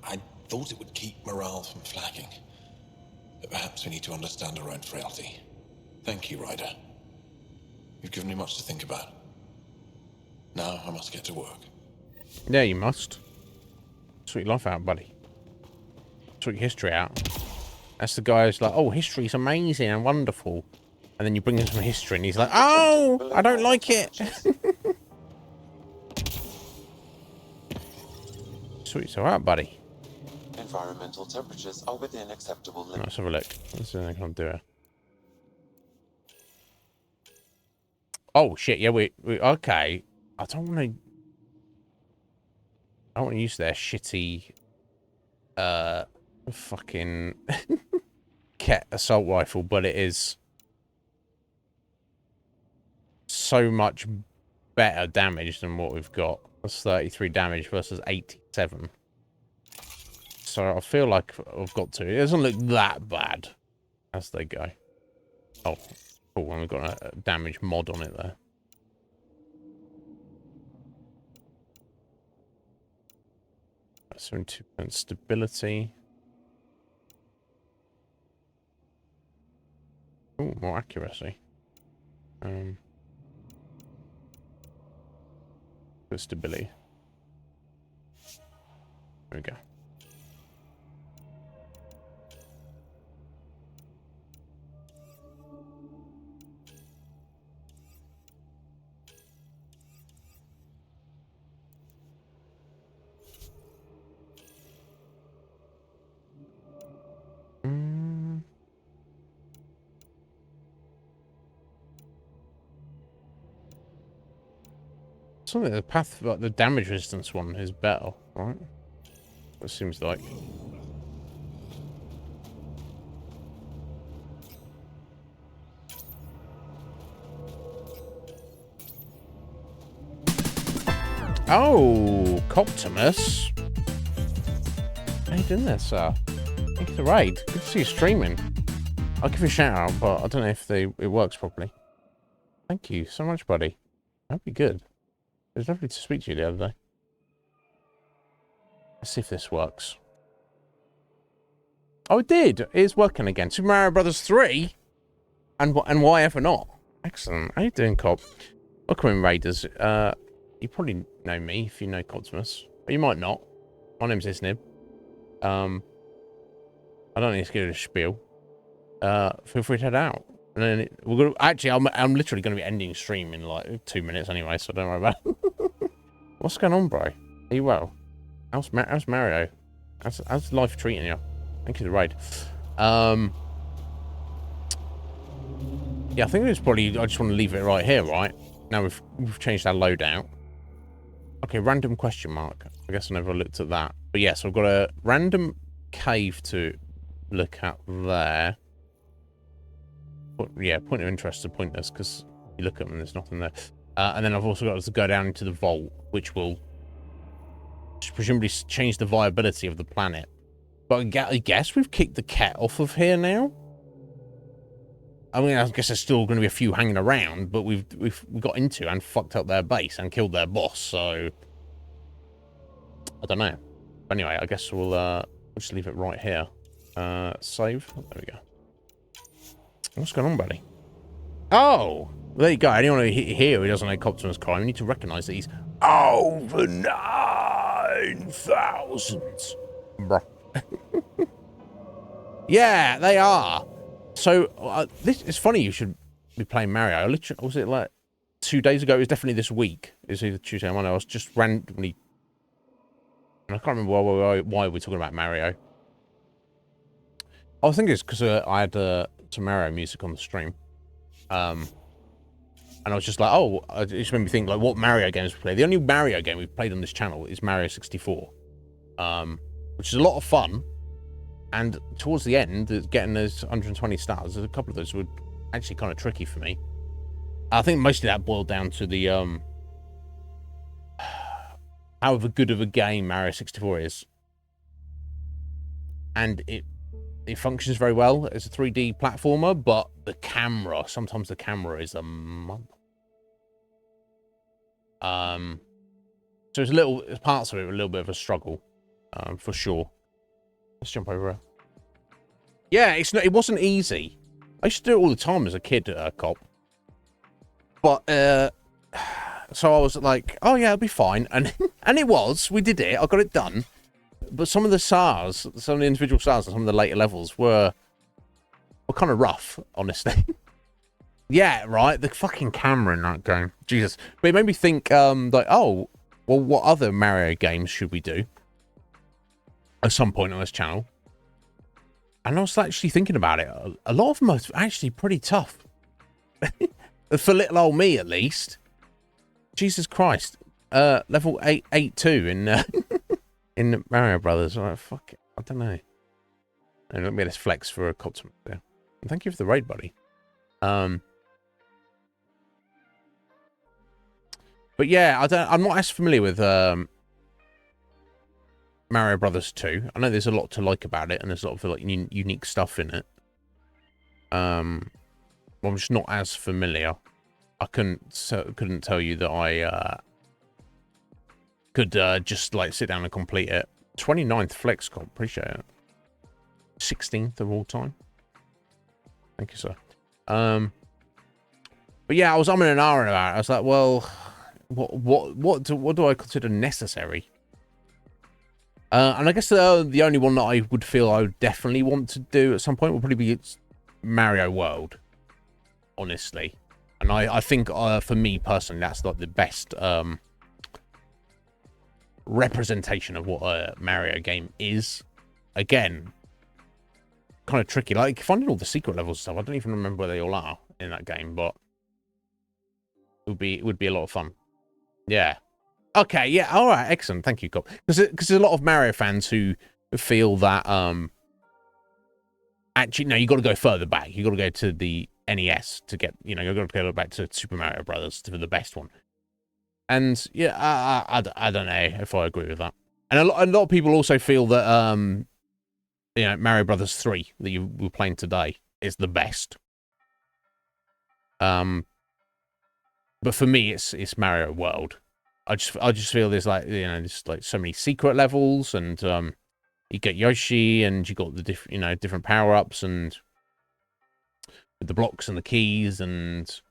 I thought it would keep morale from flagging. But perhaps we need to understand our own frailty. Thank you, Ryder. You've given me much to think about. Now I must get to work. Yeah, you must. Sort your life out, buddy. Sort your history out. That's the guy who's like, oh, history's amazing and wonderful. And then you bring him some history and he's like, oh, I don't like it. Sort yourself out, buddy. Environmental temperatures are within acceptable limits. Let's have a look. Let's see if I can do it. Oh, shit. Yeah, we okay. I don't want to use their shitty, fucking Ket assault rifle, but it is so much better damage than what we've got. That's 33 damage versus 87. So I feel like I've got to. It doesn't look that bad as they go. Oh, cool. And we've got a damage mod on it there. 72% stability. Oh, more accuracy. Good stability. There we go. Something the path, like the damage resistance one, is better, right? It seems like. Oh, Coptimus. How you doing there, sir? Thank you for the raid. Good to see you streaming. I'll give you a shout out, but I don't know if it works properly. Thank you so much, buddy. That'd be good. It was lovely to speak to you the other day. Let's see if this works. Oh, it did. It is working again. Super Mario Brothers 3? And why ever not? Excellent. How you doing, Cop? Welcome in, Raiders. You probably know me if you know Coptimus. But you might not. My name's Iznib. I don't need to give it a spiel. Feel free to head out. And then we're gonna actually I'm literally gonna be ending stream in like 2 minutes anyway, so don't worry about it. What's going on, bro? Are you well? How's Mario? How's life treating you? Thank you for the raid. Yeah, I think it's probably... I just want to leave it right here, right? Now we've changed our loadout. Okay, random question mark. I guess I never looked at that. But yes, I've got a random cave to look at there. But yeah, point of interest are pointless because you look at them and there's nothing there. And then I've also got to go down into the vault, which will presumably change the viability of the planet. But I guess we've kicked the cat off of here now. I mean, I guess there's still going to be a few hanging around, but we've got into and fucked up their base and killed their boss, so I don't know. But anyway, I guess we'll just leave it right here. Save. There we go. What's going on, buddy? Oh, there you go. Anyone here who doesn't know Optimus Prime, you need to recognise that he's over 9,000. Bruh. Yeah, they are. So, this is funny you should be playing Mario. I literally, was it like 2 days ago? It was definitely this week. It's either Tuesday or Monday. I was just randomly... And I can't remember why we're talking about Mario. I think it's because I had some Mario music on the stream. And I was just like, oh, it just made me think, like, what Mario games we play. The only Mario game we've played on this channel is Mario 64. Which is a lot of fun. And towards the end, getting those 120 stars, a couple of those were actually kind of tricky for me. I think mostly that boiled down to the, however good of a game Mario 64 is. And it functions very well as a 3D platformer, but the camera, sometimes the camera is a month. So it's parts of it were a little bit of a struggle, for sure. Let's jump over here. Yeah, it wasn't easy. I used to do it all the time as a kid, Cop. But, so I was like, oh yeah, it'll be fine. And it was. We did it. I got it done. But some of the SARs, some of the individual SARs and some of the later levels were kind of rough, honestly. Yeah, right. The fucking camera in that game. Jesus. But it made me think, like, oh, well, what other Mario games should we do? At some point on this channel. And I was actually thinking about it. A lot of them are actually pretty tough. For little old me, at least. Jesus Christ. Level 882 in Mario Brothers. Oh, fuck it. I don't know. And let me just flex for a Coptimus there. And thank you for the raid, buddy. But yeah, I'm not as familiar with Mario Brothers 2. I know there's a lot to like about it, and there's a lot of like unique stuff in it. I'm just not as familiar. I couldn't tell you that I could just like sit down and complete it. 29th flex comp, appreciate it. 16th of all time. Thank you, sir. But yeah, I was umming and ahhing about it. I was like, well, what do I consider necessary? And I guess the only one that I would feel I would definitely want to do at some point would probably be Mario World, honestly. And I think for me personally, that's like the best representation of what a Mario game is. Again, kind of tricky. Like finding all the secret levels and stuff, I don't even remember where they all are in that game, but it would be a lot of fun. Yeah. Okay, yeah, all right, excellent. Thank you, Cop. Because there's a lot of Mario fans who feel that actually no, you got to go further back. You got to go to the NES to get, you got to go back to Super Mario Brothers for the best one. And yeah, I don't know if I agree with that. And a lot of people also feel that Mario Brothers 3 that you were playing today is the best. But for me, it's Mario World. I just feel there's like just like so many secret levels, and you get Yoshi, and you got the different power ups, and with the blocks and the keys, and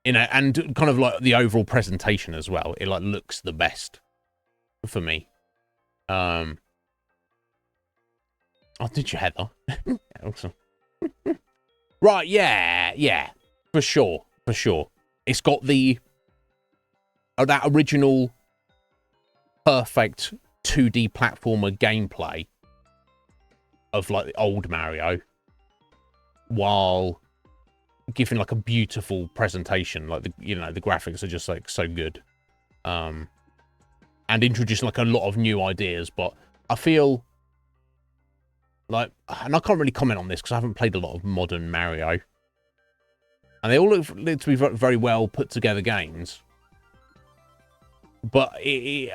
and kind of like the overall presentation as well. It like looks the best for me. Oh, did you, Heather? Awesome. Right, yeah, for sure. It's got that original perfect 2D platformer gameplay of like the old Mario, while giving like a beautiful presentation. Like the graphics are just like so good. And introducing like a lot of new ideas. But I feel like, and I can't really comment on this because I haven't played a lot of modern Mario, and they all look to be very well put together games. But it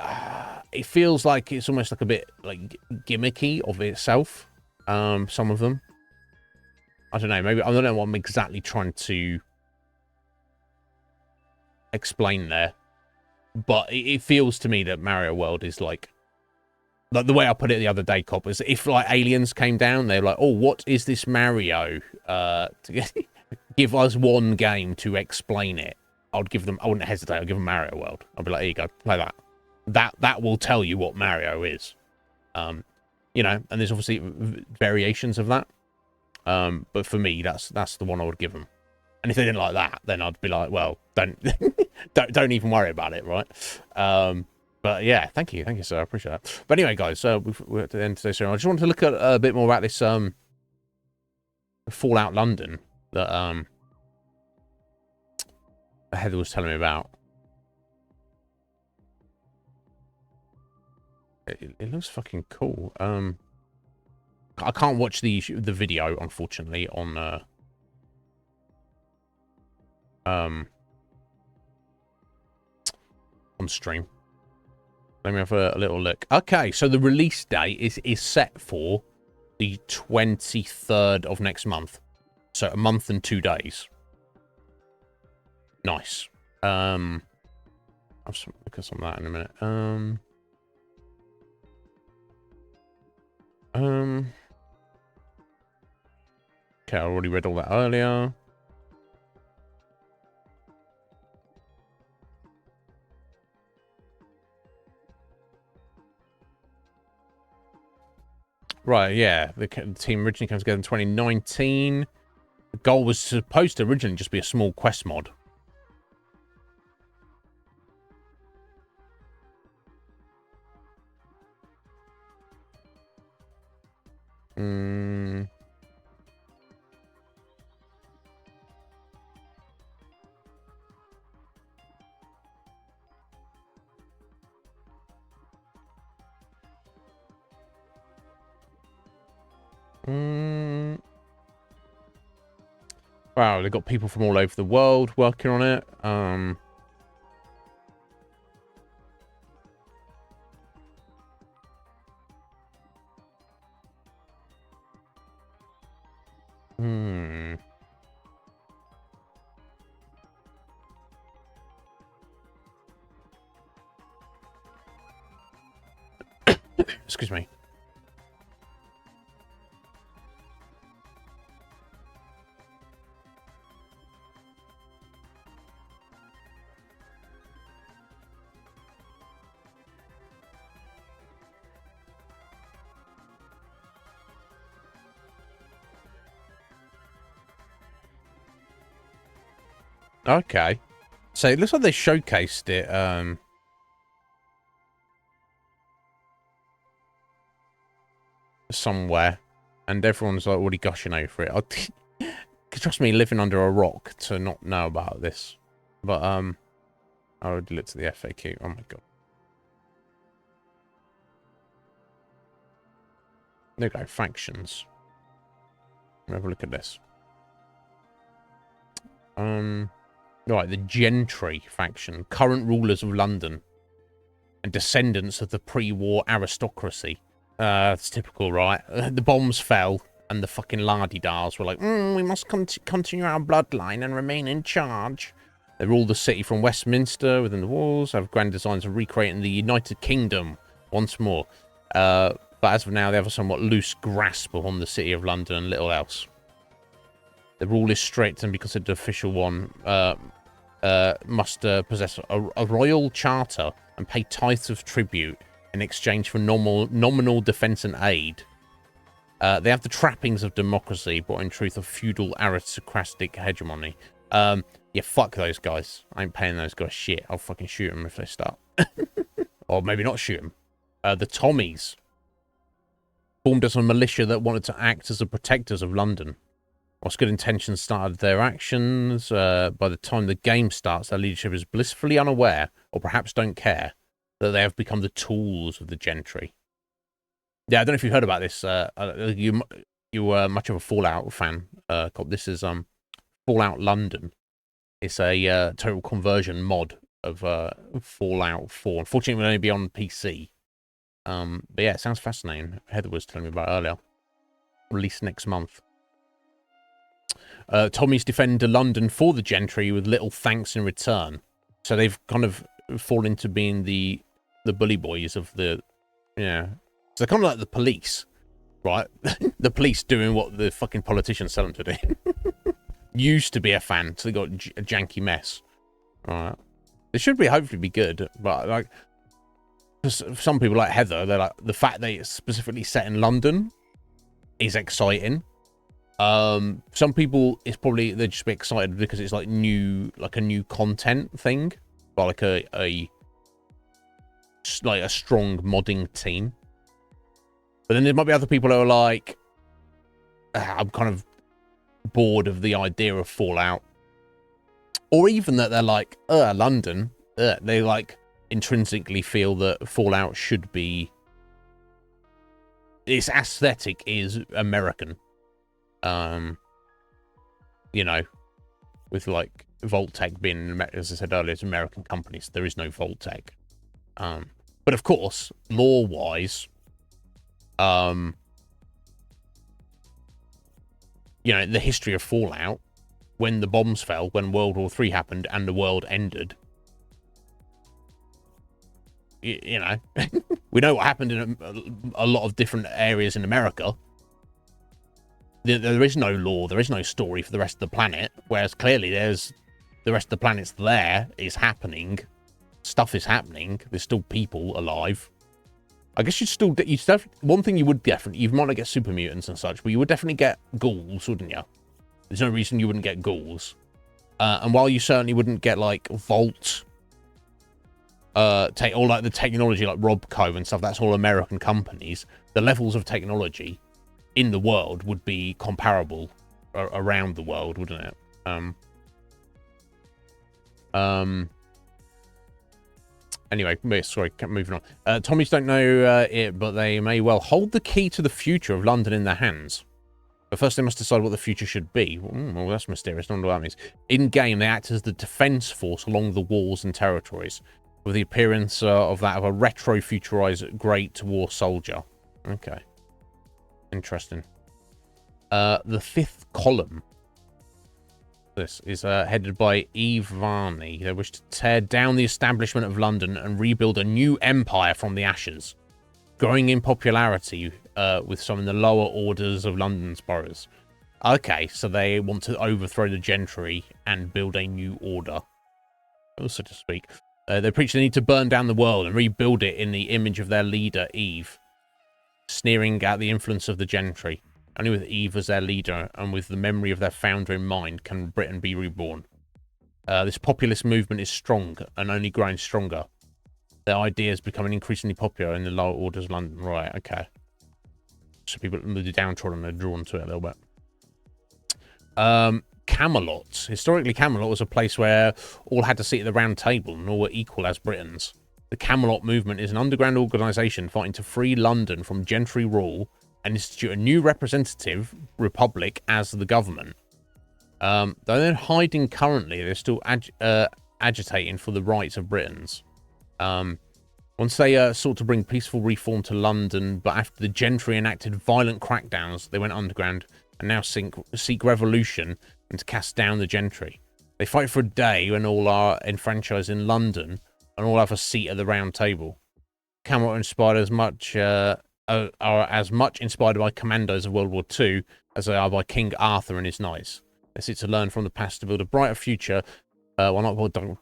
feels like it's almost like a bit like gimmicky of itself. Some of them, I don't know. Maybe I don't know what I'm exactly trying to explain there, but it feels to me that Mario World is like the way I put it the other day, Cop, is if like aliens came down, they're like, "Oh, what is this Mario?" Give us one game to explain it. I wouldn't hesitate. I'd give them Mario World. I'd be like, here you go, play that. That will tell you what Mario is. And there's obviously variations of that. But for me, that's the one I would give them. And if they didn't like that, then I'd be like, well, don't even worry about it, right? But yeah, thank you, sir. I appreciate that. But anyway, guys, we're at the end of today's show. I just wanted to look at a bit more about this Fallout London that Heather was telling me about. It looks fucking cool. I can't watch the video, unfortunately, on stream. Let me have a little look. Okay, so the release date is set for the 23rd of next month. So a month and 2 days. Nice. I'll just look at some of that in a minute. Okay, I already read all that earlier. Right, yeah. The team originally came together in 2019. The goal was supposed to originally just be a small quest mod. Wow, they've got people from all over the world working on it. Excuse me. Okay. So it looks like they showcased it, somewhere, and everyone's like already gushing over it. Trust me, living under a rock to not know about this. But I already looked at the FAQ. Oh my god. There we go, factions. Have a look at this. Right, the Gentry faction, current rulers of London and descendants of the pre-war aristocracy. That's typical, right? The bombs fell and the fucking la-di-dars were like, we must continue our bloodline and remain in charge. They rule the city from Westminster within the walls, have grand designs of recreating the United Kingdom once more. But as of now, they have a somewhat loose grasp upon the city of London and little else. The rule is strict and be considered an official one. Must possess a royal charter and pay tithes of tribute in exchange for nominal defense and aid. They have the trappings of democracy, but in truth of feudal aristocratic hegemony. Yeah, fuck those guys. I ain't paying those guys shit. I'll fucking shoot them if they start. Or maybe not shoot them. The Tommies formed as a militia that wanted to act as the protectors of London. Whilst good intentions started their actions, by the time the game starts, their leadership is blissfully unaware, or perhaps don't care, that they have become the tools of the gentry. Yeah, I don't know if you heard about this. You were much of a Fallout fan. This is Fallout London. It's a total conversion mod of Fallout 4. Unfortunately, it will only be on PC. But yeah, it sounds fascinating. Heather was telling me about it earlier. Released next month. Tommies defend London for the gentry with little thanks in return. So they've kind of fallen into being the bully boys of the... Yeah. So they're kind of like the police, right? The police doing what the fucking politicians tell them to do. Used to be a fan, so they got a janky mess. Alright. It should be hopefully be good, but like... For some people like Heather, they're like, the fact that it's specifically set in London is exciting. Some people, it's probably they'd just be excited because it's like a new content thing, but like a strong modding team. But then there might be other people who are like, I'm kind of bored of the idea of Fallout, or even that they're like, London. They like intrinsically feel that Fallout should be. Its aesthetic is American. You know, with like Vault-Tec being, as I said earlier, it's American companies. There is no Vault-Tec. But of course, lore-wise, you know, the history of Fallout, when the bombs fell, when World War III happened and the world ended, you know, we know what happened in a lot of different areas in America. There is no lore, there is no story for the rest of the planet, whereas clearly there's the rest of the planet's there, is happening, stuff is happening, there's still people alive. I guess one thing you would definitely, you might not get super mutants and such, but you would definitely get ghouls, wouldn't you? There's no reason you wouldn't get ghouls. And while you certainly wouldn't get like Vault, all like the technology like Robco and stuff, that's all American companies, the levels of technology in the world would be comparable around the world, wouldn't it? Anyway, sorry, moving on. Tommies don't know it, but they may well hold the key to the future of London in their hands. But first they must decide what the future should be. Well, that's mysterious. I don't know what that means. In-game, they act as the defense force along the walls and territories, with the appearance of that of a retro-futurized Great War soldier. Okay. Interesting. The fifth column. This is headed by Eve Varney. They wish to tear down the establishment of London and rebuild a new empire from the ashes, growing in popularity with some in the lower orders of London's boroughs. Okay, so they want to overthrow the gentry and build a new order, so to speak. They preach the need to burn down the world and rebuild it in the image of their leader, Eve, sneering at the influence of the gentry. Only with Eve as their leader and with the memory of their founder in mind can Britain be reborn. This populist movement is strong and only growing stronger. Their ideas becoming increasingly popular in the lower orders of London. Right, okay. So people, the downtrodden, are drawn to it a little bit. Camelot. Historically, Camelot was a place where all had to sit at the round table and all were equal as Britons. The Camelot movement is an underground organisation fighting to free London from gentry rule and institute a new representative republic as the government. Though they're hiding currently, they're still agitating for the rights of Britons. Once they sought to bring peaceful reform to London, but after the gentry enacted violent crackdowns, they went underground and now seek revolution and to cast down the gentry. They fight for a day when all are enfranchised in London and all have a seat at the round table. Camelot inspired are as much inspired by commandos of World War II as they are by King Arthur and his knights. They seek to learn from the past to build a brighter future, while not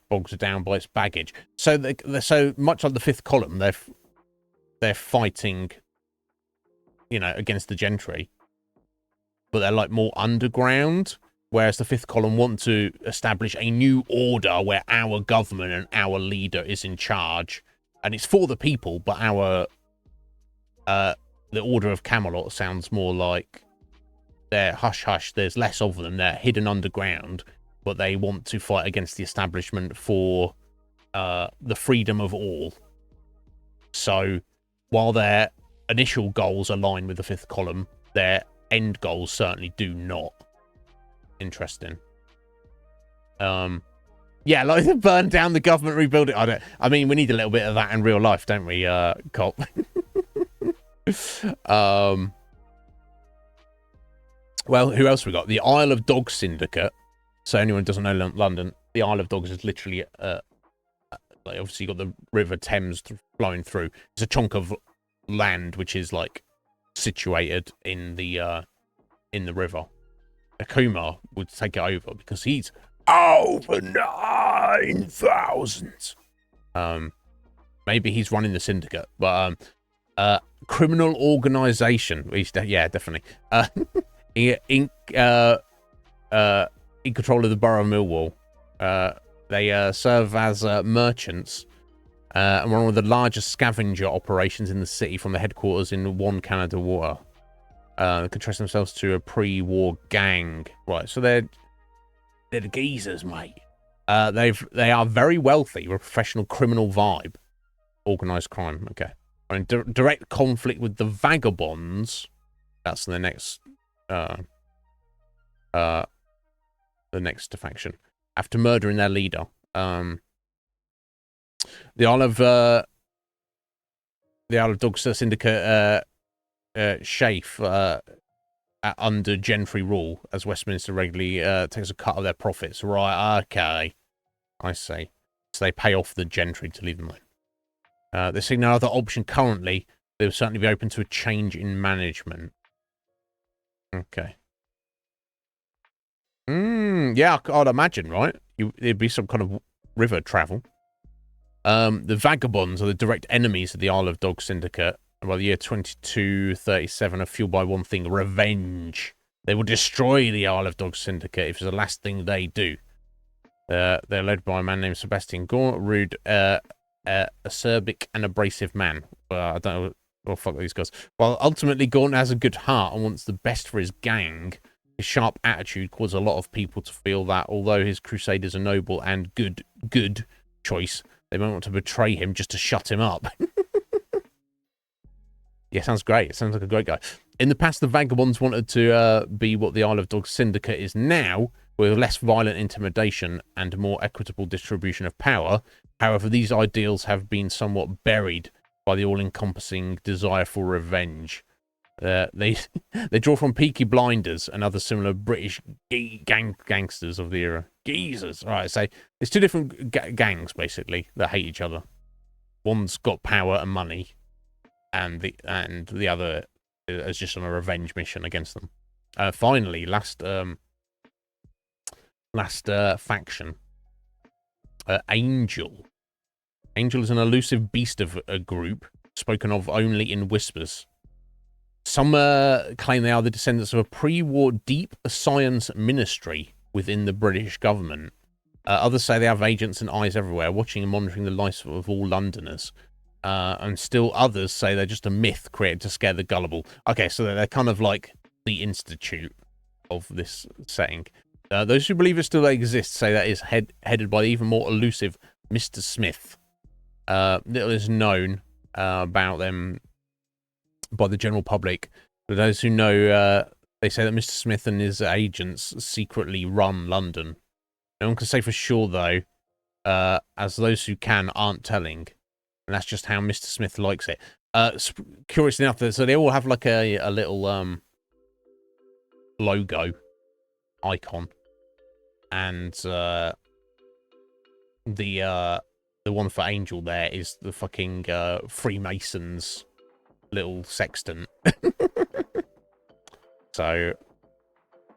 bogged down by its baggage. So they're so much like the fifth column, they're fighting, you know, against the gentry, but they're like more underground. Whereas the fifth column want to establish a new order where our government and our leader is in charge, and it's for the people, but the Order of Camelot sounds more like they're hush-hush. There's less of them. They're hidden underground, but they want to fight against the establishment for the freedom of all. So while their initial goals align with the fifth column, their end goals certainly do not. Interesting. Yeah, like to burn down the government, rebuild it. I mean, we need a little bit of that in real life, don't we, Cop? Well, who else we got? The Isle of Dogs Syndicate. So anyone who doesn't know London, the Isle of Dogs is literally, like obviously you've got the River Thames flowing through. It's a chunk of land which is like situated in the river. Akuma would take it over because he's over 9,000. Maybe he's running the syndicate, but criminal organization. Yeah, definitely. In control of the borough of Millwall. They serve as merchants and one of the largest scavenger operations in the city from the headquarters in One Canada Water. They can trust themselves to a pre-war gang. Right, so they're the geezers, mate. They are very wealthy with a professional criminal vibe. Organized crime, okay. In direct conflict with the vagabonds. That's the next faction. After murdering their leader. The Isle of Dogs Syndicate chafe under gentry rule, as Westminster regularly takes a cut of their profits. Right, okay. I see. So they pay off the gentry to leave them alone. They see no other option currently. They will certainly be open to a change in management. Okay. Yeah, I'd imagine, right? There'd be some kind of river travel. The Vagabonds are the direct enemies of the Isle of Dogs Syndicate. By the year 2237 are fueled by one thing, revenge. They will destroy the Isle of Dogs Syndicate if it's the last thing they do. They're led by a man named Sebastian Gaunt, rude, acerbic, and abrasive man. I don't know. Well, fuck these guys. While ultimately Gaunt has a good heart and wants the best for his gang, his sharp attitude causes a lot of people to feel that although his crusade is a noble and good choice, they might want to betray him just to shut him up. Yeah, sounds great. It sounds like a great guy. In the past, the Vagabonds wanted to be what the Isle of Dogs Syndicate is now, with less violent intimidation and more equitable distribution of power. However, these ideals have been somewhat buried by the all-encompassing desire for revenge. They draw from Peaky Blinders and other similar British gangsters of the era. Geezers. All right, so there's two different gangs, basically, that hate each other. One's got power and money, and the other is just on a revenge mission against them. Finally, last faction, Angel. Angel is an elusive beast of a group, spoken of only in whispers. Some claim they are the descendants of a pre-war deep science ministry within the British government. Others say they have agents and eyes everywhere, watching and monitoring the lives of all Londoners. And still others say they're just a myth created to scare the gullible. Okay, so they're kind of like the institute of this setting. Those who believe it still exists say that is headed by the even more elusive Mr. Smith. Little is known about them by the general public. For those who know, they say that Mr. Smith and his agents secretly run London. No one can say for sure, though, as those who can aren't telling. And that's just how Mr. Smith likes it. Curious enough, so they all have like a little logo icon. And the one for Angel there is the fucking Freemasons little sextant. So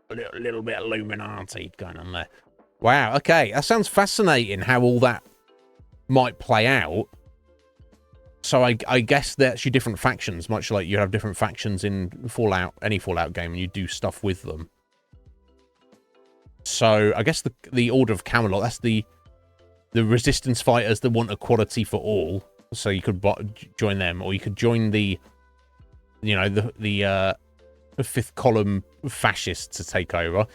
a little bit of Illuminati going on there. Wow, okay, that sounds fascinating how all that might play out. So I guess they're actually different factions, much like you have different factions in Fallout, any Fallout game, and you do stuff with them. So I guess the Order of Camelot, that's the resistance fighters that want equality for all. So you could join them, or you could join the fifth column fascists to take over.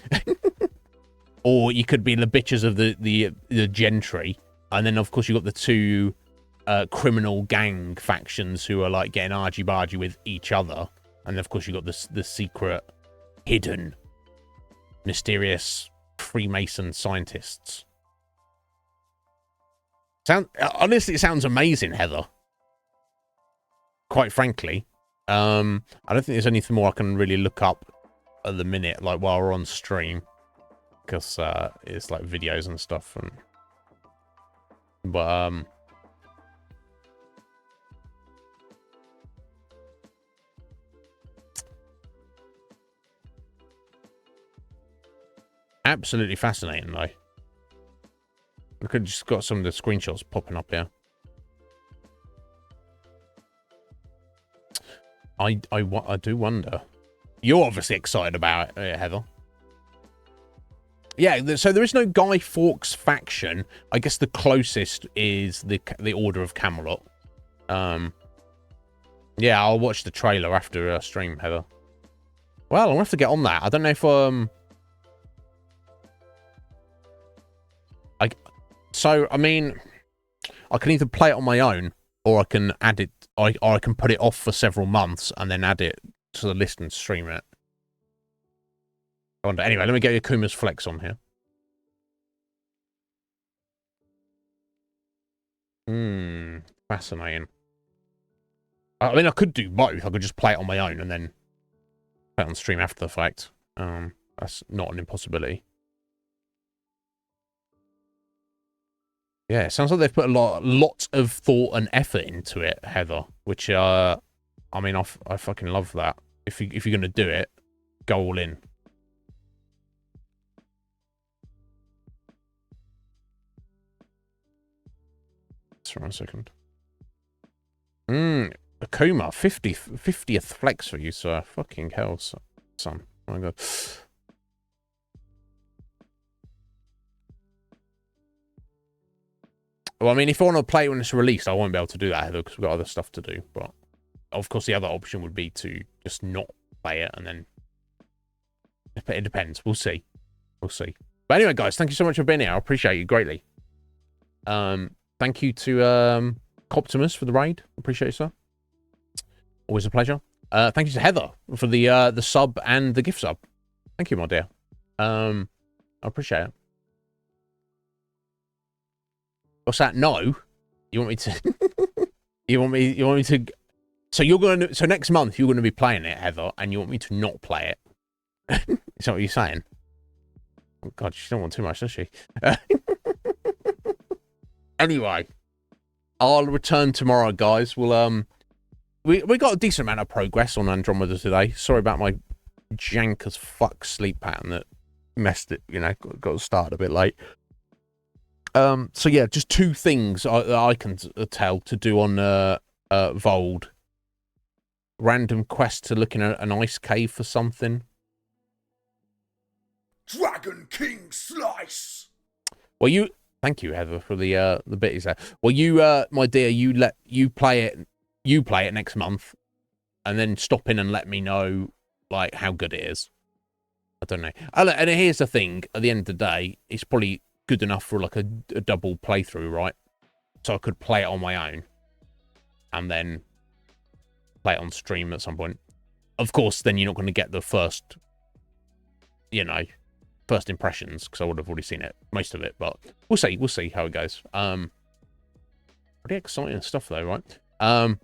Or you could be the bitches of the gentry. And then, of course, you've got the two criminal gang factions who are, like, getting argy-bargy with each other. And, of course, you've got the secret, hidden, mysterious Freemason scientists. Honestly, it sounds amazing, Heather. Quite frankly. I don't think there's anything more I can really look up at the minute, like, while we're on stream. Because it's, like, videos and stuff. But, absolutely fascinating, though. I could just got some of the screenshots popping up here. I do wonder. You're obviously excited about it, Heather. Yeah, so there is no Guy Fawkes faction. I guess the closest is the Order of Camelot. Yeah, I'll watch the trailer after stream, Heather. Well, I'm gonna have to get on that. I don't know if So, I mean, I can either play it on my own, or I can add it, or I can put it off for several months and then add it to the list and stream it. I wonder. Anyway, let me get Akuma's Flex on here. Fascinating. I mean, I could do both. I could just play it on my own and then play it on stream after the fact. That's not an impossibility. Yeah, it sounds like they've put a lot of thought and effort into it, Heather. Which, I mean, I fucking love that. If you're gonna do it, go all in. Just one second. Akuma, 50th flex for you, sir. Fucking hell, son. Oh my god. Well, I mean, if I want to play it when it's released, I won't be able to do that, Heather, because we've got other stuff to do. But, of course, the other option would be to just not play it, and then... It depends. We'll see. We'll see. But anyway, guys, thank you so much for being here. I appreciate you greatly. Thank you to Coptimus for the raid. Appreciate you, sir. Always a pleasure. Thank you to Heather for the sub and the gift sub. Thank you, my dear. I appreciate it. What's that? No, you want me to? you want me to? So you're going to? So next month you're going to be playing it, Heather, and you want me to not play it? Is that what you're saying? Oh God, she don't want too much, does she? Anyway, I'll return tomorrow, guys. We'll we got a decent amount of progress on Andromeda today. Sorry about my jank as fuck sleep pattern that messed it. You know, got started a bit late. So yeah, just two things I can tell to do on Vold. Random quest to look in an ice cave for something. Dragon King Slice. Well, thank you, Heather, for the bit there. Well, my dear, you play it next month, and then stop in and let me know like how good it is. I don't know. And here's the thing: at the end of the day, it's probably good enough for like a double playthrough, right? So I could play it on my own and then play it on stream at some point. Of course, then you're not going to get the first impressions, because I would have already seen it, most of it, but we'll see how it goes. Pretty exciting stuff though, right? But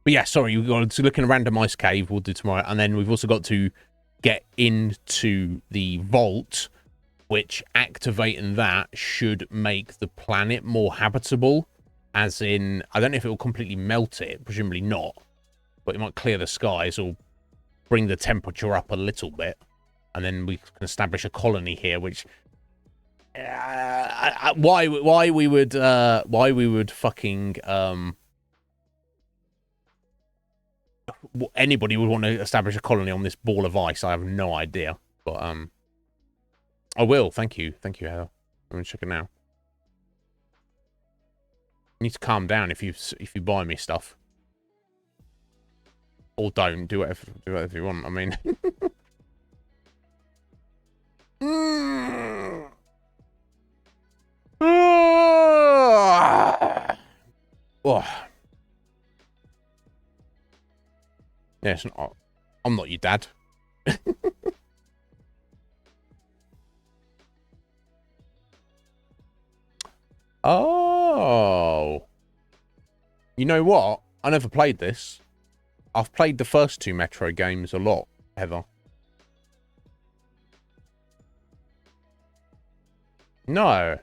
yeah, sorry, we've got to look in a random ice cave, we'll do tomorrow, and then we've also got to get into the vault, which activating that should make the planet more habitable, as in, I don't know if it will completely melt it, presumably not, but it might clear the skies or bring the temperature up a little bit, and then we can establish a colony here, which why we would fucking anybody would want to establish a colony on this ball of ice, I have no idea, but I will. Thank you, Heather. I'm gonna check it now. You need to calm down if you buy me stuff. Or don't. Do whatever you want. I mean... Oh. Yes, I'm not your dad. Oh. You know what? I never played this. I've played the first 2 Metro games a lot, Heather. No.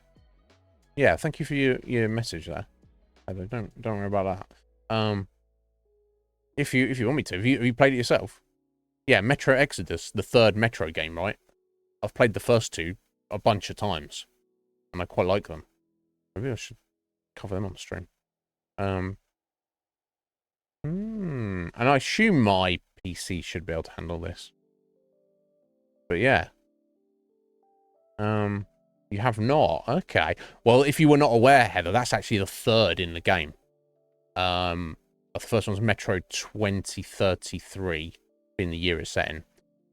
Yeah, thank you for your message there. Heather, don't worry about that. If you want me to, have you played it yourself? Yeah, Metro Exodus, the 3rd Metro game, right? I've played the first 2 a bunch of times, and I quite like them. Maybe I should cover them on the stream. And I assume my PC should be able to handle this. But yeah. You have not. Okay. Well, if you were not aware, Heather, that's actually the 3rd in the game. The first one's Metro 2033, being the year it's set in.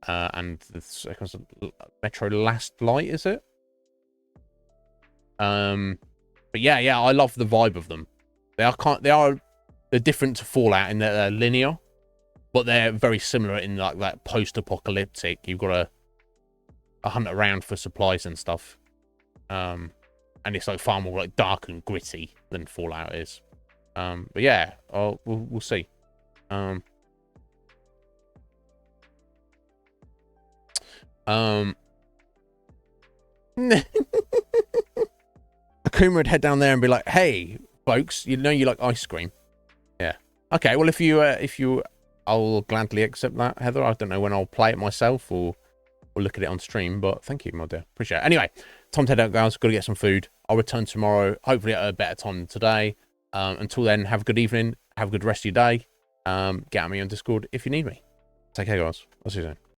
And the second one's Metro Last Light, is it? But yeah, I love the vibe of them. They're different to Fallout in that they're linear, but they're very similar in like that post-apocalyptic. You've got to hunt around for supplies and stuff. And it's like far more like dark and gritty than Fallout is. But yeah, we'll see. Akuma would head down there and be like, "Hey, folks, you know you like ice cream." Yeah. Okay. Well, if you, I'll gladly accept that, Heather. I don't know when I'll play it myself or look at it on stream, but thank you, my dear. Appreciate it. Anyway, time to head out, guys. Got to get some food. I'll return tomorrow, hopefully at a better time than today. Until then, have a good evening. Have a good rest of your day. Get at me on Discord if you need me. Take care, guys. I'll see you soon.